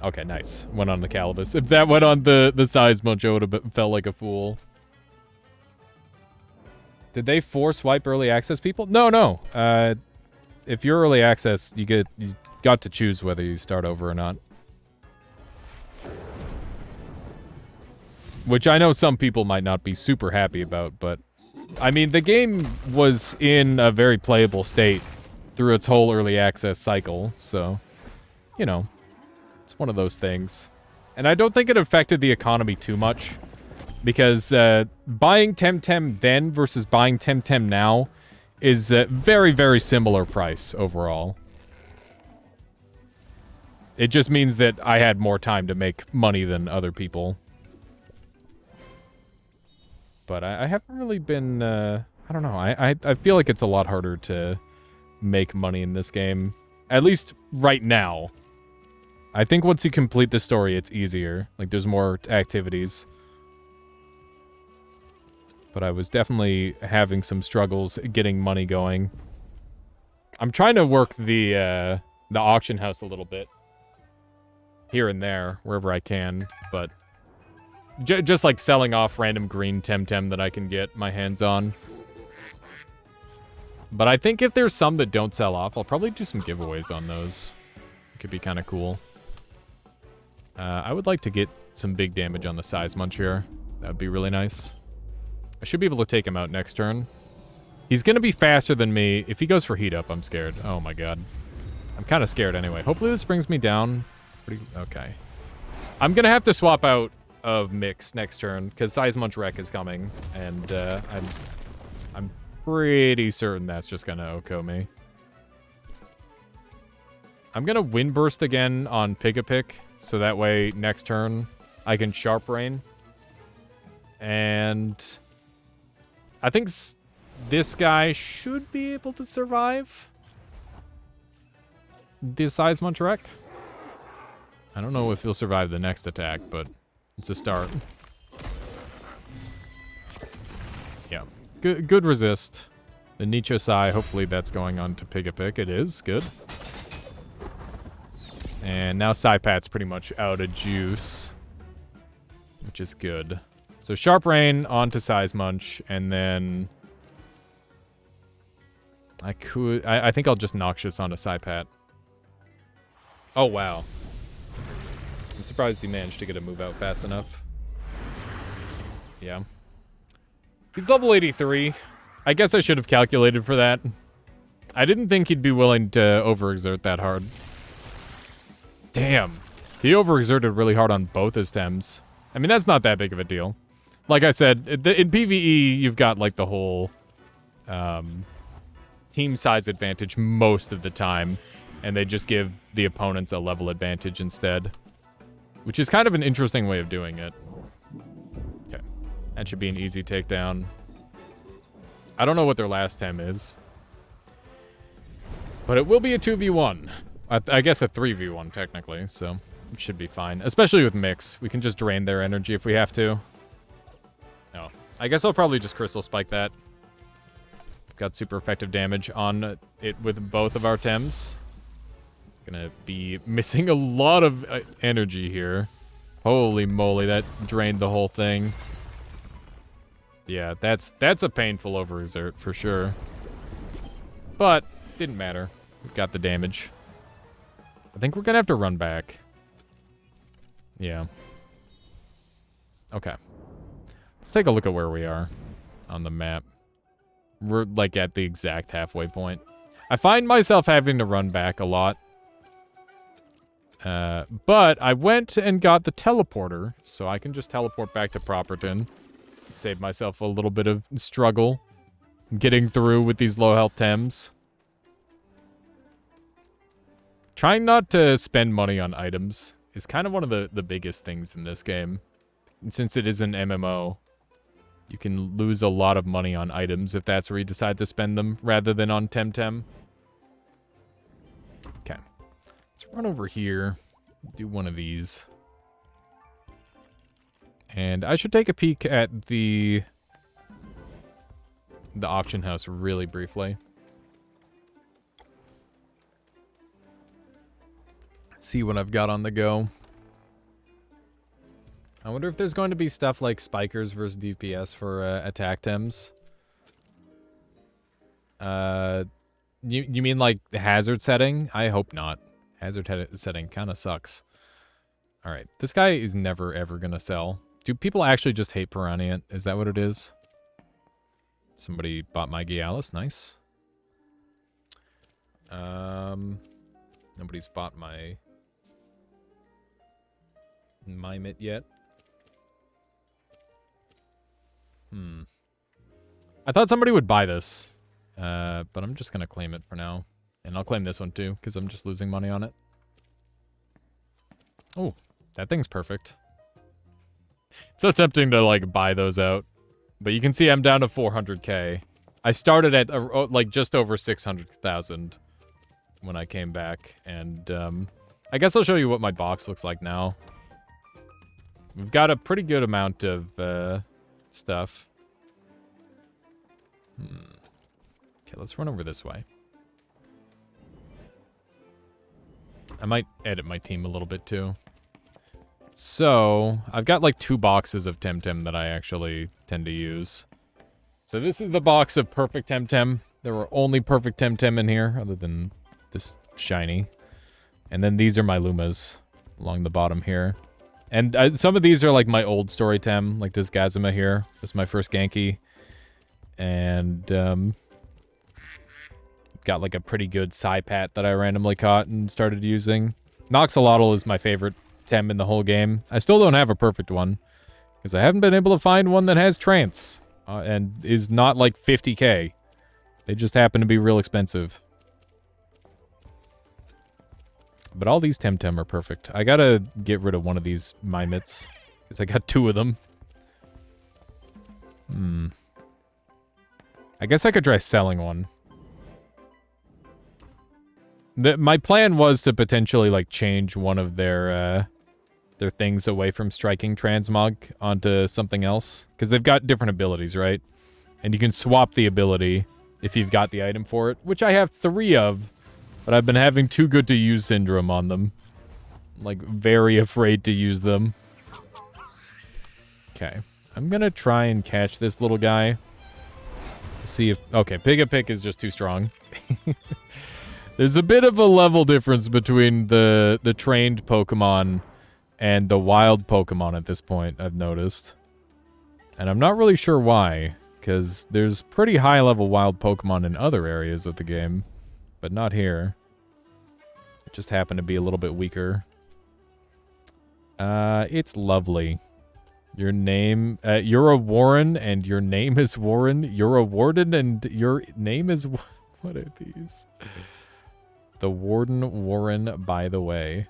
Okay, nice. Went on the Calibus. If that went on the Size Munch, I would have felt like a fool. Did they force wipe early access people? No. If you're early access, you got to choose whether you start over or not. Which I know some people might not be super happy about, but I mean, the game was in a very playable state through its whole early access cycle, so, you know, it's one of those things. And I don't think it affected the economy too much, because buying Temtem then versus buying Temtem now is a very, very similar price overall. It just means that I had more time to make money than other people. But I haven't really been, I don't know, I feel like it's a lot harder to make money in this game. At least right now. I think once you complete the story, it's easier. Like, there's more activities. But I was definitely having some struggles getting money going. I'm trying to work the auction house a little bit. Here and there, wherever I can, but just like selling off random green Temtem that I can get my hands on. But I think if there's some that don't sell off, I'll probably do some giveaways on those. It could be kind of cool. I would like to get some big damage on the Size Munch here. That would be really nice. I should be able to take him out next turn. He's going to be faster than me. If he goes for heat up, I'm scared. Oh my god. I'm kind of scared anyway. Hopefully this brings me down. Okay. I'm going to have to swap out of Mix next turn, because Size Munch Wreck is coming, and I'm pretty certain that's just going to OHKO me. I'm going to Wind Burst again on Pick-a-Pick, so that way next turn I can Sharp Rain. And I think this guy should be able to survive this Size Munch Wreck. I don't know if he'll survive the next attack, but it's a start. Yeah. Good resist. The Nicho Sai, hopefully that's going on to Pick-a-Pick. It is. Good. And now Psypat's pretty much out of juice, which is good. So Sharp Rain onto Size Munch, and then I think I'll just Noxious onto Psypat. Oh, wow. I'm surprised he managed to get a move out fast enough. Yeah. He's level 83. I guess I should have calculated for that. I didn't think he'd be willing to overexert that hard. Damn. He overexerted really hard on both his Tems. I mean, that's not that big of a deal. Like I said, in PvE, you've got, like, the whole team size advantage most of the time, and they just give the opponents a level advantage instead, which is kind of an interesting way of doing it. Okay. That should be an easy takedown. I don't know what their last tem is. But it will be a 2v1. I guess a 3v1, technically, so it should be fine. Especially with Mix. We can just drain their energy if we have to. No. I guess I'll probably just Crystal Spike that. Got super effective damage on it with both of our Tems. Gonna be missing a lot of energy here. Holy moly, that drained the whole thing. Yeah, that's a painful overexert for sure. But didn't matter. We got the damage. I think we're gonna have to run back. Yeah. Okay. Let's take a look at where we are on the map. We're like at the exact halfway point. I find myself having to run back a lot. But I went and got the teleporter, so I can just teleport back to Properton. Save myself a little bit of struggle getting through with these low health Tems. Trying not to spend money on items is kind of one of the biggest things in this game. And since it is an MMO, you can lose a lot of money on items if that's where you decide to spend them rather than on Temtem. Okay. Let's run over here. Do one of these. And I should take a peek at the auction house really briefly. See what I've got on the go. I wonder if there's going to be stuff like Spikers versus DPS for attack Tems. You mean like the hazard setting? I hope not. Hazard setting kind of sucks. Alright, this guy is never ever gonna sell. Do people actually just hate Piranha? Is that what it is? Somebody bought my Gialis, nice. Nobody's bought my Mimit yet. I thought somebody would buy this. But I'm just gonna claim it for now. And I'll claim this one too, because I'm just losing money on it. Oh, that thing's perfect. It's so tempting to, like, buy those out. But you can see I'm down to 400k. I started at, like, just over 600,000 when I came back. And, I guess I'll show you what my box looks like now. We've got a pretty good amount of, stuff. Okay, let's run over this way. I might edit my team a little bit, too. So, I've got like 2 boxes of Temtem that I actually tend to use. So this is the box of perfect Temtem. There were only perfect Temtem in here, other than this shiny. And then these are my Lumas along the bottom here. And some of these are like my old story Tem, like this Gazuma here. This is my first Genki. And, got like a pretty good Psypat that I randomly caught and started using. Noxolotl is my favorite Tem in the whole game. I still don't have a perfect one, because I haven't been able to find one that has Trance, and is not like 50k. They just happen to be real expensive. But all these Temtem are perfect. I gotta get rid of one of these Mimits, because I got 2 of them. I guess I could try selling one. My plan was to potentially, like, change one of their things away from striking transmog onto something else. Because they've got different abilities, right? And you can swap the ability if you've got the item for it, which I have 3 of, but I've been having too good to use syndrome on them. Like, very afraid to use them. Okay. I'm gonna try and catch this little guy. See if... Okay, Pick is just too strong. There's a bit of a level difference between the trained Pokemon and the wild Pokemon at this point, I've noticed. And I'm not really sure why, because there's pretty high-level wild Pokemon in other areas of the game, but not here. It just happened to be a little bit weaker. It's lovely. Your name, you're a Warren, and your name is Warren. You're a Warden, and your name is... What are these? The Warden Warren, by the way.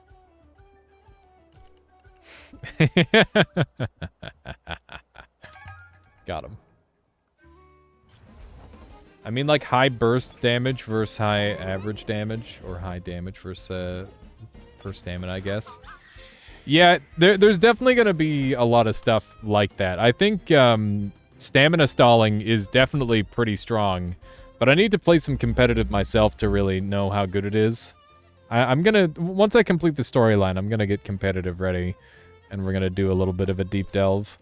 Got him. I mean, like, high burst damage versus high average damage, or high damage versus per stamina, I guess. Yeah, there's definitely going to be a lot of stuff like that. I think stamina stalling is definitely pretty strong, but I need to play some competitive myself to really know how good it is. I'm going to, once I complete the storyline, I'm going to get competitive ready, and we're going to do a little bit of a deep delve.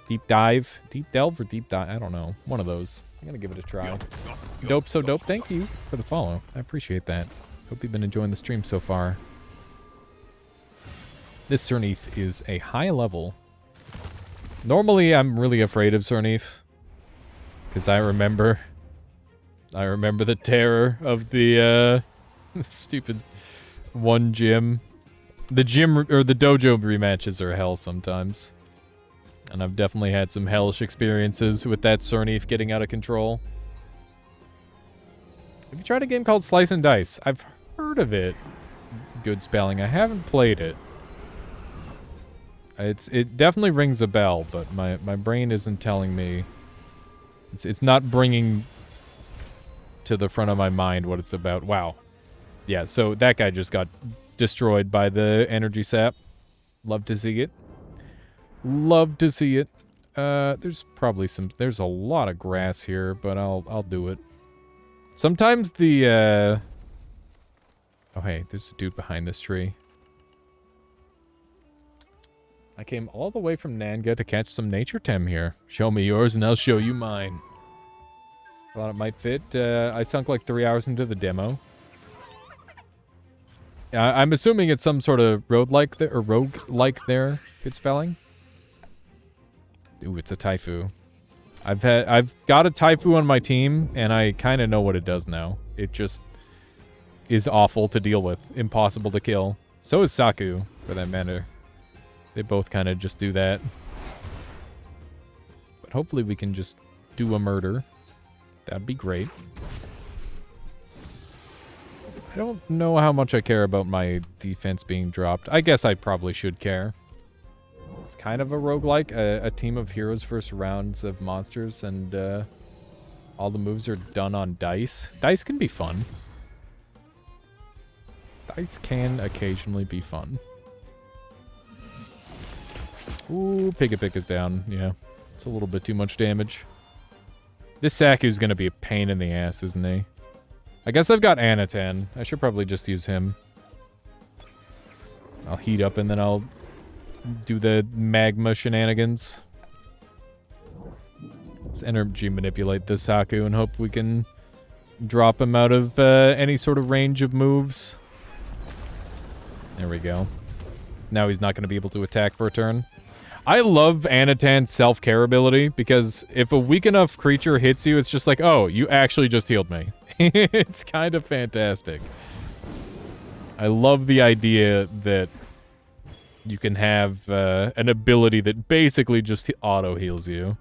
Deep dive? Deep delve or deep dive? I don't know. One of those. I'm going to give it a try. Dope so dope. Thank you for the follow. I appreciate that. Hope you've been enjoying the stream so far. This Cernith is a high level. Normally, I'm really afraid of Cernith, because I remember the terror of the stupid one gym. The gym or the dojo rematches are hell sometimes. And I've definitely had some hellish experiences with that Cernith getting out of control. Have you tried a game called Slice and Dice? I've heard of it. Good spelling. I haven't played it. It definitely rings a bell, but my brain isn't telling me. It's not bringing to the front of my mind what it's about. Wow. Yeah, so that guy just got destroyed by the energy sap. Love to see it. Love to see it. There's probably there's a lot of grass here, but I'll do it. Sometimes the oh hey, there's a dude behind this tree. I came all the way from Nanga to catch some nature tem here. Show me yours and I'll show you mine. Thought it might fit. I sunk like 3 hours into the demo. I'm assuming it's some sort of rogue-like there. Good spelling. Ooh, it's a Taifu. I've got a Taifu on my team, and I kind of know what it does now. It just is awful to deal with. Impossible to kill. So is Saku, for that matter. They both kind of just do that. But hopefully we can just do a murder. That'd be great. I don't know how much I care about my defense being dropped. I guess I probably should care. It's kind of a roguelike, a team of heroes versus rounds of monsters, and all the moves are done on dice. Dice can be fun. Dice can occasionally be fun. Ooh, Pick is down. Yeah, it's a little bit too much damage. This Saku's gonna be a pain in the ass, isn't he? I guess I've got Anatan. I should probably just use him. I'll heat up and then I'll do the magma shenanigans. Let's energy manipulate the Saku and hope we can drop him out of any sort of range of moves. There we go. Now he's not going to be able to attack for a turn. I love Anatan's self-care ability, because if a weak enough creature hits you, it's just like, oh, you actually just healed me. It's kind of fantastic. I love the idea that you can have an ability that basically just auto-heals you.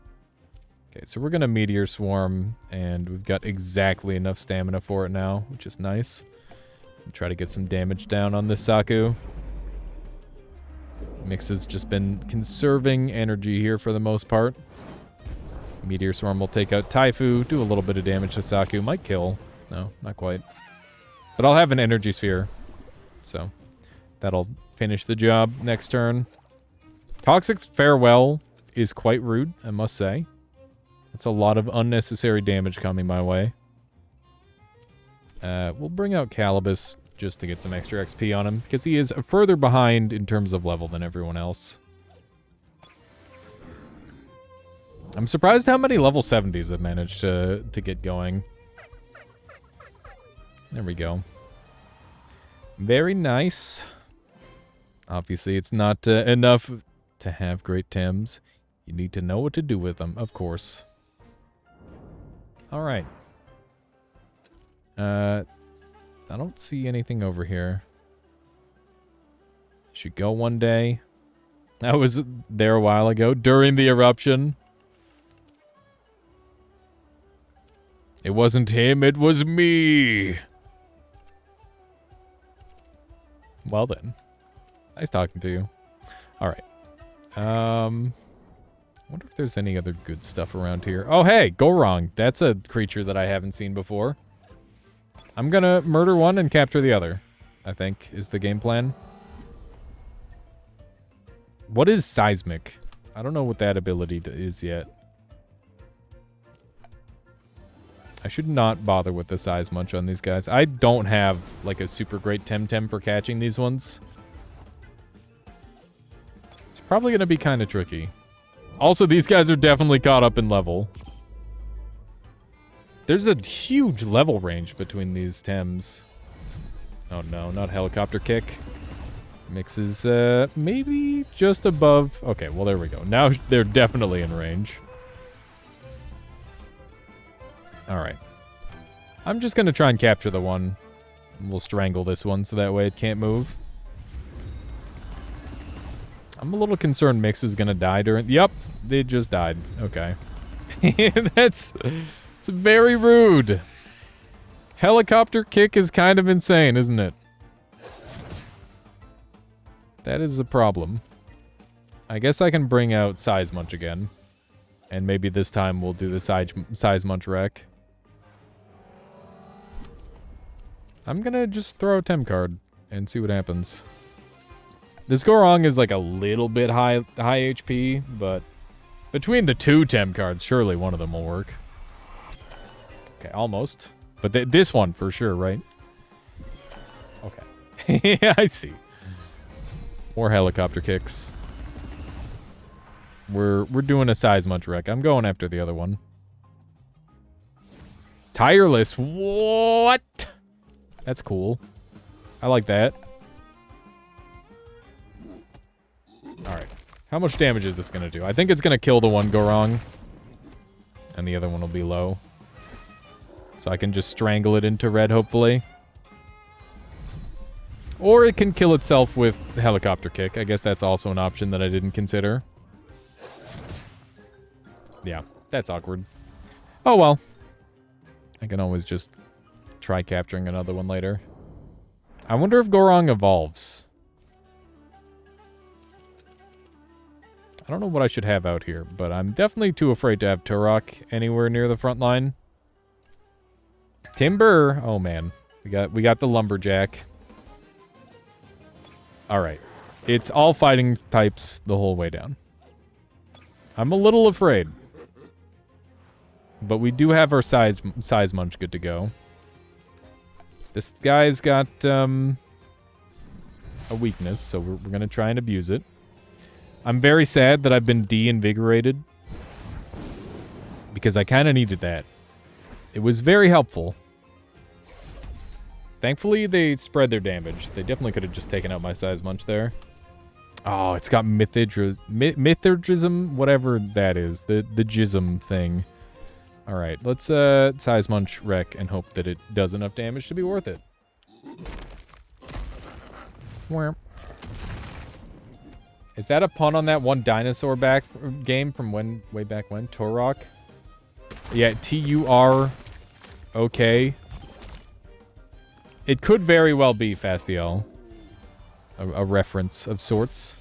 Okay, so we're going to Meteor Swarm, and we've got exactly enough stamina for it now, which is nice. Try to get some damage down on this Saku. Mix has just been conserving energy here for the most part. Meteor Swarm will take out Taifu, do a little bit of damage to Saku. Might kill. No, not quite. But I'll have an Energy Sphere. So, that'll finish the job next turn. Toxic Farewell is quite rude, I must say. That's a lot of unnecessary damage coming my way. We'll bring out Calibus just to get some extra XP on him, because he is further behind in terms of level than everyone else. I'm surprised how many level 70s have managed to get going. There we go. Very nice. Obviously, it's not enough to have great Tems. You need to know what to do with them, of course. Alright. I don't see anything over here. Should go one day. I was there a while ago during the eruption. It wasn't him, it was me. Well then. Nice talking to you. Alright. Wonder if there's any other good stuff around here. Oh, hey, Gorong. That's a creature that I haven't seen before. I'm gonna murder one and capture the other, I think, is the game plan. What is Seismic? I don't know what that ability is yet. I should not bother with the size munch on these guys. I don't have, like, a super great Temtem for catching these ones. It's probably going to be kind of tricky. Also, these guys are definitely caught up in level. There's a huge level range between these Tems. Oh no, not helicopter kick. Mixes, maybe just above. Okay, well, there we go. Now they're definitely in range. Alright. I'm just going to try and capture the one. We'll strangle this one so that way it can't move. I'm a little concerned Mix is going to die during... Yep, they just died. Okay. It's very rude. Helicopter kick is kind of insane, isn't it? That is a problem. I guess I can bring out Size Munch again. And maybe this time we'll do the Size Munch wreck. I'm gonna just throw a Tem card and see what happens. This Gorong is like a little bit high HP, but between the two Tem cards, surely one of them will work. Okay, almost. But this one for sure, right? Okay. Yeah, I see. More helicopter kicks. We're doing a Size Munch wreck. I'm going after the other one. Tireless. What? That's cool. I like that. Alright. How much damage is this going to do? I think it's going to kill the one Gorong. And the other one will be low. So I can just strangle it into red, hopefully. Or it can kill itself with helicopter kick. I guess that's also an option that I didn't consider. Yeah, that's awkward. Oh well. I can always just try capturing another one later. I wonder if Gorong evolves. I don't know what I should have out here, but I'm definitely too afraid to have Turok anywhere near the front line. Timber! Oh man. We got the Lumberjack. Alright. It's all fighting types the whole way down. I'm a little afraid. But we do have our size munch good to go. This guy's got a weakness, so we're going to try and abuse it. I'm very sad that I've been de-invigorated. Because I kind of needed that. It was very helpful. Thankfully, they spread their damage. They definitely could have just taken out my size munch there. Oh, it's got mythurgism, whatever that is. The jism thing. Alright, let's size munch wreck and hope that it does enough damage to be worth it. Where? Is that a pun on that one dinosaur game from way back when? Turok? Yeah, T-U-R-O-K. It could very well be Fastiel. A reference of sorts.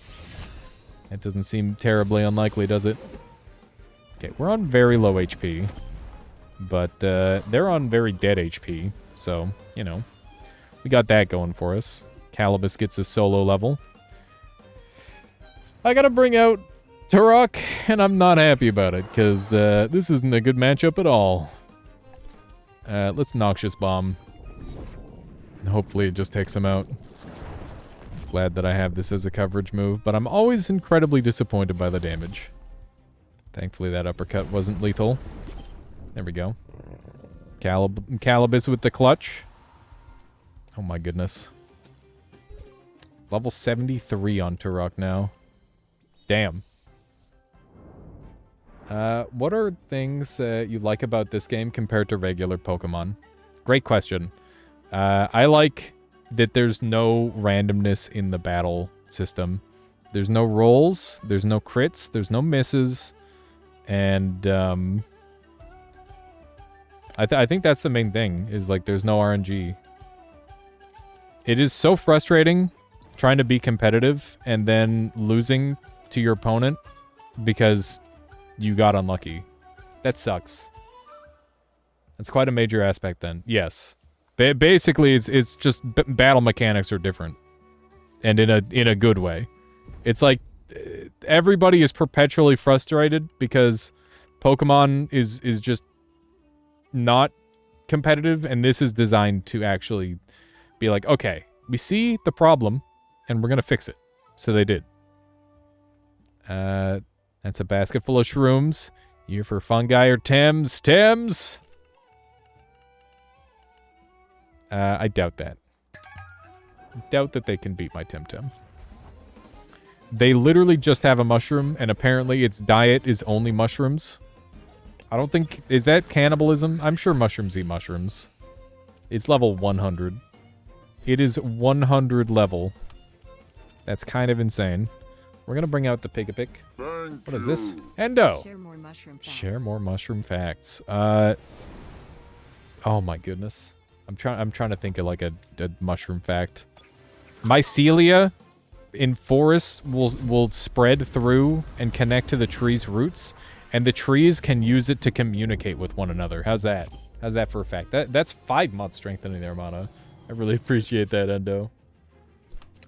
It doesn't seem terribly unlikely, does it? Okay, we're on very low HP. But they're on very dead HP. So, you know. We got that going for us. Calibus gets a solo level. I gotta bring out Turok, and I'm not happy about it, because this isn't a good matchup at all. Let's Noxious Bomb. Hopefully it just takes him out. Glad that I have this as a coverage move, but I'm always incredibly disappointed by the damage. Thankfully that uppercut wasn't lethal. There we go. Calibus with the clutch. Oh my goodness. Level 73 on Turok now. Damn. What are things you like about this game compared to regular Pokemon? Great question. I like that there's no randomness in the battle system. There's no rolls, there's no crits, there's no misses, and I think that's the main thing, is like there's no RNG. It is so frustrating trying to be competitive and then losing to your opponent because you got unlucky. That sucks. That's quite a major aspect then. Yes. Basically, it's just battle mechanics are different. And in a good way. It's like everybody is perpetually frustrated because Pokemon is just not competitive, and this is designed to actually be like, okay, we see the problem, and we're gonna fix it. So they did. That's a basket full of shrooms. You for fungi or Thames? Thames? I doubt that. Doubt that they can beat my Temtem. They literally just have a mushroom, and apparently its diet is only mushrooms. I don't think... Is that cannibalism? I'm sure mushrooms eat mushrooms. It's level 100. It is 100 level. That's kind of insane. We're going to bring out the Pick-a-Pick. What is this? Endo! Share more mushroom facts. Share more mushroom facts. Oh my goodness. I'm trying to think of like a mushroom fact. Mycelia in forests will spread through and connect to the tree's roots, and the trees can use it to communicate with one another. How's that? How's that for a fact? That's 5 months strengthening their mana. I really appreciate that, Endo.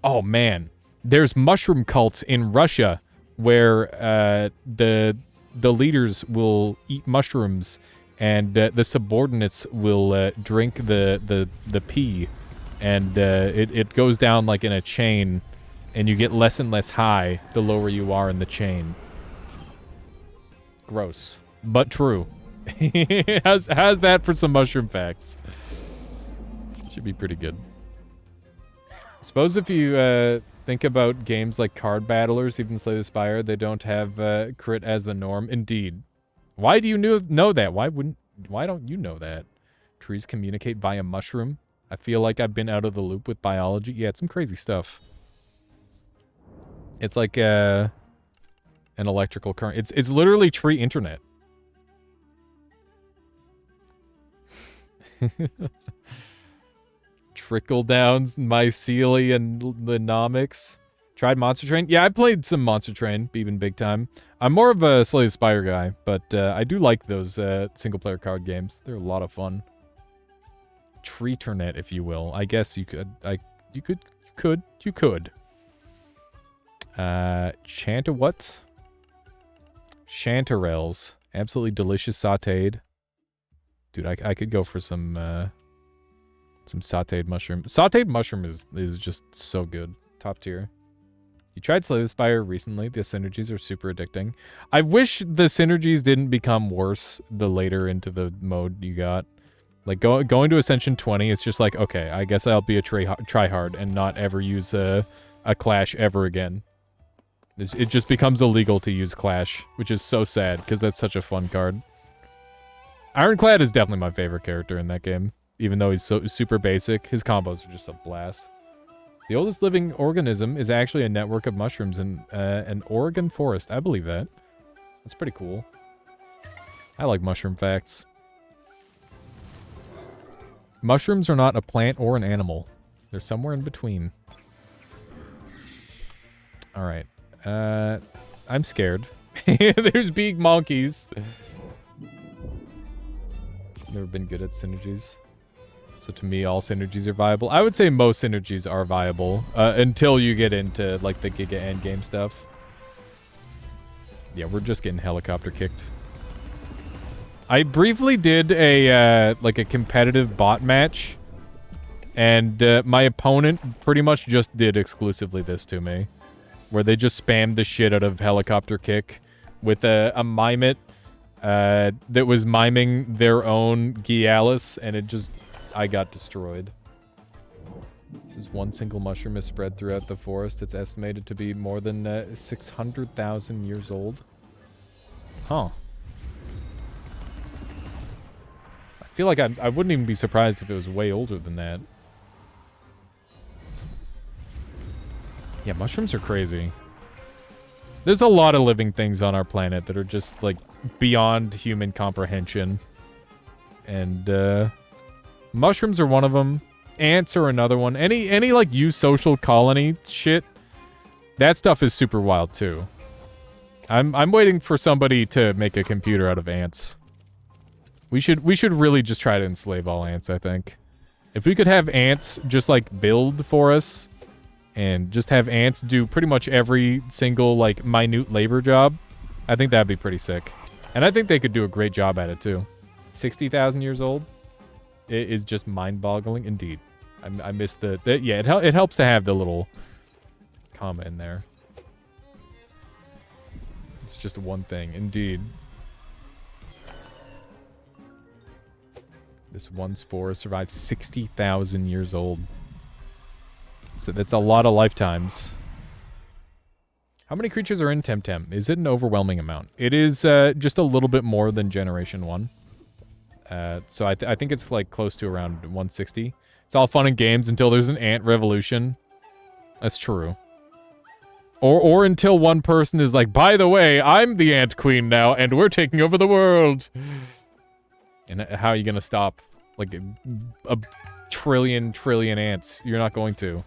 Oh man, there's mushroom cults in Russia where the leaders will eat mushrooms, and the subordinates will drink the pee, and it goes down like in a chain, and you get less and less high the lower you are in the chain. Gross, but true. how's that for some mushroom facts? Should be pretty good. I suppose if you think about games like Card Battlers, even Slay the Spire, they don't have crit as the norm. Indeed. Why do you know that? Why don't you know that? Trees communicate via mushroom. I feel like I've been out of the loop with biology. Yeah, it's some crazy stuff. It's like an electrical current. It's literally tree internet. Trickle downs, mycelia, and linomics. Tried Monster Train? Yeah, I played some Monster Train, even big time. I'm more of a Slay the Spire guy, but I do like those single-player card games. They're a lot of fun. Treeternet, if you will. I guess you could. You could. Chantawuts? Chanterelles. Absolutely delicious sauteed. Dude, I could go for some sauteed mushroom. Sauteed mushroom is just so good. Top tier. You tried Slay the Spire recently. The synergies are super addicting. I wish the synergies didn't become worse the later into the mode you got. Like, going to Ascension 20, it's just like, okay, I guess I'll be a tryhard and not ever use a Clash ever again. It just becomes illegal to use Clash, which is so sad, because that's such a fun card. Ironclad is definitely my favorite character in that game. Even though he's so super basic, his combos are just a blast. The oldest living organism is actually a network of mushrooms in an Oregon forest. I believe that. That's pretty cool. I like mushroom facts. Mushrooms are not a plant or an animal. They're somewhere in between. Alright. I'm scared. There's big monkeys. Never been good at synergies. So to me, all synergies are viable. I would say most synergies are viable until you get into like the Giga endgame stuff. Yeah, we're just getting helicopter kicked. I briefly did a like a competitive bot match, and my opponent pretty much just did exclusively this to me, where they just spammed the shit out of helicopter kick with a Mimit that was miming their own Gialis, and it just... I got destroyed. This one single mushroom is spread throughout the forest. It's estimated to be more than 600,000 years old. Huh. I feel like I wouldn't even be surprised if it was way older than that. Yeah, mushrooms are crazy. There's a lot of living things on our planet that are just, like, beyond human comprehension. And, mushrooms are one of them. Ants are another one. Any like eusocial colony shit, that stuff is super wild too. I'm waiting for somebody to make a computer out of ants. We should really just try to enslave all ants, I think. If we could have ants just like build for us and just have ants do pretty much every single like minute labor job, I think that'd be pretty sick. And I think they could do a great job at it too. 60,000 years old? It is just mind-boggling indeed. I missed yeah, it helps to have the little comma in there. It's just one thing, indeed. This one spore survived 60,000 years old. So that's a lot of lifetimes. How many creatures are in Temtem? Is it an overwhelming amount? It is just a little bit more than Generation 1. So I think it's like close to around 160. It's all fun and games until there's an ant revolution. That's true. Or until one person is like, by the way, I'm the ant queen now, and we're taking over the world. And how are you going to stop, like, a trillion ants? You're not going to.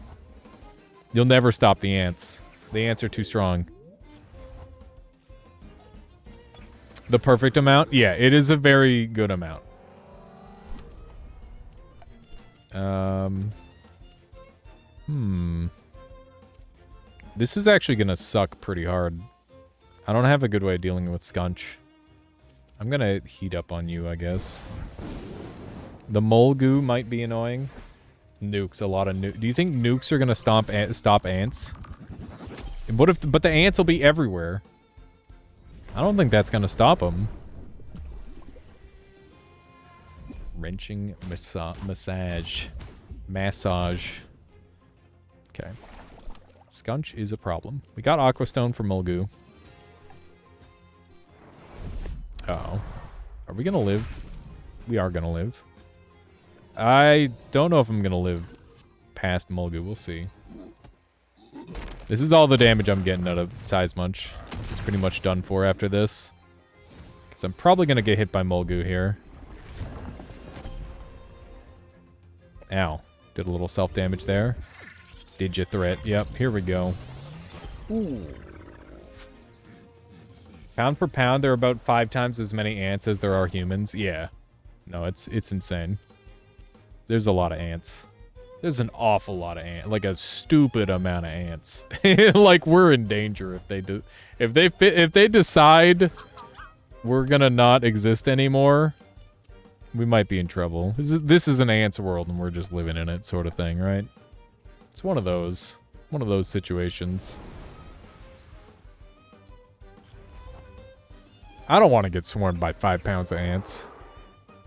You'll never stop the ants. The ants are too strong. The perfect amount? Yeah, it is a very good amount. This is actually going to suck pretty hard. I don't have a good way of dealing with Skunch. I'm going to heat up on you, I guess. The Molgu might be annoying. Nukes, a lot of nukes. Do you think nukes are going to stop ants? What if, but the ants will be everywhere. I don't think that's going to stop them. Wrenching massage. Okay. Skunch is a problem. We got Aquastone for Molgu. Uh-oh. Are we going to live? We are going to live. I don't know if I'm going to live past Molgu. We'll see. This is all the damage I'm getting out of Size Munch. It's pretty much done for after this. Because I'm probably going to get hit by Molgu here. Ow. Did a little self-damage there. Did you threat? Yep, here we go. Ooh. Pound for pound, there are about 5 times as many ants as there are humans. Yeah. No, it's insane. There's a lot of ants. There's an awful lot of ants. Like a stupid amount of ants. Like we're in danger if they do. If they decide we're gonna not exist anymore, we might be in trouble. This is an ants world and we're just living in it, sort of thing, right? It's one of those situations. I don't want to get swarmed by 5 pounds of ants.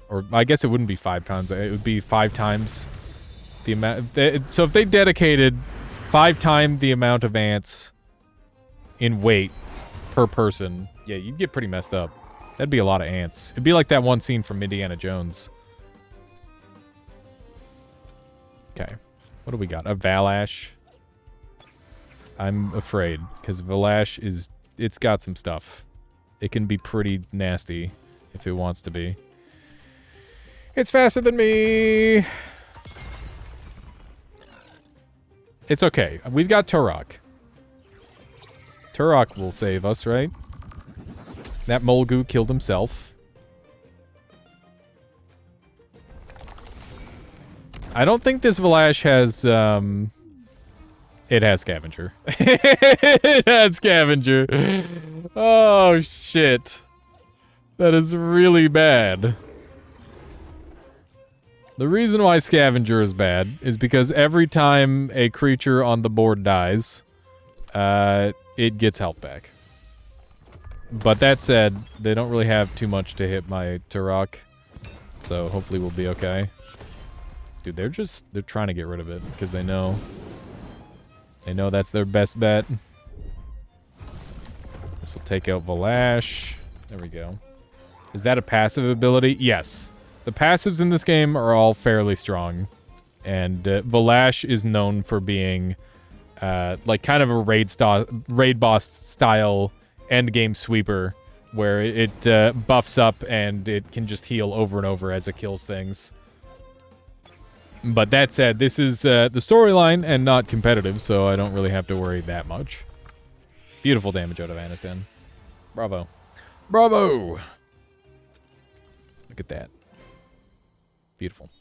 Or I guess it wouldn't be 5 pounds. It would be 5 times the amount. So if they dedicated 5 times the amount of ants in weight per person, yeah, you'd get pretty messed up. That'd be a lot of ants. It'd be like that one scene from Indiana Jones. Okay. What do we got? A Valash. I'm afraid, because Valash is... It's got some stuff. It can be pretty nasty if it wants to be. It's faster than me! It's okay. We've got Turok. Turok will save us, right? That Molgu killed himself. I don't think this Valash has, It has Scavenger. It has Scavenger. Oh, shit. That is really bad. The reason why Scavenger is bad is because every time a creature on the board dies, it gets health back. But that said, they don't really have too much to hit my Turok, so hopefully we'll be okay. Dude, they're trying to get rid of it because they know that's their best bet. This will take out Valash. There we go. Is that a passive ability? Yes. The passives in this game are all fairly strong. And Valash is known for being like kind of a raid boss style endgame sweeper where it buffs up and it can just heal over and over as it kills things. But that said, this is the storyline and not competitive, so I don't really have to worry that much. Beautiful damage out of Anatin. Bravo. Bravo! Look at that. Beautiful.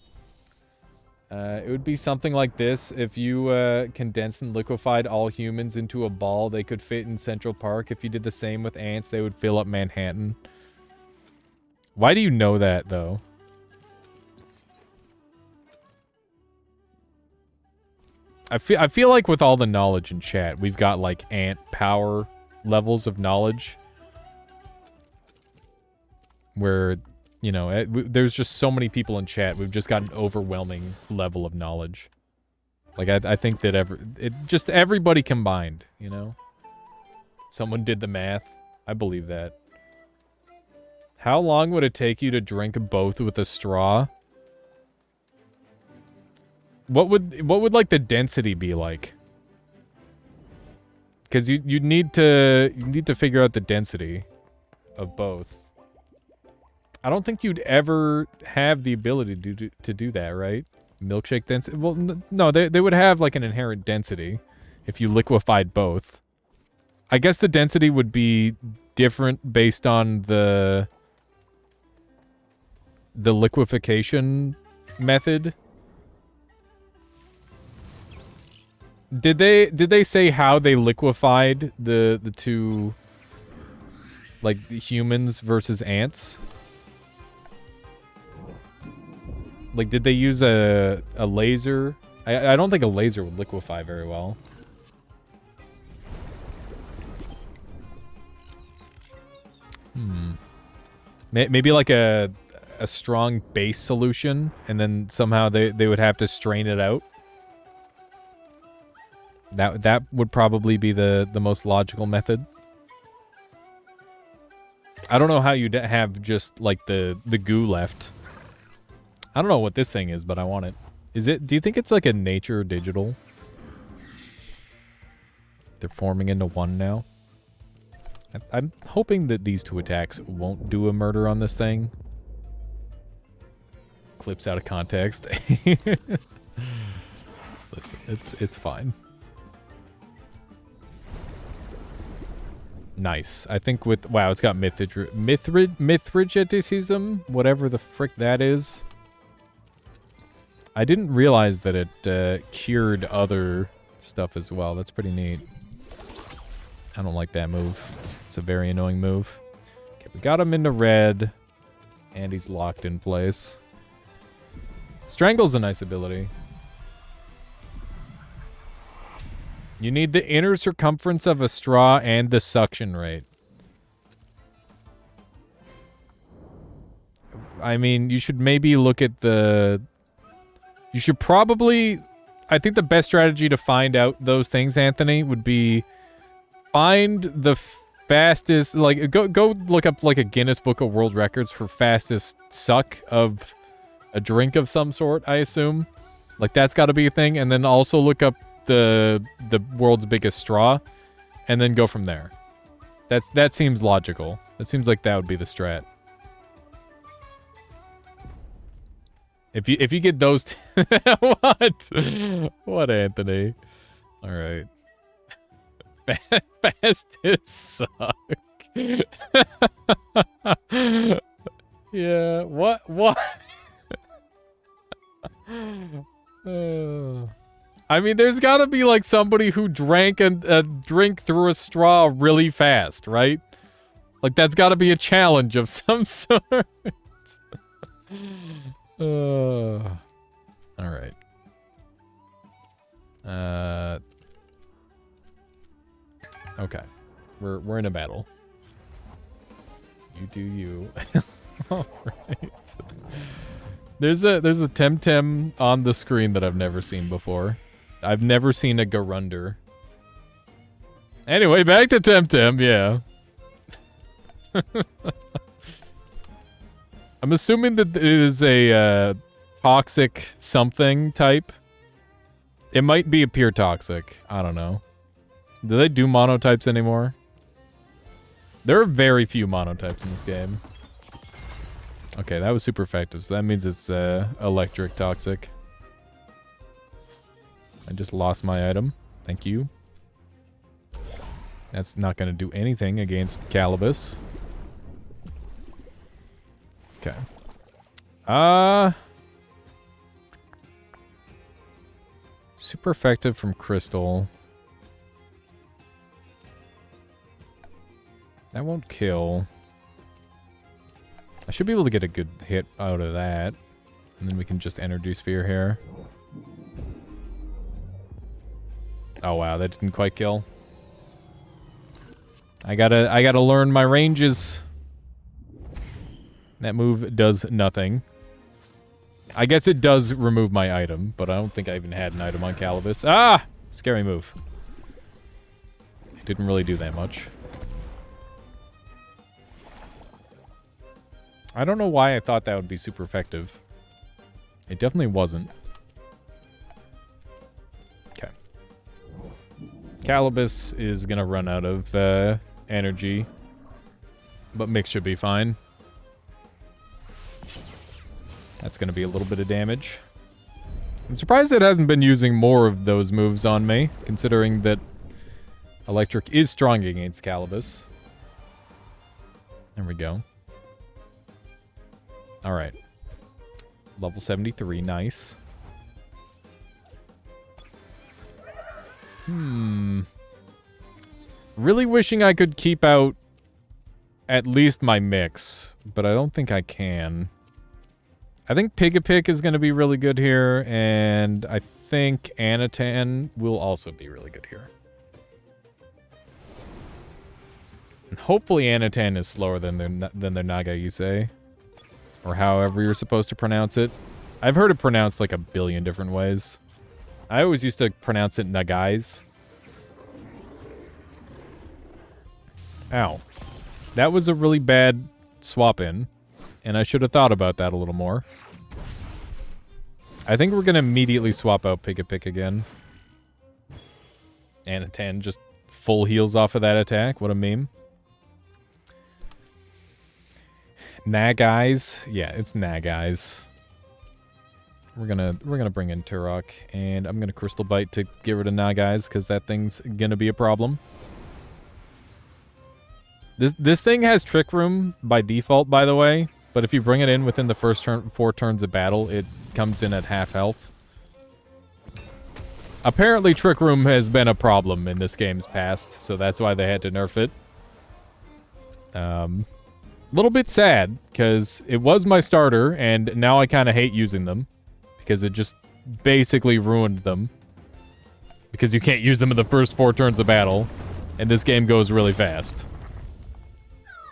It would be something like this. If you condensed and liquefied all humans into a ball, they could fit in Central Park. If you did the same with ants, they would fill up Manhattan. Why do you know that, though? I feel like with all the knowledge in chat, we've got, like, ant power levels of knowledge. Where, you know, there's just so many people in chat. We've just got an overwhelming level of knowledge. Like, I think that just everybody combined, you know? Someone did the math. I believe that. How long would it take you to drink both with a straw? What would like the density be like? Because you need to figure out the density of both. I don't think you'd ever have the ability to do that, right? Milkshake density. Well, no, they would have like an inherent density if you liquefied both. I guess the density would be different based on the liquefaction method. Did they say how they liquefied the two, like, the humans versus ants? Like, did they use a laser? I don't think a laser would liquefy very well. Maybe like a strong base solution, and then somehow they would have to strain it out. That would probably be the most logical method. I don't know how you'd have just like the goo left. I don't know what this thing is, but I want it. Do you think it's like a nature digital? They're forming into one now. I'm hoping that these two attacks won't do a murder on this thing. Clips out of context. Listen, it's fine. Nice. I think with... Wow, it's got Mithridatism, whatever the frick that is. I didn't realize that it cured other stuff as well. That's pretty neat. I don't like that move. It's a very annoying move. Okay, we got him into red. And he's locked in place. Strangle's a nice ability. You need the inner circumference of a straw and the suction rate. I mean, you should maybe look at the... You should probably... I think the best strategy to find out those things, Anthony, would be... Find the fastest... Like, go look up, like, a Guinness Book of World Records for fastest suck of a drink of some sort, I assume. Like, that's got to be a thing. And then also look up the world's biggest straw, and then go from there. That seems logical. That seems like that would be the strat. If you get those what Anthony? All right. Fastest suck. Yeah, what I mean, there's got to be, like, somebody who drank a drink through a straw really fast, right? Like, that's got to be a challenge of some sort. All right. Okay. We're in a battle. You do you. All right. There's a Temtem on the screen that I've never seen before. I've never seen a Garunder. Anyway, back to Temtem, yeah. I'm assuming that it is a toxic something type. It might be a pure toxic. I don't know. Do they do monotypes anymore? There are very few monotypes in this game. Okay, that was super effective. So that means it's electric toxic. I just lost my item. Thank you. That's not going to do anything against Calibus. Okay. Super effective from Crystal. That won't kill. I should be able to get a good hit out of that. And then we can just Energy Sphere here. Oh wow, that didn't quite kill. I gotta learn my ranges. That move does nothing. I guess it does remove my item, but I don't think I even had an item on Calibus. Ah! Scary move. It didn't really do that much. I don't know why I thought that would be super effective. It definitely wasn't. Okay. Calibus is gonna run out of energy, but Mix should be fine. That's going to be a little bit of damage. I'm surprised it hasn't been using more of those moves on me, considering that Electric is strong against Calibus. There we go. Alright. Level 73, nice. Really wishing I could keep out at least my Mix, but I don't think I can. I think Pigapick is going to be really good here, and I think Anatan will also be really good here. And hopefully Anatan is slower than their Nagaise, or however you're supposed to pronounce it. I've heard it pronounced like a billion different ways. I always used to pronounce it Nagais. Ow. That was a really bad swap-in. And I should have thought about that a little more. I think we're going to immediately swap out Pigapick again. Anatan just full heals off of that attack. What a meme. Nagais. Yeah, it's Nagais. We're gonna bring in Turok, and I'm gonna Crystal Bite to get rid of Nagais, because that thing's gonna be a problem. This thing has Trick Room by default, by the way. But if you bring it in within the first 4 turns of battle, it comes in at half health. Apparently, Trick Room has been a problem in this game's past, so that's why they had to nerf it. Little bit sad, because it was my starter, and now I kind of hate using them. Because it just basically ruined them. Because you can't use them in the first 4 turns of battle, and this game goes really fast.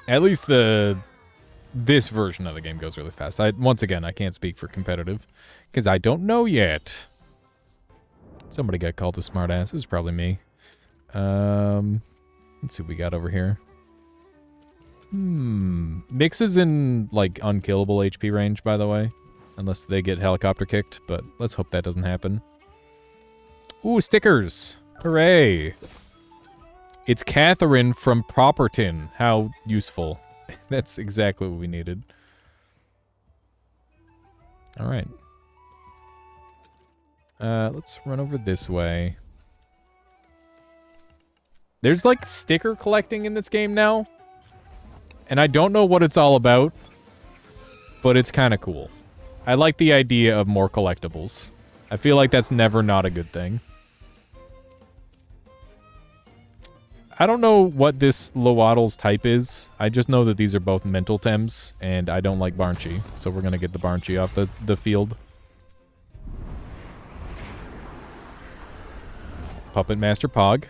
At least this version of the game goes really fast. Once again, I can't speak for competitive, because I don't know yet. Somebody got called a smartass. It was probably me. Let's see what we got over here. Mix is in, like, unkillable HP range, by the way. Unless they get helicopter kicked, but let's hope that doesn't happen. Ooh, stickers! Hooray! It's Catherine from Properton. How useful. That's exactly what we needed. Alright. Let's run over this way. There's, like, sticker collecting in this game now. And I don't know what it's all about. But it's kind of cool. I like the idea of more collectibles. I feel like that's never not a good thing. I don't know what this Lowaddle's type is. I just know that these are both mental Tems, and I don't like Barnchi, so we're going to get the Barnchi off the field. Puppet Master Pog.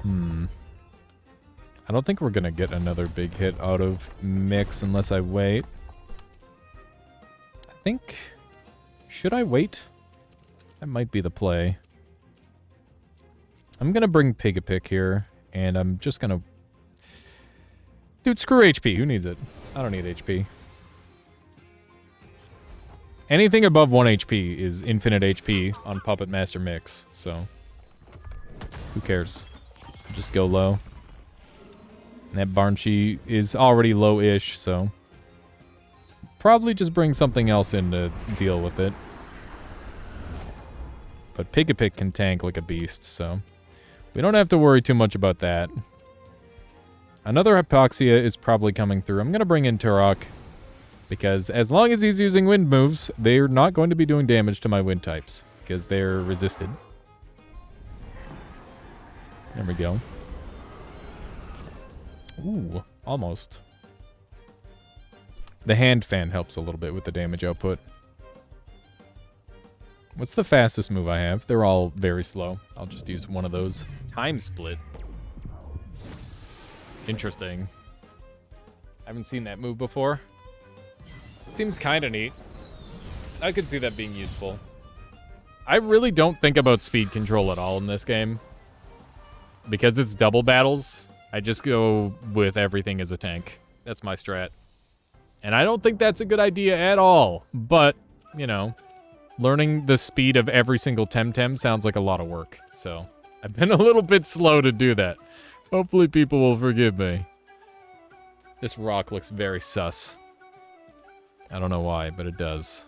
I don't think we're going to get another big hit out of Mix unless I wait. I think... Should I wait? That might be the play. I'm going to bring Pigapick here, and I'm just going to... Dude, screw HP. Who needs it? I don't need HP. Anything above 1 HP is infinite HP on Puppet Master Mix, so... Who cares? Just go low. And that Barnchi is already low-ish, so... Probably just bring something else in to deal with it. But Pig-a-Pig can tank like a beast, so we don't have to worry too much about that. Another Hypoxia is probably coming through. I'm going to bring in Turok, because as long as he's using wind moves, they're not going to be doing damage to my wind types, because they're resisted. There we go. Ooh, almost. The hand fan helps a little bit with the damage output. What's the fastest move I have? They're all very slow. I'll just use one of those. Time split. Interesting. I haven't seen that move before. It seems kind of neat. I could see that being useful. I really don't think about speed control at all in this game. Because it's double battles, I just go with everything as a tank. That's my strat. And I don't think that's a good idea at all. But, you know, learning the speed of every single Temtem sounds like a lot of work. So, I've been a little bit slow to do that. Hopefully people will forgive me. This rock looks very sus. I don't know why, but it does.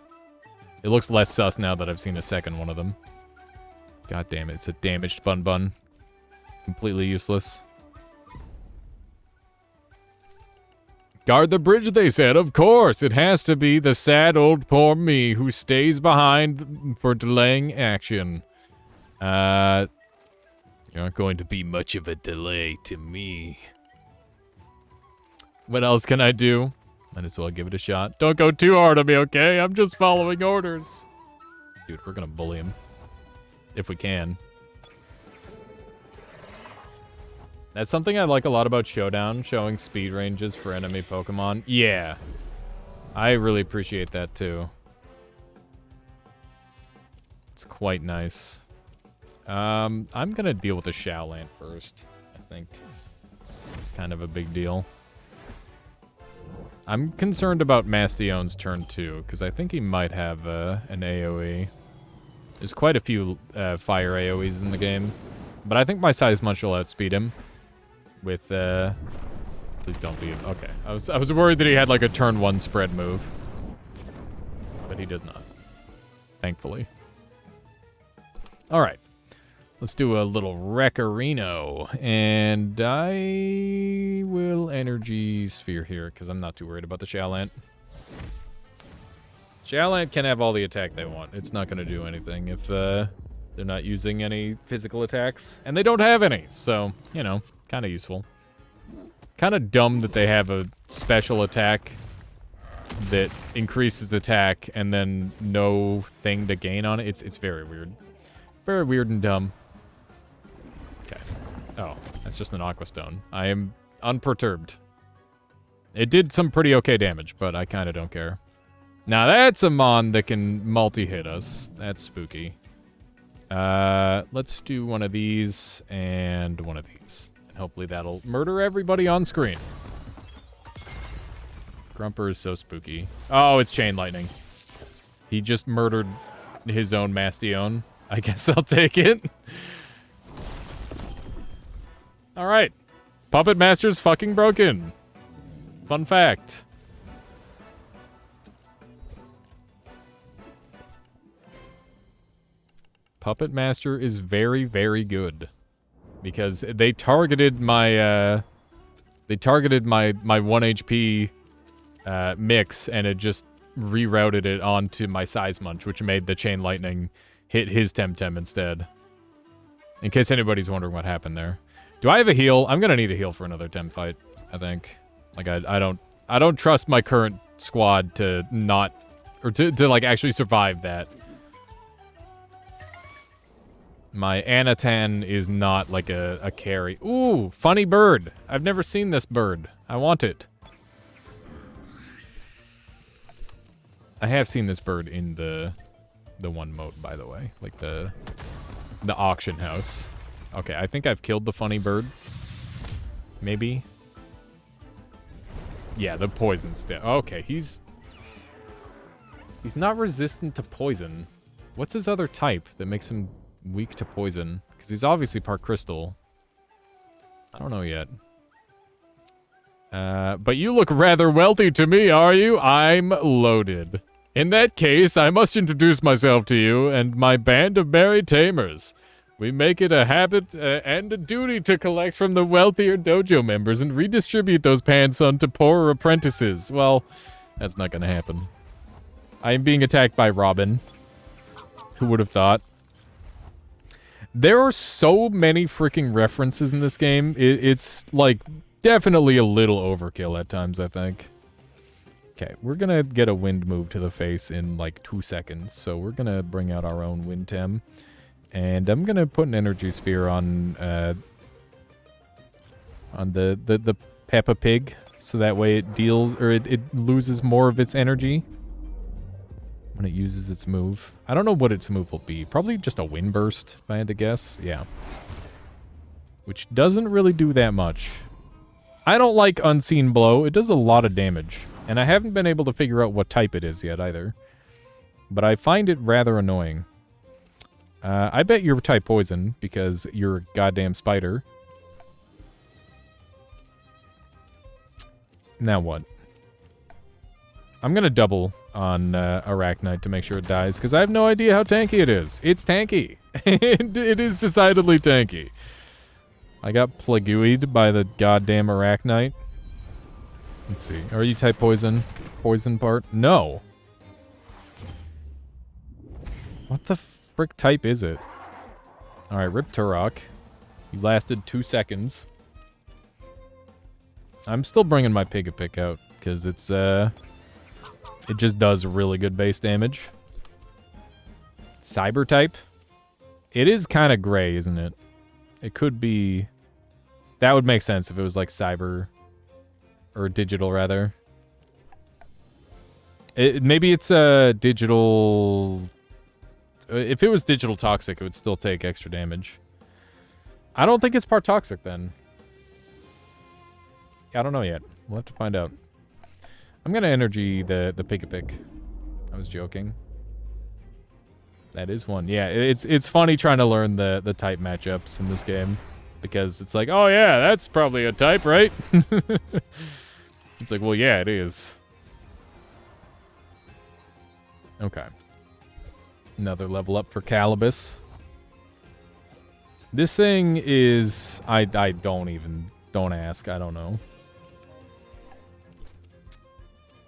It looks less sus now that I've seen a second one of them. God damn it, it's a damaged Bun Bun. Completely useless. Guard the bridge, they said. Of course, it has to be the sad old poor me who stays behind for delaying action. You're not going to be much of a delay to me. What else can I do? Might as well give it a shot. Don't go too hard on me, okay? I'm just following orders. Dude, we're gonna bully him. If we can. That's something I like a lot about Showdown, showing speed ranges for enemy Pokemon. Yeah. I really appreciate that too. It's quite nice. I'm gonna deal with the Shaolant first, I think. It's kind of a big deal. I'm concerned about Mastion's turn 2, because I think he might have an AoE. There's quite a few fire AoEs in the game. But I think my Size Munch will outspeed him. With, please don't be... Okay. I was worried that he had, like, a turn 1 spread move. But he does not. Thankfully. Alright. Let's do a little Wreckerino. And I will Energy Sphere here, because I'm not too worried about the Shaolant. Shaolant can have all the attack they want. It's not going to do anything if they're not using any physical attacks. And they don't have any, so, you know, kind of useful. Kind of dumb that they have a special attack that increases attack and then no thing to gain on it. It's very weird. Very weird and dumb. Okay. Oh, that's just an Aqua Stone. I am unperturbed. It did some pretty okay damage, but I kind of don't care. Now that's a Mon that can multi-hit us. That's spooky. Let's do one of these and one of these. And hopefully that'll murder everybody on screen. Grumper is so spooky. Oh, it's Chain Lightning. He just murdered his own Mastion. I guess I'll take it. Alright. Puppet Master's fucking broken. Fun fact. Puppet Master is very, very good. Because they targeted my, 1 HP mix, and it just rerouted it onto my Size Munch, which made the Chain Lightning hit his Temtem instead. In case anybody's wondering what happened there. Do I have a heal? I'm gonna need a heal for another Tem fight, I think. Like, I don't trust my current squad to not... Or to like, actually survive that. My Anatan is not like a carry. Ooh, funny bird. I've never seen this bird. I want it. I have seen this bird in the one mode, by the way. Like the auction house. Okay, I think I've killed the funny bird. Maybe. Yeah, the poison's dead. Okay, he's not resistant to poison. What's his other type that makes him weak to poison? Because he's obviously part crystal. I don't know yet. But you look rather wealthy to me, are you? I'm loaded. In that case, I must introduce myself to you and my band of merry tamers. We make it a habit and a duty to collect from the wealthier dojo members and redistribute those pantsun to poorer apprentices. Well, that's not gonna happen. I am being attacked by Robin. Who would have thought? There are so many freaking references in this game. It's, like, definitely a little overkill at times, I think. Okay, we're gonna get a wind move to the face in, like, 2 seconds. So we're gonna bring out our own wind tem. And I'm gonna put an energy sphere on the Peppa Pig. So that way it deals, or it loses more of its energy when it uses its move. I don't know what its move will be. Probably just a wind burst, if I had to guess. Yeah. Which doesn't really do that much. I don't like Unseen Blow. It does a lot of damage. And I haven't been able to figure out what type it is yet either. But I find it rather annoying. I bet you're type poison because you're a goddamn spider. Now what? I'm going to double on Arachnite to make sure it dies, because I have no idea how tanky it is. It's tanky. It is decidedly tanky. I got plagued by the goddamn Arachnite. Let's see. Are you type poison? Poison part? No. What the frick type is it? Alright, Rip Turok. You lasted 2 seconds. I'm still bringing my Pick-a-Pick out, because it's, it just does really good base damage. Cyber type? It is kind of gray, isn't it? It could be... That would make sense if it was like cyber. Or digital, rather. Maybe it's a digital... If it was digital toxic, it would still take extra damage. I don't think it's part toxic, then. I don't know yet. We'll have to find out. I'm gonna energy the Pick-a-Pick. I was joking. That is one. Yeah, it's funny trying to learn the type matchups in this game. Because it's like, oh yeah, that's probably a type, right? It's like, well, yeah, it is. Okay. Another level up for Calibus. This thing is... I don't ask. I don't know.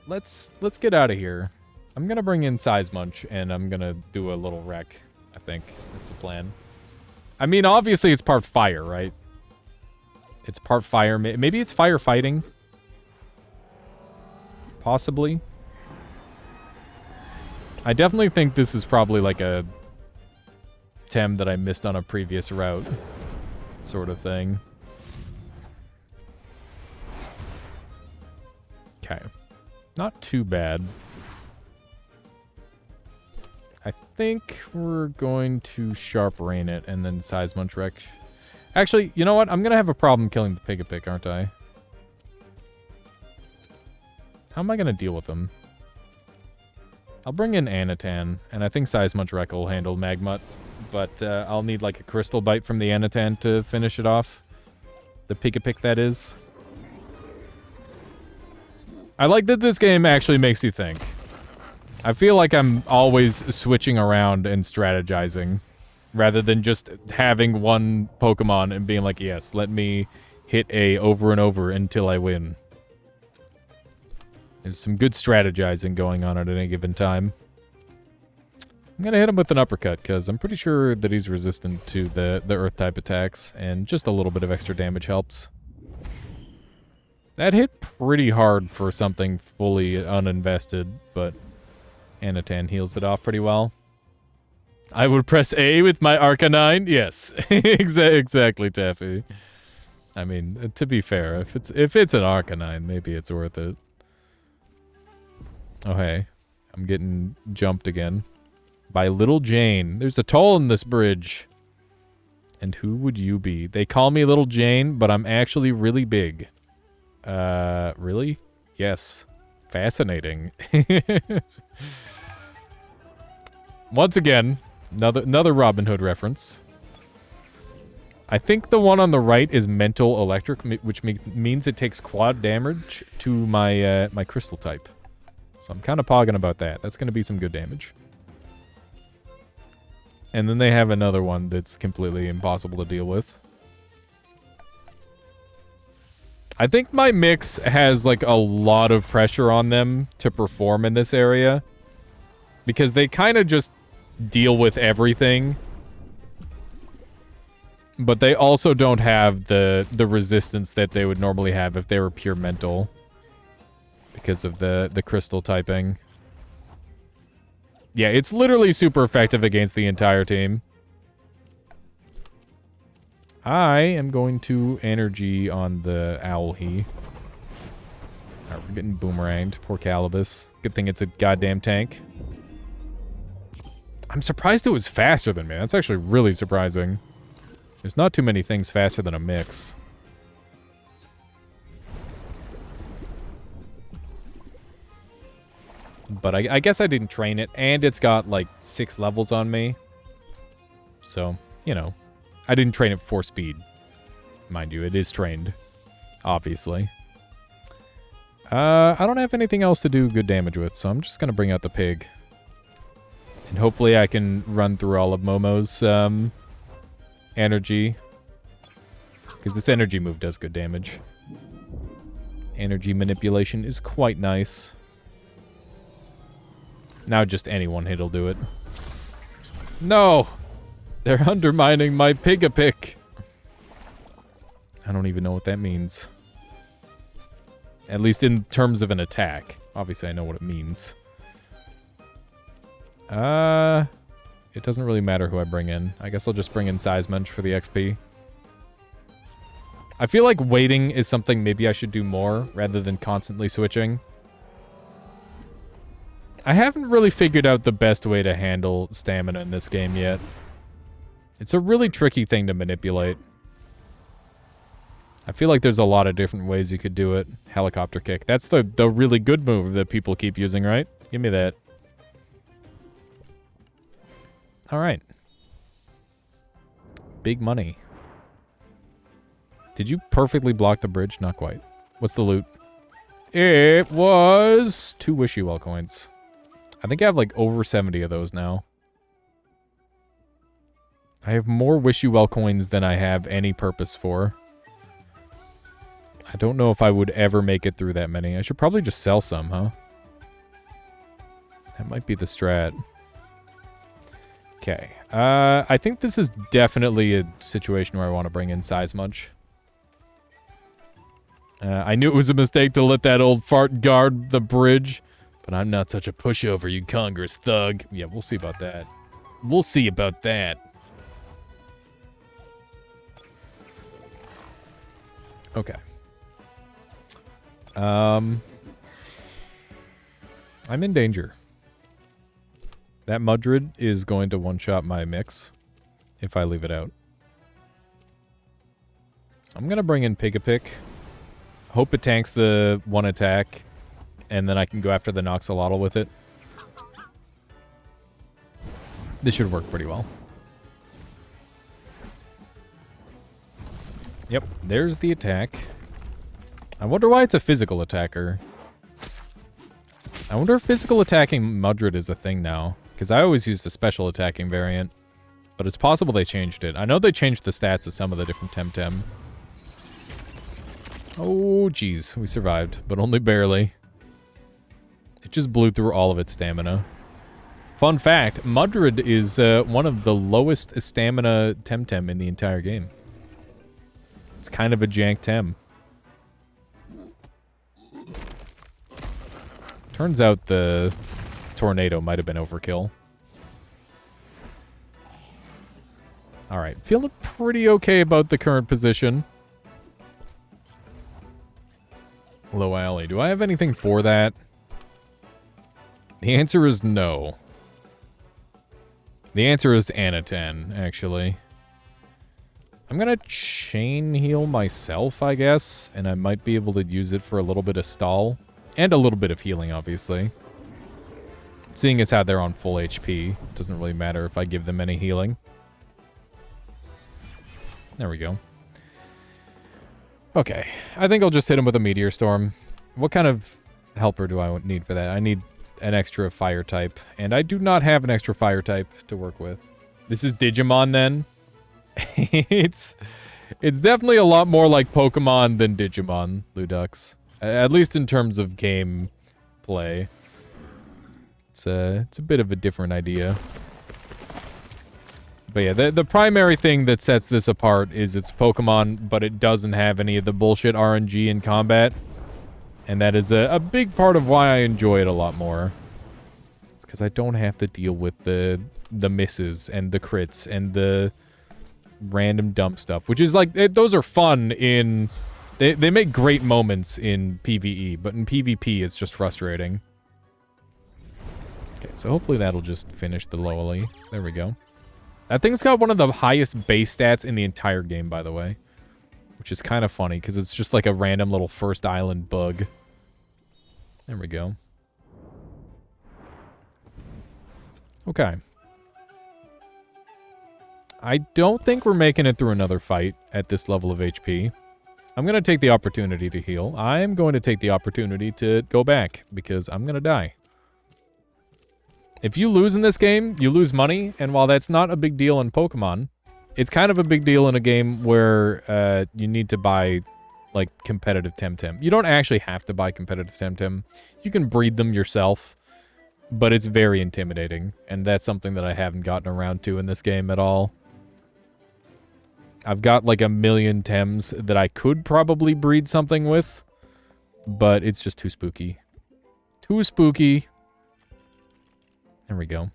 Let's get out of here. I'm gonna bring in Size Munch, and I'm gonna do a little wreck. I think that's the plan. I mean, obviously it's part fire, right? It's part fire. Maybe it's firefighting. Possibly. I definitely think this is probably like a tem that I missed on a previous route. Sort of thing. Okay. Not too bad. I think we're going to Sharp Rain it and then Size Munch Wreck. Actually, you know what? I'm going to have a problem killing the Pick-a-Pick, aren't I? How am I going to deal with them? I'll bring in Anatan, and I think Size Munch Wreck will handle Magmut, but I'll need like a Crystal Bite from the Anatan to finish it off. The Pick-a-Pick, that is. I like that this game actually makes you think. I feel like I'm always switching around and strategizing, rather than just having one Pokemon and being like, yes, let me hit A over and over until I win. There's some good strategizing going on at any given time. I'm going to hit him with an uppercut, because I'm pretty sure that he's resistant to the Earth-type attacks, and just a little bit of extra damage helps. That hit pretty hard for something fully uninvested, but Anatan heals it off pretty well. I would press A with my Arcanine? Yes. Exactly, Taffy. I mean, to be fair, if it's an Arcanine, maybe it's worth it. Oh, hey. I'm getting jumped again. By Little Jane. There's a toll in this bridge. And who would you be? They call me Little Jane, but I'm actually really big. Really? Yes. Fascinating. Once again, another Robin Hood reference. I think the one on the right is Mental Electric, which means it takes quad damage to my my Crystal type. So I'm kind of pogging about that. That's going to be some good damage. And then they have another one that's completely impossible to deal with. I think my mix has like a lot of pressure on them to perform in this area. Because they kind of just deal with everything. But they also don't have the resistance that they would normally have if they were pure mental. Because of the crystal typing. Yeah, it's literally super effective against the entire team. I am going to energy on the Owlhe. Alright, we're getting boomeranged. Poor Calibus. Good thing it's a goddamn tank. I'm surprised it was faster than me. That's actually really surprising. There's not too many things faster than a mix. But I guess I didn't train it, and it's got, like, 6 levels on me. So, you know. I didn't train it for speed. Mind you, it is trained. Obviously. I don't have anything else to do good damage with, so I'm just gonna bring out the pig. And hopefully I can run through all of Momo's, energy. Because this energy move does good damage. Energy manipulation is quite nice. Now just any one hit will do it. No! They're undermining my Pig-a-Pick. I don't even know what that means. At least in terms of an attack. Obviously I know what it means. It doesn't really matter who I bring in. I guess I'll just bring in Seismunch for the XP. I feel like waiting is something maybe I should do more, rather than constantly switching. I haven't really figured out the best way to handle stamina in this game yet. It's a really tricky thing to manipulate. I feel like there's a lot of different ways you could do it. Helicopter kick. That's the really good move that people keep using, right? Give me that. Alright. Big money. Did you perfectly block the bridge? Not quite. What's the loot? It was 2 Wishy-Well coins. I think I have like over 70 of those now. I have more Wishy-Well coins than I have any purpose for. I don't know if I would ever make it through that many. I should probably just sell some, huh? That might be the strat. Okay. I think this is definitely a situation where I want to bring in Seismunch. I knew it was a mistake to let that old fart guard the bridge, but I'm not such a pushover, you Congress thug. Yeah, we'll see about that. We'll see about that. Okay. I'm in danger. That Mudrid is going to one-shot my mix if I leave it out. I'm going to bring in Pig-a-Pick. Hope it tanks the one attack, and then I can go after the Noxolotl with it. This should work pretty well. Yep, there's the attack. I wonder why it's a physical attacker. I wonder if physical attacking Mudrid is a thing now. Because I always used the special attacking variant. But it's possible they changed it. I know they changed the stats of some of the different Temtem. Oh, jeez. We survived. But only barely. It just blew through all of its stamina. Fun fact, Mudrid is one of the lowest stamina Temtem in the entire game. It's kind of a jank Tem. Turns out the tornado might have been overkill. Alright, feeling pretty okay about the current position. Low alley. Do I have anything for that? The answer is no. The answer is Anaten, actually. I'm gonna chain heal myself, I guess, and I might be able to use it for a little bit of stall. And a little bit of healing, obviously. Seeing as how they're on full HP, it doesn't really matter if I give them any healing. There we go. Okay, I think I'll just hit him with a Meteor Storm. What kind of helper do I need for that? I need an extra fire type. And I do not have an extra fire type to work with. This is Digimon then. It's definitely a lot more like Pokemon than Digimon, Ludux. At least in terms of game play. It's a bit of a different idea. But yeah, the primary thing that sets this apart is it's Pokemon, but it doesn't have any of the bullshit RNG in combat. And that is a big part of why I enjoy it a lot more. It's because I don't have to deal with the misses and the crits and the random dump stuff. Which is like, those are fun in... They make great moments in PvE, but in PvP it's just frustrating. Okay, so hopefully that'll just finish the Lowly. There we go. That thing's got one of the highest base stats in the entire game, by the way. Which is kind of funny, because it's just like a random little first island bug. There we go. Okay. I don't think we're making it through another fight at this level of HP. I'm going to take the opportunity to heal. I am going to take the opportunity to go back, because I'm going to die. If you lose in this game, you lose money, and while that's not a big deal in Pokemon, it's kind of a big deal in a game where you need to buy, like, competitive Temtem. You don't actually have to buy competitive Temtem. You can breed them yourself, but it's very intimidating, and that's something that I haven't gotten around to in this game at all. I've got, like, 1,000,000 Tems that I could probably breed something with, but it's just too spooky. Too spooky. There we go.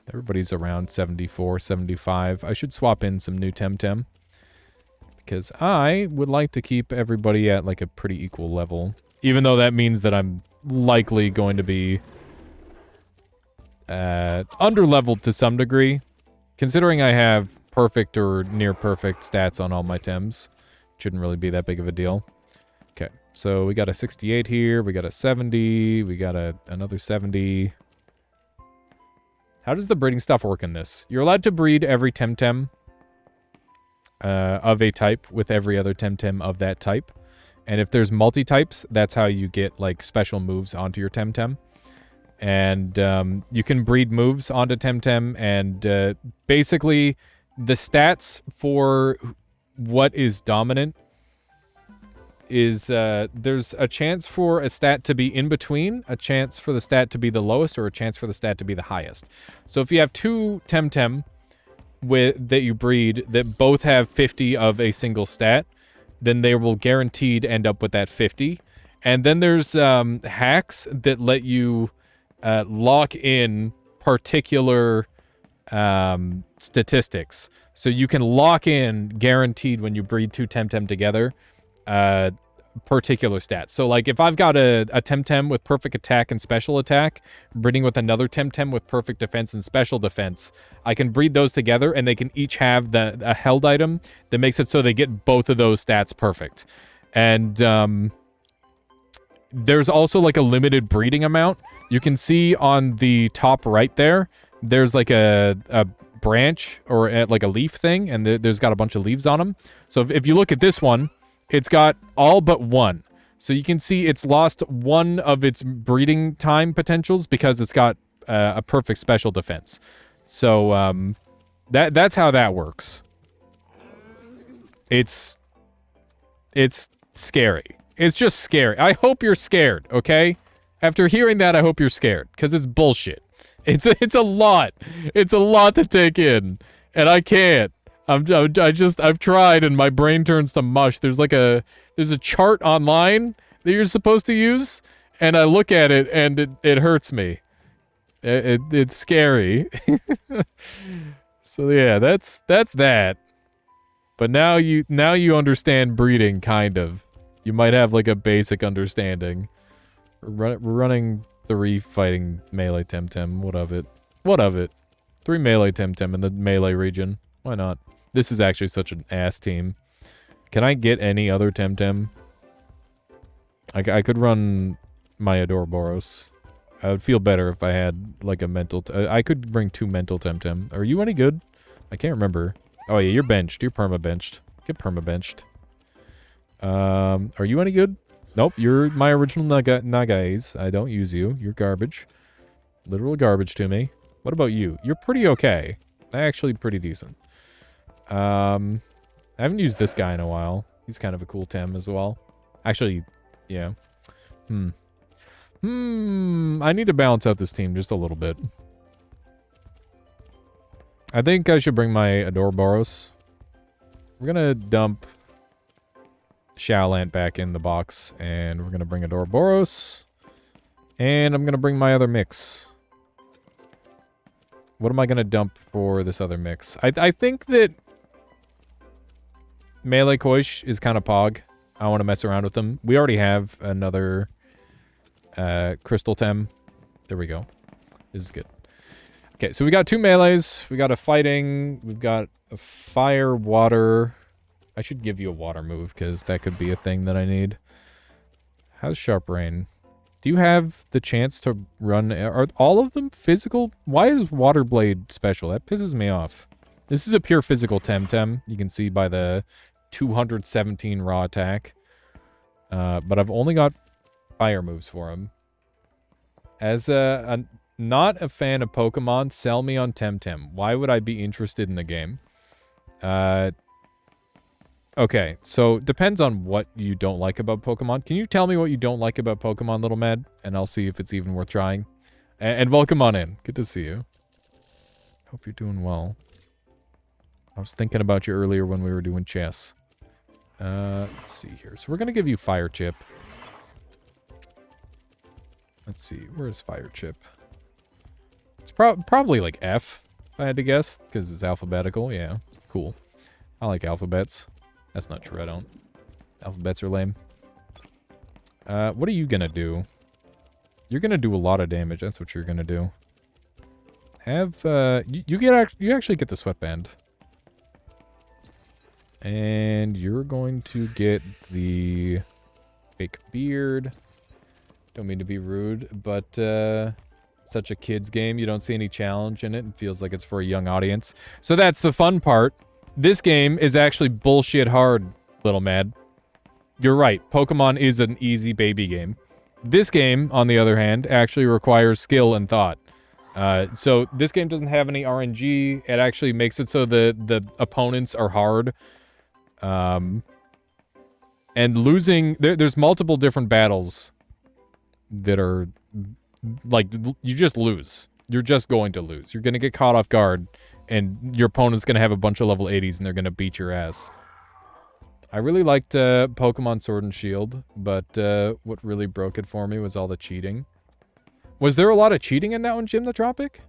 Everybody's around 74, 75. I should swap in some new Temtem. Because I would like to keep everybody at like a pretty equal level. Even though that means that I'm likely going to be under-leveled to some degree. Considering I have perfect or near-perfect stats on all my Tems. Shouldn't really be that big of a deal. Okay, so we got a 68 here, we got a 70, we got another 70. How does the breeding stuff work in this? You're allowed to breed every Temtem of a type with every other Temtem of that type. And if there's multi-types, that's how you get like special moves onto your Temtem. And you can breed moves onto Temtem, and basically the stats for what is dominant is there's a chance for a stat to be in between, a chance for the stat to be the lowest, or a chance for the stat to be the highest. So if you have two Temtem that you breed that both have 50 of a single stat, then they will guaranteed end up with that 50. And then there's hacks that let you lock in particular statistics. So you can lock in guaranteed when you breed two Temtem together particular stats. So like if I've got a Temtem with perfect attack and special attack breeding with another Temtem with perfect defense and special defense, I can breed those together and they can each have a held item that makes it so they get both of those stats perfect. And there's also like a limited breeding amount. You can see on the top right there's like a branch or like a leaf thing, and there's got a bunch of leaves on them. So if you look at this one, it's got all but one. So you can see it's lost one of its breeding time potentials because it's got a perfect special defense. So that's how that works. It's scary. It's just scary. I hope you're scared, okay? After hearing that, I hope you're scared, because it's bullshit. It's a lot. It's a lot to take in, and I can't. I've tried and my brain turns to mush. There's a chart online that you're supposed to use, and I look at it and it hurts me. It's scary. So yeah, that's that. But now you understand breeding, kind of. You might have like a basic understanding. We're running 3 fighting melee Temtem. What of it? What of it? 3 melee Temtem in the melee region. Why not? This is actually such an ass team. Can I get any other Temtem? I could run my Adoraboros. I would feel better if I had, like, a mental... I could bring 2 mental Temtem. Are you any good? I can't remember. Oh, yeah, you're benched. You're perma-benched. Get perma-benched. Are you any good? Nope, you're my original Nagais. I don't use you. You're garbage. Literal garbage to me. What about you? You're pretty okay. Actually pretty decent. I haven't used this guy in a while. He's kind of a cool Tem as well. Actually, yeah. I need to balance out this team just a little bit. I think I should bring my Adoraboros. We're gonna dump Shaolant back in the box, and we're gonna bring Adoraboros. And I'm gonna bring my other mix. What am I gonna dump for this other mix? I think that Melee Koish is kind of pog. I want to mess around with them. We already have another Crystal Tem. There we go. This is good. Okay, so we got 2 melees. We got a fighting. We've got a fire, water. I should give you a water move, because that could be a thing that I need. How's Sharp Rain? Do you have the chance to run... Are all of them physical? Why is Water Blade special? That pisses me off. This is a pure physical Temtem. You can see by the 217 raw attack. But I've only got fire moves for him. As not a fan of Pokemon, sell me on Temtem. Why would I be interested in the game? Okay, so depends on what you don't like about Pokemon. Can you tell me what you don't like about Pokemon, Little Mad? And I'll see if it's even worth trying. And welcome on in. Good to see you. Hope you're doing well. I was thinking about you earlier when we were doing chess. Let's see here. So we're going to give you Fire Chip. Let's see. Where's Fire Chip? It's probably like F, if I had to guess, because it's alphabetical. Yeah, cool. I like alphabets. That's not true, I don't. Alphabets are lame. What are you gonna do? You're gonna do a lot of damage. That's what you're gonna do. Have, you actually get the Sweatband. And you're going to get the fake beard. Don't mean to be rude, but, such a kid's game. You don't see any challenge in it. It feels like it's for a young audience. So that's the fun part. This game is actually bullshit hard, Little Mad. You're right. Pokemon is an easy baby game. This game, on the other hand, actually requires skill and thought. So this game doesn't have any RNG. It actually makes it so the opponents are hard. And losing... There's multiple different battles that are... Like, you just lose. You're just going to lose. You're going to get caught off guard, and your opponent's going to have a bunch of level 80s, and they're going to beat your ass. I really liked Pokemon Sword and Shield, but what really broke it for me was all the cheating. Was there a lot of cheating in that one, Jim the Tropic?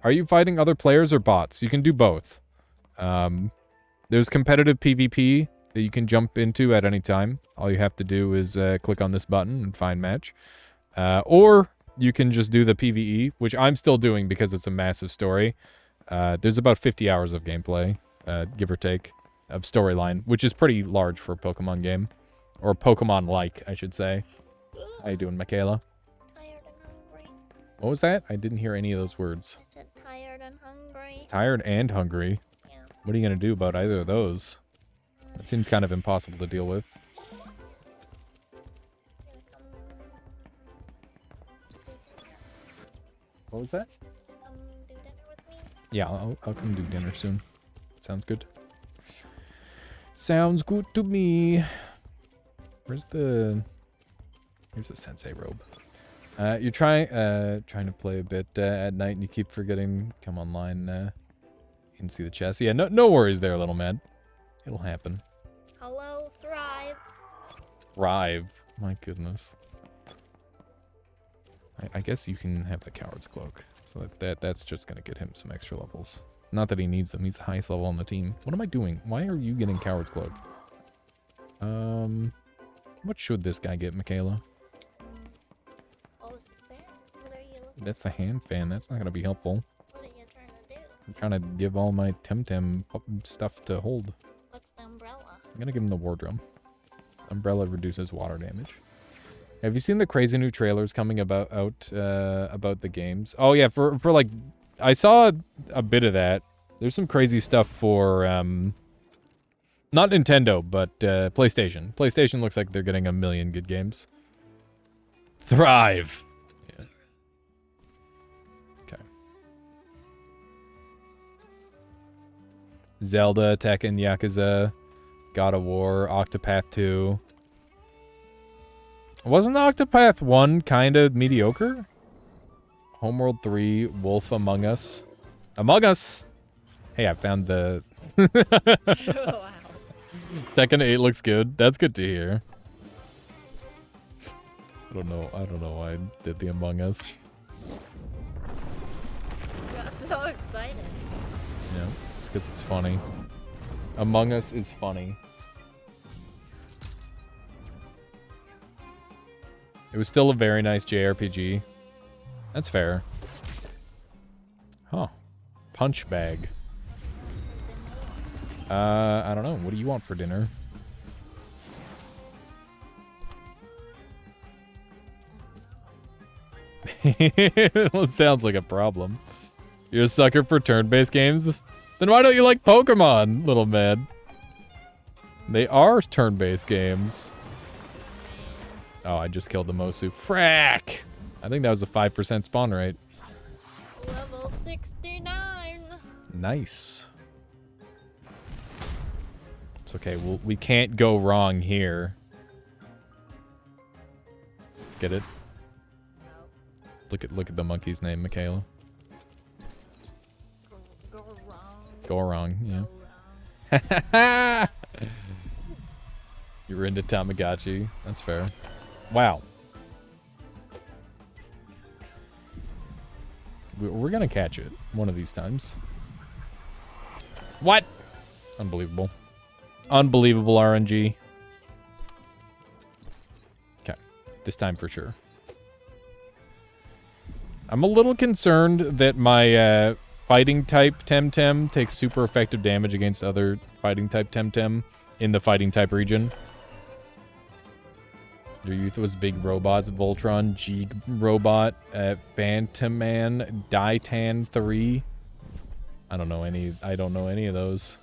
Are you fighting other players or bots? You can do both. There's competitive PvP that you can jump into at any time. All you have to do is click on this button and find match. Or you can just do the PvE, which I'm still doing because it's a massive story. There's about 50 hours of gameplay, give or take, of storyline, which is pretty large for a Pokemon game. Or Pokemon-like, I should say. How you doing, Michaela? Tired and hungry. What was that? I didn't hear any of those words. I said tired and hungry. Tired and hungry? Yeah. What are you going to do about either of those? That seems kind of impossible to deal with. What was that? Come do dinner with me? Yeah, I'll come do dinner soon. Sounds good. Sounds good to me. Here's the sensei robe. You're trying to play a bit at night, and you keep forgetting. Come online. You can see the chest. Yeah, no worries there, Little Man. It'll happen. Hello, Thrive. Thrive. My goodness. I guess you can have the Coward's Cloak. So that's just going to get him some extra levels. Not that he needs them. He's the highest level on the team. What am I doing? Why are you getting Coward's Cloak? What should this guy get, Michaela? What was that? What are you looking That's the hand fan. That's not going to be helpful. What are you trying to do? I'm trying to give all my Temtem stuff to hold. What's the umbrella? I'm going to give him the War Drum. Umbrella reduces water damage. Have you seen the crazy new trailers coming about the games? Oh yeah, for like, I saw a bit of that. There's some crazy stuff for Not Nintendo, but PlayStation. PlayStation looks like they're getting a million good games. Thrive. Yeah. Okay. Zelda, Tekken, Yakuza, God of War, Octopath 2. Wasn't Octopath 1 kind of mediocre? Homeworld 3, Wolf Among Us. Among Us! Hey, I found the... Wow. Tekken 8 looks good. That's good to hear. I don't know why I did the Among Us. Got so excited. Yeah, it's because it's funny. Among Us is funny. It was still a very nice JRPG. That's fair. Huh. Punch bag. I don't know. What do you want for dinner? Well, it sounds like a problem. You're a sucker for turn-based games? Then why don't you like Pokemon, little man? They are turn-based games. Oh, I just killed the Mosu. Frack! I think that was a 5% spawn rate. Level 69. Nice. It's okay. We can't go wrong here. Get it? Look at the monkey's name, Michaela. Go wrong. Go wrong, Go yeah. wrong. You're into Tamagotchi. That's fair. Wow. We're gonna catch it one of these times. What? Unbelievable. Unbelievable RNG. Okay. This time for sure. I'm a little concerned that my fighting type Temtem takes super effective damage against other fighting type Temtem in the fighting type region. Your youth was big robots, Voltron, G Robot, Phantom Man, Ditan 3. I don't know any of those.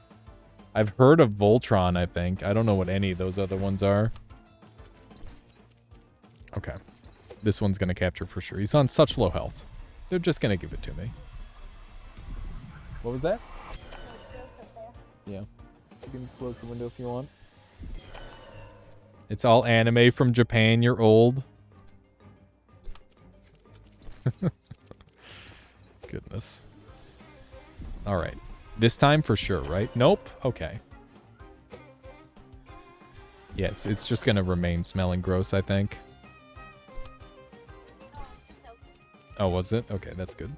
I've heard of Voltron, I think. I don't know what any of those other ones are. Okay. This one's gonna capture for sure. He's on such low health. They're just gonna give it to me. What was that? Yeah. You can close the window if you want. It's all anime from Japan. You're old. Goodness. All right. This time for sure, right? Nope. Okay. Yes, it's just going to remain smelling gross, I think. Oh, was it? Okay, that's good.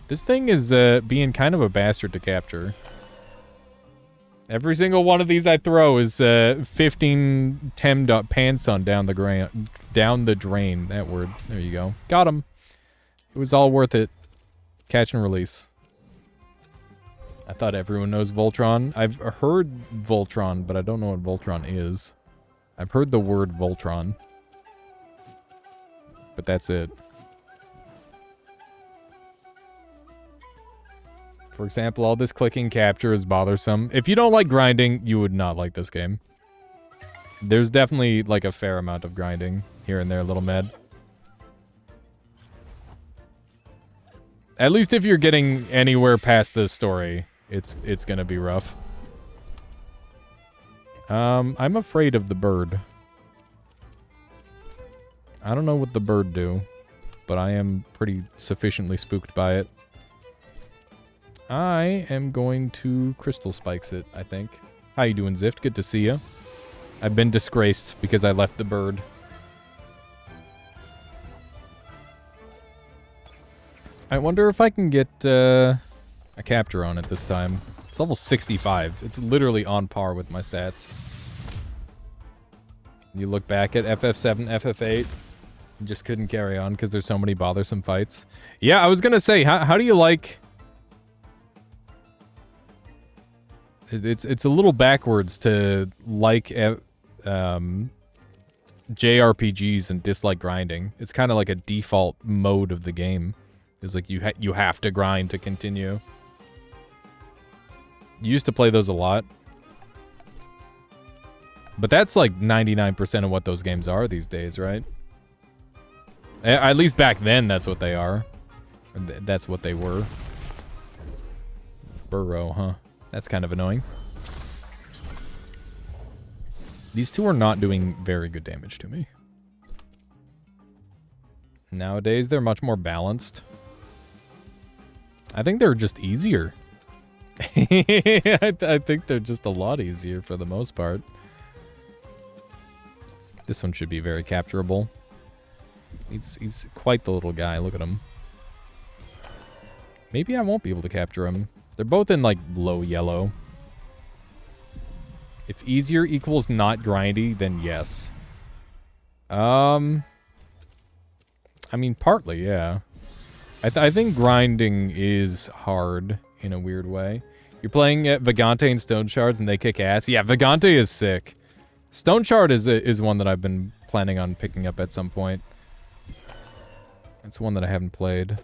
This thing is being kind of a bastard to capture. Every single one of these I throw is 15 Pansun down the drain. That word. There you go. Got him. It was all worth it. Catch and release. I thought everyone knows Voltron. I've heard Voltron, but I don't know what Voltron is. I've heard the word Voltron. But that's it. For example, all this clicking capture is bothersome. If you don't like grinding, you would not like this game. There's definitely like a fair amount of grinding here and there, little med. At least if you're getting anywhere past this story, it's gonna be rough. I'm afraid of the bird. I don't know what the bird do, but I am pretty sufficiently spooked by it. I am going to Crystal Spikes it, I think. How you doing, Zift? Good to see you. I've been disgraced because I left the bird. I wonder if I can get a capture on it this time. It's level 65. It's literally on par with my stats. You look back at FF7, FF8, you just couldn't carry on because there's so many bothersome fights. Yeah, I was going to say, how do you like... It's a little backwards to like JRPGs and dislike grinding. It's kind of like a default mode of the game. It's like you have to grind to continue. Used to play those a lot. But that's like 99% of what those games are these days, right? At least back then, that's what they are. That's what they were. Burrow, huh? That's kind of annoying. These two are not doing very good damage to me. Nowadays, they're much more balanced. I think they're just easier. I think they're just a lot easier for the most part. This one should be very capturable. He's quite the little guy. Look at him. Maybe I won't be able to capture him. They're both in, like, low yellow. If easier equals not grindy, then yes. I mean, partly, yeah. I think grinding is hard in a weird way. You're playing at Vagante and Stone Shards and they kick ass. Yeah, Vagante is sick. Stone Shard is one that I've been planning on picking up at some point. It's one that I haven't played.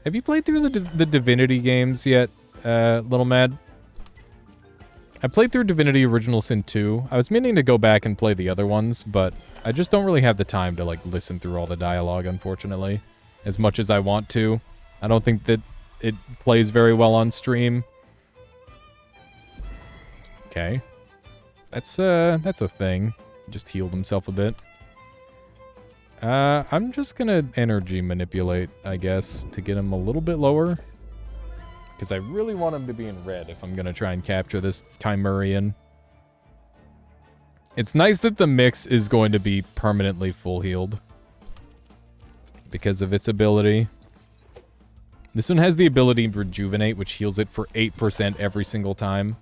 Have you played through the Divinity games yet, Little Mad? I played through Divinity Original Sin 2. I was meaning to go back and play the other ones, but I just don't really have the time to, like, listen through all the dialogue, unfortunately. As much as I want to. I don't think that it plays very well on stream. Okay. That's a thing. Just healed himself a bit. I'm just gonna energy manipulate, I guess, to get him a little bit lower. Because I really want him to be in red if I'm gonna try and capture this Chimerian. It's nice that the mix is going to be permanently full healed. Because of its ability. This one has the ability to rejuvenate, which heals it for 8% every single time.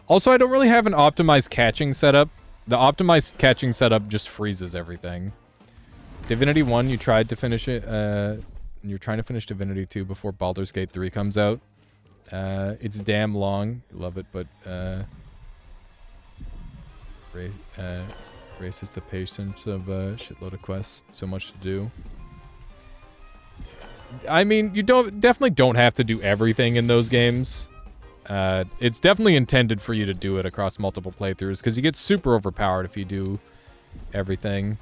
Also, I don't really have an optimized catching setup. The optimized catching setup just freezes everything. Divinity 1, you tried to finish it. You're trying to finish Divinity 2 before Baldur's Gate 3 comes out. It's damn long. Love it, but raises the patience of a shitload of quests. So much to do. I mean, you definitely don't have to do everything in those games. It's definitely intended for you to do it across multiple playthroughs, because you get super overpowered if you do everything.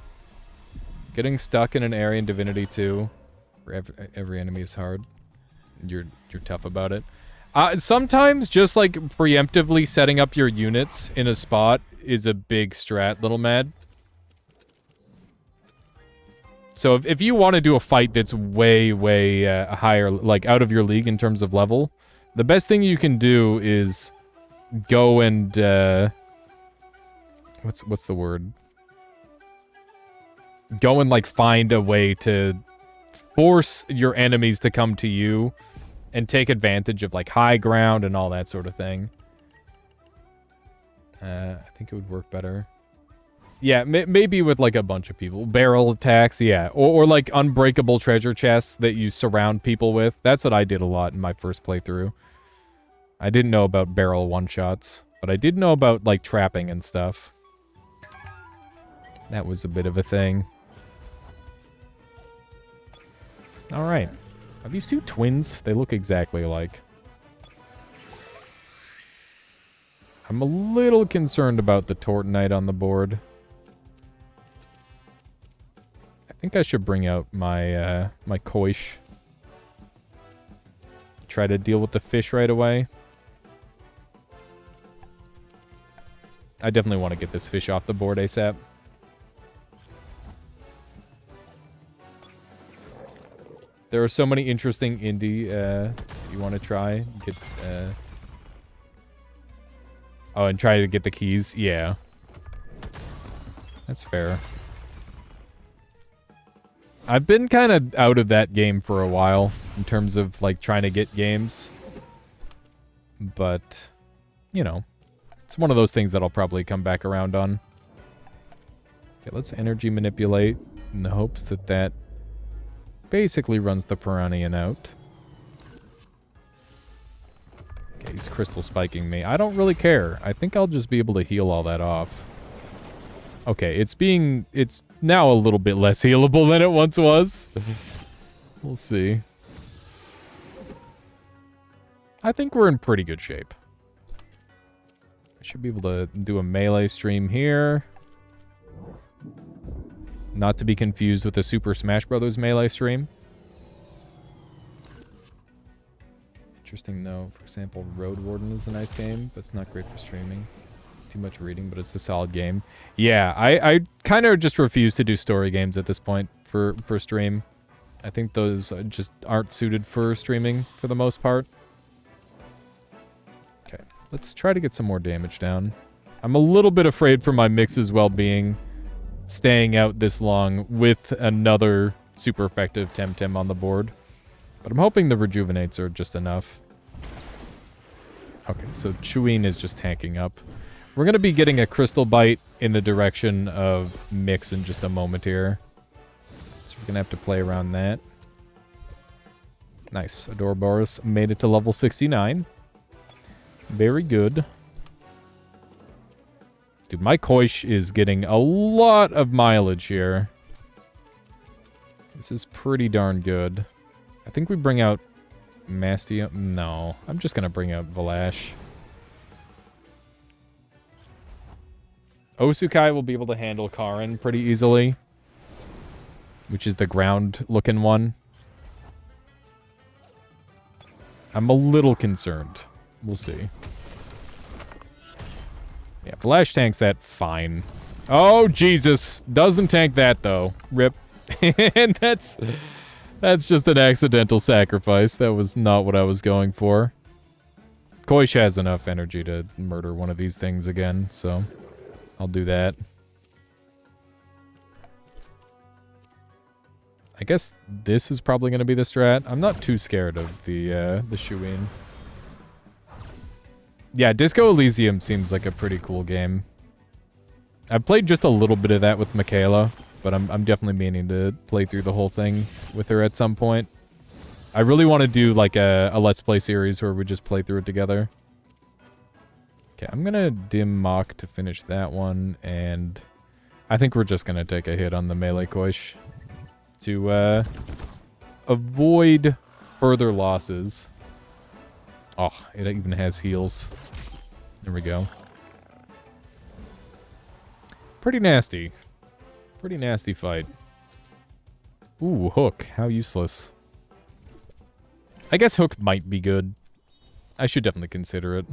Getting stuck in an area in Divinity 2, where every enemy is hard. You're tough about it. Sometimes just, like, preemptively setting up your units in a spot is a big strat, Little Mad. So if you want to do a fight that's way, way higher, like, out of your league in terms of level, the best thing you can do is go and, what's the word? Go and, like, find a way to force your enemies to come to you and take advantage of, like, high ground and all that sort of thing. I think it would work better. Yeah, maybe with, like, a bunch of people. Barrel attacks, yeah. Or, like, unbreakable treasure chests that you surround people with. That's what I did a lot in my first playthrough. I didn't know about barrel one-shots, but I did know about, like, trapping and stuff. That was a bit of a thing. Alright. Are these two twins? They look exactly alike. I'm a little concerned about the Tortonite on the board. I think I should bring out my my Koish. Try to deal with the fish right away. I definitely want to get this fish off the board ASAP. There are so many interesting indie you want to try. Get oh, and try to get the keys. Yeah. That's fair. I've been kind of out of that game for a while in terms of, like, trying to get games. But, you know, it's one of those things that I'll probably come back around on. Okay, let's energy manipulate in the hopes that that basically runs the Piranhian out. Okay, he's crystal spiking me. I don't really care. I think I'll just be able to heal all that off. Okay, it's now a little bit less healable than it once was. We'll see. I think we're in pretty good shape. I should be able to do a melee stream here. Not to be confused with the Super Smash Bros. Melee stream. Interesting, though. For example, Road Warden is a nice game, but it's not great for streaming. Too much reading, but it's a solid game. Yeah, I kind of just refuse to do story games at this point for stream. I think those just aren't suited for streaming for the most part. Okay, let's try to get some more damage down. I'm a little bit afraid for my Mix's well-being staying out this long with another super effective Temtem on the board. But I'm hoping the rejuvenates are just enough. Okay, so Chewine is just tanking up. We're going to be getting a Crystal Bite in the direction of Mix in just a moment here. So we're going to have to play around that. Nice. Adoraboros made it to level 69. Very good. Dude, my Koish is getting a lot of mileage here. This is pretty darn good. I think we bring out Mastia. No, I'm just going to bring out Valash. Osukai will be able to handle Karin pretty easily, which is the ground-looking one. I'm a little concerned. We'll see. Yeah, Valash tanks that fine. Oh, Jesus. Doesn't tank that, though. Rip. And that's just an accidental sacrifice. That was not what I was going for. Koish has enough energy to murder one of these things again, so I'll do that. I guess this is probably going to be the strat. I'm not too scared of the Shuin. Yeah, Disco Elysium seems like a pretty cool game. I've played just a little bit of that with Michaela, but I'm definitely meaning to play through the whole thing with her at some point. I really want to do like a Let's Play series where we just play through it together. Okay, I'm going to dim Mach to finish that one, and I think we're just going to take a hit on the melee Koish to avoid further losses. Oh, it even has heals. There we go. Pretty nasty. Pretty nasty fight. Ooh, Hook. How useless. I guess Hook might be good. I should definitely consider it.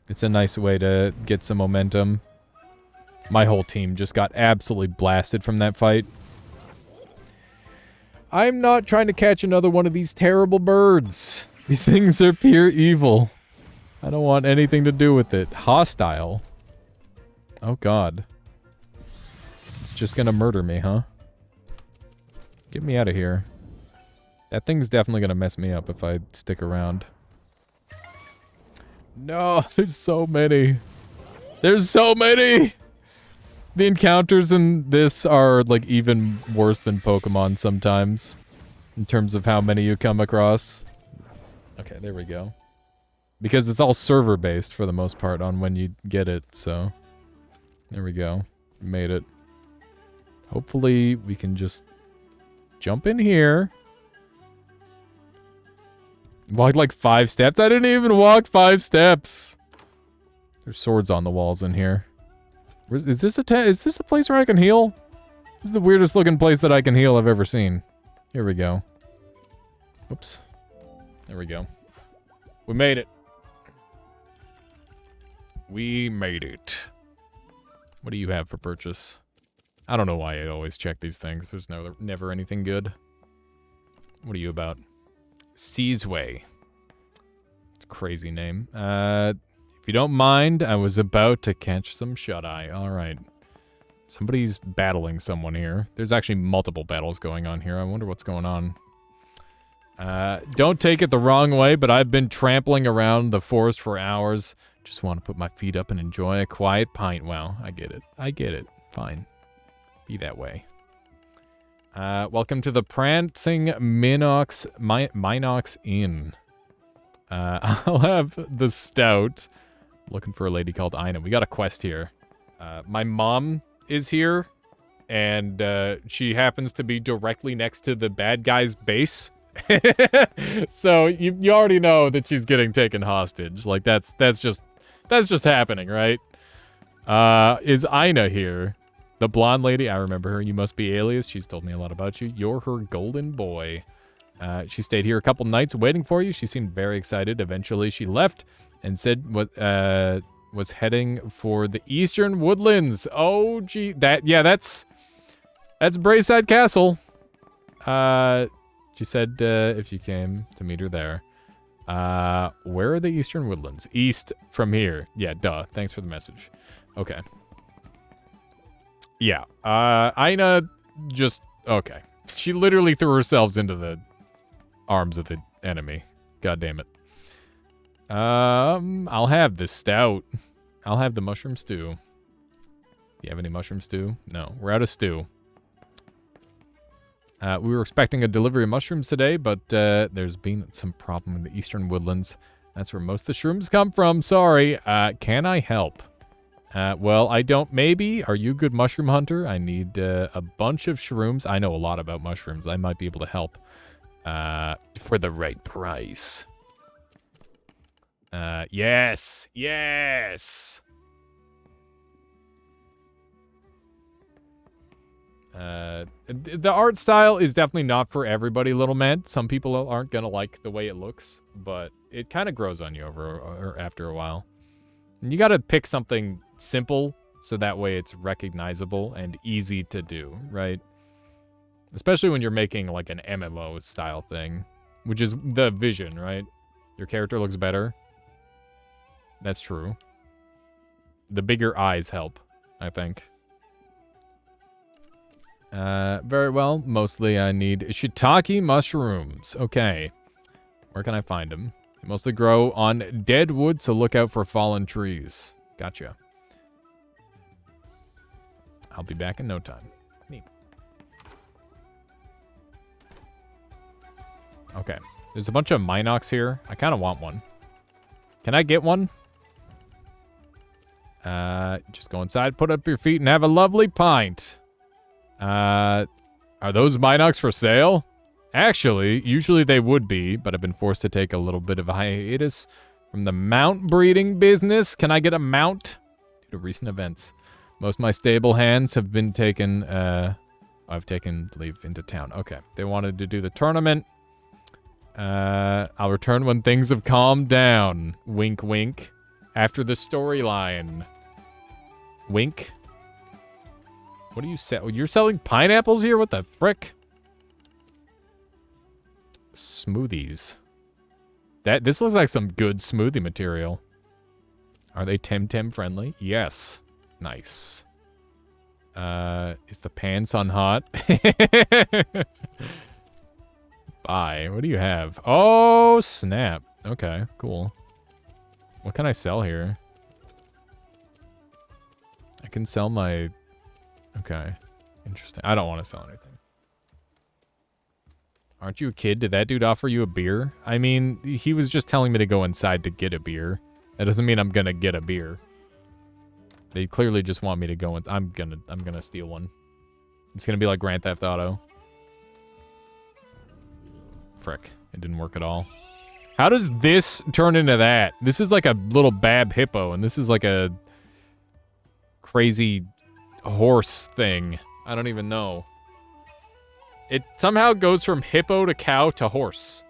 It's a nice way to get some momentum. My whole team just got absolutely blasted from that fight. I'm not trying to catch another one of these terrible birds. These things are pure evil. I don't want anything to do with it. Hostile. Oh, God. It's just gonna murder me, huh? Get me out of here. That thing's definitely gonna mess me up if I stick around. No, there's so many. There's so many! The encounters in this are, like, even worse than Pokemon sometimes. In terms of how many you come across. Okay, there we go. Because it's all server-based for the most part on when you get it, so... There we go. Made it. Hopefully we can just jump in here. Walked like 5 steps? I didn't even walk 5 steps! There's swords on the walls in here. Is this a place where I can heal? This is the weirdest looking place that I can heal I've ever seen. Here we go. Whoops. There we go. We made it. We made it. What do you have for purchase? I don't know why I always check these things. There's never anything good. What are you about? Seasway. It's a crazy name. If you don't mind, I was about to catch some shut-eye. Alright. Somebody's battling someone here. There's actually multiple battles going on here. I wonder what's going on. Don't take it the wrong way, but I've been trampling around the forest for hours. Just want to put my feet up and enjoy a quiet pint. Wow, I get it. I get it. Fine. Be that way. Welcome to the Prancing Minox Inn. I'll have the stout. Looking for a lady called Ina. We got a quest here. My mom is here, and she happens to be directly next to the bad guy's base So you already know that she's getting taken hostage. Like that's just happening, right? Is Ina here? The blonde lady, I remember her. You must be Alias. She's told me a lot about you. You're her golden boy. She stayed here a couple nights waiting for you. She seemed very excited. Eventually, she left and said what was heading for the Eastern Woodlands. Oh, gee, that's Brayside Castle. She said if you came to meet her there. Where are the Eastern Woodlands? East from here. Yeah, duh. Thanks for the message. Okay. Yeah. Ina just okay. She literally threw herself into the arms of the enemy. God damn it. I'll have the stout. I'll have the mushroom stew. Do you have any mushroom stew? No, we're out of stew. We were expecting a delivery of mushrooms today, but there's been some problem in the Eastern Woodlands. That's where most of the shrooms come from. Sorry. Can I help? Well, I don't. Maybe. Are you a good mushroom hunter? I need a bunch of shrooms. I know a lot about mushrooms. I might be able to help for the right price. Yes. Yes. The art style is definitely not for everybody, little man. Some people aren't gonna like the way it looks, but it kind of grows on you or after a while. And you gotta pick something simple so that way it's recognizable and easy to do, right? Especially when you're making like an MMO style thing, which is the vision, right? Your character looks better. That's true. The bigger eyes help, I think. Very well. Mostly I need shiitake mushrooms. Okay. Where can I find them? They mostly grow on dead wood, so look out for fallen trees. Gotcha. I'll be back in no time. Neat. Okay. There's a bunch of Minox here. I kind of want one. Can I get one? Just go inside, put up your feet, and have a lovely pint. Are those Minox for sale? Actually, usually they would be, but I've been forced to take a little bit of a hiatus from the mount breeding business. Can I get a mount? Due to recent events. Most of my stable hands have been taken, I've taken leave into town. Okay, they wanted to do the tournament. I'll return when things have calmed down. Wink, wink. After the storyline. Wink. What do you sell? You're selling pineapples here? What the frick? Smoothies. This looks like some good smoothie material. Are they Temtem friendly? Yes. Nice. Is the pants on hot? Bye. What do you have? Oh, snap. Okay, cool. What can I sell here? I can sell my... Okay. Interesting. I don't want to sell anything. Aren't you a kid? Did that dude offer you a beer? I mean, he was just telling me to go inside to get a beer. That doesn't mean I'm gonna get a beer. They clearly just want me to go in. I'm gonna steal one. It's gonna be like Grand Theft Auto. Frick. It didn't work at all. How does this turn into that? This is like a little bab hippo, and this is like a crazy horse thing. I don't even know. It somehow goes from hippo to cow to horse.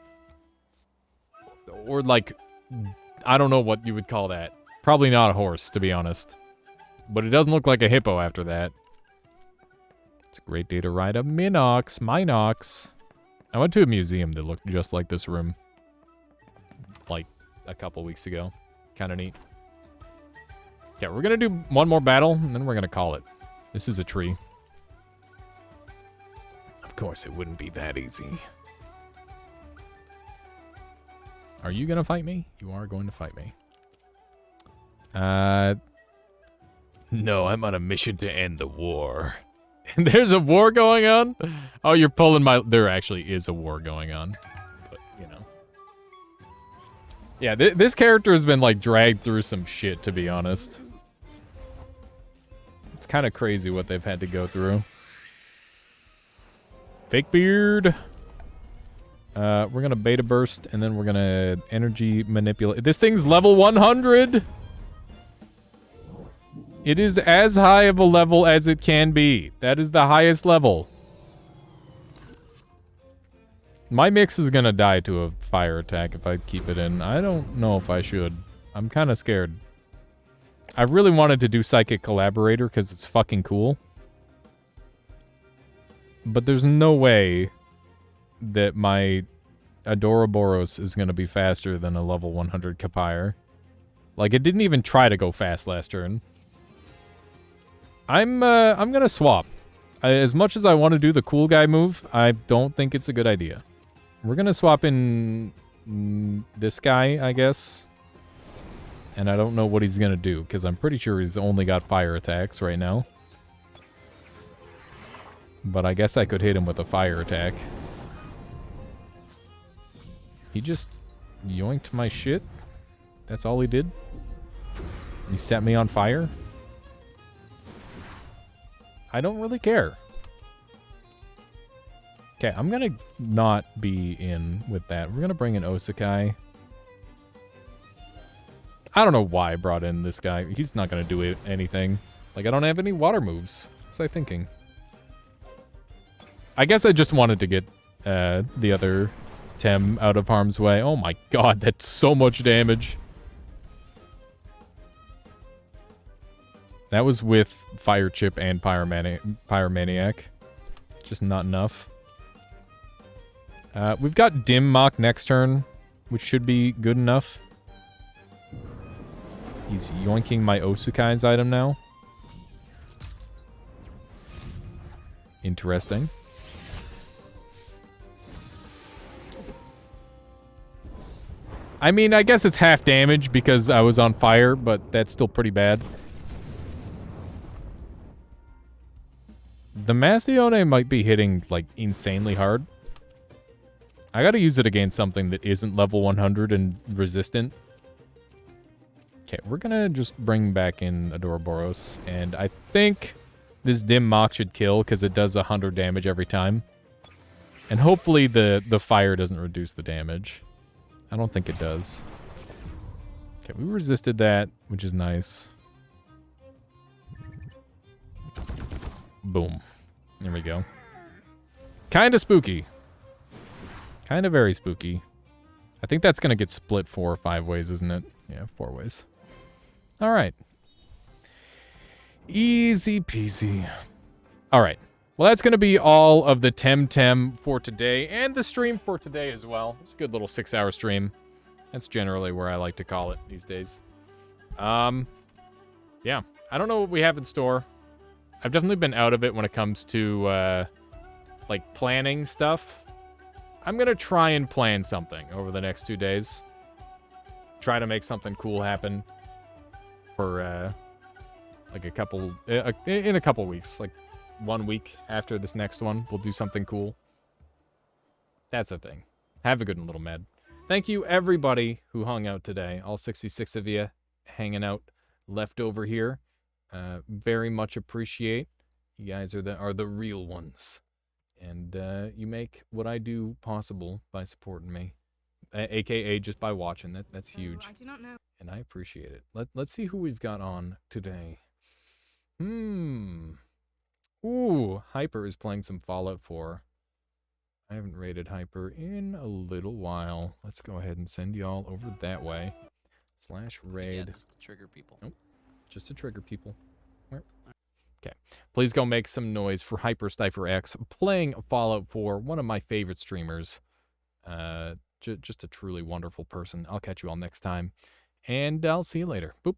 Or like, I don't know what you would call that. Probably not a horse, to be honest. But it doesn't look like a hippo after that. It's a great day to ride a Minox. I went to a museum that looked just like this room. Like, a couple weeks ago. Kind of neat. Yeah, we're gonna do one more battle, and then we're gonna call it. This is a tree. Of course, it wouldn't be that easy. Are you gonna fight me? You are going to fight me. No, I'm on a mission to end the war. There's a war going on? Oh, you're pulling my... There actually is a war going on. But, you know. Yeah, this character has been, like, dragged through some shit, to be honest. It's kind of crazy what they've had to go through. Fake beard. We're gonna beta burst, and then we're gonna energy manipulate. This thing's level 100! It is as high of a level as it can be. That is the highest level. My mix is gonna die to a fire attack if I keep it in. I don't know if I should. I'm kind of scared. I really wanted to do Psychic Collaborator because it's fucking cool. But there's no way that my Adoraboros is going to be faster than a level 100 Kapire. Like, it didn't even try to go fast last turn. I'm going to swap. As much as I want to do the cool guy move, I don't think it's a good idea. We're going to swap in this guy, I guess. And I don't know what he's going to do, because I'm pretty sure he's only got fire attacks right now. But I guess I could hit him with a fire attack. He just yoinked my shit. That's all he did. He set me on fire. I don't really care. Okay, I'm gonna not be in with that. We're gonna bring in Osakai. I don't know why I brought in this guy. He's not gonna do anything. Like, I don't have any water moves. What was I thinking? I guess I just wanted to get the other Tem out of harm's way. Oh my god, that's so much damage. That was with Fire Chip and Pyromaniac. Just not enough. We've got Dim Mock next turn, which should be good enough. He's yoinking my Osukai's item now. Interesting. I mean, I guess it's half damage because I was on fire, but that's still pretty bad. The Mastione might be hitting, like, insanely hard. I gotta use it against something that isn't level 100 and resistant. Okay, we're gonna just bring back in Adoraboros, and I think this Dim Mock should kill because it does 100 damage every time. And hopefully the fire doesn't reduce the damage. I don't think it does. Okay, we resisted that, which is nice. Boom. There we go. Kind of spooky. Kind of very spooky. I think that's going to get split 4 or 5 ways, isn't it? Yeah, 4 ways. All right. Easy peasy. All right. Well, that's going to be all of the Temtem for today and the stream for today as well. It's a good little 6-hour stream. That's generally where I like to call it these days. Yeah. I don't know what we have in store. I've definitely been out of it when it comes to, like, planning stuff. I'm going to try and plan something over the next 2 days. Try to make something cool happen for, like, in a couple weeks. Like, 1 week after this next one, we'll do something cool. That's the thing. Have a good one, little med. Thank you, everybody who hung out today. All 66 of you hanging out left over here. Very much appreciate. You guys are the real ones. And you make what I do possible by supporting me. AKA just by watching. That's huge. I do not know. And I appreciate it. Let's see who we've got on today. Ooh, Hyper is playing some Fallout 4. I haven't raided Hyper in a little while. Let's go ahead and send y'all over that way. /raid. Yeah, just to trigger people. Nope. Just to trigger people. Okay. Please go make some noise for Hyper Stifer X playing Fallout 4, one of my favorite streamers. Just a truly wonderful person. I'll catch you all next time. And I'll see you later. Boop.